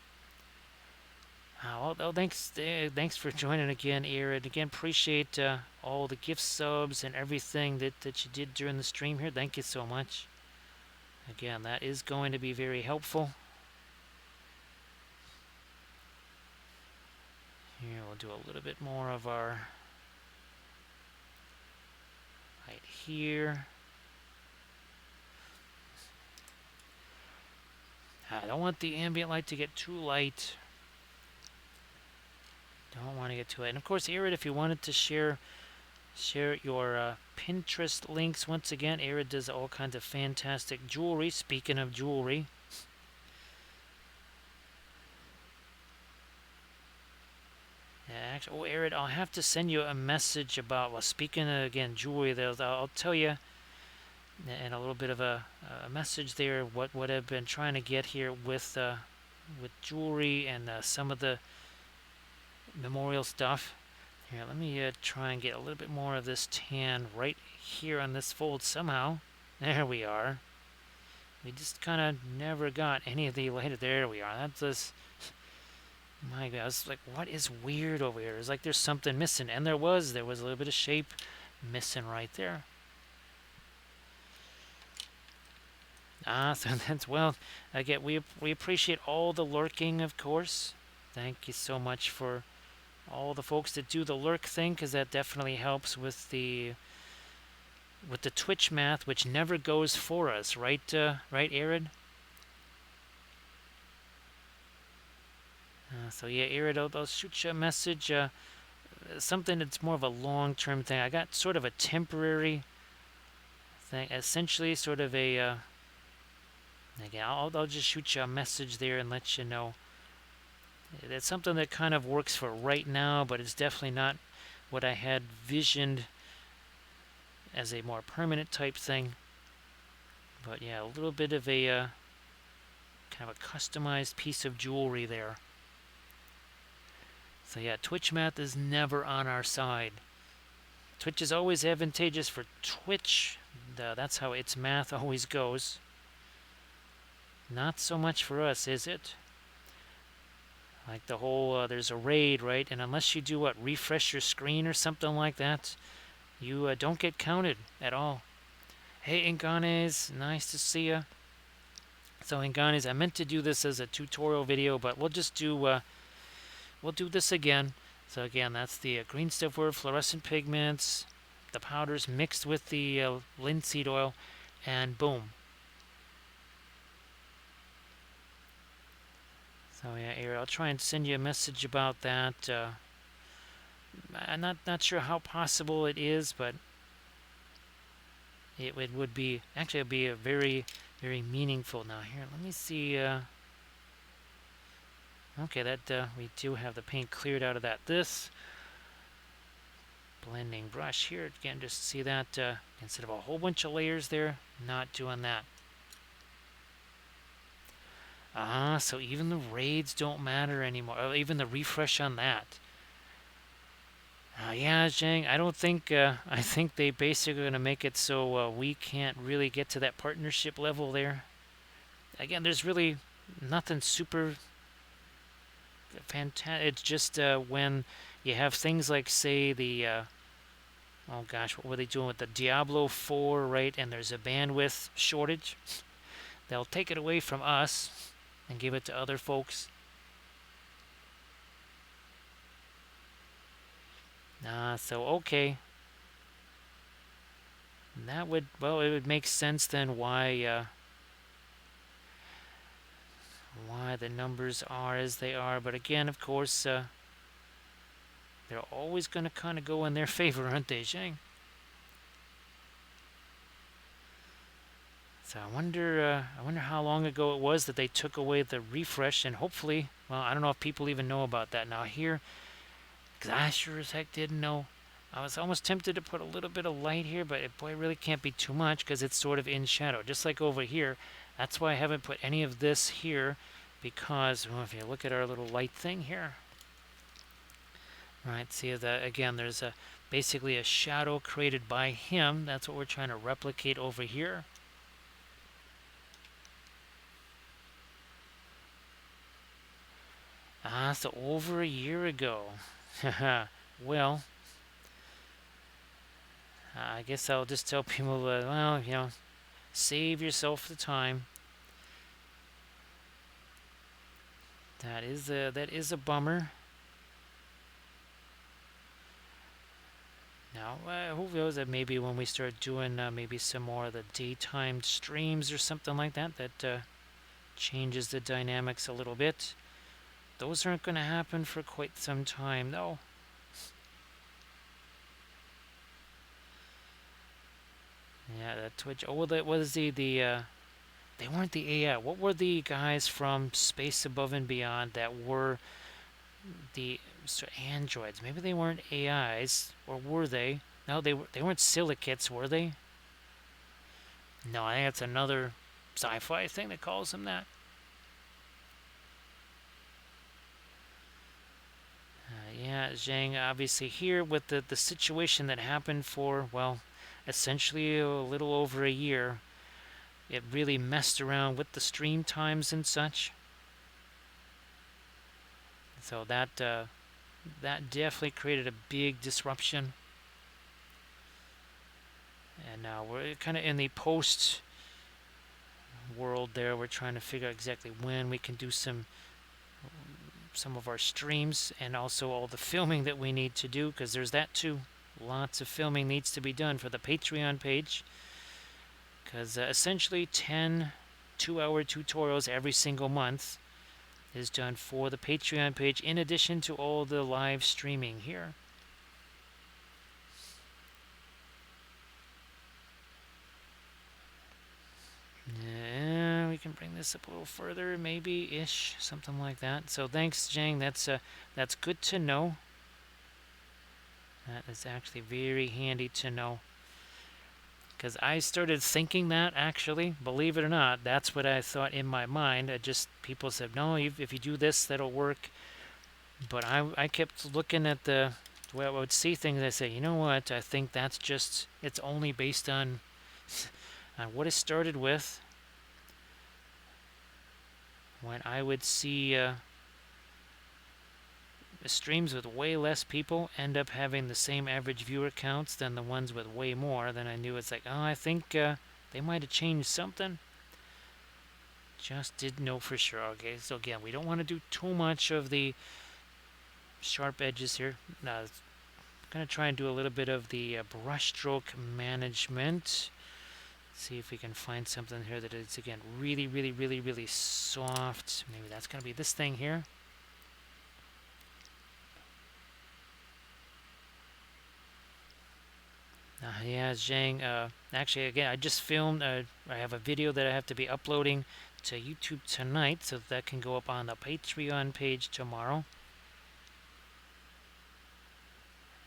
Thanks for joining again, Aaron. Again, appreciate all the gift subs and everything that you did during the stream here. Thank you so much. Again, that is going to be very helpful. Here, we'll do a little bit more of our right here. I don't want the ambient light to get too light. Don't want to get too light. And of course, Arid, if you wanted to share your Pinterest links, once again, Arid does all kinds of fantastic jewelry. Speaking of jewelry, yeah, actually, Arid, I'll have to send you a message about. Well, speaking of, again, jewelry, I'll tell you and a little bit of a message there. What I've been trying to get here with jewelry and some of the memorial stuff. Here, let me try and get a little bit more of this tan right here on this fold somehow. There we are. We just kind of never got any of the light. There we are. That's just, my God, I was like, what is weird over here? It's like there's something missing, and there was a little bit of shape missing right there. So that's, well, again, we appreciate all the lurking, of course. Thank you so much for all the folks that do the lurk thing, because that definitely helps with the Twitch math, which never goes for us, right? Right, Arid? So yeah, Arid, I'll shoot you a message. Something that's more of a long-term thing. I got sort of a temporary thing, essentially, sort of a. Again, I'll just shoot you a message there and let you know. It's something that kind of works for right now, but it's definitely not what I had visioned as a more permanent type thing. But yeah, a little bit of a kind of a customized piece of jewelry there. So yeah, Twitch math is never on our side. Twitch is always advantageous for Twitch. That's how its math always goes. Not so much for us, is it? Like the whole, there's a raid, right? And unless you do what, refresh your screen or something like that, you don't get counted at all. Hey, Inganes, nice to see you. So Inganes, I meant to do this as a tutorial video, but we'll just do, we'll do this again. So again, that's the green stuff word, fluorescent pigments, the powders mixed with the linseed oil, and boom. So yeah, Ariel, I'll try and send you a message about that. I'm not sure how possible it is, but it would be, actually it would be a very, very meaningful. Now here, let me see. Okay, that we do have the paint cleared out of that. This blending brush here, again, just see that instead of a whole bunch of layers there, not doing that. So even the raids don't matter anymore. Or even the refresh on that. Yeah, Zhang, I don't think, I think they basically are going to make it so we can't really get to that partnership level there. Again, there's really nothing super fantastic. It's just when you have things like, say, the, oh gosh, what were they doing with the Diablo 4, right? And there's a bandwidth shortage. They'll take it away from us and give it to other folks. So okay. That would, well, it would make sense then why the numbers are as they are. But again, of course, they're always going to kind of go in their favor, aren't they, Zhang? So I wonder how long ago it was that they took away the refresh, and hopefully, well, I don't know if people even know about that now here, because I sure as heck didn't know. I was almost tempted to put a little bit of light here, but boy, it really can't be too much because it's sort of in shadow, just like over here. That's why I haven't put any of this here, because well, if you look at our little light thing here, right? See that again? There's a basically a shadow created by him. That's what we're trying to replicate over here. Ah, so over a year ago. Well, I guess I'll just tell people, well, you know, save yourself the time. That is a bummer. Now, who knows that maybe when we start doing maybe some more of the daytime streams or something like that, that changes the dynamics a little bit. Those aren't going to happen for quite some time, though. Yeah, that Twitch. Oh, that was they weren't the AI. What were the guys from Space Above and Beyond that were the androids? Maybe they weren't AIs, or were they? No, they weren't silicates, were they? No, I think that's another sci-fi thing that calls them that. Yeah, Zhang, obviously here with the situation that happened for, well, essentially a little over a year, it really messed around with the stream times and such. So that definitely created a big disruption. And now we're kind of in the post world there. We're trying to figure out exactly when we can do some of our streams and also all the filming that we need to do, because there's that too. Lots of filming needs to be done for the Patreon page, because essentially 10 2-hour tutorials every single month is done for the Patreon page, in addition to all the live streaming here. Yeah, we can bring this up a little further, maybe ish, something like that. So thanks, Jang. That's good to know. That is actually very handy to know. Because I started thinking that, actually, believe it or not, that's what I thought in my mind. People said, no, if you do this, that'll work. But I kept looking at the way I would see things. I say, you know what? I think that's just, it's only based on what it started with. When I would see streams with way less people end up having the same average viewer counts than the ones with way more, then I knew it's like, oh, I think they might have changed something. Just didn't know for sure. Okay, so again, we don't want to do too much of the sharp edges here. Now, I'm going to try and do a little bit of the brushstroke management. See if we can find something here that is, again, really, really, really, really soft. Maybe that's going to be this thing here. Yeah, Zhang. Actually, again, I just filmed. I have a video that I have to be uploading to YouTube tonight, so that can go up on the Patreon page tomorrow.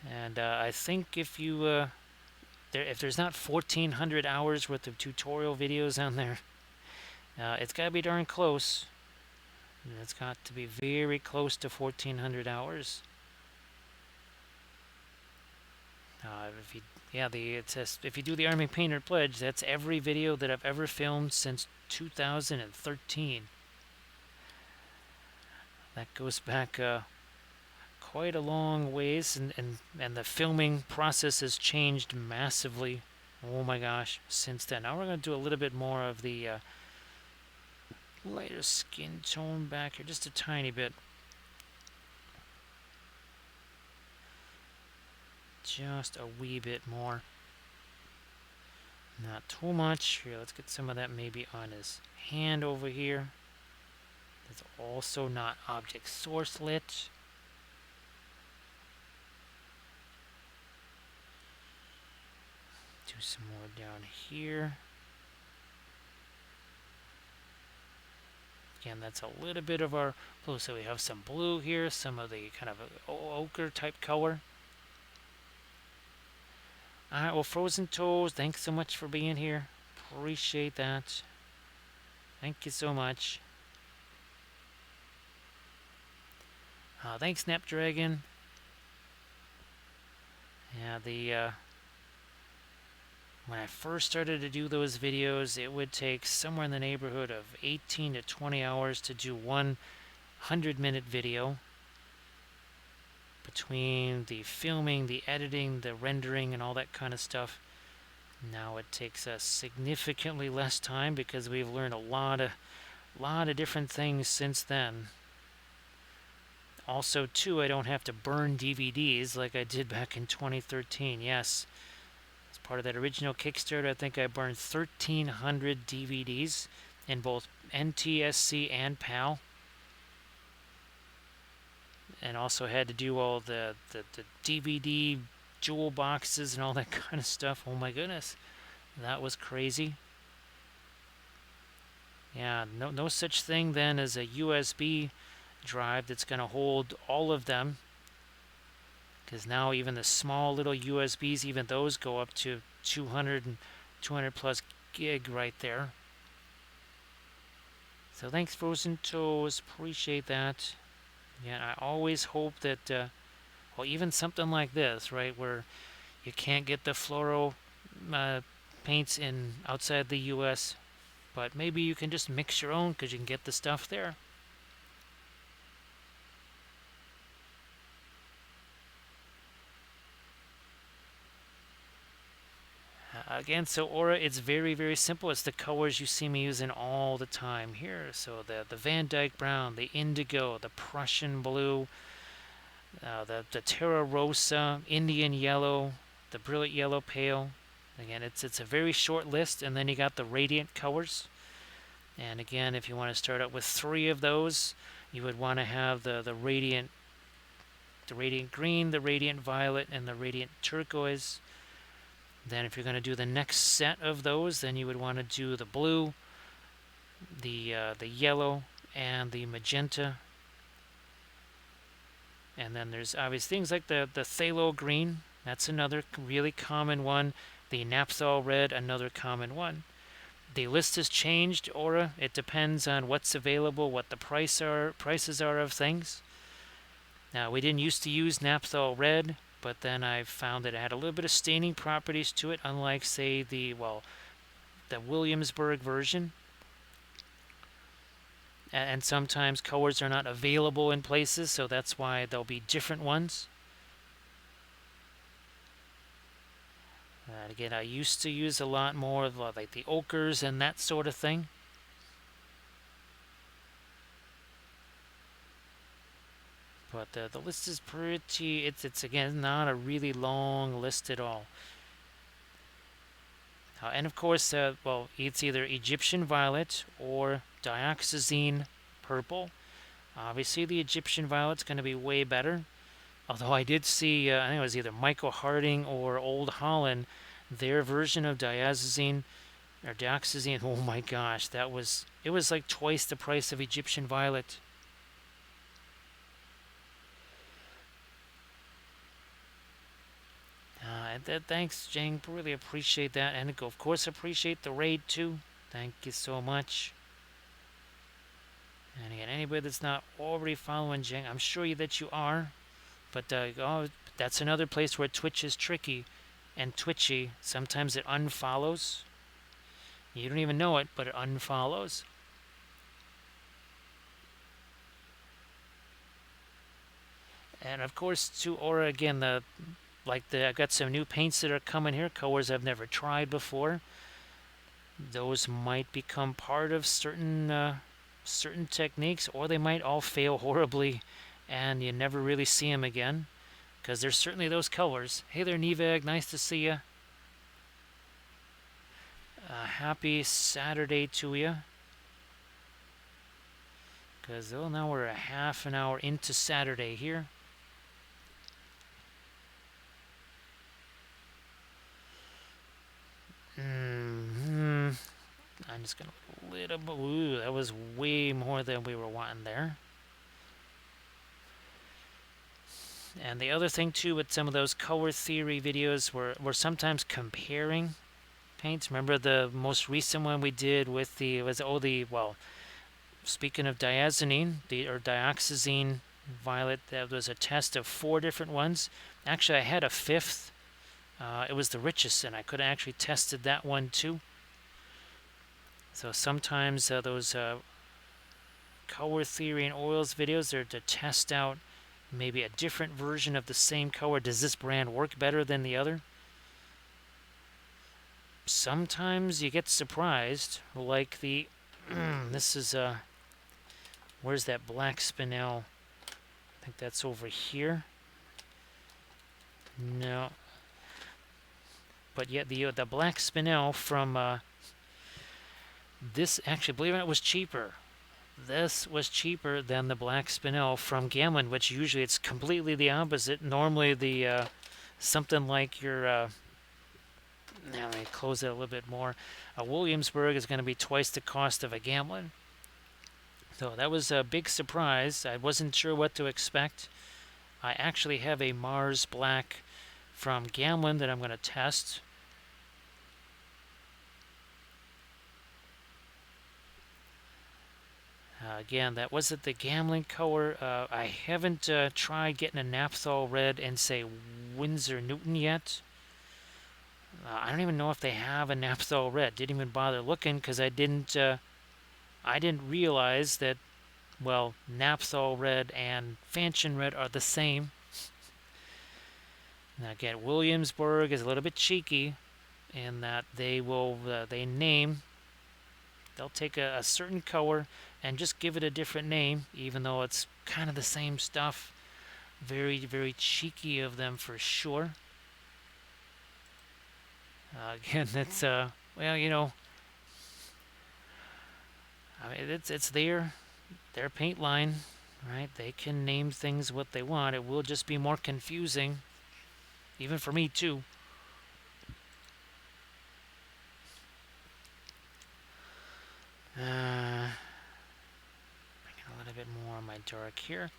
And I think if you if there's not 1,400 hours worth of tutorial videos on there, it's got to be darn close. It's got to be very close to 1,400 hours. It says if you do the Army Painter Pledge, that's every video that I've ever filmed since 2013. That goes back quite a long ways, and the filming process has changed massively. Oh my gosh, since then. Now we're going to do a little bit more of the lighter skin tone back here, just a tiny bit. Just a wee bit more. Not too much. Here, let's get some of that maybe on his hand over here. That's also not object source lit. Do some more down here. Again, that's a little bit of our blue. So we have some blue here, some of the kind of ochre type color. All right, well, Frozen Toes, thanks so much for being here. Appreciate that. Thank you so much. Thanks, Snapdragon. Yeah, when I first started to do those videos, it would take somewhere in the neighborhood of 18 to 20 hours to do one 100-minute video. Between the filming, the editing, the rendering, and all that kind of stuff. Now it takes us significantly less time because we've learned a lot of different things since then. Also, too, I don't have to burn DVDs like I did back in 2013. Yes, as part of that original Kickstarter, I think I burned 1,300 DVDs in both NTSC and PAL. And also had to do all the DVD jewel boxes and all that kind of stuff. Oh my goodness, that was crazy. Yeah, no such thing then as a USB drive that's going to hold all of them, because now even the small little USBs, even those go up to 200 plus gig right there. So thanks, Frozen Toes, appreciate that. Yeah, I always hope that, well, even something like this, right, where you can't get the fluoro paints in outside the U.S., but maybe you can just mix your own because you can get the stuff there. Again, so Aura, it's very, very simple. It's the colors you see me using all the time here. So the Van Dyke Brown, the Indigo, the Prussian Blue, the Terra Rosa, Indian Yellow, the Brilliant Yellow Pale. Again, it's a very short list, and then you got the Radiant colors. And again, if you want to start out with 3 of those, you would want to have the Radiant Green, the Radiant Violet, and the Radiant Turquoise. Then if you're going to do the next set of those, then you would want to do the blue, the yellow, and the magenta. And then there's obvious things like the phthalo green. That's another really common one. The naphthol red, another common one. The list has changed, Aura. It depends on what's available, what the prices are of things. Now, we didn't used to use naphthol red, but then I found that it had a little bit of staining properties to it, unlike, say, the Williamsburg version. And sometimes colors are not available in places, so that's why there'll be different ones. And again, I used to use a lot more of like the ochres and that sort of thing. But the list is pretty, it's again not a really long list at all. And of course, well, it's either Egyptian violet or dioxazine purple. Obviously, the Egyptian violet's going to be way better. Although I did see, I think it was either Michael Harding or Old Holland, their version of dioxazine. Oh my gosh, it was like twice the price of Egyptian violet. Thanks, Jang. Really appreciate that. And of course, appreciate the raid too. Thank you so much. And again, anybody that's not already following Jang, I'm sure that you are. But that's another place where Twitch is tricky and twitchy. Sometimes it unfollows. You don't even know it, but it unfollows. And of course, to Aura again, I've got some new paints that are coming here, colors I've never tried before. Those might become part of certain techniques, or they might all fail horribly, and you never really see them again. Because there's certainly those colors. Hey there, Neveg, nice to see you. Happy Saturday to you. Because now we're a half an hour into Saturday here. I'm just going to little bit. Ooh, that was way more than we were wanting there. And the other thing too with some of those color theory videos, we're sometimes comparing paints. Remember the most recent one we did with the well, speaking of diazonine, or dioxazine violet, that was a test of 4 different ones. Actually, I had a 5th. It was the Richardson. I could have actually tested that one too. So sometimes those color theory and oils videos are to test out maybe a different version of the same color. Does this brand work better than the other? Sometimes you get surprised, like the this is where's that black spinel? I think that's over here. No, but yet the black spinel from this, actually, believe it or not, was cheaper. This was cheaper than the black spinel from Gamlin, which usually it's completely the opposite. Normally the something like your now let me close it a little bit more. A Williamsburg is going to be twice the cost of a Gamlin. So that was a big surprise. I wasn't sure what to expect. I actually have a Mars Black from Gamlin that I'm going to test. Again, that wasn't the Gamlin color. I haven't tried getting a Naphthol red and, say, Winsor Newton yet. I don't even know if they have a Naphthol red. Didn't even bother looking because I didn't realize that, well, Naphthol red and Fanchon red are the same. Now again, Williamsburg is a little bit cheeky in that they'll take a certain color and just give it a different name, even though it's kind of the same stuff. Very, very cheeky of them for sure. Again, that's well, you know, I mean, it's their paint line, right? They can name things what they want. It will just be more confusing, even for me too. Bring it a little bit more on my dark here.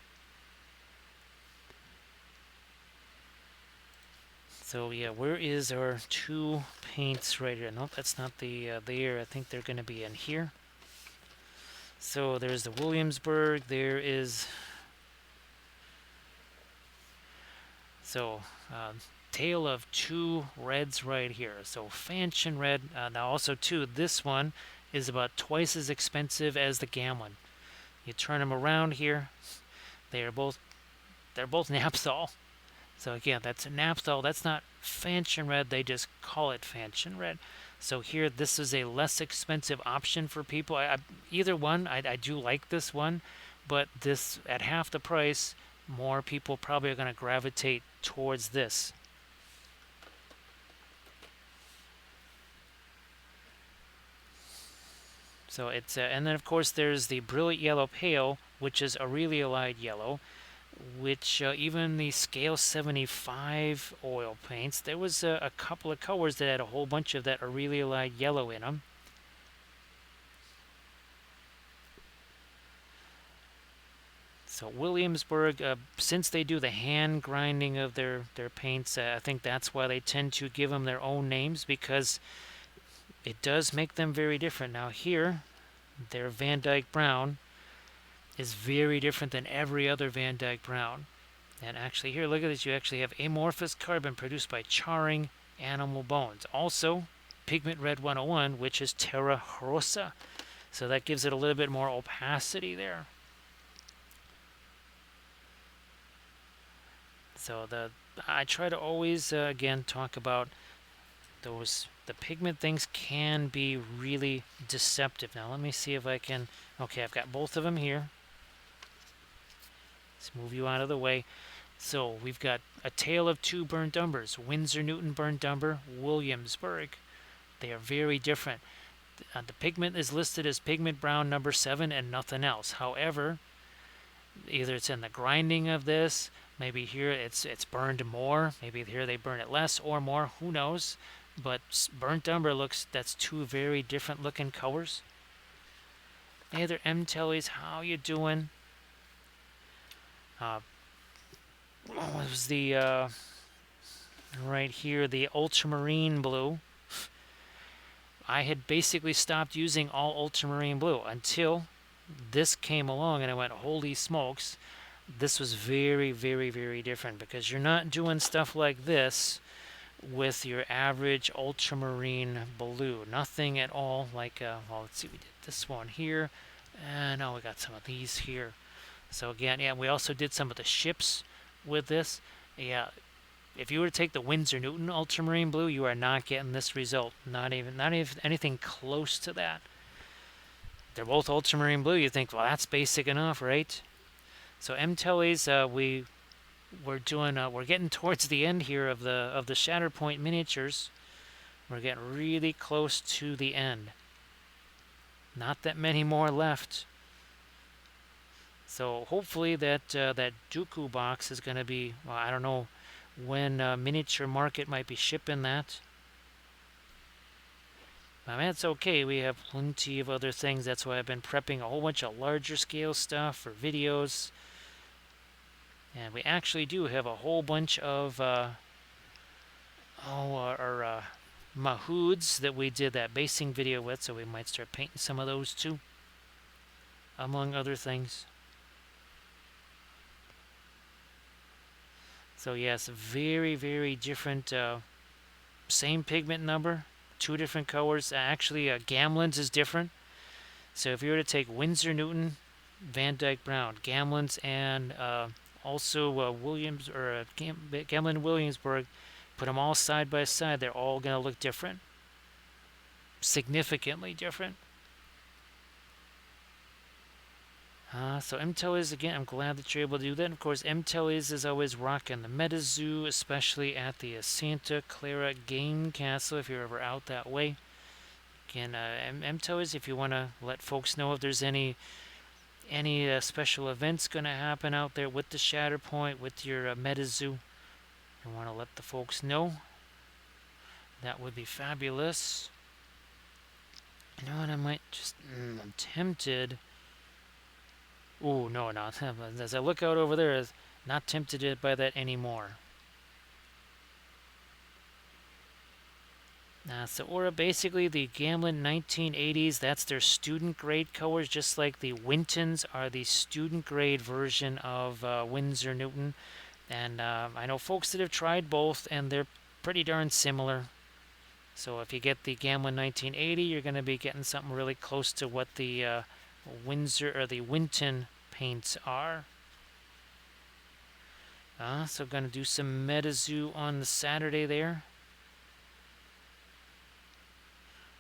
So yeah, where is our 2 paints right here? Nope, that's not the there. I think they're going to be in here. So there's the Williamsburg. There is tale of 2 reds right here. So Fanchon red. Now also too, this one is about twice as expensive as the Gamlin. You turn them around here, they're both Naphthol. So again, that's a Naphthol. That's not Fanchon red. They just call it Fanchon red. So here, this is a less expensive option for people. Either one, I do like this one, but this at half the price, more people probably are going to gravitate towards this. So it's and then of course there's the Brilliant Yellow Pale, which is Aureliolite yellow, which even the Scale 75 oil paints, there was a couple of colors that had a whole bunch of that Aureliolite yellow in them. So Williamsburg, since they do the hand grinding of their paints, I think that's why they tend to give them their own names, because it does make them very different. Now here, their Van Dyke Brown is very different than every other Van Dyke Brown. And actually here, look at this, you actually have amorphous carbon produced by charring animal bones. Also, Pigment Red 101, which is Terra Rosa. So that gives it a little bit more opacity there. So I try to always, again, talk about the pigment things can be really deceptive. Now let me see if I can, okay, I've got both of them here. Let's move you out of the way. So we've got a tale of 2 burnt umbers, Winsor Newton burnt umber, Williamsburg. They are very different. The pigment is listed as pigment brown number 7 and nothing else. However, either it's in the grinding of this, maybe here it's burned more, maybe here they burn it less or more, who knows. But burnt umber that's 2 very different looking colors. Hey there, M-Tellies, how you doing? What was the, right here, the ultramarine blue. I had basically stopped using all ultramarine blue until this came along and I went, holy smokes, this was very, very, very different because you're not doing stuff like this with your average ultramarine blue. Nothing at all like, well, let's see, we did this one here, and oh, we got some of these here. So again, yeah, we also did some of the ships with this. Yeah, if you were to take the Winsor Newton ultramarine blue, you are not getting this result. Not even anything close to that. They're both ultramarine blue. You think, well, that's basic enough, right? So M-Tellies, we're getting towards the end here of the Shatterpoint miniatures. We're getting really close to the end. Not that many more left. So hopefully that that Dooku box is going to be. Well, I don't know when Miniature Market might be shipping that. But that's okay. We have plenty of other things. That's why I've been prepping a whole bunch of larger scale stuff for videos. And we actually do have a whole bunch of our Mahoods that we did that basing video with, so we might start painting some of those too, among other things. So yes, very, very different, same pigment number, two different colors. Actually, Gamlen's is different. So if you were to take Winsor Newton, Van Dyke Brown, Gamlen's, and also Williams or Gamlen Williamsburg, put them all side by side, they're all going to look different, significantly different. So M-Tellies, again, I'm glad that you're able to do that. And of course, M-Tellies is always rocking the MetaZoo, especially at the Santa Clara Game Castle, if you're ever out that way. Again, M-Tellies, if you want to let folks know if there's any special events going to happen out there with the Shatterpoint, with your MetaZoo, you want to let the folks know, that would be fabulous. You know what, I might just, I'm tempted. Ooh, no, not as I look out over there, not tempted by that anymore. So basically the Gamlen 1980s, that's their student grade colors, just like the Wintons are the student grade version of Winsor Newton. And I know folks that have tried both, and they're pretty darn similar. So if you get the Gamlen 1980, you're going to be getting something really close to what the Windsor or the Winton paints are. So going to do some MetaZoo on the Saturday there.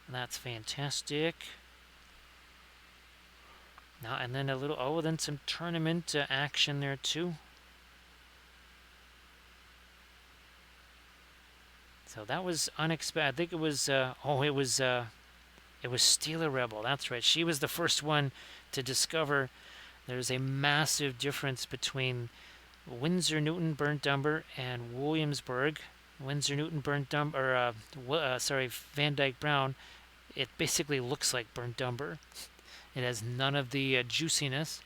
That's fantastic. Now and then a little, then some tournament action there too. So that was unexpected. I think it was, it was Steeler Rebel. That's right. She was the first one to discover there's a massive difference between Winsor Newton burnt umber and Williamsburg. Winsor Newton burnt umber, Van Dyke Brown. It basically looks like burnt umber. It has none of the juiciness.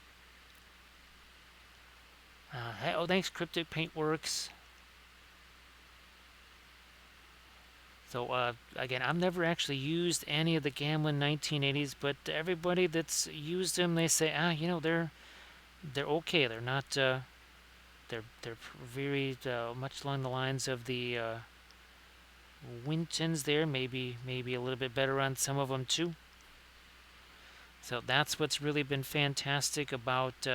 Thanks, Cryptic Paintworks. So again, I've never actually used any of the Gamlen 1980s, but everybody that's used them, they say, they're okay. They're not. They're very much along the lines of the Wintons there. Maybe a little bit better on some of them too. So that's what's really been fantastic about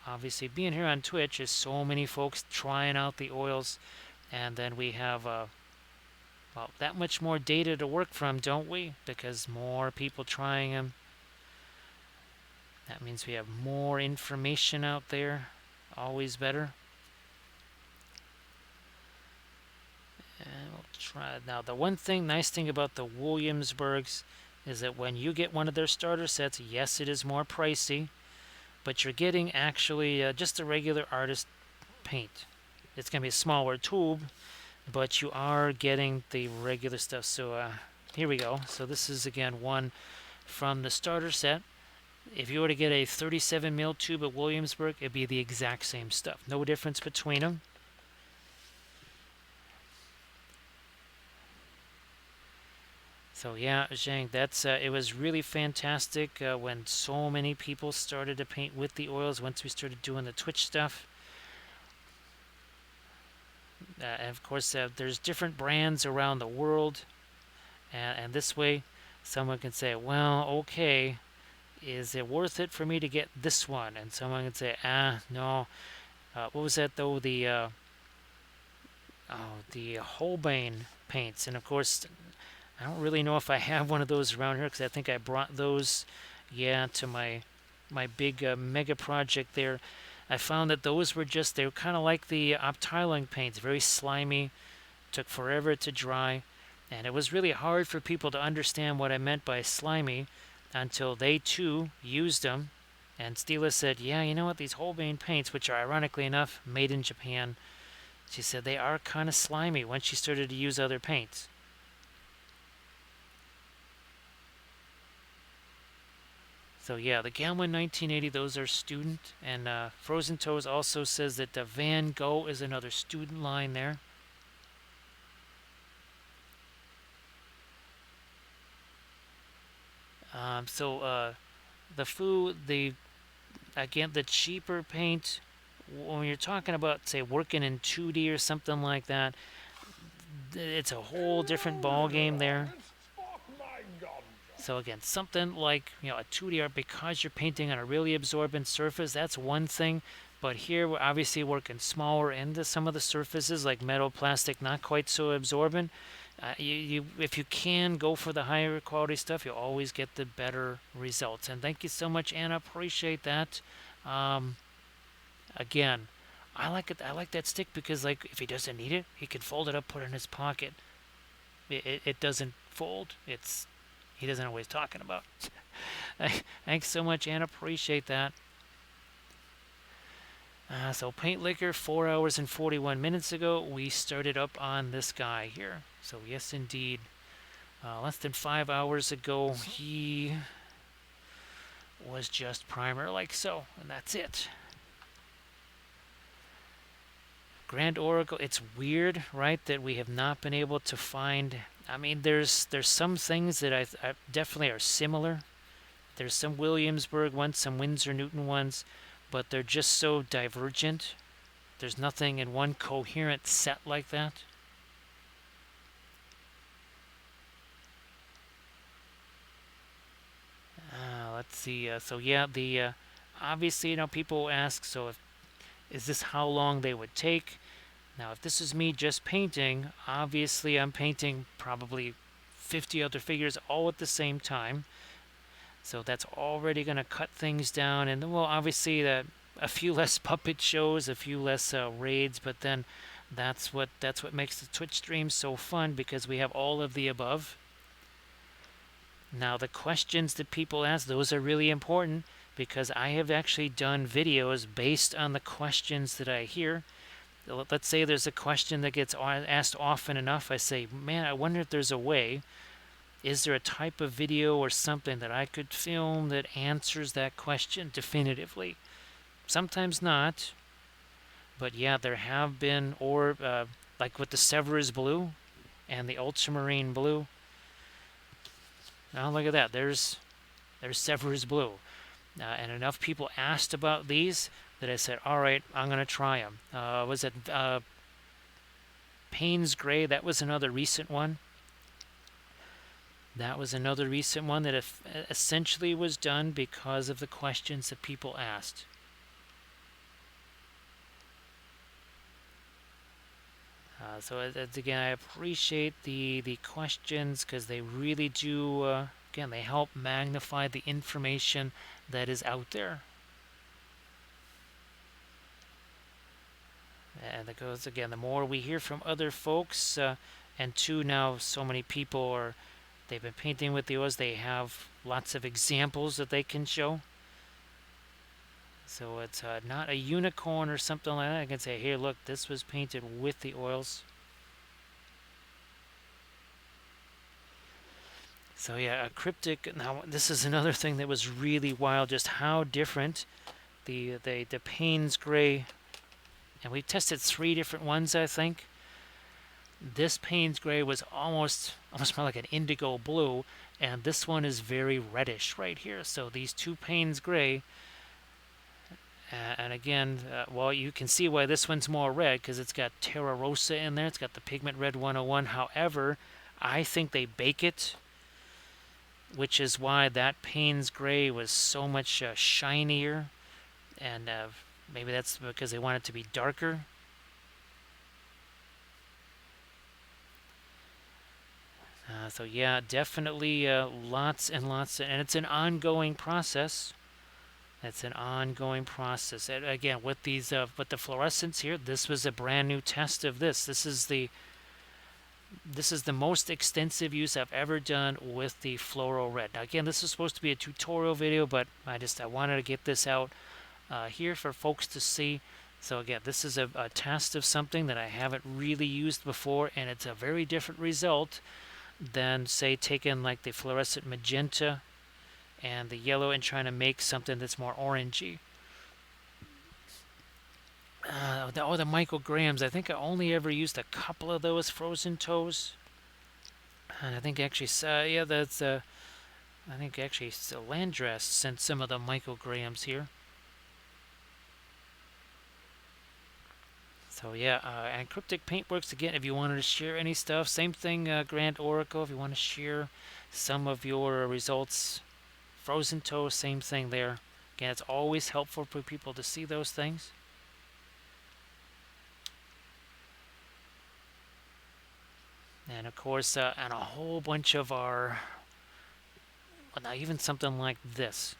obviously being here on Twitch, is so many folks trying out the oils, and then we have well, that much more data to work from, don't we? Because more people trying them. That means we have more information out there. Always better. And we'll try it. Now, the nice thing about the Williamsburgs is that when you get one of their starter sets, yes, it is more pricey, but you're getting actually just a regular artist paint. It's going to be a smaller tube, but you are getting the regular stuff. So here we go. So this is again one from the starter set. If you were to get a 37 mil tube at Williamsburg, it'd be the exact same stuff. No difference between them. So yeah, Zhang, that's it was really fantastic when so many people started to paint with the oils once we started doing the Twitch stuff. And of course, there's different brands around the world, and this way, someone can say, well, okay, is it worth it for me to get this one? And someone can say, no. What was that though? The Holbein paints, and of course, I don't really know if I have one of those around here because I think I brought those, yeah, to my big mega project there. I found that those were just, they were kind of like the Optiling paints, very slimy, took forever to dry, and it was really hard for people to understand what I meant by slimy until they too used them. And Stila said, yeah, you know what, these Holbein paints, which are ironically enough made in Japan, she said they are kind of slimy once she started to use other paints. So yeah, the Galwin 1980, those are student. And Frozen Toes also says that the Van Gogh is another student line there. The Fu, again, the cheaper paint, when you're talking about, say, working in 2D or something like that, it's a whole different ball game there. So again, something like, a 2D art, because you're painting on a really absorbent surface, that's one thing. But here we're obviously working smaller into some of the surfaces, like metal, plastic, not quite so absorbent. If you can go for the higher quality stuff, you'll always get the better results. And thank you so much, Anna. Appreciate that. Again, I like it. I like that stick because, like, if he doesn't need it, he can fold it up, put it in his pocket. It doesn't fold. He doesn't know what he's talking about. Thanks so much, Anna. Appreciate that. So Paint Liquor, 4 hours and 41 minutes ago, we started up on this guy here. So yes, indeed, less than 5 hours ago, he was just primer like so, and that's it. Grand Oracle, it's weird, right, that we have not been able to find. I mean, there's some things that I definitely are similar. There's some Williamsburg ones, some Winsor Newton ones, but they're just so divergent. There's nothing in one coherent set like that. Let's see. So yeah, obviously, people ask, so is this how long they would take? Now, if this is me just painting, obviously I'm painting probably 50 other figures all at the same time. So that's already going to cut things down. And well, obviously a few less puppet shows, a few less raids, but then that's what makes the Twitch stream so fun, because we have all of the above. Now, the questions that people ask, those are really important, because I have actually done videos based on the questions that I hear. Let's say there's a question that gets asked often enough. I say, man, I wonder if there's a way. Is there a type of video or something that I could film that answers that question definitively? Sometimes not. But yeah, there have been, or like with the Severus Blue and the Ultramarine Blue. Now look at that. There's Severus Blue. And enough people asked about these that I said, all right, I'm going to try them. Was it Payne's Gray? That was another recent one. That was another recent one that essentially was done because of the questions that people asked. So again, I appreciate the questions, because they really do, again, they help magnify the information that is out there. And that goes, again, the more we hear from other folks, and two, now so many people they've been painting with the oils, they have lots of examples that they can show. So it's not a unicorn or something like that. I can say, here, look, this was painted with the oils. So yeah, a cryptic. Now this is another thing that was really wild, just how different the Payne's Gray, and we tested 3 different ones, I think. This Payne's Gray was almost more like an indigo blue, and this one is very reddish right here. So these two Payne's Gray, and again, well, you can see why this one's more red because it's got Terra Rosa in there. It's got the Pigment Red 101. However, I think they bake it, which is why that Payne's Gray was so much shinier, and maybe that's because they want it to be darker. So yeah, definitely lots and lots, and it's an ongoing process. It's an ongoing process. And again, with with the fluorescents here, this was a brand new test of this. This is the most extensive use I've ever done with the fluoro red. Now again, this is supposed to be a tutorial video, but I wanted to get this out here for folks to see. So again, this is a test of something that I haven't really used before, and it's a very different result than, say, taking like the fluorescent magenta and the yellow and trying to make something that's more orangey. The micrograms, I think I only ever used a couple of those frozen toes. And I think actually, yeah, that's, I think actually Landras sent some of the micrograms here. So yeah, and Cryptic Paintworks, again, if you wanted to share any stuff, same thing, Grand Oracle, if you want to share some of your results. Frozen Toast, same thing there. Again, it's always helpful for people to see those things. And of course, and a whole bunch of our, well, now even something like this.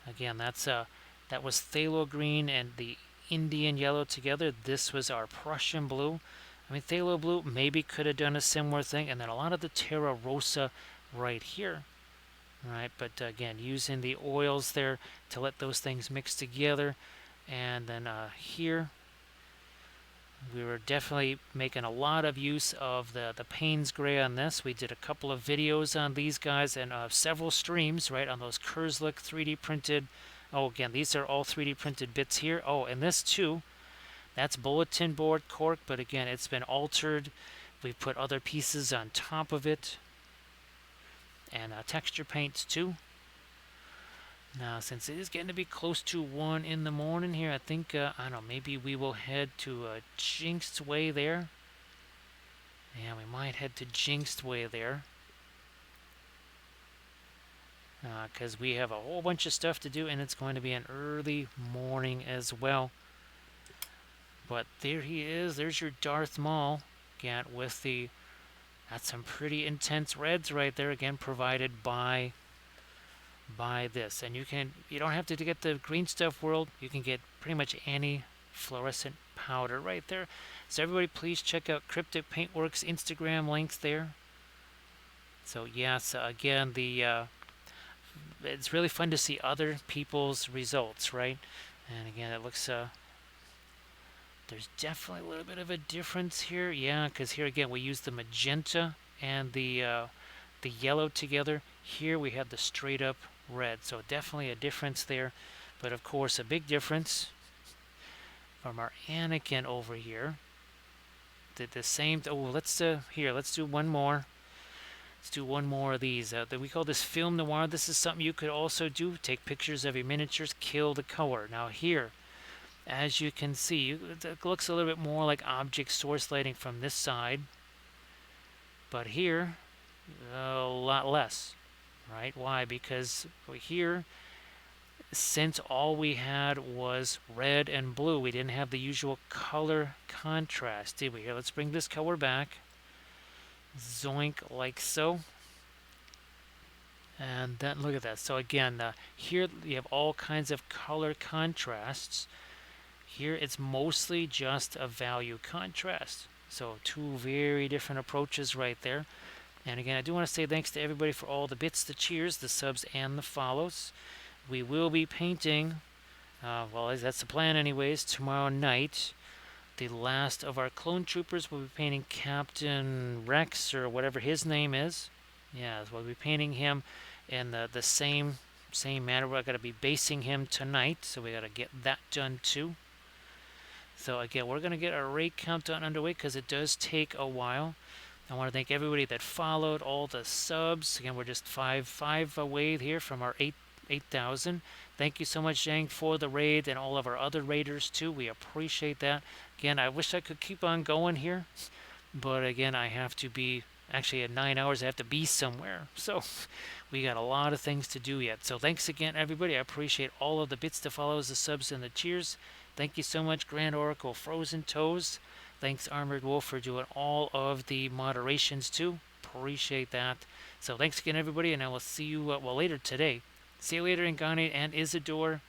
Again, that was phthalo green and the Indian yellow together. This was our Prussian blue. I mean, phthalo blue maybe could have done a similar thing, and then a lot of the Terra Rosa right here. Right, but again, using the oils there to let those things mix together. And then here, we were definitely making a lot of use of the Payne's Gray on this. We did a couple of videos on these guys and several streams, right, on those Kurzlik 3D printed. Oh, again, these are all 3D printed bits here. Oh, and this too, that's bulletin board cork, but again, it's been altered. We put other pieces on top of it. And texture paints too. Now, since it is getting to be close to 1 in the morning here, I think, I don't know, maybe we will head to Jinxed Way there. Yeah, we might head to Jinxed Way there. Because we have a whole bunch of stuff to do, and it's going to be an early morning as well. But there he is. There's your Darth Maul. Again, with the... That's some pretty intense reds right there, again, provided by this. And you don't have to get the Green Stuff World. You can get pretty much any fluorescent powder right there. So everybody, please check out Cryptic Paintworks Instagram links there. So yes, again, it's really fun to see other people's results, right? And again, it looks there's definitely a little bit of a difference here. Yeah, because here again we use the magenta and the yellow together. Here we have the straight up red. So definitely a difference there. But of course a big difference from our Anakin over here. Did the same. Oh, let's do one more. Let's do one more of these. We call this film noir. This is something you could also do. Take pictures of your miniatures, kill the color. Now here, as you can see, it looks a little bit more like object source lighting from this side. But here, a lot less, right? Why? Because here, since all we had was red and blue, we didn't have the usual color contrast, did we? Here, let's bring this color back. Zoink, like so. And then look at that. So again, here you have all kinds of color contrasts. Here it's mostly just a value contrast. So two very different approaches right there. And again, I do want to say thanks to everybody for all the bits, the cheers, the subs, and the follows. We will be painting, well, that's the plan anyways, tomorrow night. The last of our clone troopers will be painting Captain Rex, or whatever his name is. Yeah, so we'll be painting him in the same manner. We're going to be basing him tonight, so we got to get that done too. So again, we're going to get our raid countdown underway because it does take a while. I want to thank everybody that followed, all the subs. Again, we're just five away here from our 8,000. Thank you so much, Zhang, for the raid and all of our other raiders too. We appreciate that. Again, I wish I could keep on going here, but again, I have to be actually at 9 hours. I have to be somewhere, so we got a lot of things to do yet. So thanks again, everybody. I appreciate all of the bits, the follows, the subs, and the cheers. Thank you so much, Grand Oracle, Frozen Toes. Thanks, Armored Wolf, for doing all of the moderations too. Appreciate that. So thanks again, everybody, and I will see you well later today. See you later, Ngani and Isidore.